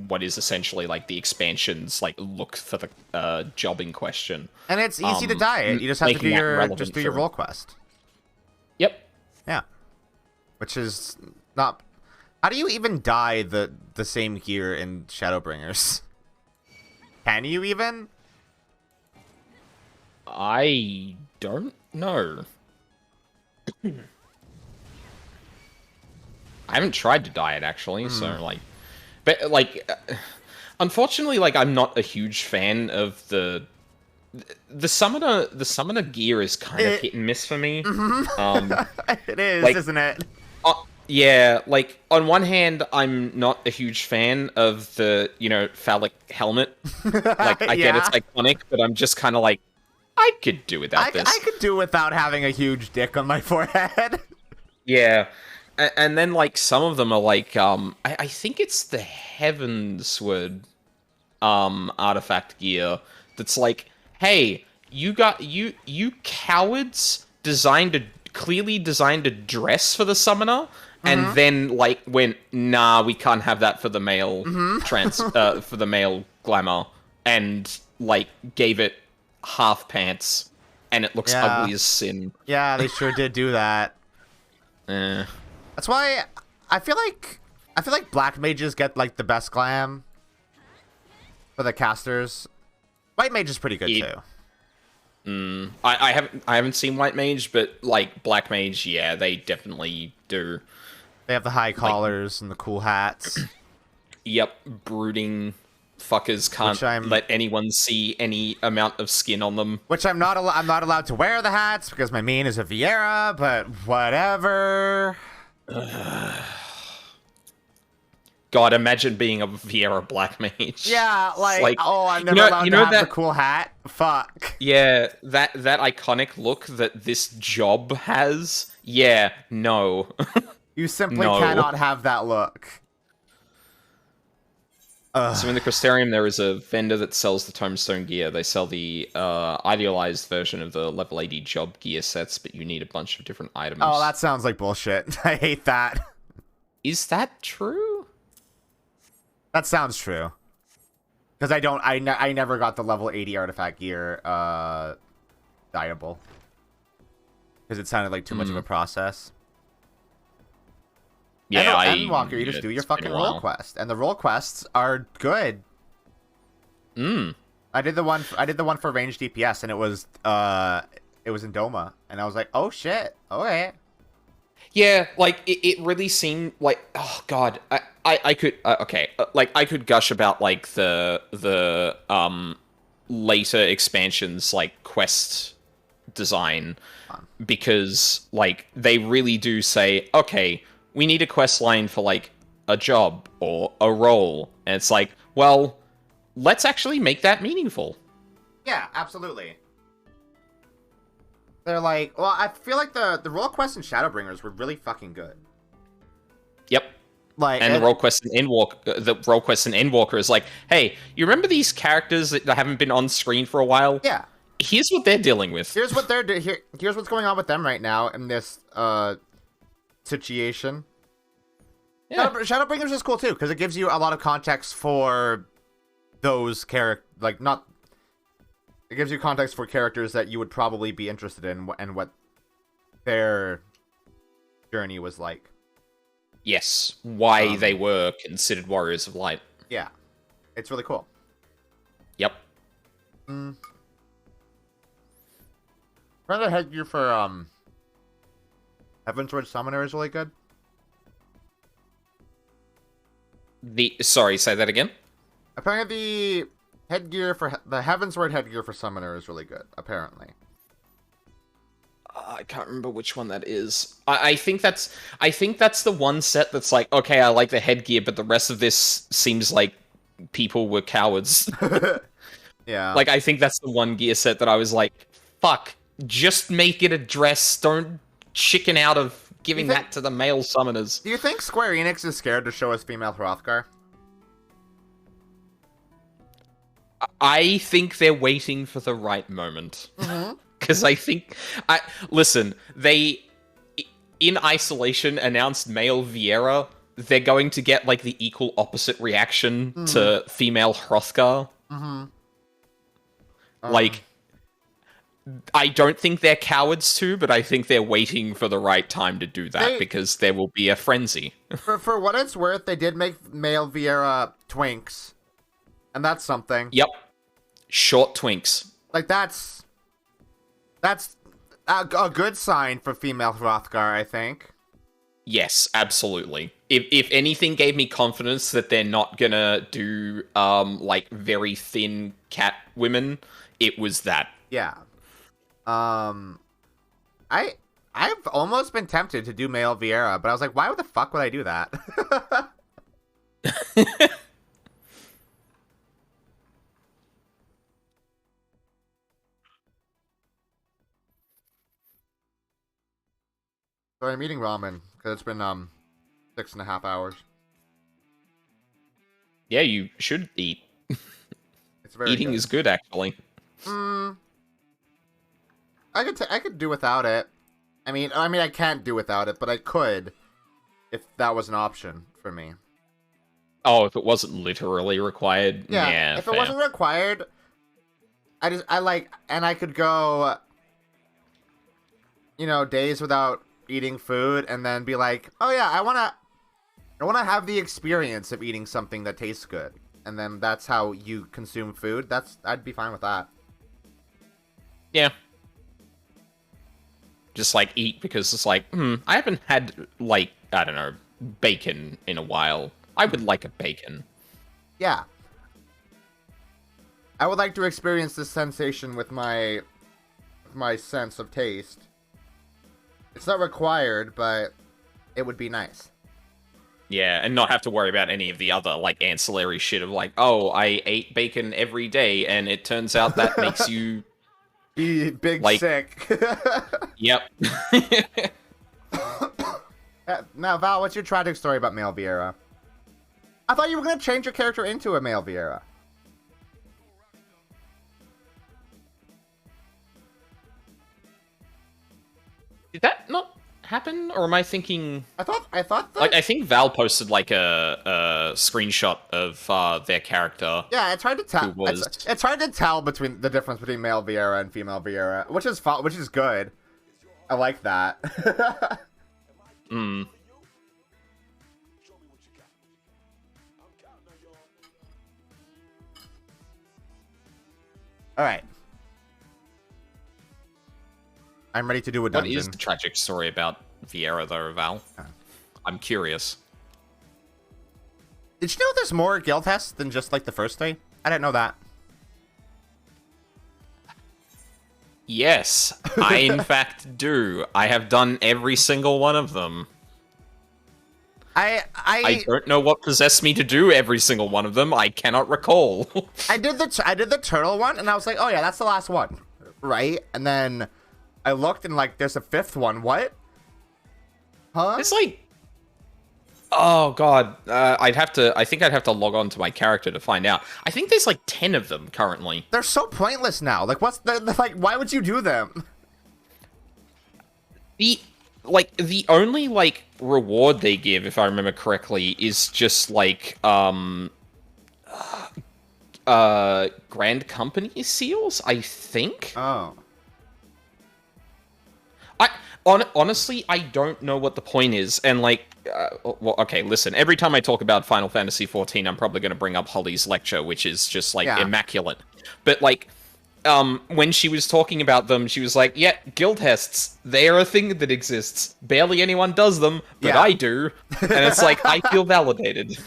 what is essentially like the expansions like look for the job in question. And it's easy to dye it. You just have to do your role quest. Yep. Yeah. Which is not... How do you even dye the same gear in Shadowbringers? Can you even? I don't know. I haven't tried to dye it, actually, so, like... But, like... unfortunately, like, I'm not a huge fan of the summoner gear is kind of hit and miss for me. It is, like, isn't it? Yeah, like, on one hand, I'm not a huge fan of the, phallic helmet. Like, I get it's iconic, but I'm just kind of like, I could do without this. I could do without having a huge dick on my forehead. Yeah. And then, like, some of them are like, I think it's the Heavensward artifact gear that's like, hey, you cowards clearly designed a dress for the summoner, and then like went, nah, we can't have that for the male for the male glamour, and like gave it half pants, and it looks ugly as sin. Yeah, they sure did do that. That's why I feel like black mages get like the best glam for the casters. White mage is pretty good too. I haven't seen White Mage, but like Black Mage, yeah, they definitely do. They have the high collars and the cool hats. Yep, brooding fuckers can't let anyone see any amount of skin on them. Which I'm not allowed to wear the hats because my main is a Viera, but whatever. God, imagine being a Viera Black Mage. Yeah, like oh, I'm never allowed to have the cool hat. Fuck. Yeah, that iconic look that this job has. Yeah, no. You simply cannot have that look. So in the Crystarium, there is a vendor that sells the Tombstone gear. They sell the idealized version of the level 80 job gear sets, but you need a bunch of different items. Oh, that sounds like bullshit. I hate that. Is that true? That sounds true. Because I never got the level 80 artifact gear dyeable. Because it sounded like too much of a process. Yeah, Endwalker, you just do your fucking role quest, and the role quests are good. I did the one for ranged DPS, and it was in Doma, and I was like, oh shit, okay. Yeah, like it really seemed like, oh god, I could like I could gush about like the later expansions like quest design, because like they really do say, okay, we need a quest line for like a job or a role, and it's like, well, let's actually make that meaningful. Yeah, absolutely. They're like, well, I feel like the role quests in Shadowbringers were really fucking good. Yep. Like, and the role quest in Endwalker is like, hey, you remember these characters that haven't been on screen for a while? Yeah. Here's what they're dealing with. Here's what here's what's going on with them right now in this situation. Yeah. Shadowbringers is cool too, because it gives you a lot of context for those it gives you context for characters that you would probably be interested in and what their journey was like. Yes, why they were considered warriors of light. Yeah, it's really cool. Yep. Mm. Apparently, the headgear for Heavensward Summoner is really good. Sorry, say that again. Apparently, the headgear for the Heavensward headgear for Summoner is really good. Apparently. I can't remember which one that is. I think that's the one set that's like, okay, I like the headgear, but the rest of this seems like people were cowards. Yeah. Like, I think that's the one gear set that I was like, fuck, just make it a dress. Don't chicken out of giving that to the male summoners. Do you think Square Enix is scared to show us female Hrothgar? I think they're waiting for the right moment. Mm-hmm. Because listen, they, in isolation, announced male Viera. They're going to get, like, the equal opposite reaction to female Hrothgar. Mm-hmm. Like, I don't think they're cowards too, but I think they're waiting for the right time to do that, because there will be a frenzy. For what it's worth, they did make male Viera twinks. And that's something. Yep. Short twinks. Like, that's a good sign for female Hrothgar, I think. Yes, absolutely. If anything gave me confidence that they're not gonna do, like, very thin cat women, it was that. Yeah. I've almost been tempted to do male Viera, but I was like, why the fuck would I do that? So I'm eating ramen, because it's been, 6.5 hours. Yeah, you should eat. It's very Eating good. is good, actually. I could do without it. I mean, I can't do without it, but I could, if that was an option for me. Oh, if it wasn't literally required? Yeah, if fair. it wasn't required, and I could go, days without eating food, and then be like, oh yeah, I wanna have the experience of eating something that tastes good, and then that's how you consume food. I'd be fine with that. Yeah. Just, like, eat because it's like, I haven't had, like, I don't know, bacon in a while. I would like a bacon. Yeah. I would like to experience this sensation with my sense of taste. It's not required, but it would be nice. Yeah, and not have to worry about any of the other, like, ancillary shit of, like, oh, I ate bacon every day, and it turns out that makes you... Be big like, sick. Yep. Now, Val, what's your tragic story about male Viera? I thought you were going to change your character into a male Viera. Did that not happen, or am I thinking? I thought that... Like, I think Val posted like a screenshot of their character. Yeah, it's hard to tell. Who was... It's hard to tell between the difference between male Viera and female Viera, which is good. I like that. All right. I'm ready to do a dungeon. What is the tragic story about Viera, though, Val? I'm curious. Did you know there's more guild tests than just, like, the first three? I didn't know that. Yes, I in fact do. I have done every single one of them. I don't know what possessed me to do every single one of them. I cannot recall. I did the turtle one, and I was like, oh yeah, that's the last one, right? And then I looked, and like, there's a fifth one. What? Huh? It's like, oh god, I think I'd have to log on to my character to find out. I think there's like 10 of them currently. They're so pointless now. Like, like, why would you do them? The only, like, reward they give, if I remember correctly, is just, like, Grand Company seals, I think? Oh. Honestly, I don't know what the point is, and, like, well, okay, listen, every time I talk about Final Fantasy XIV, I'm probably going to bring up Holly's lecture, which is just, like, immaculate. But, like, when she was talking about them, she was like, yeah, guild tests, they are a thing that exists. Barely anyone does them, but I do. And it's like, I feel validated.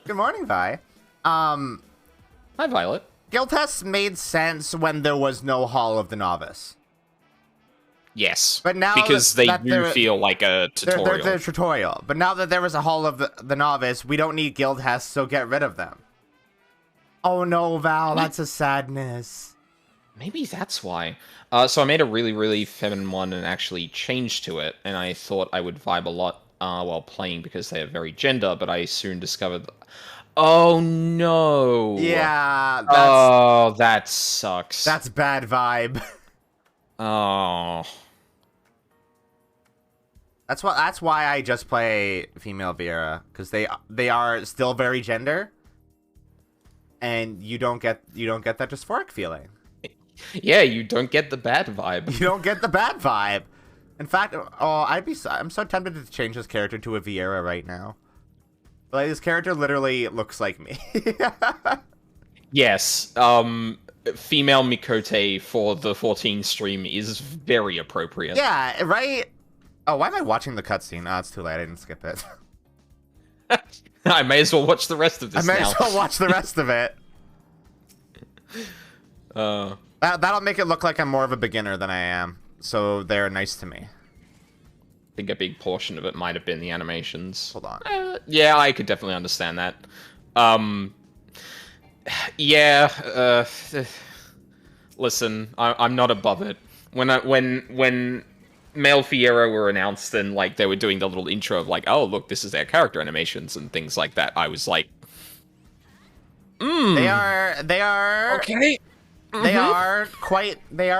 Good morning, Vi. Hi, Violet. Guild tests made sense when there was no Hall of the Novice. Yes, but now because they do feel like a tutorial. They're tutorial. But now that there was a Hall of the Novice, we don't need guild tests, so get rid of them. Oh no, Val, that's a sadness. Maybe that's why. So I made a really, really feminine one and actually changed to it, and I thought I would vibe a lot while playing because they are very gender, but I soon discovered... Oh no! Yeah, oh, that sucks. That's bad vibe. Oh... That's why I just play female Viera, because they are still very gender, and you don't get that dysphoric feeling. Yeah, you don't get the bad vibe. You don't get the bad vibe. In fact, I'm so tempted to change this character to a Viera right now. Like, this character literally looks like me. Yes, female Mikote for the 14 stream is very appropriate. Yeah, right? Oh, why am I watching the cutscene? Oh, it's too late. I didn't skip it. I may as well watch the rest of this now. I may as well watch the rest of it. That'll make it look like I'm more of a beginner than I am. So they're nice to me. I think a big portion of it might have been the animations. Hold on. Yeah, I could definitely understand that. Listen, I'm not above it. When Male Fiero were announced and like they were doing the little intro of like, oh look, this is their character animations and things like that, I was like, They are okay. They are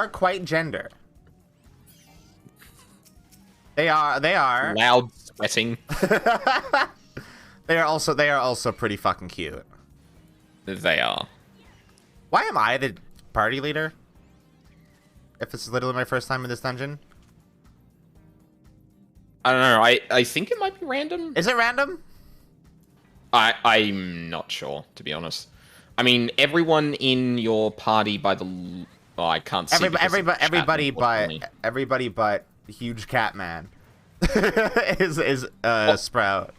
quite gender. They are loud sweating. They are also pretty fucking cute. They are. Why am I the party leader? If this is literally my first time in this dungeon? I don't know. I think it might be random. Is it random? I'm not sure, to be honest. I mean, everyone in your party by the... Oh, I can't see. Everybody but Huge Catman is Sprout.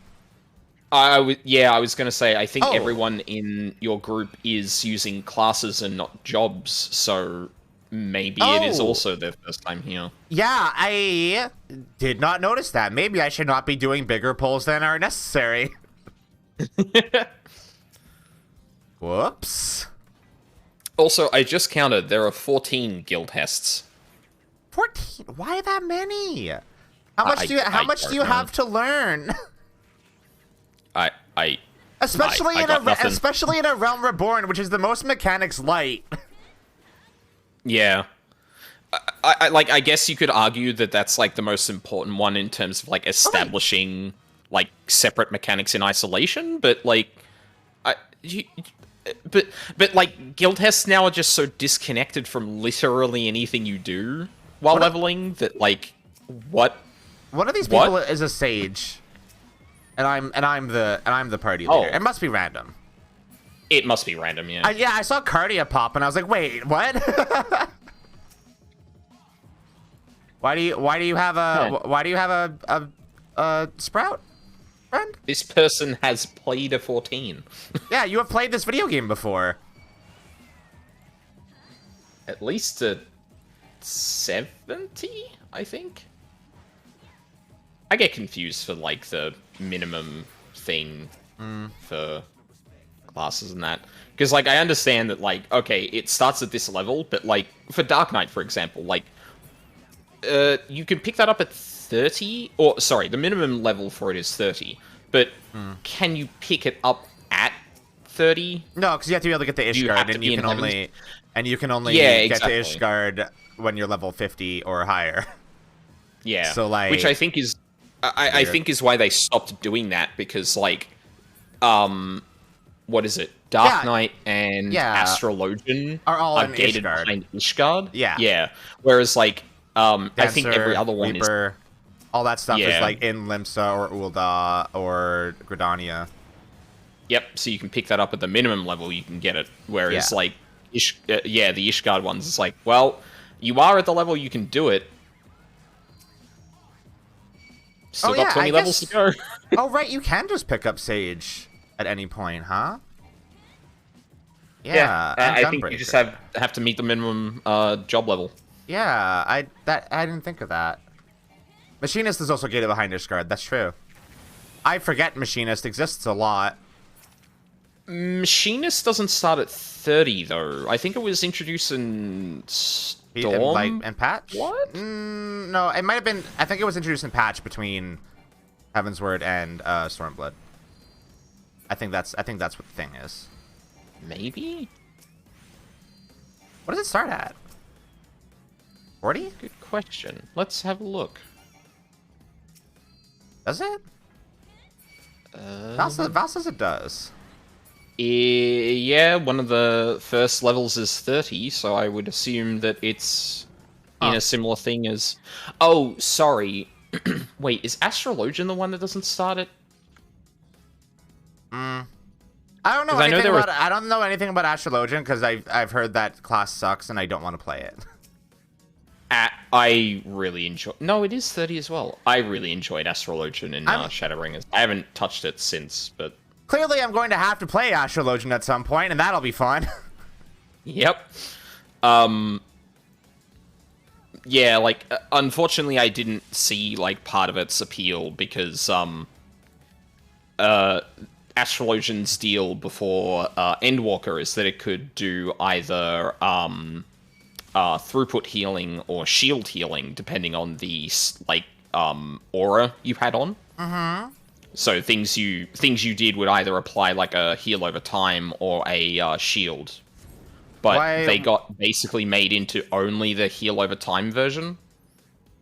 I was gonna say, I think everyone in your group is using classes and not jobs, so maybe it is also their first time here. Yeah, I did not notice that. Maybe I should not be doing bigger polls than are necessary. Whoops. Also, I just counted. There are 14 guild tests. 14? Why that many? How much do you have to learn? Especially in a Realm Reborn, which is the most mechanics light. Yeah. I guess you could argue that that's like the most important one in terms of like establishing like separate mechanics in isolation, but like but like guild tests now are just so disconnected from literally anything you do while leveling that like what one of these people is a sage and I'm the party leader. It must be random. It must be random, yeah. I saw Cardia pop and I was like, wait, what? Why do you have a Sprout friend? This person has played a 14. Yeah, you have played this video game before. At least a 70, I think. I get confused for like the minimum thing for classes and that, because like I understand that like okay, it starts at this level, but like for Dark Knight, for example, like you can pick that up at 30, or sorry, the minimum level for it is 30, but can you pick it up at 30? No, because you have to be able to get the Ishgard, and you can only get to Ishgard when you're level 50 or higher. Yeah, so like, which I think is I think is why they stopped doing that, because like what is it? Dark Knight and Astrologian are all gated Ishgard. behind Ishgard. Yeah. Yeah. Whereas like Dancer, I think every other one Reaper, all that stuff is like in Limsa or Ul'dah or Gridania. Yep, so you can pick that up at the minimum level, you can get it. Whereas like the Ishgard ones. It's like, well, you are at the level you can do it. Still got 20 levels to go. Oh, right, you can just pick up Sage at any point, huh? Yeah, I think you just have to meet the minimum job level. Yeah, I didn't think of that. Machinist is also gated behind Ishgard. That's true. I forget Machinist exists a lot. Machinist doesn't start at 30 though. I think it was introduced in Storm. In patch? What? No, it might have been. I think it was introduced in patch between Heavensward and Stormblood. I think that's what the thing is. Maybe. What does it start at? 40? Good question. Let's have a look. Does it? Val says it does. Yeah, one of the first levels is 30, so I would assume that it's in a similar thing as... Oh, sorry. Wait, is Astrologian the one that doesn't start at... I don't know anything about... I don't know anything about Astrologian, because I've heard that class sucks, and I don't want to play it. I really enjoy... No, it is 30 as well. I really enjoyed Astrologian in Shadowbringers. I haven't touched it since, but... Clearly, I'm going to have to play Astrologian at some point, and that'll be fun. Yep. Yeah, like, unfortunately, I didn't see, like, part of its appeal, because, Astrologian's deal before Endwalker is that it could do either throughput healing or shield healing, depending on the aura you had on. Mm-hmm. So things you did would either apply like a heal over time or a shield. But they got basically made into only the heal over time version.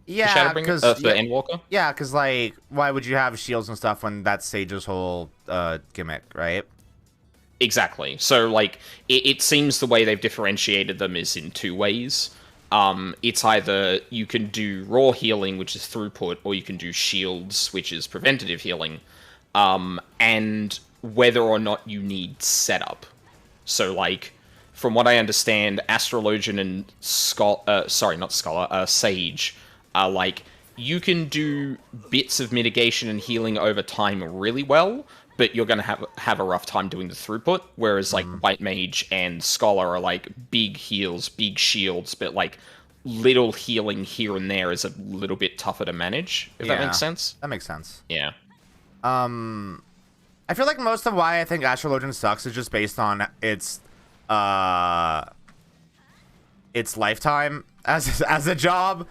Yeah, because for Endwalker. Yeah, because like, why would you have shields and stuff when that's Sage's whole gimmick, right? Exactly. So like, it seems the way they've differentiated them is in two ways. It's either you can do raw healing, which is throughput, or you can do shields, which is preventative healing, and whether or not you need setup. So like, from what I understand, Astrologian and Sage are like, you can do bits of mitigation and healing over time really well, but you're going to have a rough time doing the throughput, whereas like White Mage and Scholar are like big heals, big shields, but like little healing here and there is a little bit tougher to manage, if that makes sense. That makes sense. Yeah. I feel like most of why I think Astrologian sucks is just based on its lifetime as a job.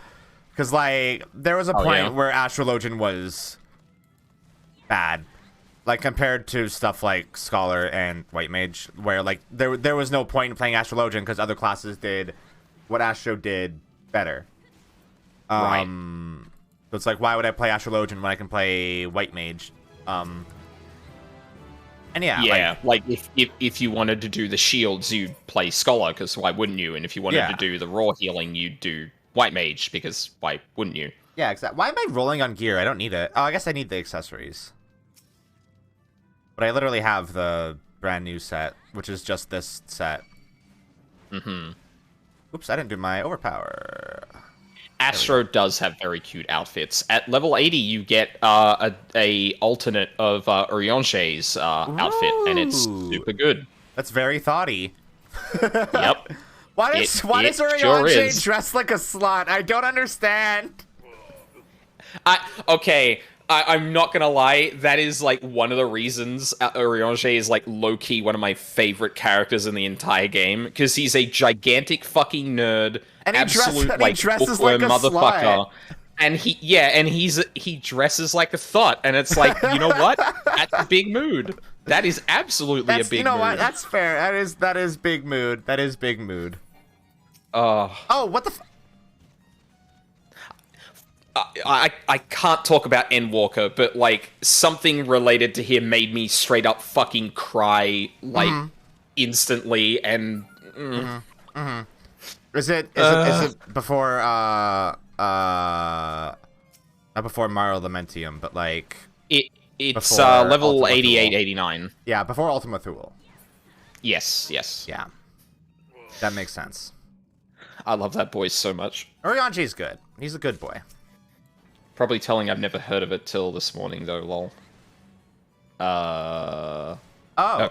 Because like, there was a point where Astrologian was bad. Like, compared to stuff like Scholar and White Mage, where, like, there was no point in playing Astrologian because other classes did what Astro did better. Right. So it's like, why would I play Astrologian when I can play White Mage? And like if you wanted to do the shields, you'd play Scholar, because why wouldn't you? And if you wanted to do the raw healing, you'd do White Mage, because why wouldn't you? Yeah, exactly. Why am I rolling on gear? I don't need it. Oh, I guess I need the accessories. But I literally have the brand new set, which is just this set. Mm-hmm. Oops, I didn't do my overpower. Astro does have very cute outfits. At level 80, you get a alternate of Urianche's outfit, and it's super good. That's very thoughty. Yep. Why does Urianche dress like a slut? I don't understand. I'm not gonna lie, that is, like, one of the reasons Urianche is, like, low-key one of my favorite characters in the entire game, because he's a gigantic fucking nerd, and absolute, he dresses like a motherfucker. Slut. And he dresses like a thought, and it's like, you know what? That's a big mood. That is absolutely a big mood. You know what? That's fair. That is big mood. That is big mood. Oh, what the I can't talk about Endwalker, but, like, something related to him made me straight up fucking cry, like, instantly, and... Is it before, not before Mario Lamentium, but, like... It's level 88, 89. Yeah, before Ultima Thule. Yes. Yeah. That makes sense. I love that boy so much. Orianji's good. He's a good boy. Probably telling I've never heard of it till this morning, though, lol.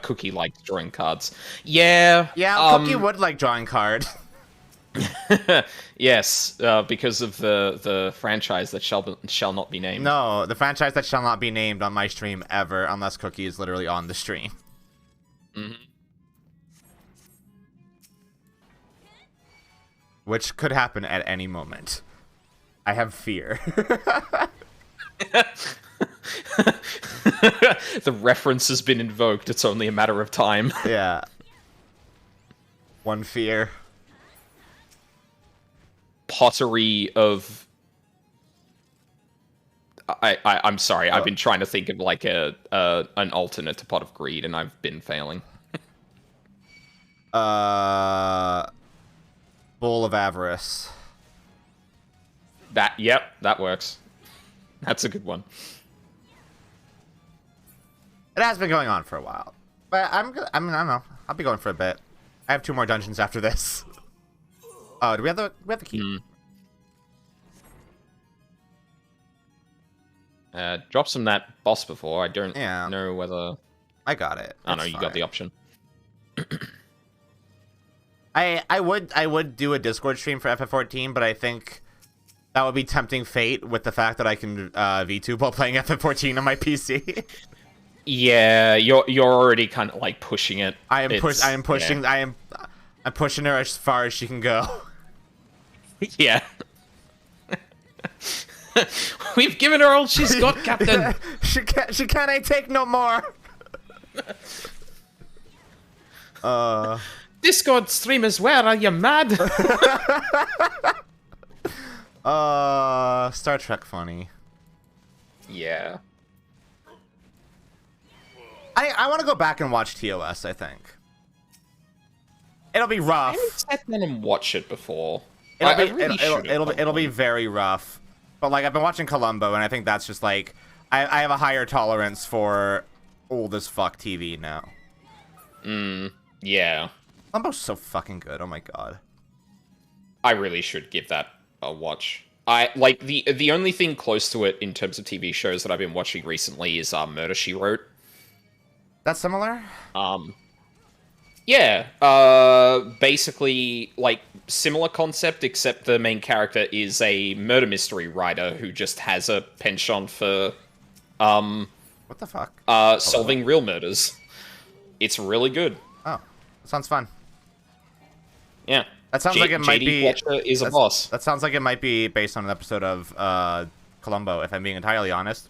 Cookie likes drawing cards. Yeah. Yeah, Cookie would like drawing cards. Yes, because of the franchise that shall not be named. No, the franchise that shall not be named on my stream ever, unless Cookie is literally on the stream. Mm-hmm. Which could happen at any moment. I have fear. The reference has been invoked. It's only a matter of time. Yeah. One fear. Pottery of... I'm sorry. I've been trying to think of like an alternate to Pot of Greed, and I've been failing. Bowl of Avarice. Yep, that works. That's a good one. It has been going on for a while, but I don't know. I'll be going for a bit. I have 2 more dungeons after this. Oh, do we have the key? Dropped some that boss before. I don't know whether... I got it. I know you got the option. I would do a Discord stream for FF14, but I think that would be tempting fate with the fact that I can VTube while playing FF14 on my PC. Yeah, you're already kind of like pushing it. I'm pushing her as far as she can go. Yeah. We've given her all she's got, Captain. she can't take no more. Discord streamers, where are you mad? Star Trek funny. Yeah. I want to go back and watch TOS, I think. It'll be rough. I haven't sat down and watched it before. It'll be very rough. But like I've been watching Columbo, and I think that's just like I have a higher tolerance for old as fuck TV now. Yeah. Columbo's so fucking good. Oh my god. I really should give that a watch. I like the only thing close to it in terms of TV shows that I've been watching recently is Murder, She Wrote. That's similar? Yeah. Basically, like, similar concept, except the main character is a murder mystery writer who just has a penchant for, what the fuck? Solving real murders. It's really good. Oh, that sounds fun. Yeah. That sounds like it might J.D. be... Fletcher is a boss. That sounds like it might be based on an episode of, Columbo, if I'm being entirely honest.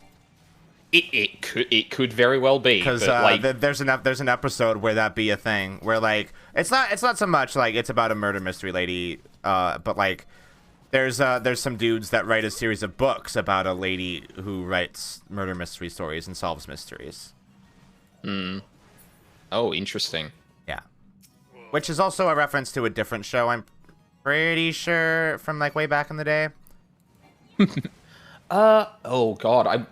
It could very well be, because like, there's an episode where that be a thing where like it's not so much like it's about a murder mystery lady, but like there's some dudes that write a series of books about a lady who writes murder mystery stories and solves mysteries. Oh, interesting. Yeah, which is also a reference to a different show. I'm pretty sure from like way back in the day. Oh god,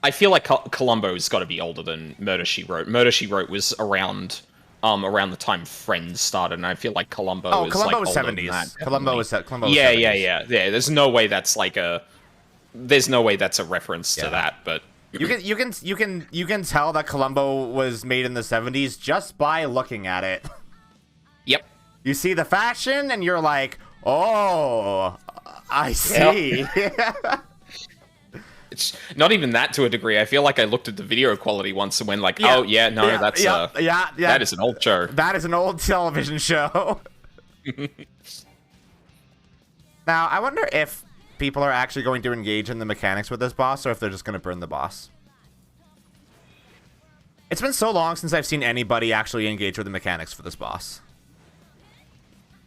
I feel like Columbo's got to be older than Murder, She Wrote. Murder, She Wrote was around the time Friends started, and I feel like Columbo is Columbo like was older 70s. than that, Columbo was 70s. Yeah. There's no way that's a reference to that, but you can tell that Columbo was made in the 70s just by looking at it. Yep. You see the fashion, and you're like, oh, I see. Yep. It's not even that to a degree. I feel like I looked at the video quality once and went like, that is an old show. That is an old television show. Now, I wonder if people are actually going to engage in the mechanics with this boss, or if they're just going to burn the boss. It's been so long since I've seen anybody actually engage with the mechanics for this boss.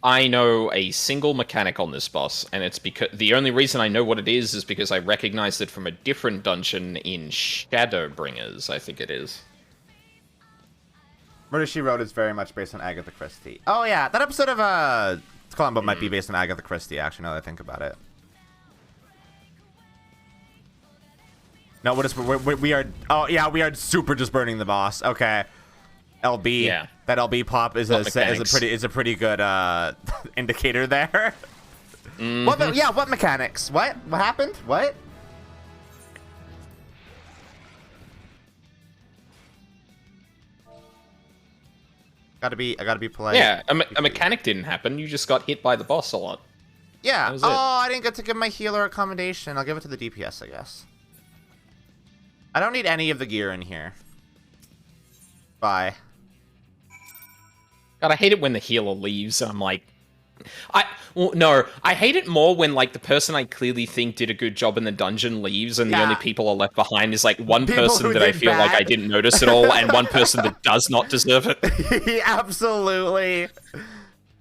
I know a single mechanic on this boss, and it's because the only reason I know what it is because I recognized it from a different dungeon in Shadowbringers, I think it is. Murder, She Wrote is very much based on Agatha Christie. Oh yeah, that episode of Columbo might be based on Agatha Christie, actually, now that I think about it. No, we are... Oh yeah, we are super just burning the boss. Okay. LB. Yeah. That LB pop is a pretty good indicator there. Mm-hmm. What mechanics? What happened? What? I gotta be polite. Yeah, a mechanic didn't happen. You just got hit by the boss a lot. Yeah. That was Oh, it. I didn't get to give my healer accommodation. I'll give it to the DPS, I guess. I don't need any of the gear in here. Bye. God, I hate it when the healer leaves. I'm like, I hate it more when like the person I clearly think did a good job in the dungeon leaves, and the only people are left behind is like one person that I feel like I didn't notice at all, and one person that does not deserve it. Absolutely.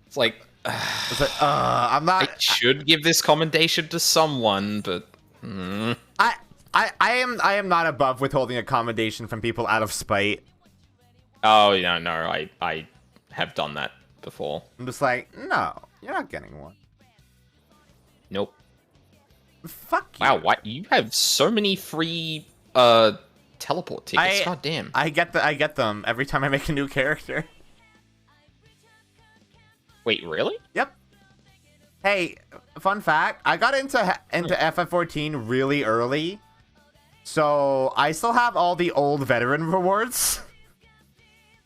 It's like, I'm not. I should give this commendation to someone, but I am not above withholding accommodation from people out of spite. Oh yeah, no, I have done that before. I'm just like, no, you're not getting one. Nope. Fuck you. Wow, what? You have so many free teleport tickets. God damn. I get them every time I make a new character. Wait, really? Yep. Hey, fun fact, I got into FF14 really early. So, I still have all the old veteran rewards.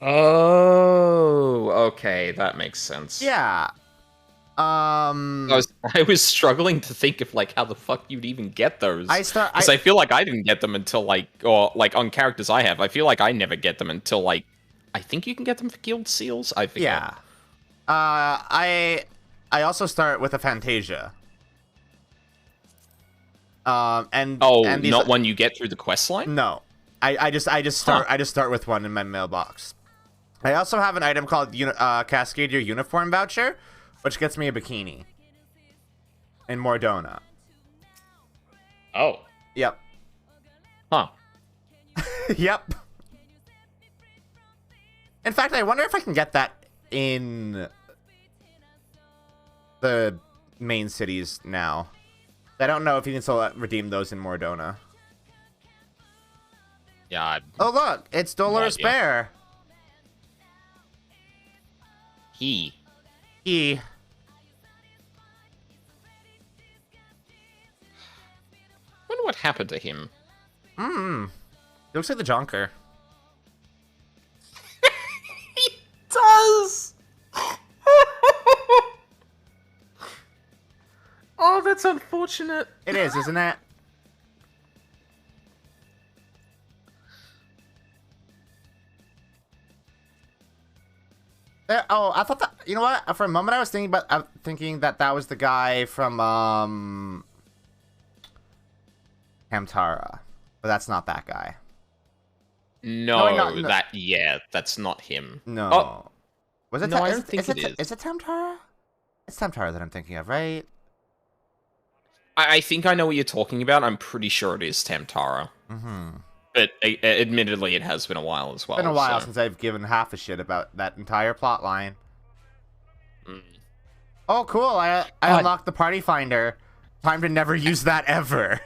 Oh, okay, that makes sense. Yeah. I was struggling to think of like how the fuck you'd even get those. Because I feel like I didn't get them until like on characters I have. I feel like I never get them until like I think you can get them for guild seals. I forget. Yeah. I also start with a Fantasia. Not one you get through the quest line? No. I just start with one in my mailbox. I also have an item called Cascadier Uniform Voucher, which gets me a bikini. In Mordona. Oh. Yep. Huh. Yep. In fact, I wonder if I can get that in the main cities now. I don't know if you can still redeem those in Mordona. Yeah. Oh, look! It's Dolores Bear! He. Wonder what happened to him. Looks like the Jonker. He does! Oh, that's unfortunate. It is, isn't it? I thought that. You know what? For a moment, I was thinking that was the guy from Hamtara, but that's not that guy. No, that's not him. No. Oh. Was it? No, I don't think it is. Is it Hamtara? It's Hamtara that I'm thinking of, right? I think I know what you're talking about. I'm pretty sure it is Tamtara. Mm-hmm. But admittedly, it has been a while as well. It's been a while since I've given half a shit about that entire plot line. Oh, cool. I unlocked the Party Finder. Time to never use that ever.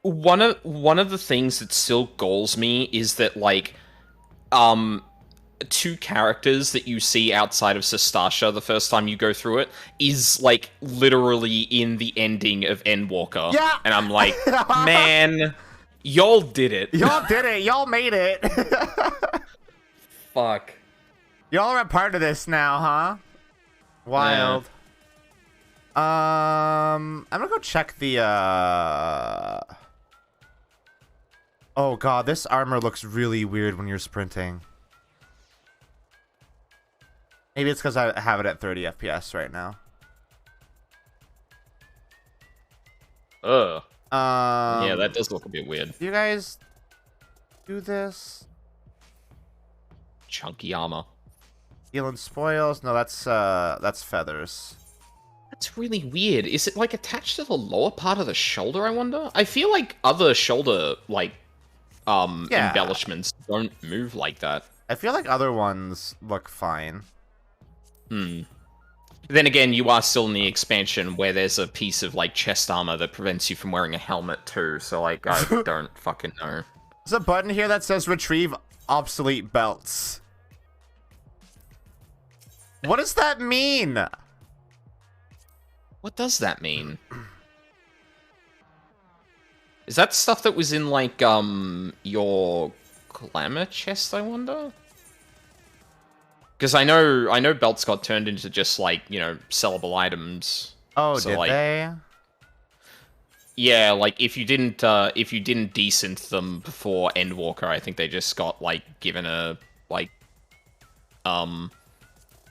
One of the things that still galls me is that, like, two characters that you see outside of Sestasha the first time you go through it is, like, literally in the ending of Endwalker. Yeah! And I'm like, man, y'all did it. Y'all did it. Y'all made it. Fuck. Y'all are a part of this now, huh? Wild. Yeah. I'm gonna go check the, Oh god, this armor looks really weird when you're sprinting. Maybe it's because I have it at 30 FPS right now. Ugh. Yeah, that does look a bit weird. Do you guys do this? Chunky armor. Healing spoils? No, that's feathers. That's really weird. Is it, like, attached to the lower part of the shoulder, I wonder? I feel like other shoulder, like, embellishments don't move like that. I feel like other ones look fine. Then again, you are still in the expansion where there's a piece of, like, chest armor that prevents you from wearing a helmet, too. So, like, I don't fucking know. There's a button here that says retrieve obsolete belts. What does that mean? What does that mean? Is that stuff that was in, like, your glamour chest, I wonder? Because I know belts got turned into just, like, you know, sellable items. Oh, so, did like, they? Yeah, like, if you didn't desynth them before Endwalker, I think they just got, like, given a, like,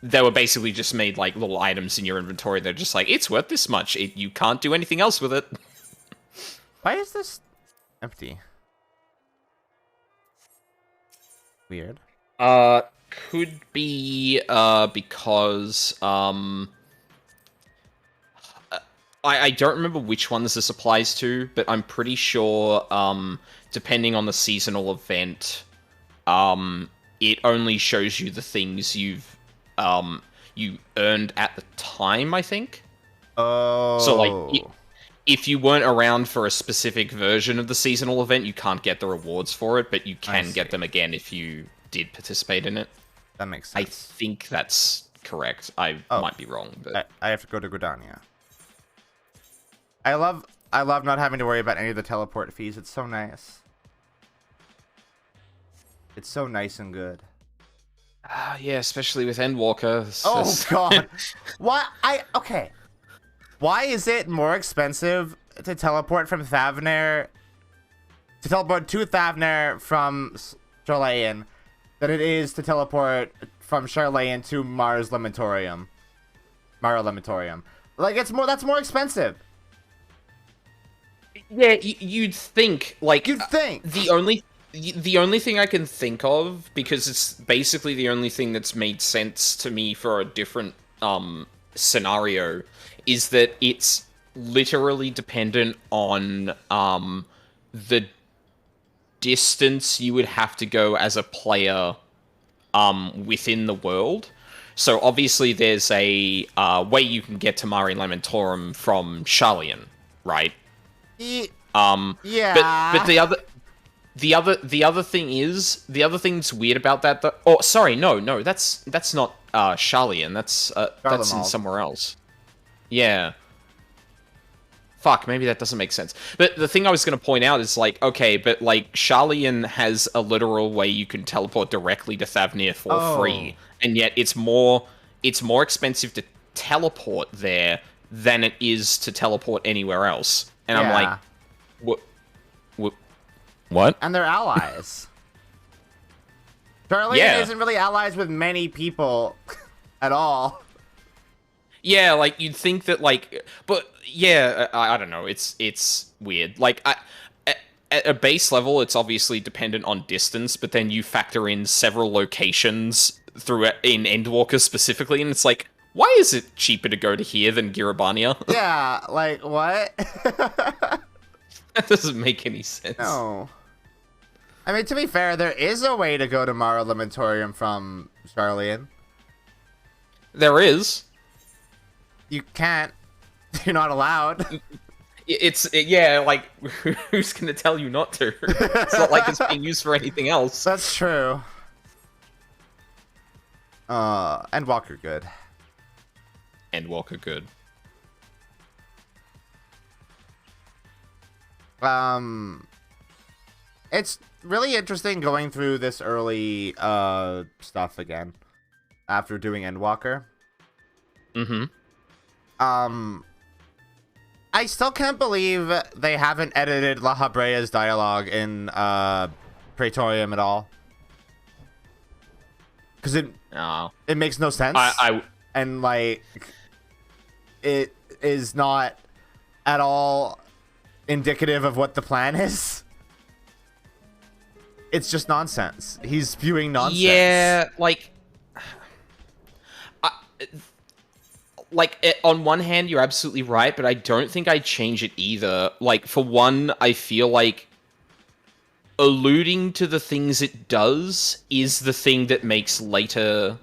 they were basically just made, like, little items in your inventory. They're just like, it's worth this much. You can't do anything else with it. Why is this empty? Weird. Could be, because, I don't remember which ones this applies to, but I'm pretty sure, depending on the seasonal event, it only shows you the things you earned at the time, I think. Oh. So, like, if you weren't around for a specific version of the seasonal event, you can't get the rewards for it, but you can get them again if you did participate in it. That makes sense. I think that's correct. I might be wrong, but... I have to go to Gridania. I love not having to worry about any of the teleport fees. It's so nice. It's so nice and good. Yeah, especially with Endwalker. Oh god. Why okay. Why is it more expensive to teleport from Thavnair to Thavnair from Charlayan than it is to teleport from Charlayan to Mara Lamentorium? Like that's more expensive. Yeah, you'd think, like... You'd think! The only thing I can think of, because it's basically the only thing that's made sense to me for a different, scenario, is that it's literally dependent on, the distance you would have to go as a player, within the world. So, obviously, there's a, way you can get to Mare Lamentorum from Sharlayan, right? Yeah. But the other thing that's weird about that though. Oh, sorry, no, that's not Sharlayan. That's in somewhere else. Yeah. Fuck, maybe that doesn't make sense. But the thing I was going to point out is like, okay, but like Sharlayan has a literal way you can teleport directly to Thavnair for free, and yet it's more expensive to teleport there than it is to teleport anywhere else. And I'm like, what? And they're allies. Charlayan isn't really allies with many people at all. Yeah, like, you'd think that, like... But, yeah, I don't know. It's weird. Like, at a base level, it's obviously dependent on distance, but then you factor in several locations in Endwalker specifically, and it's like, why is it cheaper to go to here than Girabania? Yeah, like, what? That doesn't make any sense. No. I mean, to be fair, there is a way to go to Mara Lamentorium from Charlayan. There is. You can't. You're not allowed. Yeah, like, who's gonna tell you not to? It's not like it's being used for anything else. That's true. Endwalker good. Endwalker good. It's really interesting going through this early stuff again after doing Endwalker. Mm-hmm. I still can't believe they haven't edited La Habrea's dialogue in Praetorium at all. Because it makes no sense. And like it is not at all indicative of what the plan is. It's just nonsense. He's spewing nonsense. Yeah, like on one hand, you're absolutely right, but I don't think I'd change it either. Like, for one, I feel like alluding to the things it does is the thing that makes later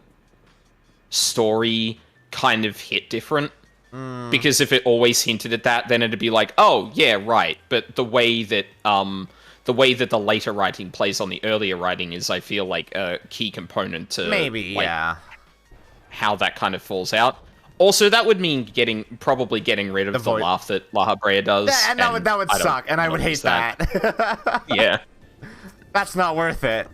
story kind of hit different. Because if it always hinted at that, then it'd be like, oh, yeah, right. But the way that the later writing plays on the earlier writing is, I feel like, a key component to... Maybe, like, yeah. how that kind of falls out. Also, that would mean probably getting rid of the laugh that La Habrea does. Yeah, and that would suck, and I would hate that. Yeah. That's not worth it.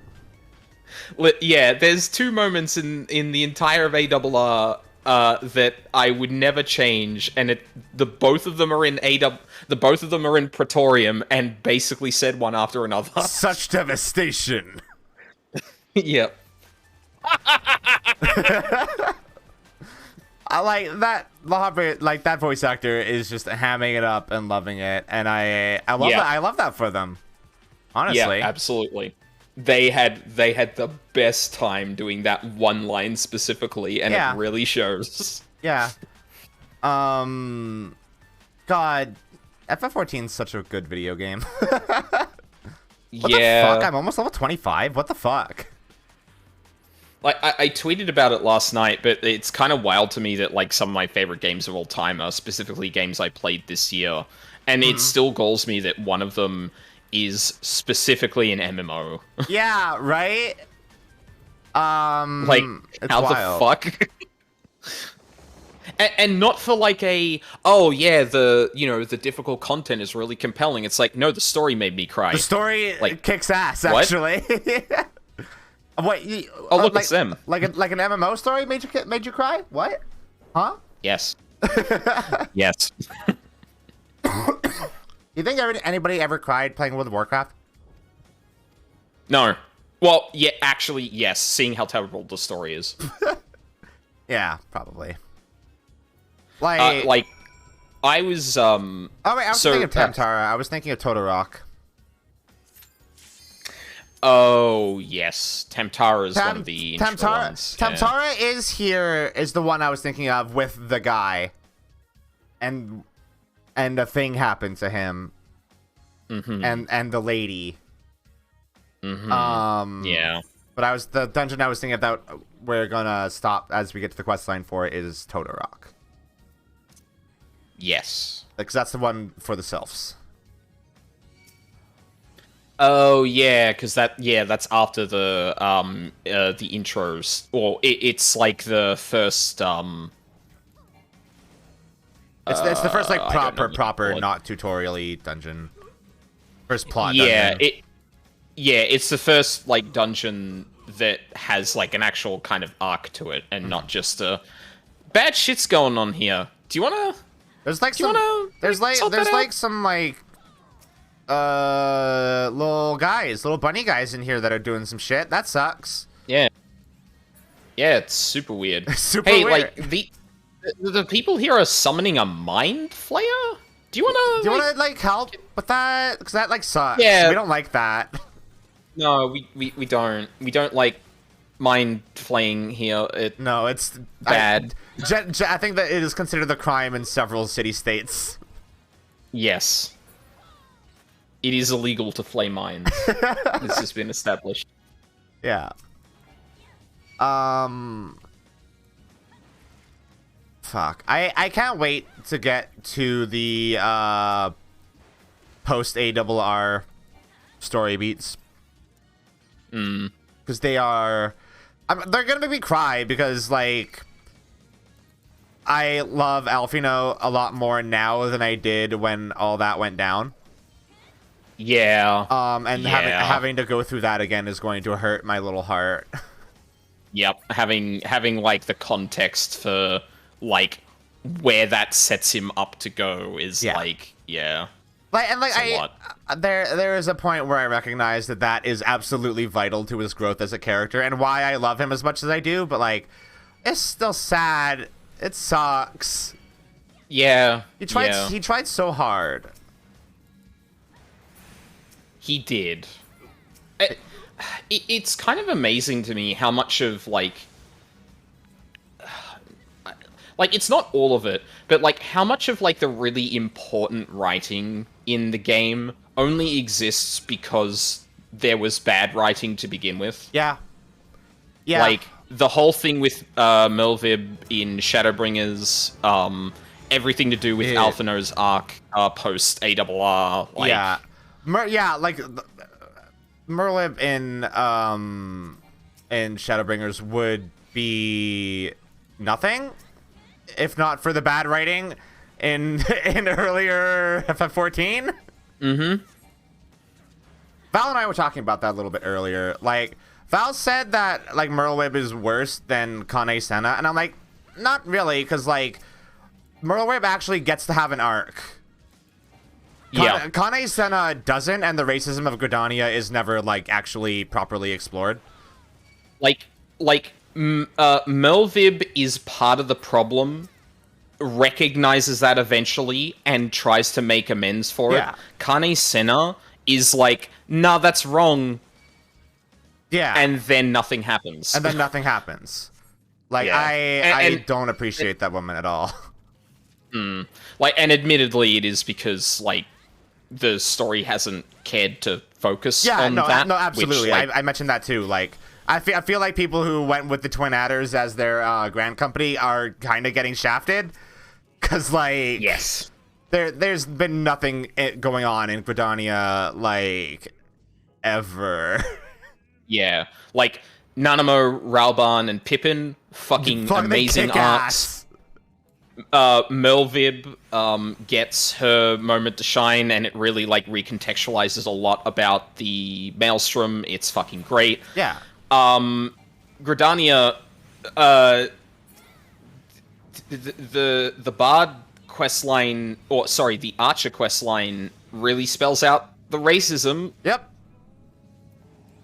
Yeah, there's 2 moments in the entire of ARR that I would never change, and both of them are in both of them are in Praetorium, and basically said one after another. Such devastation. Yep. I like that. Like that voice actor is just hamming it up and loving it, and I love that. I love that for them. Honestly, yeah, absolutely. They had the best time doing that one line specifically, and it really shows. Yeah. God, FF14 is such a good video game. What the fuck? I'm almost level 25. What the fuck? Like, I tweeted about it last night, but it's kind of wild to me that, like, some of my favorite games of all time are specifically games I played this year. And it still galls me that one of them is specifically an MMO. Yeah, right? Like, how wild. The fuck? and not for, like, the difficult content is really compelling. It's like, no, the story made me cry. The story kicks ass, actually. What? Look, it's them. Like an MMO story made you cry? What? Huh? Yes. Yes. You think anybody ever cried playing World of Warcraft? No. Well, yeah, actually, yes. Seeing how terrible the story is. Yeah, probably. I was. Oh wait, I was thinking of Tamtara. I was thinking of Todorok. Oh, yes. Tamtara is one of the ones. Tamtara is the one I was thinking of with the guy. And a thing happened to him. And the lady. Yeah. But the dungeon I was thinking about we're gonna stop as we get to the quest line for is Todorok. Yes. Because that's the one for the sylphs. Oh yeah, because that's after the intros, or it's like the first It's the first like proper not tutorial-y dungeon. First plot dungeon. Yeah, it's the first like dungeon that has like an actual kind of arc to it, and not just bad shit's going on here. Do you wanna? There's like some little bunny guys in here that are doing some shit. That sucks. Yeah, it's super weird. Super weird. Like the people here are summoning a mind flayer. Do you wanna like help with that? Because that like sucks. Yeah, we don't like that. No, we don't. We don't like mind flaying here. No, it's bad. I think that it is considered a crime in several city-states. Yes. It is illegal to flay mines. This has been established. Yeah. Fuck. I can't wait to get to the post ARR story beats. Because they are... they're gonna make me cry because, like... I love Alphino a lot more now than I did when all that went down. Yeah. Having to go through that again is going to hurt my little heart. Yep. Having like the context for like where that sets him up to go is there is a point where I recognize that is absolutely vital to his growth as a character and why I love him as much as I do, but like it's still sad. It sucks. Yeah. He tried so hard. He did. It's kind of amazing to me how much of, like, it's not all of it, but, like, how much of, like, the really important writing in the game only exists because there was bad writing to begin with. Yeah. Yeah. Like, the whole thing with Melvib in Shadowbringers, everything to do with Alphino's arc post ARR. Like, yeah. Like Merlib in Shadowbringers would be nothing, if not for the bad writing in earlier FF14. Mm-hmm. Val and I were talking about that a little bit earlier. Like, Val said that, like, Merlwyb is worse than Kane Senna, and I'm like, not really, because, like, Merlwyb actually gets to have an arc. Yeah. Kane Senna doesn't, and the racism of Gridania is never, like, actually properly explored. Merlwyb is part of the problem, recognizes that eventually, and tries to make amends for it. Kane Senna is like, nah, that's wrong. Yeah. And then nothing happens. Like, Yeah. I don't appreciate that woman at all. Like, and admittedly, it is because, like, the story hasn't cared to focus on that. No, absolutely. Which, like, I mentioned that too. Like, I feel like people who went with the Twin Adders as their grand company are kind of getting shafted. Because, like... Yes. There's been nothing going on in Gridania, like, ever. Yeah. Like, Nanamo, Ralban, and Pippin, fucking amazing arcs. Merlwyb gets her moment to shine, and it really, like, recontextualizes a lot about the Maelstrom. It's fucking great. Yeah. Gridania, the Bard questline, or sorry, the Archer questline really spells out the racism. Yep.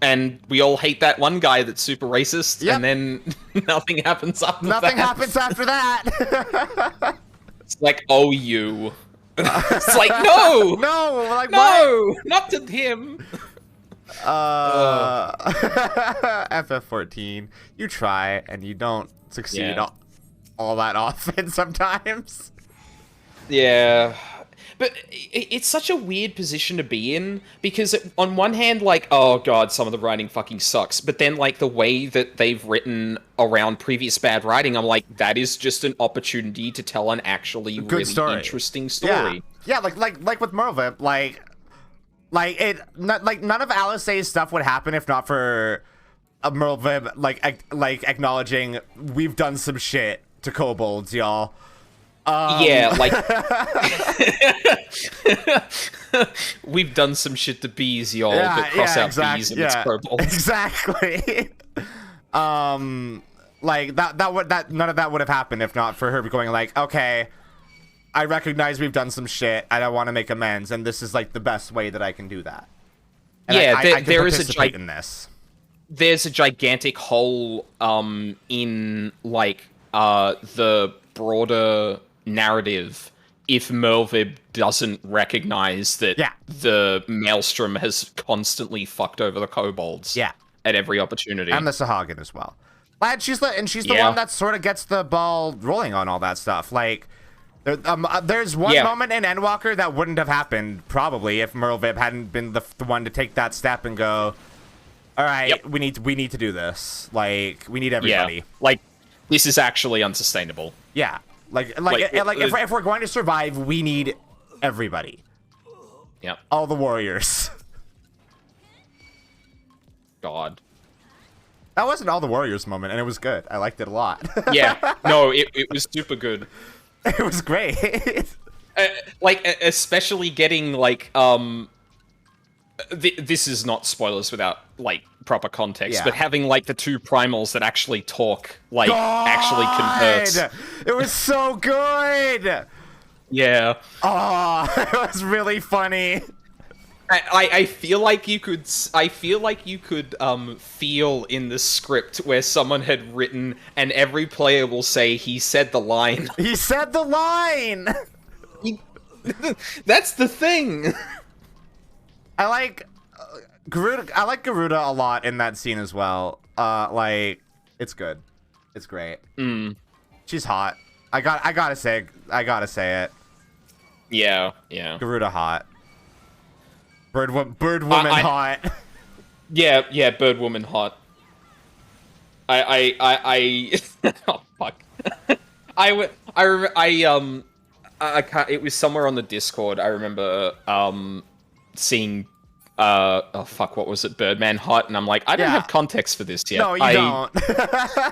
And we all hate that one guy that's super racist, and then nothing happens after that. Nothing happens after that. It's like, oh, you. It's like, no! No! Like, no! Not to him! FF14. You try, and you don't succeed all that often sometimes. Yeah. But it's such a weird position to be in, because on one hand, like, oh god, some of the writing fucking sucks, but then, like, the way that they've written around previous bad writing, I'm like, that is just an opportunity to tell an actually really interesting story. Yeah, like with Merlwyb, like none of Alisaie's stuff would happen if not for Merlwyb, like acknowledging we've done some shit to kobolds, y'all. Yeah, like we've done some shit to bees, y'all, but cross out bees and it's kobolds. Exactly. Like that none of that would have happened if not for her going like, okay, I recognize we've done some shit and I want to make amends, and this is like the best way that I can do that. And I there is in this. There's a gigantic hole in like the broader narrative if Merlwyb doesn't recognize that the Maelstrom has constantly fucked over the kobolds at every opportunity. And the Sahagin as well. And she's the one that sort of gets the ball rolling on all that stuff. Like, there's one moment in Endwalker that wouldn't have happened, probably, if Merlwyb hadn't been the one to take that step and go, all right, we need to do this. Like, we need everybody. Yeah. Like, this is actually unsustainable. Yeah. Like if we're going to survive, we need everybody. Yep. All the warriors. God. That wasn't all the warriors moment, and it was good. I liked it a lot. Yeah. No, it was super good. It was great. Like, especially getting, like, this is not spoilers without, like, proper context, but having, like, the two primals that actually talk, like, actually converse. It was so good! Yeah. Oh, it was really funny. I feel like you could feel in the script where someone had written, and every player will say, he said the line. He said the line! That's the thing! I like Garuda a lot in that scene as well. Like, it's good. It's great. She's hot. I gotta say it. Yeah. Garuda hot. Bird woman hot. Yeah, bird woman hot. I oh fuck. I can't, it was somewhere on the Discord. I remember seeing oh fuck, what was it, Birdman Hut? And I'm like, I don't have context for this yet. No, you don't.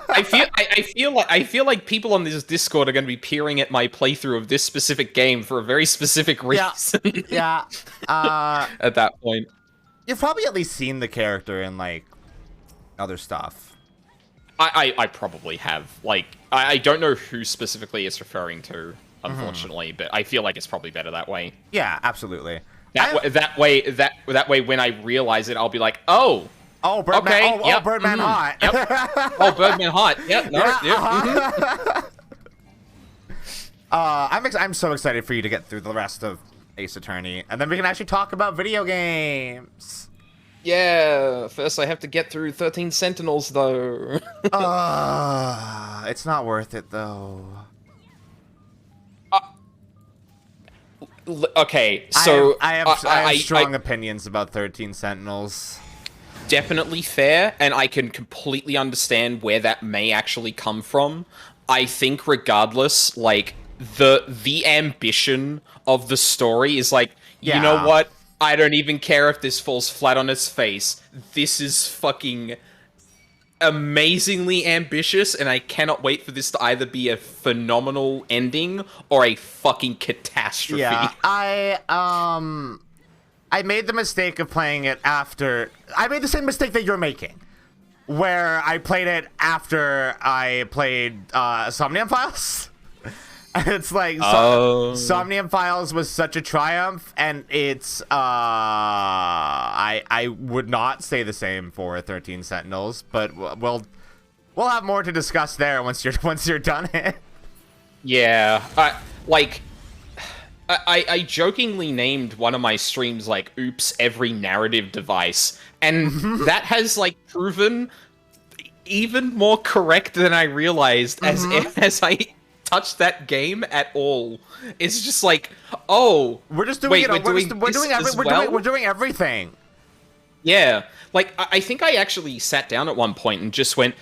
I feel like people on this Discord are going to be peering at my playthrough of this specific game for a very specific reason. Yeah. At that point, you've probably at least seen the character in like other stuff. I probably have. Like, I don't know who specifically it's referring to, unfortunately, but I feel like it's probably better that way. Yeah, absolutely. That way, when I realize it, I'll be like, oh, Birdman, okay, yep, Birdman Hot. Yep. Oh, Birdman Hot. Yep. No, I'm so excited for you to get through the rest of Ace Attorney, and then we can actually talk about video games. Yeah. First, I have to get through 13 Sentinels, though. It's not worth it, though. Okay, so I have strong opinions about 13 Sentinels. Definitely fair, and I can completely understand where that may actually come from. I think regardless, like, the ambition of the story is like, you know what? I don't even care if this falls flat on its face. This is fucking amazingly ambitious, and I cannot wait for this to either be a phenomenal ending or a fucking catastrophe. Yeah, I made the mistake of playing it after... I made the same mistake that you're making, where I played it after I played Somnium Files. And it's like, Somnium Files was such a triumph, and it's, I would not say the same for 13 Sentinels, but we'll have more to discuss there once you're done it. Yeah, I jokingly named one of my streams, like, oops, every narrative device, and that has, like, proven even more correct than I realized as I touched that game at all. It's just like, oh, we're just doing it. We're doing everything. Yeah, like I think I actually sat down at one point and just went,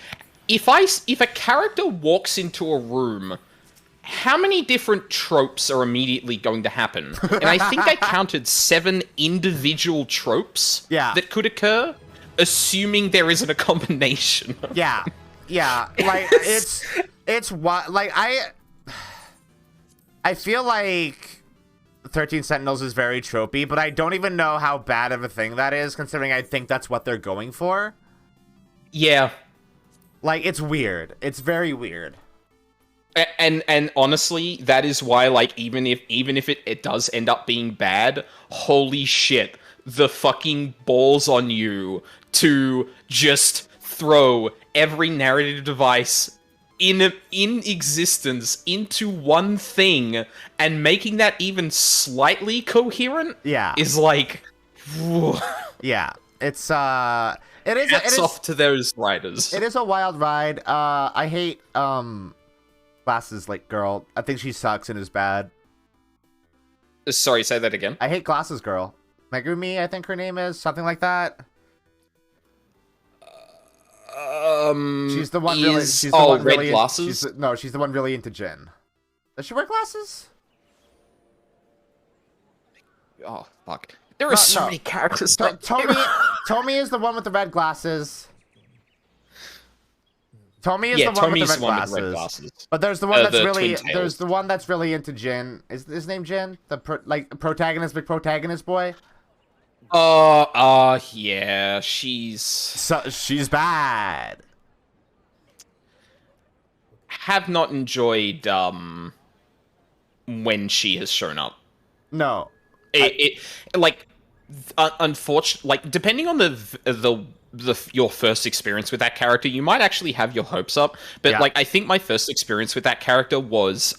if a character walks into a room, how many different tropes are immediately going to happen? And I think I counted 7 individual tropes that could occur, assuming there isn't a combination. Yeah, like it's what, like, I feel like 13 Sentinels is very tropey, but I don't even know how bad of a thing that is, considering I think that's what they're going for. Yeah. Like, it's weird. It's very weird. And honestly, that is why, like, even if it does end up being bad, holy shit, the fucking balls on you to just throw every narrative device in existence into one thing and making that even slightly coherent is like, whew. Yeah, it's it is hats off to those writers. It is a wild ride. I hate Glasses like girl. I think she sucks and is bad. Sorry, say that again. I hate Glasses girl. Megumi, I think her name is something like that. She's the one really. She's the one red really glasses. She's the one really into Jin. Does she wear glasses? Oh fuck! There are so many characters. Tomi is the one with the red glasses. Tomi is the one with the red glasses. But there's the one that's really. There's the one that's really into Jin. Is his name Jin? The big protagonist boy. Yeah, she's bad. Have not enjoyed when she has shown up. No, unfortunately, like, depending on your first experience with that character, you might actually have your hopes up. But like, I think my first experience with that character was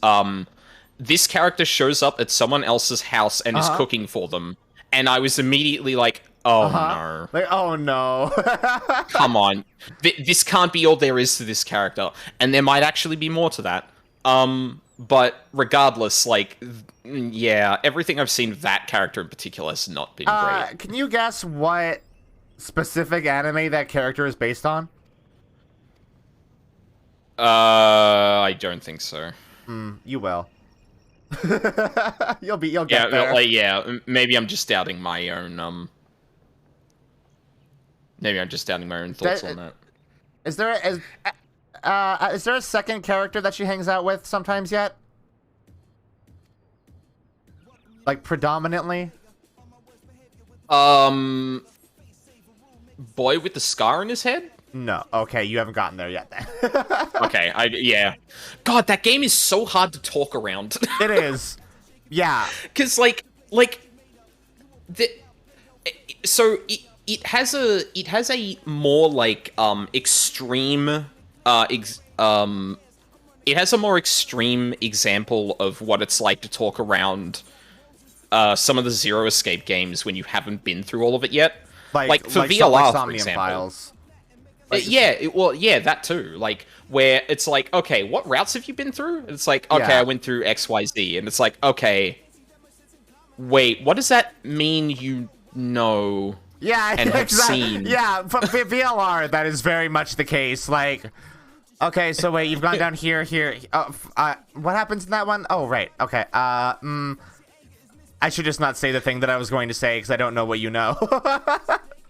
this character shows up at someone else's house and is cooking for them. And I was immediately like, oh no. Like, oh no. Come on. This can't be all there is to this character. And there might actually be more to that. But regardless, like, yeah, everything I've seen of that character in particular has not been great. Can you guess what specific anime that character is based on? I don't think so. You will. You'll get there. Maybe I'm just doubting my own Maybe I'm just doubting my own thoughts on that. Is there a second character that she hangs out with sometimes yet? Like predominantly? Boy with the scar in his head? No. Okay, you haven't gotten there yet then. Okay, yeah. God, that game is so hard to talk around. It is. Yeah. Cuz it has a more like extreme it has a more extreme example of what it's like to talk around some of the Zero Escape games when you haven't been through all of it yet. Like for VLR, for example. Files. Yeah, that too. Like, where it's like, okay, what routes have you been through? And it's like, okay, I went through XYZ. And it's like, okay, wait, what does that mean you know and have seen? Yeah, for VLR, that is very much the case. Like, okay, so wait, you've gone down here. What happens in that one? Oh, right. Okay. I should just not say the thing that I was going to say because I don't know what you know.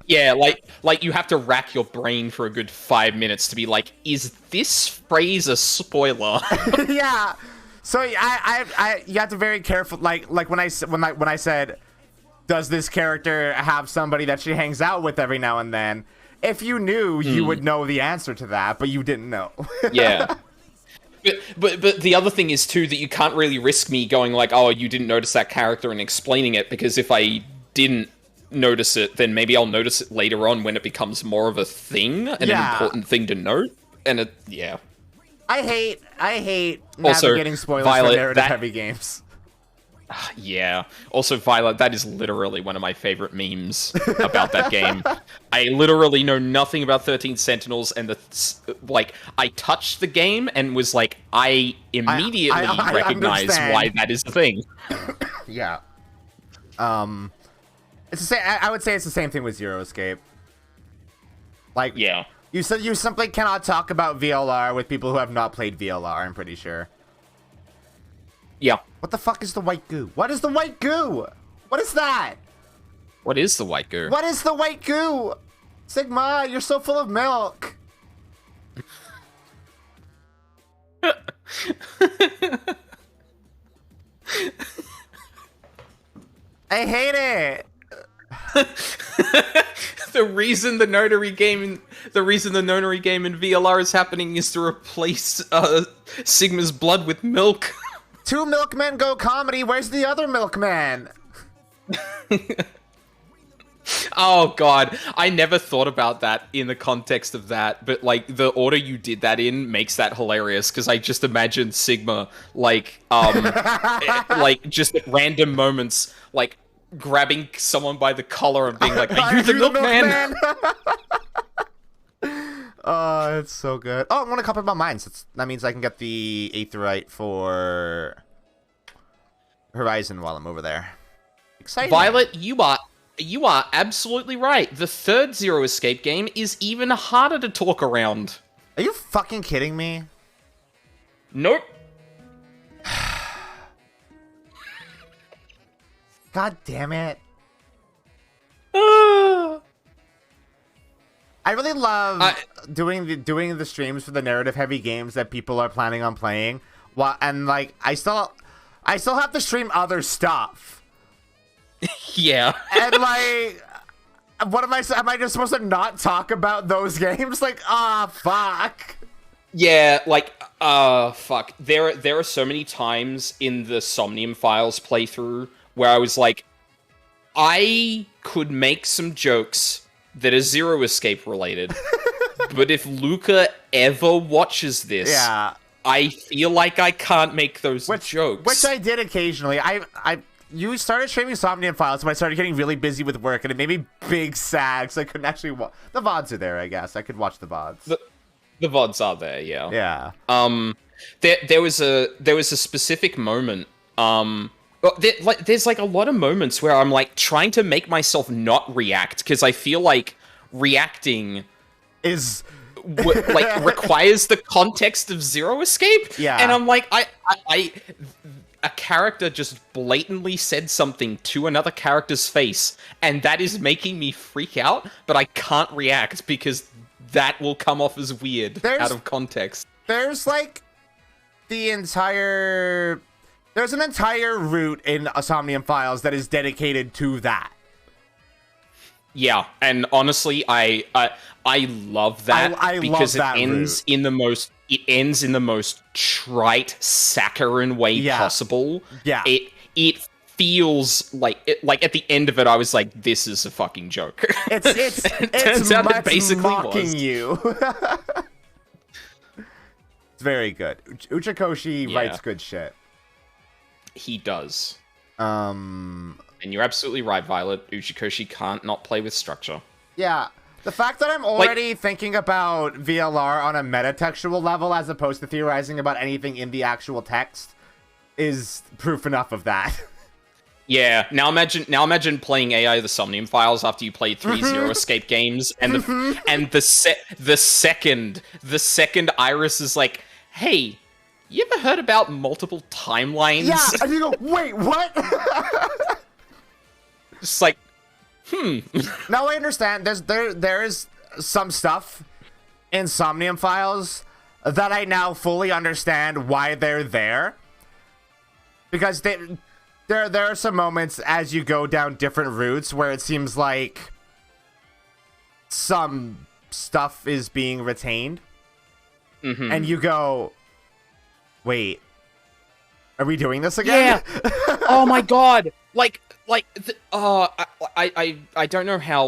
Yeah, like you have to rack your brain for a good 5 minutes to be like, is this phrase a spoiler? Yeah. So you have to be very careful. Like when I said, does this character have somebody that she hangs out with every now and then? If you knew, you would know the answer to that, but you didn't know. Yeah. But the other thing is too that you can't really risk me going like, oh, you didn't notice that character and explaining it, because if I didn't notice it, then maybe I'll notice it later on when it becomes more of a thing and an important thing to note. And I hate also, navigating spoilers Violet, for narrative-heavy games. Yeah. Also, Violet, that is literally one of my favorite memes about that game. I literally know nothing about 13 Sentinels, and I touched the game and was like, I immediately recognize why that is the thing. Yeah. It's the same. I would say it's the same thing with Zero Escape. Like, yeah, you simply cannot talk about VLR with people who have not played VLR. I'm pretty sure. Yeah. What the fuck is the white goo? What is the white goo? What is that? What is the white goo? What is the white goo? Sigma, you're so full of milk. I hate it. The reason the notary game in VLR is happening is to replace Sigma's blood with milk. Two milkmen go comedy. Where's the other milkman? Oh god, I never thought about that in the context of that, but like the order you did that in makes that hilarious, because I just imagine Sigma like just at random moments like grabbing someone by the collar and being like, "Are you the milkman?" Oh, it's so good. Oh, I'm gonna copy my mine. So that means I can get the Aetheryte for Horizon while I'm over there. Exciting. Violet, you are absolutely right. The third Zero Escape game is even harder to talk around. Are you fucking kidding me? Nope. God damn it. I really love doing the streams for the narrative heavy games that people are planning on playing. And like I still have to stream other stuff. Yeah. And like, what am I just supposed to not talk about those games? Like, fuck. Yeah, like, fuck. There are so many times in the Somnium Files playthrough where I was like, I could make some jokes that are Zero Escape related, but if Luka ever watches this, I feel like I can't make those jokes. Which I did occasionally. You started streaming Somnium Files, so I started getting really busy with work, and it made me big sad, so I couldn't actually watch. The VODs are there, I guess. I could watch the VODs. The VODs are there, yeah. Yeah. There was a specific moment, there's like a lot of moments where I'm like trying to make myself not react, because I feel like reacting is like requires the context of Zero Escape. Yeah. And I'm like, a character just blatantly said something to another character's face, and that is making me freak out, but I can't react because that will come off as weird out of context. There's like there's an entire route in Somnium Files that is dedicated to that. Yeah, and honestly, I love that because love that it ends in the most trite, saccharine way possible. Yeah, it feels like at the end of it, I was like, "This is a fucking joke." It's turns out it basically mocking was. you. It's very good. Uchikoshi writes good shit. He does. And you're absolutely right, Violet. Uchikoshi can't not play with structure. Yeah. The fact that I'm already thinking about VLR on a metatextual level as opposed to theorizing about anything in the actual text is proof enough of that. Yeah. Now imagine playing AI the Somnium Files after you played 3 Zero Escape games, and the second Iris is like, "Hey, you ever heard about multiple timelines?" Yeah, and you go, "Wait, what?" Just like, Now I understand. There is some stuff in Somnium Files that I now fully understand why they're there. Because there are some moments as you go down different routes where it seems like some stuff is being retained. And you go, "Wait, are we doing this again?" Yeah. Oh my god. I don't know how,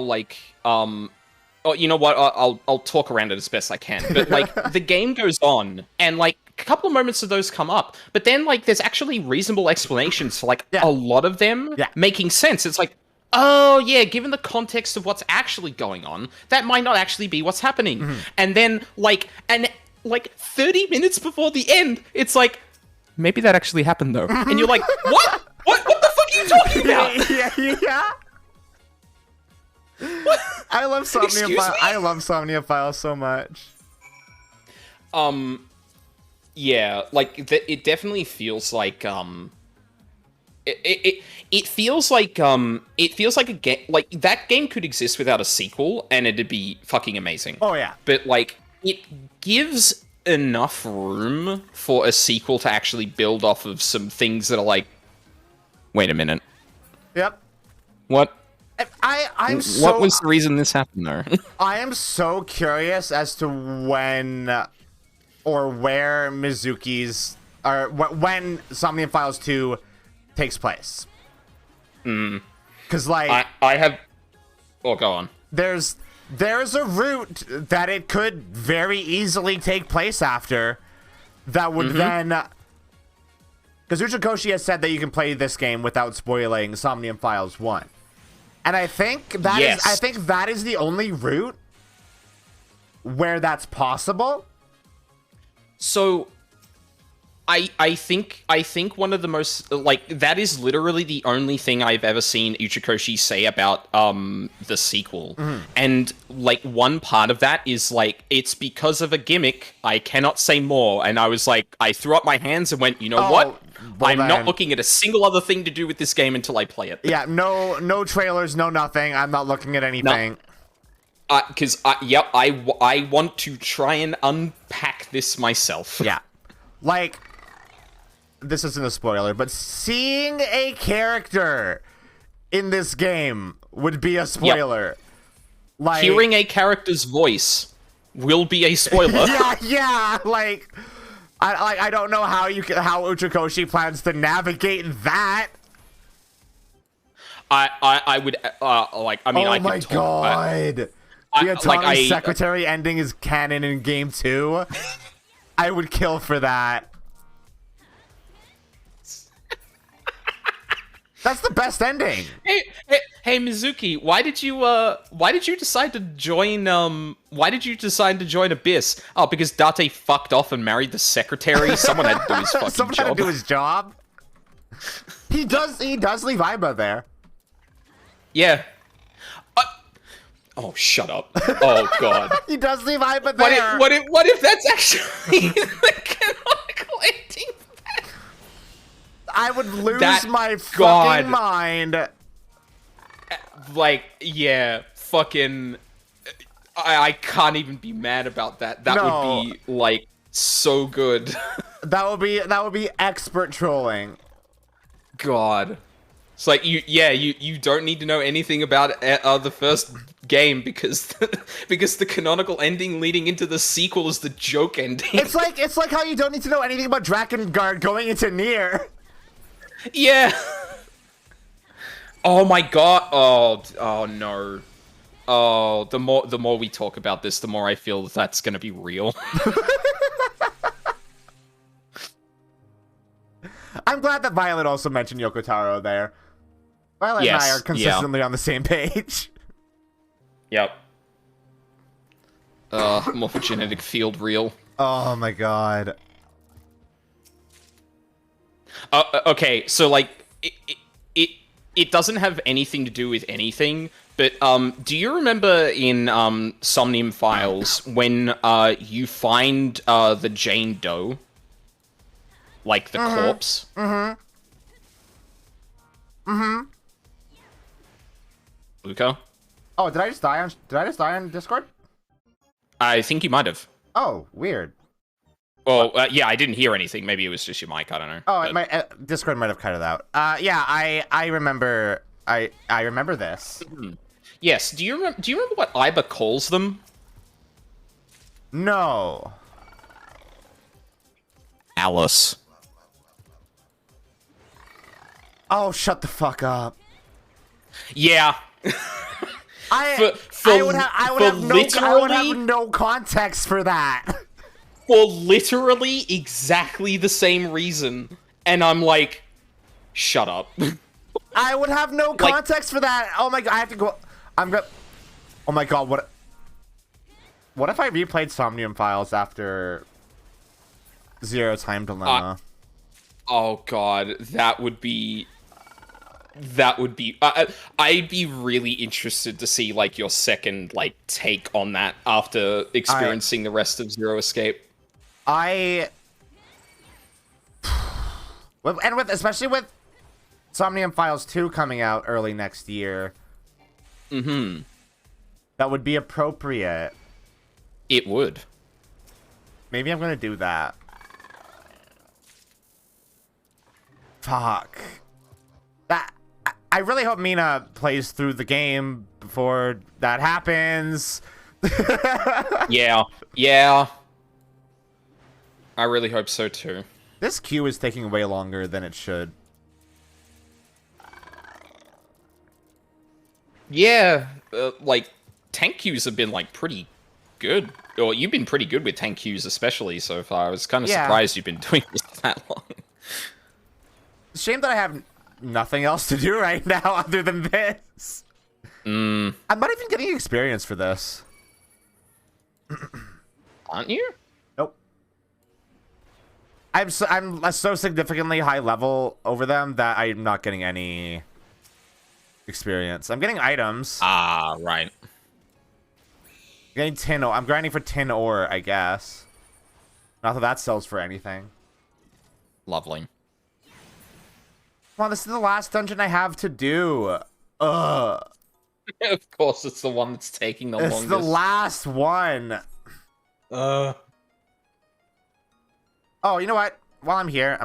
oh, you know what, I'll talk around it as best I can, but, the game goes on, and, a couple of moments of those come up, but then, there's actually reasonable explanations for, a lot of them making sense. It's like, oh, yeah, given the context of what's actually going on, that might not actually be what's happening. And then, 30 minutes before the end, it's like, maybe that actually happened, though. And you're like, what? What the fuck are you talking about? Yeah. I love Somnium Files. I love Somnium Files so much. Yeah, it definitely feels like it feels like a game, that game could exist without a sequel and it'd be fucking amazing. Oh yeah. But it gives enough room for a sequel to actually build off of some things that are like, wait a minute. Yep. What? What was the reason this happened there? I am so curious as to when or where Mizuki's or when Somnium Files 2 takes place. Because I have. Oh, go on. There's a route that it could very easily take place after that would then. Because Uchikoshi has said that you can play this game without spoiling Somnium Files 1. And I think that is the only route where that's possible. So I think one of the most, that is literally the only thing I've ever seen Uchikoshi say about the sequel. And one part of that is it's because of a gimmick, I cannot say more. And I was like, I threw up my hands and went, you know what? I'm not looking at a single other thing to do with this game until I play it. Yeah, no trailers, no nothing. I'm not looking at anything. Because I want to try and unpack this myself. Yeah. This isn't a spoiler, but seeing a character in this game would be a spoiler. Yep. Hearing a character's voice will be a spoiler. yeah. I don't know how Uchikoshi plans to navigate that. I would I mean, oh I my could talk, god. The Atomic Secretary ending is canon in game 2. I would kill for that. That's the best ending. Hey, Mizuki, why did you decide to join Abyss? Oh, because Date fucked off and married the secretary. Someone had to do his fucking job. Someone had to do his job. He does leave Aiba there. Yeah. Oh, shut up. Oh, God. He does leave Aiba there. What if that's actually the canonical ending? I would lose That my God. fucking mind. Like, yeah, fucking... I can't even be mad about that. That would be, like, so good. That would be expert trolling. God. It's like, you don't need to know anything about the first game because the canonical ending leading into the sequel is the joke ending. It's like how you don't need to know anything about Drakengard going into Nier. Yeah. Oh my god. Oh no. Oh, the more we talk about this, the more I feel that's gonna be real. I'm glad that Violet also mentioned Yoko Taro there. Violet and I are consistently on the same page. Yep. Morphogenetic field real. Oh my god. Okay, so like it doesn't have anything to do with anything, but do you remember in Somnium Files when you find the Jane Doe? Like the corpse? Luka? Oh, did I just die on Discord? I think you might have. Oh, weird. Well, yeah, I didn't hear anything. Maybe it was just your mic. I don't know. Oh, Discord might have cut it out. Yeah, I remember. I remember this. Yes. Do you remember what Iba calls them? No. Alice. Oh, shut the fuck up. Yeah. I would have no context for that. For literally exactly the same reason. And I'm like, shut up. I would have no context for that. Oh my god, I have to go. Oh my god, what if I replayed Somnium Files after Zero Time Dilemma? Oh god, that would be... I'd be really interested to see, like, your second, like, take on that after experiencing the rest of Zero Escape. Especially with Somnium Files 2 coming out early next year. That would be appropriate. It would. Maybe I'm gonna do that. Fuck. I really hope Mina plays through the game before that happens. Yeah. I really hope so too. This queue is taking way longer than it should. Yeah, like, tank queues have been, like, pretty good. Or you've been pretty good with tank queues especially so far. I was kind of surprised you've been doing this that long. Shame that I have nothing else to do right now other than this. I'm not even getting experience for this. Aren't you? Nope. I'm so significantly high level over them that I'm not getting any experience. I'm getting items. Ah, right. I'm getting tin ore. I'm grinding for tin ore, I guess. Not that sells for anything. Lovely. Come on, this is the last dungeon I have to do. Ugh. Of course, it's the one that's taking the longest. It's the last one. Oh, you know what? While I'm here,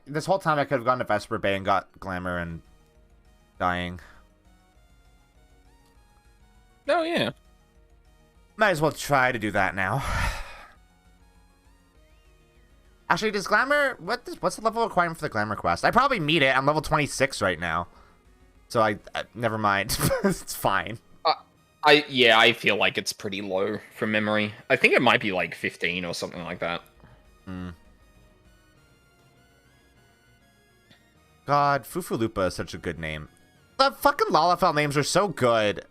this whole time I could have gone to Vesper Bay and got Glamour and dying. Oh, yeah. Might as well try to do that now. Actually, does Glamour... What's the level requirement for the Glamour quest? I probably meet it. I'm level 26 right now. So I never mind. It's fine. I feel like it's pretty low from memory. I think it might be like 15 or something like that. God, Fufulupa is such a good name. The fucking Lalafell names are so good.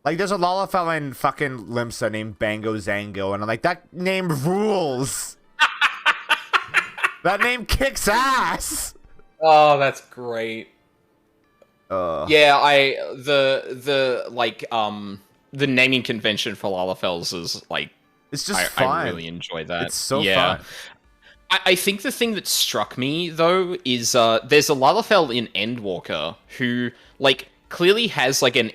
Like, there's a Lalafell in fucking Limsa named Bango Zango, and I'm like, that name rules. That name kicks ass. Oh, that's great. Yeah, the naming convention for Lalafells is like It's just fun. I really enjoy that. It's so fun. I think the thing that struck me, though, is there's a Lalafell in Endwalker who, like, clearly has, like, an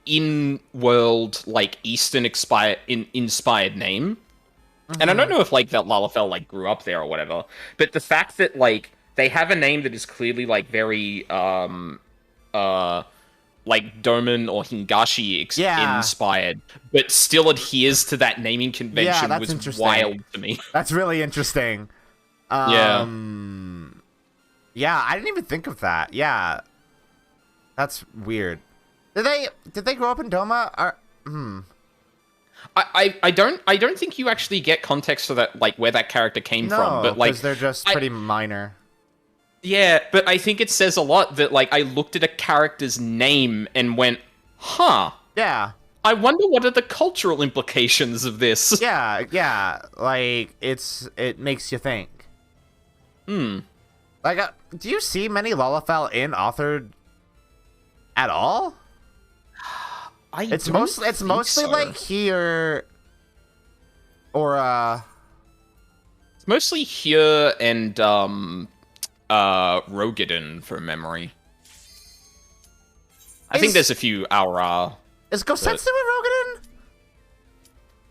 in-world, like, inspired name. Mm-hmm. And I don't know if, like, that Lalafell, like, grew up there or whatever, but the fact that, like, they have a name that is clearly, like, very, like, Doman or Hingashi inspired, but still adheres to that naming convention was wild to me. That's really interesting. Yeah, I didn't even think of that. Yeah. That's weird. Did they grow up in Doma? I don't think you actually get context for that, like, where that character came from, but, like, they're just pretty minor. Yeah, but I think it says a lot that, like, I looked at a character's name and went, huh. Yeah. I wonder what are the cultural implications of this. Yeah. Like, it makes you think. Like, do you see many Lalafell in authored at all? It's mostly like here or it's mostly here and Rogadin from memory. I think there's a few Aura. Is Gosetsu in Rogadin?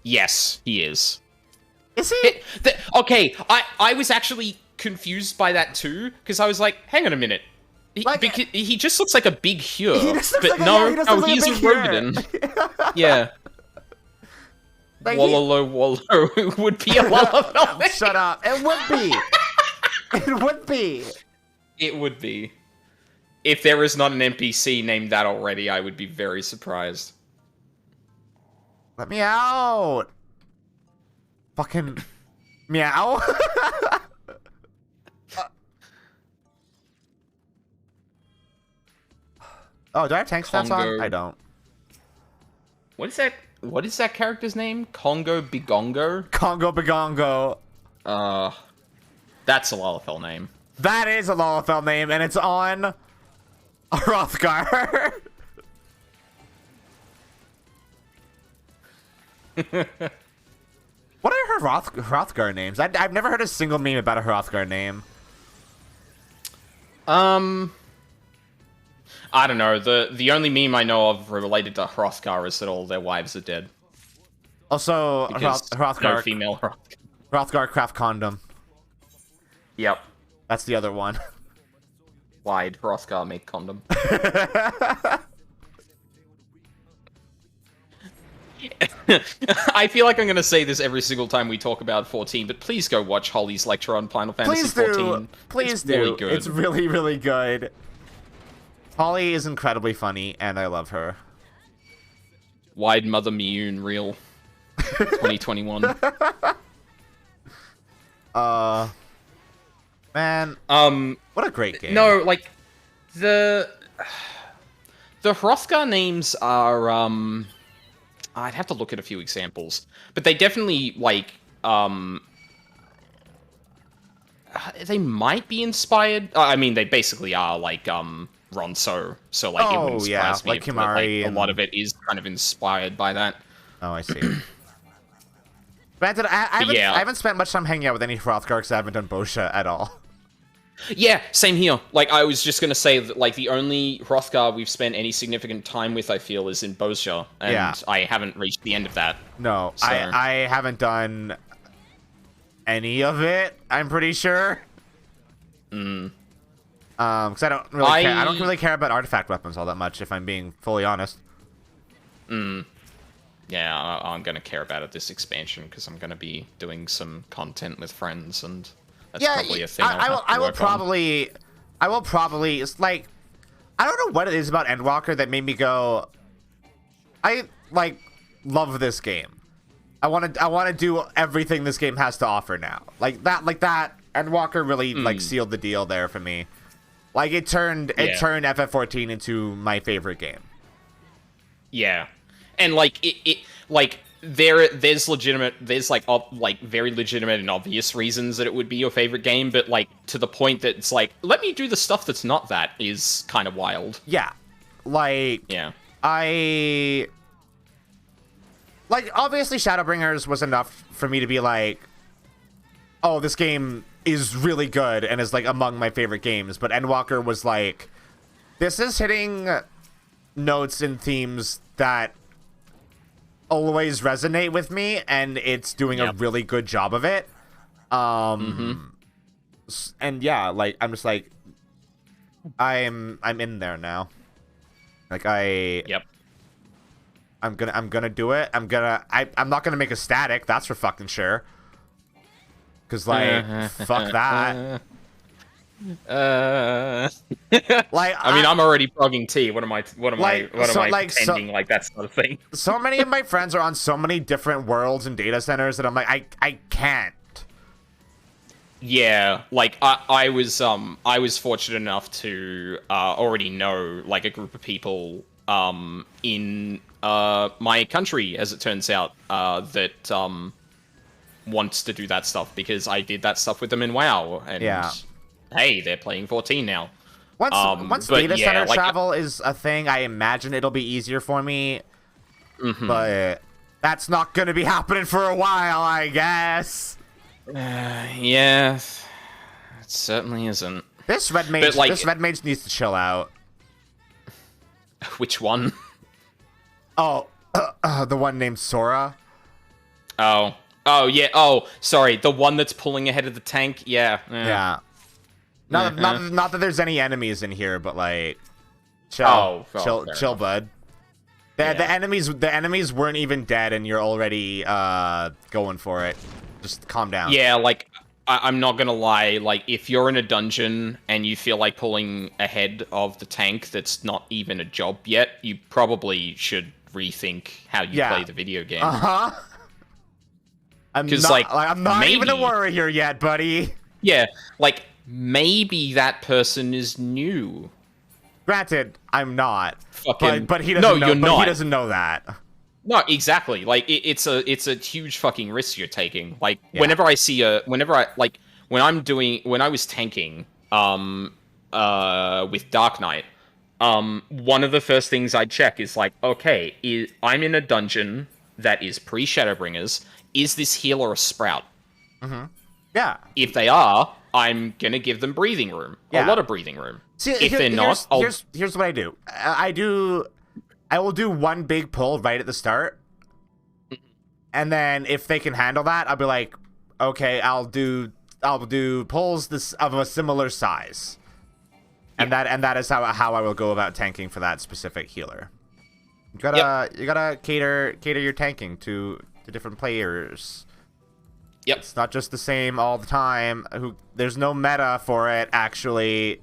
Yes, he is. Is he? Okay, I was actually confused by that too, because I was like, hang on a minute. He just looks like a big Hyur, but he's a Rogadin. Yeah. Like Wallow would be a Lalafell. Shut up. It would be. It would be. It would be. If there is not an NPC named that already, I would be very surprised. Let me out. Fucking meow. Oh, do I have tank stats on? I don't. What is that? What is that character's name? Congo Bigongo? Congo Bigongo. That's a Lalafell name. That is a Lalafell name, and it's on Hrothgar. What are her Hrothgar names? I've never heard a single meme about a Hrothgar name. I don't know. The only meme I know of related to Hrothgar is that all their wives are dead. Also, Hrothgar. No female Hrothgar. Hrothgar craft condom. Yep. That's the other one. Why'd Hrothgar make condom? I feel like I'm going to say this every single time we talk about 14, but please go watch Holly's lecture on Final Fantasy XIV. Please do. Really good. It's really, really good. Holly is incredibly funny, and I love her. Wide Mother Miyun real. 2021. Man. What a great game. No, like, the Hrothgar names are, I'd have to look at a few examples, but they definitely, like, they might be inspired. I mean, they basically are, like, Ronso, so, like, it wouldn't surprise me like if, Kimari a lot of it is kind of inspired by that. Oh, I see. Granted, I haven't spent much time hanging out with any Hrothgar because I haven't done Bosha at all. Yeah, same here. Like, I was just gonna say that, like, the only Hrothgar we've spent any significant time with, I feel, is in Bosha, and I haven't reached the end of that. No, so. I haven't done any of it, I'm pretty sure. Because I don't really care about artifact weapons all that much, if I'm being fully honest. Yeah, I'm gonna care about it this expansion because I'm gonna be doing some content with friends, and that's probably a thing. I will probably. It's like, I don't know what it is about Endwalker that made me go, I like love this game. I want to do everything this game has to offer now. Like that. Endwalker really like sealed the deal there for me. Like it turned FF14 into my favorite game. Yeah, and like there's like very legitimate and obvious reasons that it would be your favorite game, but like to the point that it's like, let me do the stuff that's not that is kind of wild. Yeah, like like, obviously Shadowbringers was enough for me to be like, oh, this game is really good and is, like, among my favorite games. But Endwalker was like, this is hitting notes and themes that always resonate with me, and it's doing a really good job of it. And yeah, like, I'm just like, I'm in there now. Like, I'm gonna do it. I'm not gonna make a static, that's for fucking sure. Cause like, fuck that. Like, I mean, I'm already plugging tea. What am I pretending like that's not a thing? So many of my friends are on so many different worlds and data centers that I'm like, I can't. Yeah, like I was fortunate enough to already know like a group of people in my country, as it turns out, that wants to do that stuff because I did that stuff with them in WoW, and hey, they're playing 14 now. Once data center travel is a thing, I imagine it'll be easier for me. But that's not going to be happening for a while, I guess. Yeah, it certainly isn't. This red mage needs to chill out. Which one? Oh, the one named Sora. Oh yeah. Oh, sorry, the one that's pulling ahead of the tank. Yeah. Not that there's any enemies in here, but like, chill, bud. The enemies weren't even dead, and you're already going for it. Just calm down. Yeah, like, I'm not gonna lie, like, if you're in a dungeon and you feel like pulling ahead of the tank that's not even a job yet, you probably should rethink how you play the video game. I'm not even a worry here yet, buddy. Yeah, like, maybe that person is new. Granted, I'm not. Fucking... But he doesn't know. You're not. He doesn't know that. No, exactly. Like, it's a huge fucking risk you're taking. Like, whenever I when I was tanking, with Dark Knight, one of the first things I check is like, okay, I'm in a dungeon that is pre-Shadowbringers. Is this healer a sprout? Yeah. If they are, I'm gonna give them breathing room. A lot of breathing room. See, if they're not, here's what I do. I will do one big pull right at the start, and then if they can handle that, I'll be like, okay, I'll do pulls of a similar size, and that is how I will go about tanking for that specific healer. You gotta cater your tanking to different players. Yep, it's not just the same all the time. There's no meta for it, actually.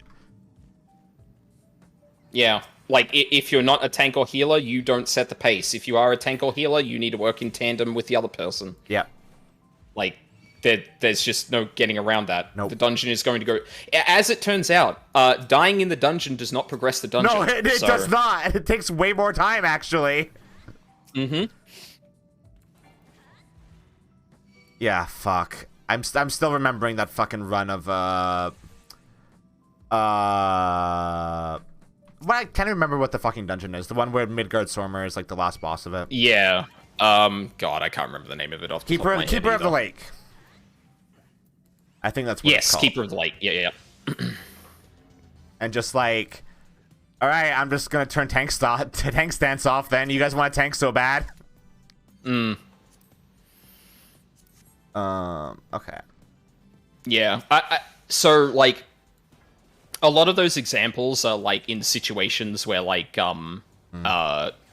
Yeah. Like, if you're not a tank or healer, you don't set the pace. If you are a tank or healer, you need to work in tandem with the other person. Yeah. Like, there's just no getting around that. Nope. The dungeon is going to go... As it turns out, dying in the dungeon does not progress the dungeon. No, it does not. It takes way more time, actually. Yeah, fuck. I'm still remembering that fucking run of, Well, I can't remember what the fucking dungeon is. The one where Midgard-Sormr is like the last boss of it. Yeah. God, I can't remember the name of it off the top of my head. Keeper of the Lake. I think that's what it's called. Yes, Keeper of the Lake. Yeah. And just like, all right, I'm just gonna turn tank stance off. Then you guys want to tank so bad. Okay. Yeah. So like, a lot of those examples are like in situations where like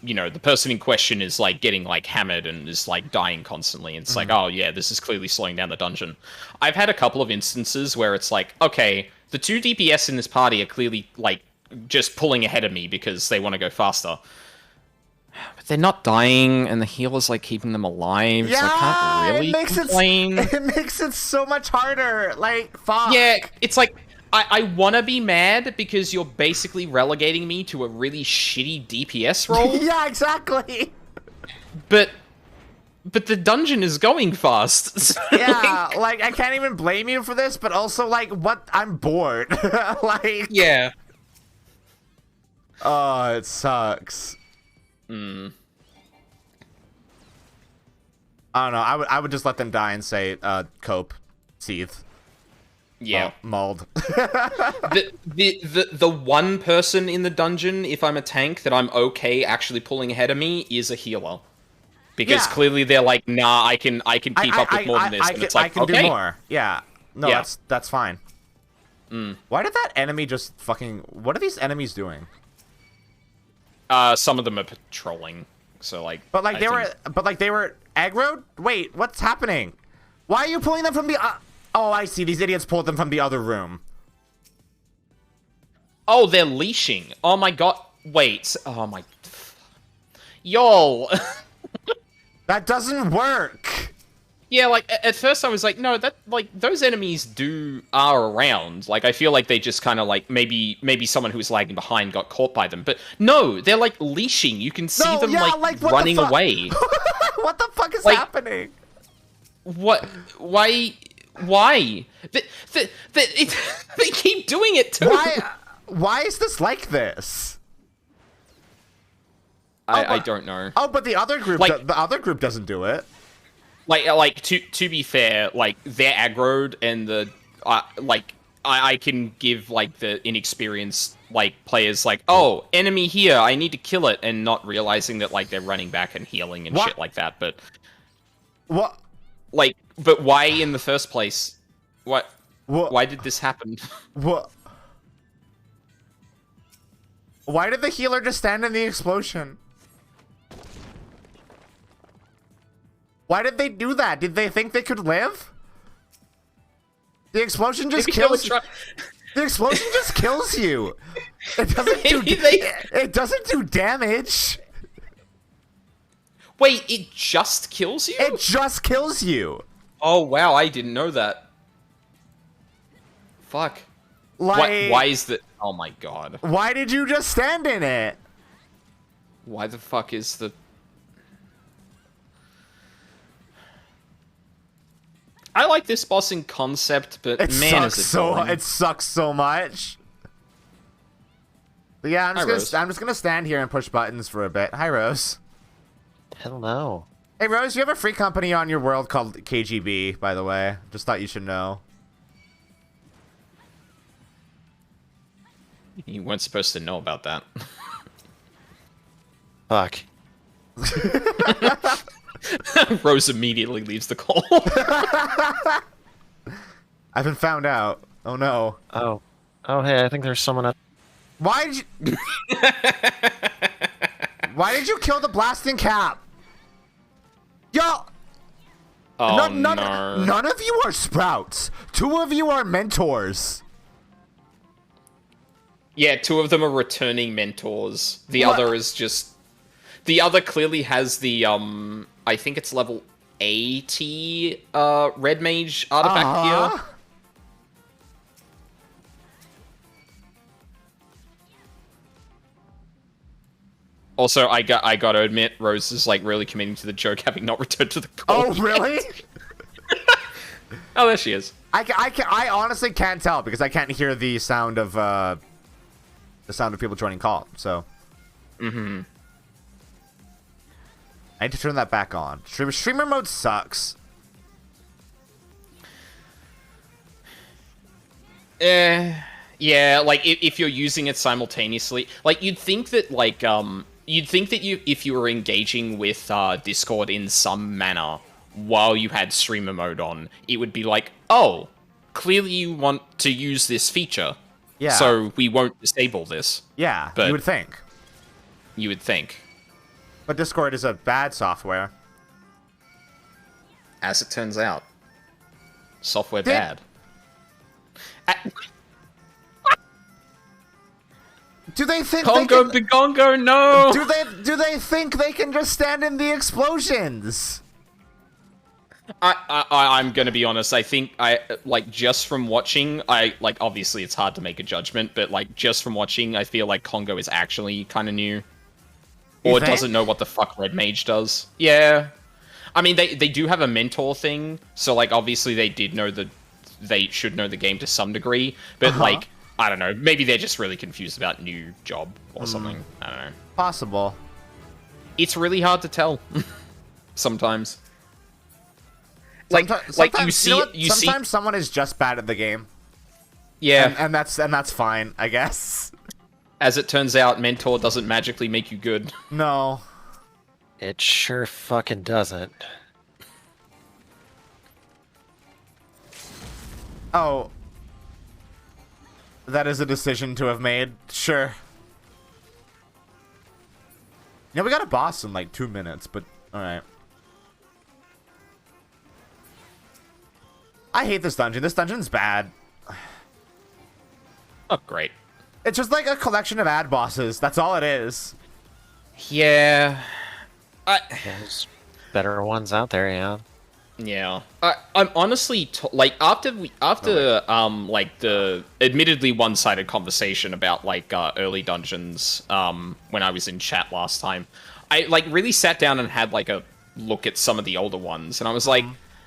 you know, the person in question is like getting like hammered and is like dying constantly, and it's like, oh yeah, this is clearly slowing down the dungeon. I've had a couple of instances where it's like, okay, the 2 DPS in this party are clearly like just pulling ahead of me because they want to go faster, but they're not dying, and the healer's like keeping them alive. Yeah, so I can't really complain. It makes it so much harder. Like, fuck. Yeah, it's like, I want to be mad because you're basically relegating me to a really shitty DPS role. Yeah, exactly. But the dungeon is going fast. So yeah, like, I can't even blame you for this, but also, like, what? I'm bored. Like... Yeah. Oh, it sucks. I don't know. I would just let them die and say, cope, seethe. Yeah. Mauled. the one person in the dungeon, if I'm a tank, that I'm okay actually pulling ahead of me is a healer. Because clearly they're like, nah, I can keep up with more than this. And it's like, I can do more. Yeah. No, Yeah. that's fine. Why did that enemy just fucking... What are these enemies doing? Some of them are patrolling. So, like... But, like, they were aggroed? Wait, what's happening? Why are you pulling them from the... Oh, I see. These idiots pulled them from the other room. Oh, they're leashing. Oh my god. Wait. Oh my... Y'all. That doesn't work. Yeah, like, at first I was like, no, that, like, those enemies are around. Like, I feel like they just kind of, like, maybe someone who was lagging behind got caught by them. But, no, they're, like, leashing. You can see them, like running away. What the fuck is happening? What? Why? They keep doing it, too. Why is this like this? I don't know. Oh, but the other group, the other group doesn't do it. Like to be fair, like they're aggroed and the I can give like the inexperienced like players like, oh, enemy here, I need to kill it, and not realizing that like they're running back and healing and shit like that. But what? Like, but why in the first place? What? Why did this happen? What? Why did the healer just stand in the explosion? Why did they do that? Did they think they could live? The explosion just kills you. The explosion just kills you. It doesn't do it doesn't do damage. Wait, it just kills you? It just kills you. Oh wow, I didn't know that. Fuck. Like, why is that? Oh my god. Why did you just stand in it? Why the fuck is the... I like this boss in concept, but man, is it boring. It sucks so much. But yeah, I'm just gonna stand here and push buttons for a bit. Hi, Rose. Hello. Hey, Rose, you have a free company on your world called KGB, by the way. Just thought you should know. You weren't supposed to know about that. Fuck. Rose immediately leaves the call. I've been found out. Oh no. Oh, hey, I think there's someone at... Why did you... Why did you kill the blasting cap? Yo! Oh, none of you are sprouts. 2 of you are mentors. Yeah, 2 of them are returning mentors. The other is just... The other clearly has the, I think it's level 80, Red Mage artifact here. Also, I gotta admit, Rose is, like, really committing to the joke, having not returned to the call. Oh, really? Oh, there she is. I honestly can't tell, because I can't hear the sound of people joining call, so... Mm-hmm. I need to turn that back on. Streamer mode sucks. Yeah, like, if you're using it simultaneously... Like, you'd think that, like, if you were engaging with, Discord in some manner while you had streamer mode on, it would be like, oh, clearly you want to use this feature. Yeah. So we won't disable this. Yeah, but you would think. You would think. But Discord is a bad software. As it turns out. Software bad. Do they think Congo Bigongo, no! Do they think they can just stand in the explosions? I'm gonna be honest, I think just from watching, obviously it's hard to make a judgment, but, like, just from watching, I feel like Congo is actually kind of new. Or doesn't know what the fuck Red Mage does. Yeah. I mean, they do have a mentor thing, so, like, obviously they should know the game to some degree, but, like, I don't know, maybe they're just really confused about new job or something. I don't know. Possible. It's really hard to tell. Sometimes. like you see, sometimes someone is just bad at the game. Yeah, and that's fine, I guess. As it turns out, Mentor doesn't magically make you good. No, it sure fucking doesn't. Oh, that is a decision to have made. Sure. Yeah, we got a boss in like 2 minutes, but all right. I hate this dungeon. This dungeon's bad. Oh, great. It's just like a collection of ad bosses. That's all it is. Yeah. There's better ones out there, yeah. Yeah. I'm honestly like after like the admittedly one-sided conversation about like early dungeons when I was in chat last time, I like really sat down and had like a look at some of the older ones, and I was like,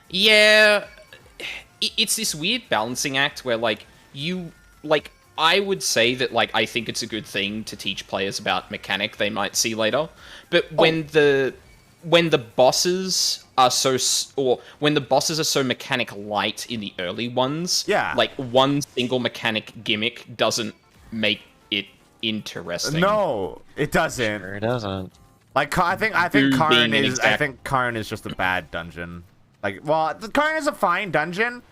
yeah, it's this weird balancing act where like you like I would say that like I think it's a good thing to teach players about mechanic they might see later, but when the bosses are when the bosses are so mechanic light in the early ones, yeah, like one single mechanic gimmick doesn't make it interesting. No, it doesn't. Sure it doesn't. Like I think Karn is just a bad dungeon. Like, well, Karn is a fine dungeon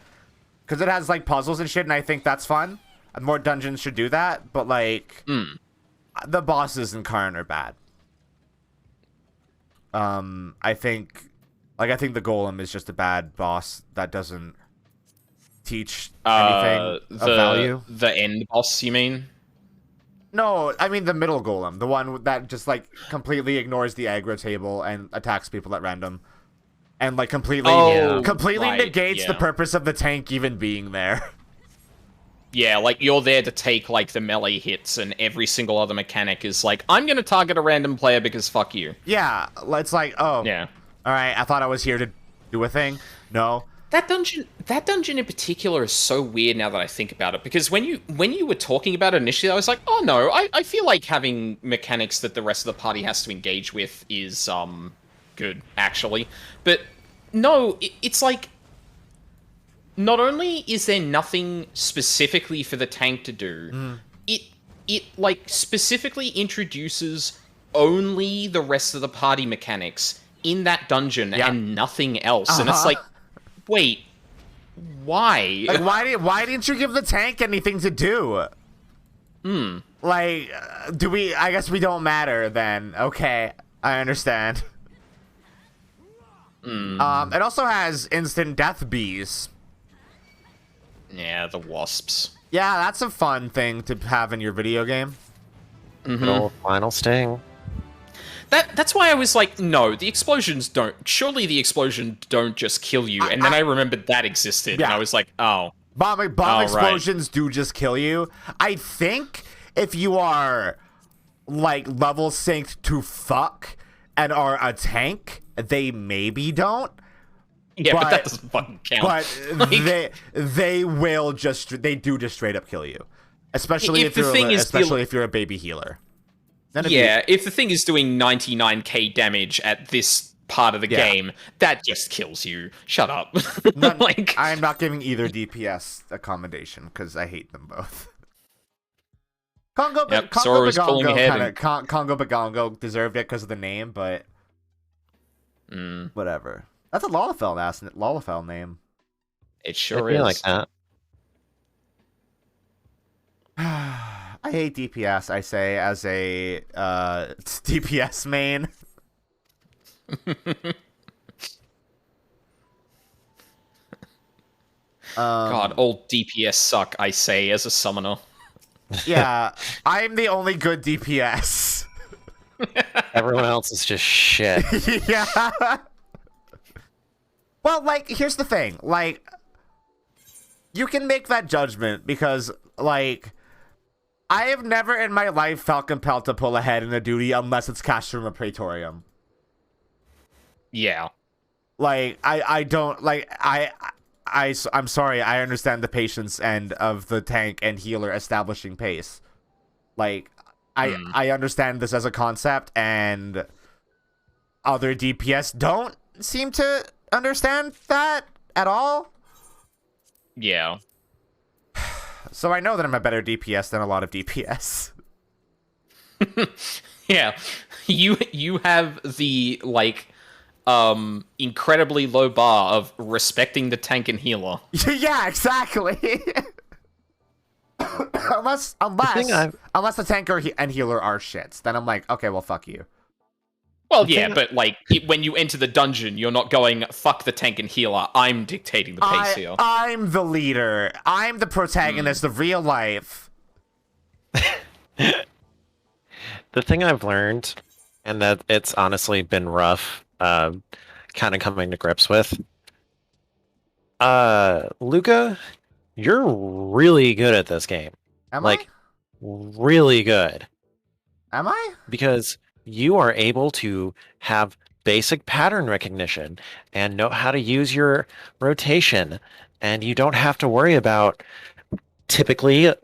because it has like puzzles and shit, and I think that's fun. And more dungeons should do that, but like the bosses in Karn are bad. I think the Golem is just a bad boss that doesn't teach anything of value. The end boss, you mean? No, I mean the middle Golem, the one that just like completely ignores the aggro table and attacks people at random, and like completely negates the purpose of the tank even being there. Yeah, like you're there to take like the melee hits, and every single other mechanic is like, I'm gonna target a random player because fuck you. Yeah, it's like, oh, yeah, all right. I thought I was here to do a thing. No, that dungeon in particular is so weird now that I think about it. Because when you were talking about it initially, I was like, oh no, I feel like having mechanics that the rest of the party has to engage with is good actually, but no, it's like. Not only is there nothing specifically for the tank to do, it like specifically introduces only the rest of the party mechanics in that dungeon and nothing else. And it's like, wait, why? Like, why didn't you give the tank anything to do? Like, I guess we don't matter then. Okay, I understand. It also has instant death bees. Yeah, the wasps. Yeah, that's a fun thing to have in your video game. Little final sting. That's why I was like, no, the explosions don't. Surely the explosions don't just kill you. And then I remembered that existed, and I was like, oh. Bomb explosions do just kill you. I think if you are like level synced to fuck and are a tank, they maybe don't. Yeah, but that doesn't fucking count. But like, they do just straight up kill you, especially if you're a baby healer. If the thing is doing 99k damage at this part of the game, that just kills you. Shut up. I am not giving either DPS accommodation because I hate them both. Congo Bagongo deserved it because of the name, but whatever. That's a Lalafell name. It sure is. Like that. I hate DPS, I say, as a DPS main. God, all DPS suck, I say, as a summoner. Yeah, I'm the only good DPS. Everyone else is just shit. Yeah. Well, like, here's the thing. Like, you can make that judgment because, like, I have never in my life felt compelled to pull ahead in a duty unless it's Castrum or Praetorium. Yeah. Like, I'm sorry, I understand the patience and of the tank and healer establishing pace. Like, I understand this as a concept, and other DPS don't seem to understand that at all. Yeah. So I know that I'm a better DPS than a lot of DPS. Yeah. You have the, like, incredibly low bar of respecting the tank and healer. Yeah, exactly. unless the tanker and healer are shits, then I'm like, okay, well, fuck you. Well, yeah, but, like, when you enter the dungeon, you're not going, fuck the tank and healer, I'm dictating the pace here. I'm the leader. I'm the protagonist of real life. The thing I've learned, and that it's honestly been rough, kind of coming to grips with, Luka, you're really good at this game. Am I? Really good. Am I? Because you are able to have basic pattern recognition and know how to use your rotation, and you don't have to worry about typically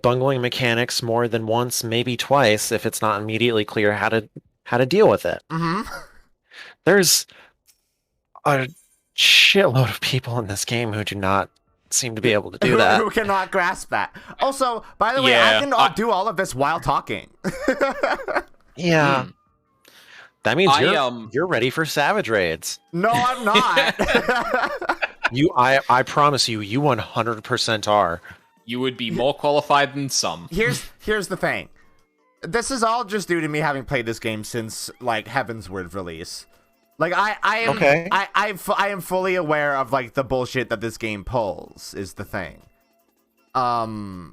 bungling mechanics more than once, maybe twice, if it's not immediately clear how to deal with it. Mm-hmm. There's a shitload of people in this game who do not seem to be able to do that. Who cannot grasp that. Also, by the way, I can do all of this while talking. Yeah. That means you're ready for Savage Raids. No, I'm not. I promise you 100% are. You would be more qualified than some. Here's the thing. This is all just due to me having played this game since, like, Heavensward release. Like, I am fully aware of, like, the bullshit that this game pulls, is the thing. The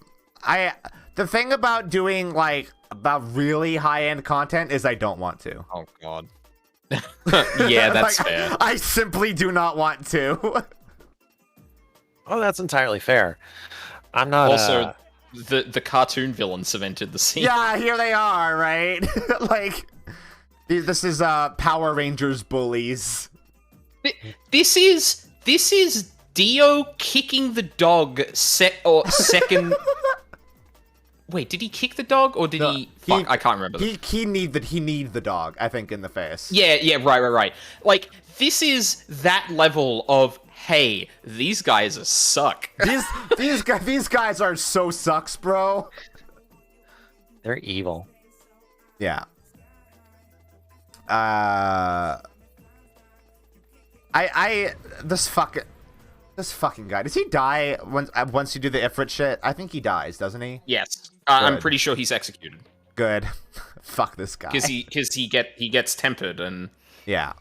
thing about doing, like, about really high-end content is I don't want to. Oh, God. Yeah, that's like, fair. I simply do not want to. Oh, that's entirely fair. I'm not... Also, the cartoon villains have entered the scene. Yeah, here they are, right? Like, this is Power Rangers bullies. This is Dio kicking the dog second... Wait, did he kick the dog, or did he... Fuck, I can't remember. He need the dog, I think, in the face. Yeah, right. Like, this is that level of, hey, these guys suck. These guys are so sucks, bro. They're evil. Yeah. This fucking guy. Does he die once you do the Ifrit shit? I think he dies, doesn't he? Yes. I'm pretty sure he's executed. Good. Fuck this guy. Because he gets tempered and... Yeah.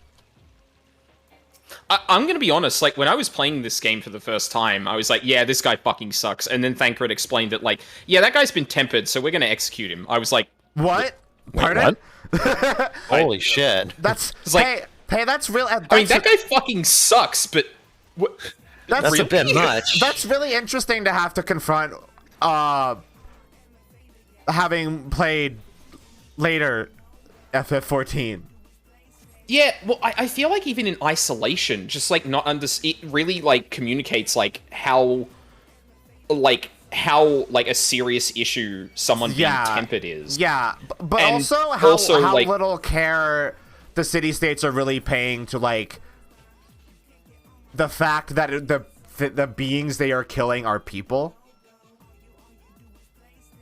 I'm gonna be honest, like, when I was playing this game for the first time, I was like, yeah, this guy fucking sucks. And then Thancred explained that, like, yeah, that guy's been tempered, so we're gonna execute him. I was like... What? Pardon? What? Holy shit. That's... Like, hey, that's real... I mean, that guy fucking sucks, but... That's a bit much. That's really interesting to have to confront, having played later FF14. Yeah, well, I feel like even in isolation, just, like, it really, like, communicates, like, how a serious issue someone being tempered is. Yeah, but also how like, little care the city-states are really paying to, like, the fact that the beings they are killing are people.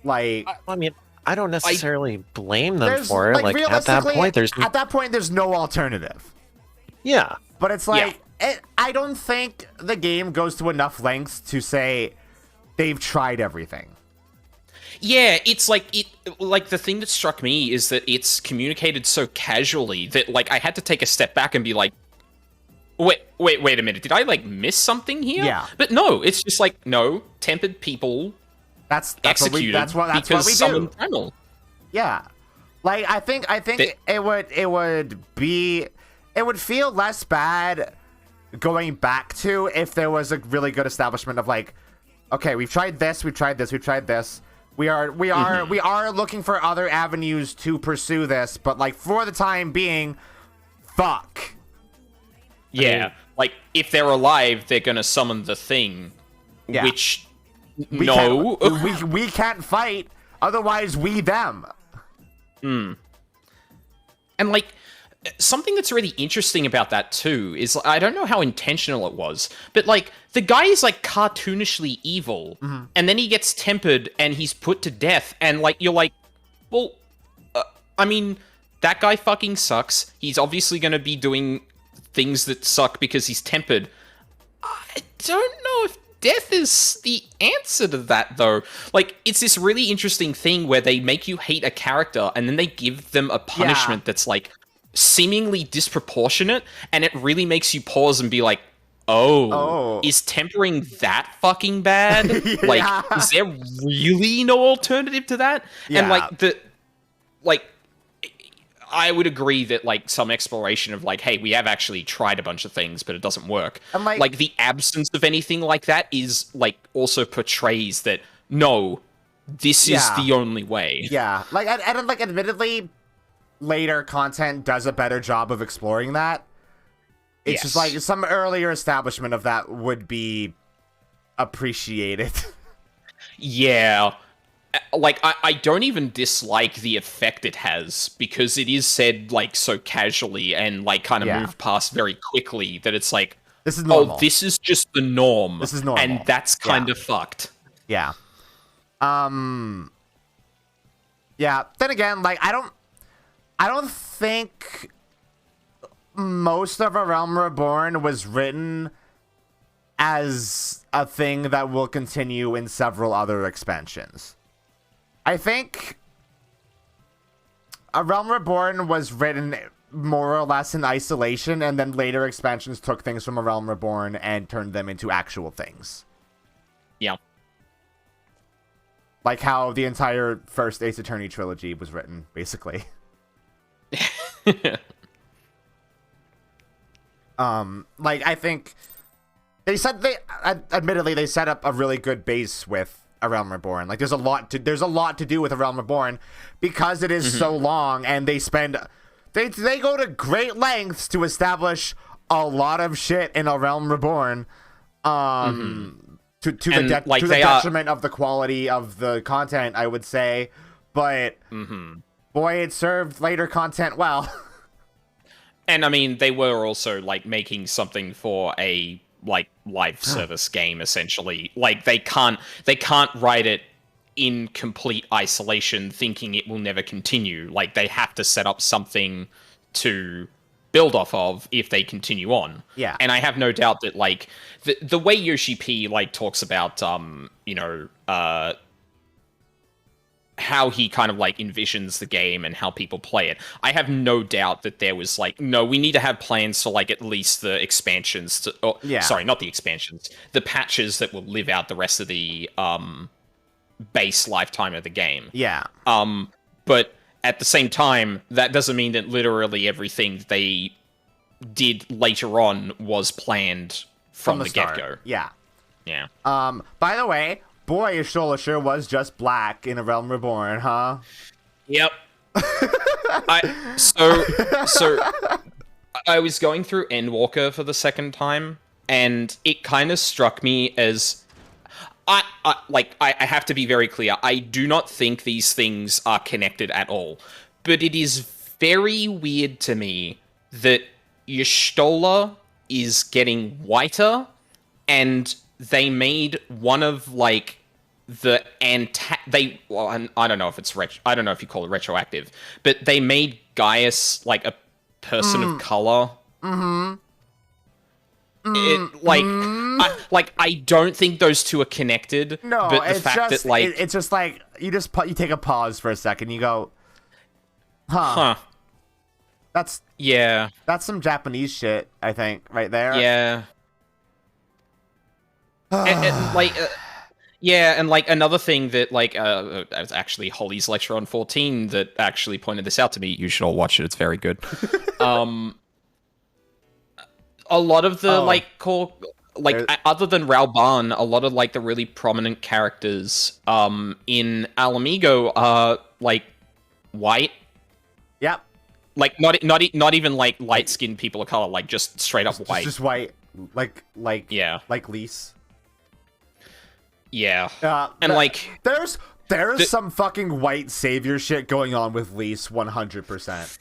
Like, I mean, I don't necessarily blame them for it. Like, at that point, there's no alternative. Yeah, but it's like I don't think the game goes to enough lengths to say they've tried everything. Yeah, it's like the thing that struck me is that it's communicated so casually that, like, I had to take a step back and be like, wait a minute, did I, like, miss something here? Yeah. But no, it's just like, no, tempered people executed that's what we do. Someone primal. Yeah. Like, I think it would feel less bad going back to if there was a really good establishment of, like, okay, we've tried this. We are looking for other avenues to pursue this, but, like, for the time being, fuck. Yeah, I mean, like, if they're alive, they're gonna summon the thing, which, we can't fight, otherwise we them. And, like, something that's really interesting about that too is I don't know how intentional it was, but like the guy is like cartoonishly evil, and then he gets tempered and he's put to death, and like you're like, well, I mean, that guy fucking sucks. He's obviously going to be doing things that suck because he's tempered. I don't know if death is the answer to that, though. Like, it's this really interesting thing where they make you hate a character and then they give them a punishment that's like seemingly disproportionate, and it really makes you pause and be like, oh. Is tempering that fucking bad? Like, is there really no alternative to that? And like I would agree that like some exploration of like, hey, we have actually tried a bunch of things, but it doesn't work. And like the absence of anything like that is like also portrays that no, this is the only way. Yeah, like and like admittedly, later content does a better job of exploring that. It's just like some earlier establishment of that would be appreciated. Yeah. Like, I don't even dislike the effect it has, because it is said, like, so casually and, like, kind of moved past very quickly that it's like, this is normal. Oh, this is just the norm. This is normal. And that's kind of fucked. Yeah. Yeah, then again, like, I don't think most of A Realm Reborn was written as a thing that will continue in several other expansions. I think A Realm Reborn was written more or less in isolation, and then later expansions took things from A Realm Reborn and turned them into actual things. Yeah. Like how the entire first Ace Attorney trilogy was written, basically. Like, I think admittedly, they set up a really good base with A Realm Reborn. Like, there's a lot to do with A Realm Reborn because it is so long, and they go to great lengths to establish a lot of shit in A Realm Reborn. To the detriment of the quality of the content, I would say. But boy, it served later content well. And I mean, they were also like making something for a like live service game, essentially. Like they can't write it in complete isolation thinking it will never continue. Like they have to set up something to build off of if they continue on. Yeah. And I have no doubt that like the way Yoshi P like talks about how he kind of like envisions the game and how people play it, I have no doubt that there was like, no, we need to have plans for like at least the expansions sorry, not the expansions, the patches that will live out the rest of the base lifetime of the game. Yeah. But at the same time, that doesn't mean that literally everything they did later on was planned from the get-go. Yeah. Yeah. By the way, boy, Y'shtola sure was just black in A Realm Reborn, huh? Yep. So I was going through Endwalker for the second time, and it kind of struck me as I have to be very clear. I do not think these things are connected at all, but it is very weird to me that Y'shtola is getting whiter, and they made one of like the I don't know if it's I don't know if you call it retroactive, but they made Gaius like a person of color. I don't think those two are connected. No, but the it's fact just that like it's just like you take a pause for a second. You go, huh? That's some Japanese shit, I think, right there. Yeah. and like another thing that like it was actually Holly's lecture on 14 that actually pointed this out to me. You should all watch it; it's very good. A lot of the other than Raoban, a lot of like the really prominent characters in Alamigo are like white. Yep. Like not even like light skinned people of color, like just straight up white. Just white, like Lise. Yeah. And like there's some fucking white savior shit going on with Lise 100%.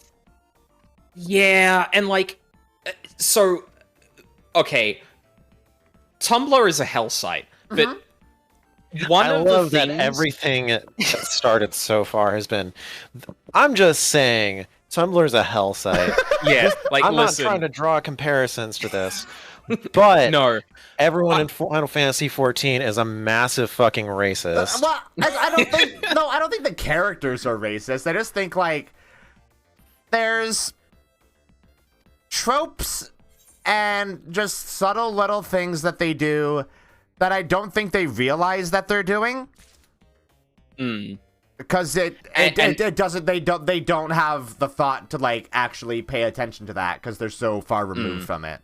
Yeah, and like, so, okay, Tumblr is a hell site, but one I of love the that things... everything that started so far has been. I'm just saying, Tumblr's a hell site. Yeah, like, I'm listen. not trying to draw comparisons to this, but No. Everyone in Final Fantasy XIV is a massive fucking racist. Well, I don't think... No, I don't think the characters are racist. I just think, like, there's tropes and just subtle little things that they do that I don't think they realize that they're doing. Because it doesn't... They don't have the thought to, like, actually pay attention to that because they're so far removed from it.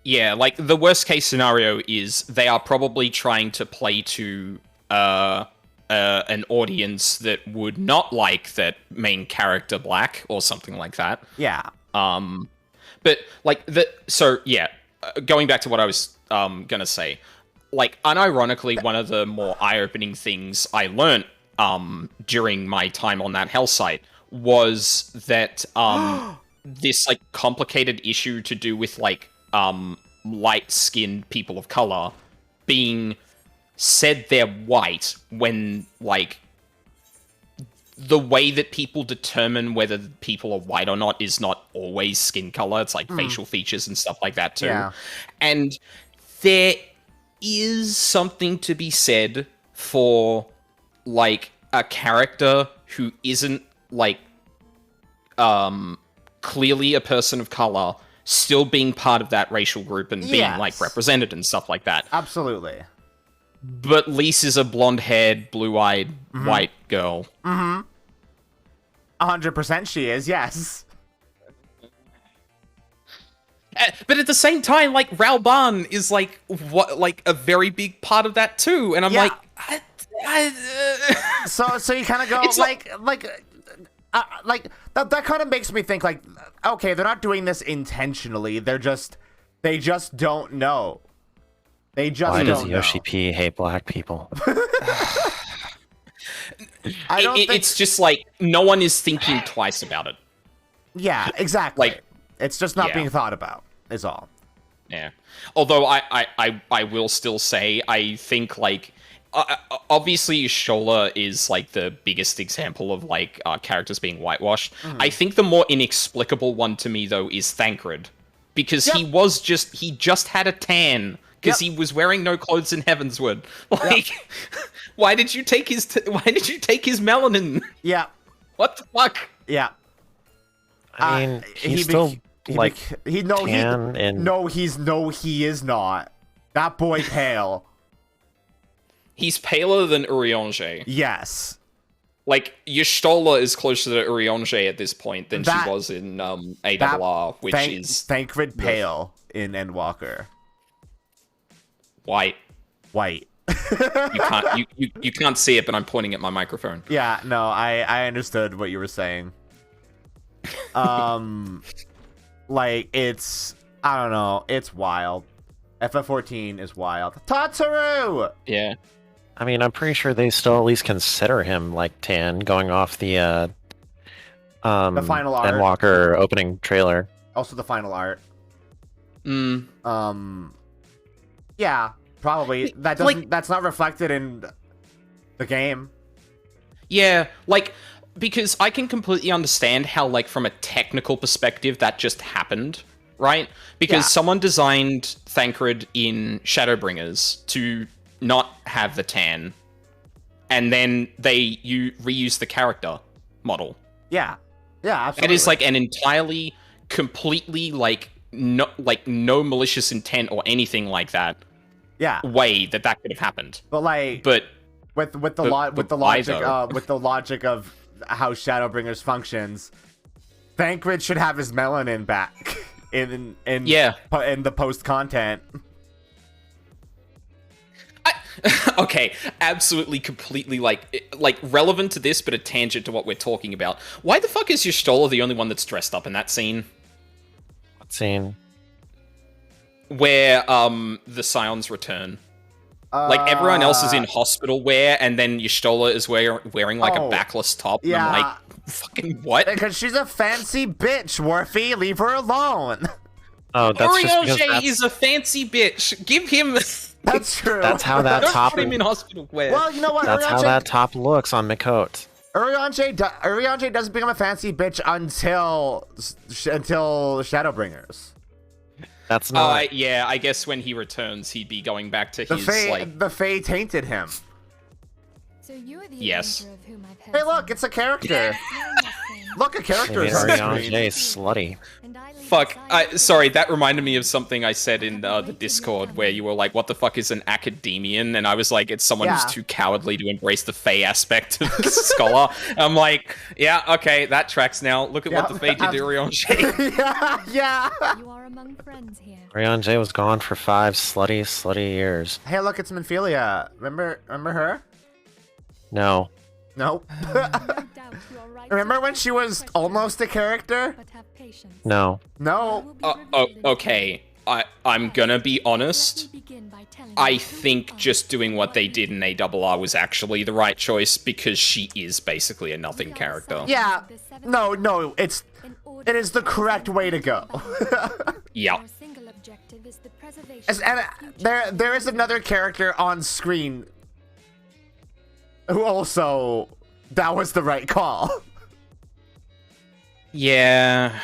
Yeah, like, the worst case scenario is they are probably trying to play to an audience that would not like that main character black or something like that. Yeah. But, like, so, yeah, going back to what I was gonna say, like, unironically, one of the more eye-opening things I learnt during my time on that hell site was that this, like, complicated issue to do with, like, light-skinned people of color being said they're white when, like, the way that people determine whether people are white or not is not always skin color. It's, like, facial features and stuff like that, too. Yeah. And there is something to be said for, like, a character who isn't, like, clearly a person of color still being part of that racial group and being, like, represented and stuff like that. Absolutely. But Lise is a blonde-haired, blue-eyed, white girl. 100% she is, yes. But at the same time, like, Raoban is, like, a very big part of that, too. And I'm like... So you kind of go, It's like that kind of makes me think, like, okay, they're not doing this intentionally. They just don't know. They just Why don't does know. Yoshi P hate black people? It's just, like, no one is thinking twice about it. Yeah, exactly. Like, it's just not yeah. being thought about, is all. Yeah. Although I will still say, I think, like, obviously Shola is, like, the biggest example of, like, characters being whitewashed. I think the more inexplicable one to me, though, is Thancred. Because he just had a tan. Because he was wearing no clothes in Heavensward. Like, why did you take his melanin? Yeah. What the fuck? Yeah. I mean, he's still, like, he is not. That boy pale. He's paler than Urianger. Yes. Like, Y'shtola is closer to Urianger at this point than she was in ARR, which is... Thancred pale in Endwalker. White. You can't see it, but I'm pointing at my microphone. Yeah, no, I understood what you were saying. Like, it's... I don't know. It's wild. FF14 is wild. Tatsuru! Yeah. I mean, I'm pretty sure they still at least consider him, like, tan, going off the final art. Endwalker opening trailer. Also the final art. Yeah, probably. That doesn't. Like, that's not reflected in the game. Yeah, like, because I can completely understand how, like, from a technical perspective, that just happened, right? Because someone designed Thancred in Shadowbringers to not have the tan, and then you reuse the character model. Yeah, absolutely. It is, like, an entirely, completely, like no malicious intent or anything like that. Yeah, way that could have happened. But, like, with the logic of how Shadowbringers functions, Thancred should have his melanin back in the post content. Okay, absolutely, completely, like relevant to this, but a tangent to what we're talking about. Why the fuck is Y'shtola the only one that's dressed up in that scene? What scene? Where the Scions return. Like, everyone else is in hospital wear, and then Y'shtola is wearing like, a backless top. Yeah. And I'm like, fucking what? Because she's a fancy bitch, Worfy. Leave her alone. Oh, that's just because Oriange is a fancy bitch. Give him... That's true. That's how that Don't top... put him in hospital wear. Well, you know what? That's how that top looks on Miqo'te. Urianger doesn't become a fancy bitch until Shadowbringers. That's not... yeah, I guess when he returns, he'd be going back to his, like... The Fae tainted him. So you are the Yes. avenger of whom I've heard Hey, look, it's a character. Look, a character Maybe is on Oriange screen. is slutty. Fuck, sorry, that reminded me of something I said in the Discord where you were like, what the fuck is an academian? And I was like, it's someone who's too cowardly to embrace the Fae aspect of scholar. I'm like, yeah, okay, that tracks now. Look at what the Fae did to Oriange. Yeah. You are among friends here. Oriange was gone for 5 slutty years. Hey, look, it's Minfilia. Remember her? No. Nope. Remember when she was almost a character? No. No. Okay, I'm gonna be honest. I think just doing what they did in ARR was actually the right choice because she is basically a nothing character. Yeah. No, it is the correct way to go. Yeah. And there is another character on screen who also, that was the right call. Yeah.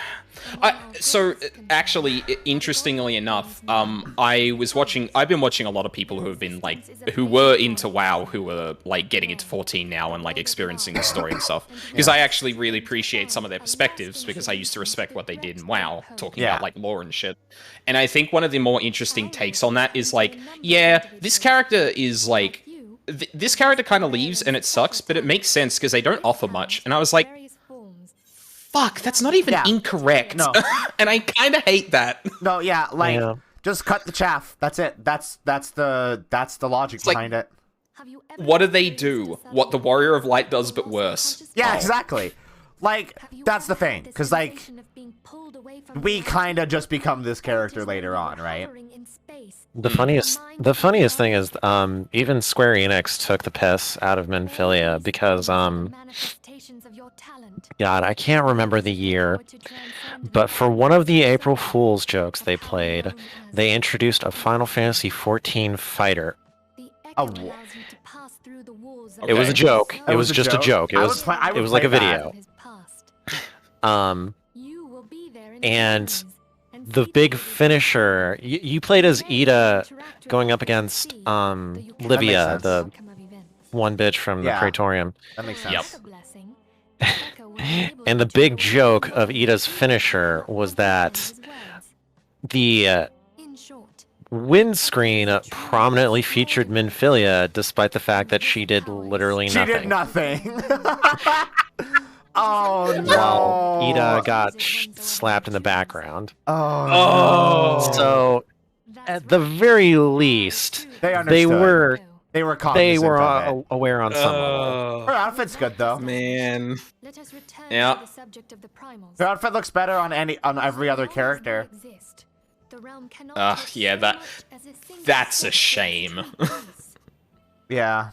So actually, interestingly enough, I've been watching a lot of people who were into WoW, who were like getting into 14 now and like experiencing the story and stuff. Because I actually really appreciate some of their perspectives because I used to respect what they did in WoW, talking about like lore and shit. And I think one of the more interesting takes on that is like, yeah, this character is like, this character kind of leaves and it sucks, but it makes sense because they don't offer much. And I was like, fuck, that's not even incorrect. No. And I kind of hate that. No, yeah, like, just cut the chaff. That's it. That's the logic behind it. What do they do? What the Warrior of Light does, but worse. Yeah, exactly. Like, that's the thing. Because, like, we kind of just become this character later on, right? The funniest thing is, even Square Enix took the piss out of Minfilia because, God, I can't remember the year, but for one of the April Fool's jokes they played, they introduced a Final Fantasy XIV fighter. It was a joke. It was just a joke. It was like a video. And the big finisher, you played as Ida going up against Livia, the one bitch from the Praetorium. That makes sense. And the big joke of Ida's finisher was that the windscreen prominently featured Minfilia, despite the fact that she did literally nothing. She did nothing. Oh no! While Ida got slapped in the background. Oh. So, at the very least, they were aware on some level. Her outfit's good though. Man. Yeah. Her outfit looks better on every other character. Yeah, that's a shame. Yeah.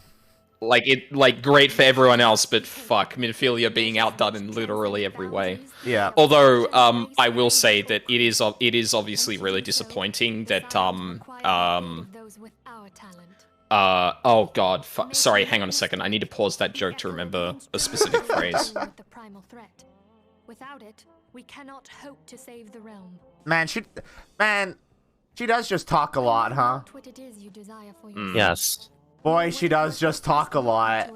Like great for everyone else, but fuck, Minfilia being outdone in literally every way. Yeah. Although, I will say that it is obviously really disappointing that, oh god, sorry, hang on a second, I need to pause that joke to remember a specific phrase. Without it, we cannot hope to save the realm. Man, she does just talk a lot, huh? Yes. Boy, she does just talk a lot.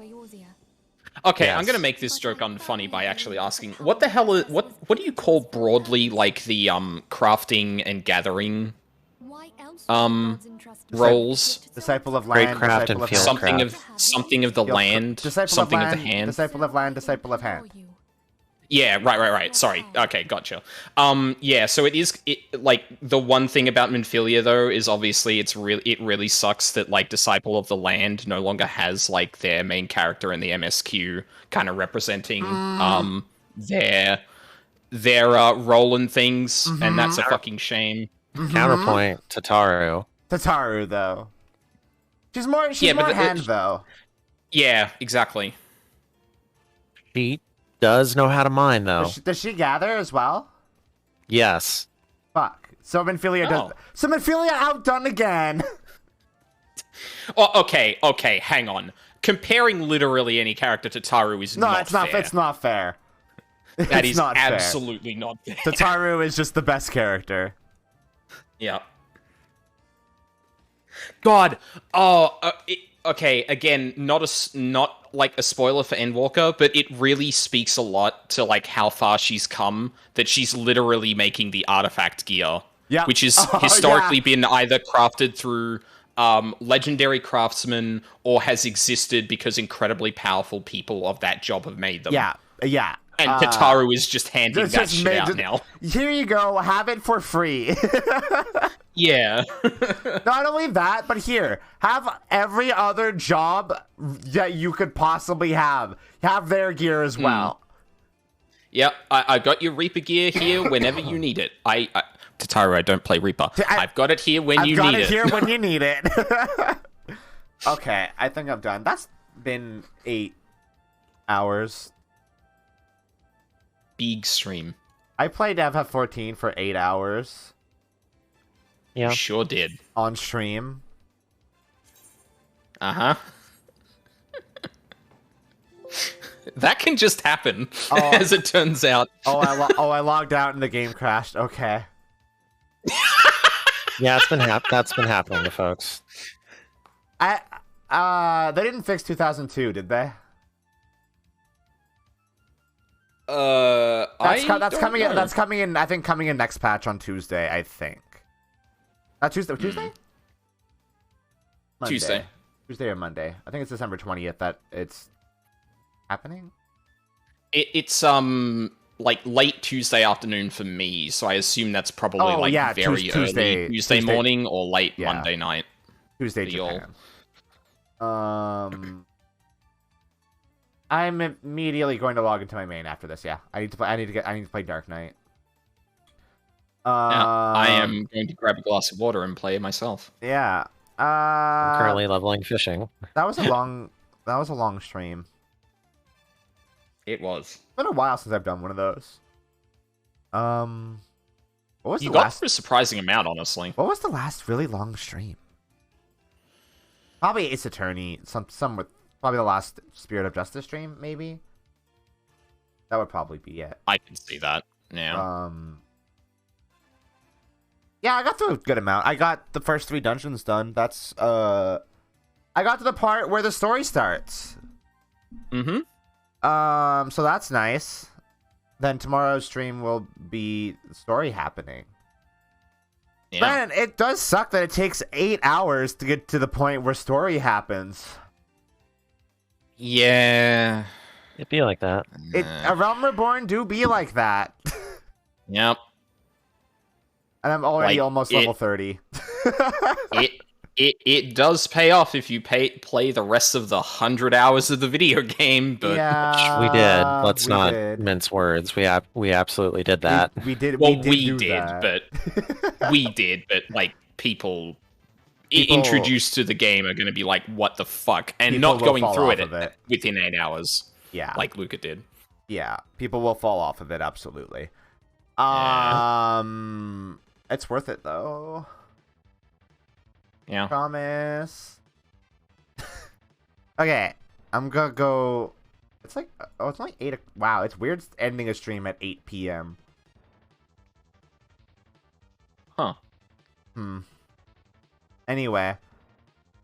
Okay, yes. I'm gonna make this joke unfunny by actually asking, what the hell is, what do you call broadly, like, the, crafting and gathering, roles? Disciple of land, Craft and field something of the land, something of the hand. Disciple of land, disciple of hand. Yeah, right. Sorry. Okay, gotcha. Yeah, so like, the one thing about Minfilia, though, is obviously it really sucks that, like, Disciple of the Land no longer has, like, their main character in the MSQ kind of representing, their role in things, and that's a fucking shame. Counterpoint, Tataru. Tataru, though. She's more hand though. Yeah, exactly. She does know how to mine, though. Does she gather as well? Yes. Fuck. So Minfilia does. So Minfilia outdone again. Oh, okay, hang on. Comparing literally any character to Taru is not fair. It's not fair. That is absolutely not fair. Tataru is just the best character. Yeah. God. Oh, okay. Again, not like a spoiler for Endwalker, but it really speaks a lot to like how far she's come. That she's literally making the artifact gear, which is historically been either crafted through legendary craftsmen or has existed because incredibly powerful people of that job have made them. Yeah. And Tataru is just handing that shit out now. Here you go, have it for free. Yeah. Not only that, but here, have every other job that you could possibly have their gear as well. Yep, I got your Reaper gear here whenever you need it. Tataru, I don't play Reaper. I've got it here when you need it. I've got it here when you need it. Okay, I think I'm done. That's been 8 hours. Big stream. I played FF14 for 8 hours. Yeah. Sure did. On stream. Uh-huh. That can just happen, as it turns out. I logged out and the game crashed. Okay. Yeah, that's been happening to folks. They didn't fix 2002, did they? That's coming in. I think coming in next patch on Tuesday. I think. Tuesday. Tuesday. Monday. Tuesday or Monday. I think it's December 20th that it's happening. It's like late Tuesday afternoon for me, so I assume that's probably very early Tuesday morning or late Monday night. Tuesday Japan. I'm immediately going to log into my main after this. Yeah, I need to play Dark Knight. I am going to grab a glass of water and play it myself. Yeah. I'm currently leveling fishing. That was a long stream. It was. It's been a while since I've done one of those. What was you the got last? a surprising amount, honestly. What was the last really long stream? Probably Ace Attorney. Some with probably the last Spirit of Justice stream, maybe. That would probably be it. I can see that. Yeah. Yeah, I got through a good amount. I got the first 3 dungeons done. That's I got to the part where the story starts. Mm-hmm. So that's nice. Then tomorrow's stream will be the story happening. Yeah. Man, it does suck that it takes 8 hours to get to the point where story happens. Yeah. It'd be like that. A Realm Reborn do be like that. Yep. And I'm already almost level 30. It does pay off if you play the rest of the 100 hours of the video game, but yeah, we did. Let's not mince words. We absolutely did that. We did. Well, we did, but like people introduced to the game are going to be like, "What the fuck?" and not going through it within 8 hours. Yeah, like Luka did. Yeah, people will fall off of it absolutely. It's worth it though. Yeah. Promise. Okay, I'm gonna go. It's like it's only 8. Wow, it's weird ending a stream at 8 p.m. Huh. Anyway,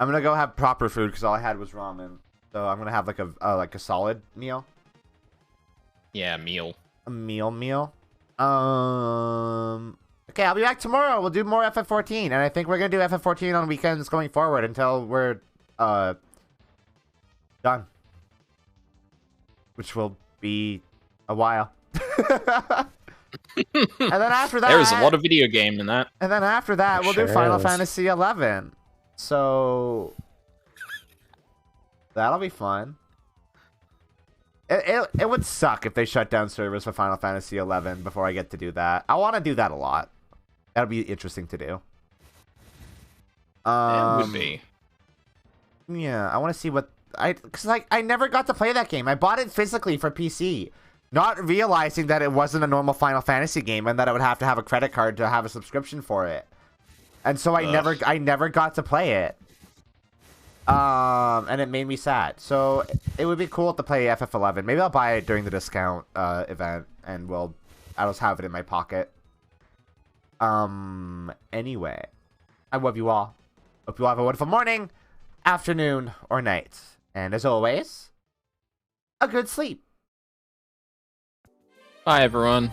I'm gonna go have proper food because all I had was ramen. So I'm gonna have like a solid meal. Yeah, meal. A meal. Okay, I'll be back tomorrow. We'll do more FF14, and I think we're gonna do FF14 on weekends going forward until we're done, which will be a while. And then after that, there is a lot of video game in that. And then after that, we'll do Final Fantasy XI. So that'll be fun. It would suck if they shut down servers for Final Fantasy XI before I get to do that. I want to do that a lot. That'll be interesting to do. It would be. Yeah, I want to see what because like I never got to play that game. I bought it physically for PC, not realizing that it wasn't a normal Final Fantasy game and that I would have to have a credit card to have a subscription for it. And so I never got to play it. And it made me sad. So it would be cool to play FF11. Maybe I'll buy it during the discount event, and I'll just have it in my pocket. Anyway, I love you all. Hope you all have a wonderful morning, afternoon, or night. And as always, a good sleep. Bye, everyone.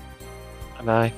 Bye.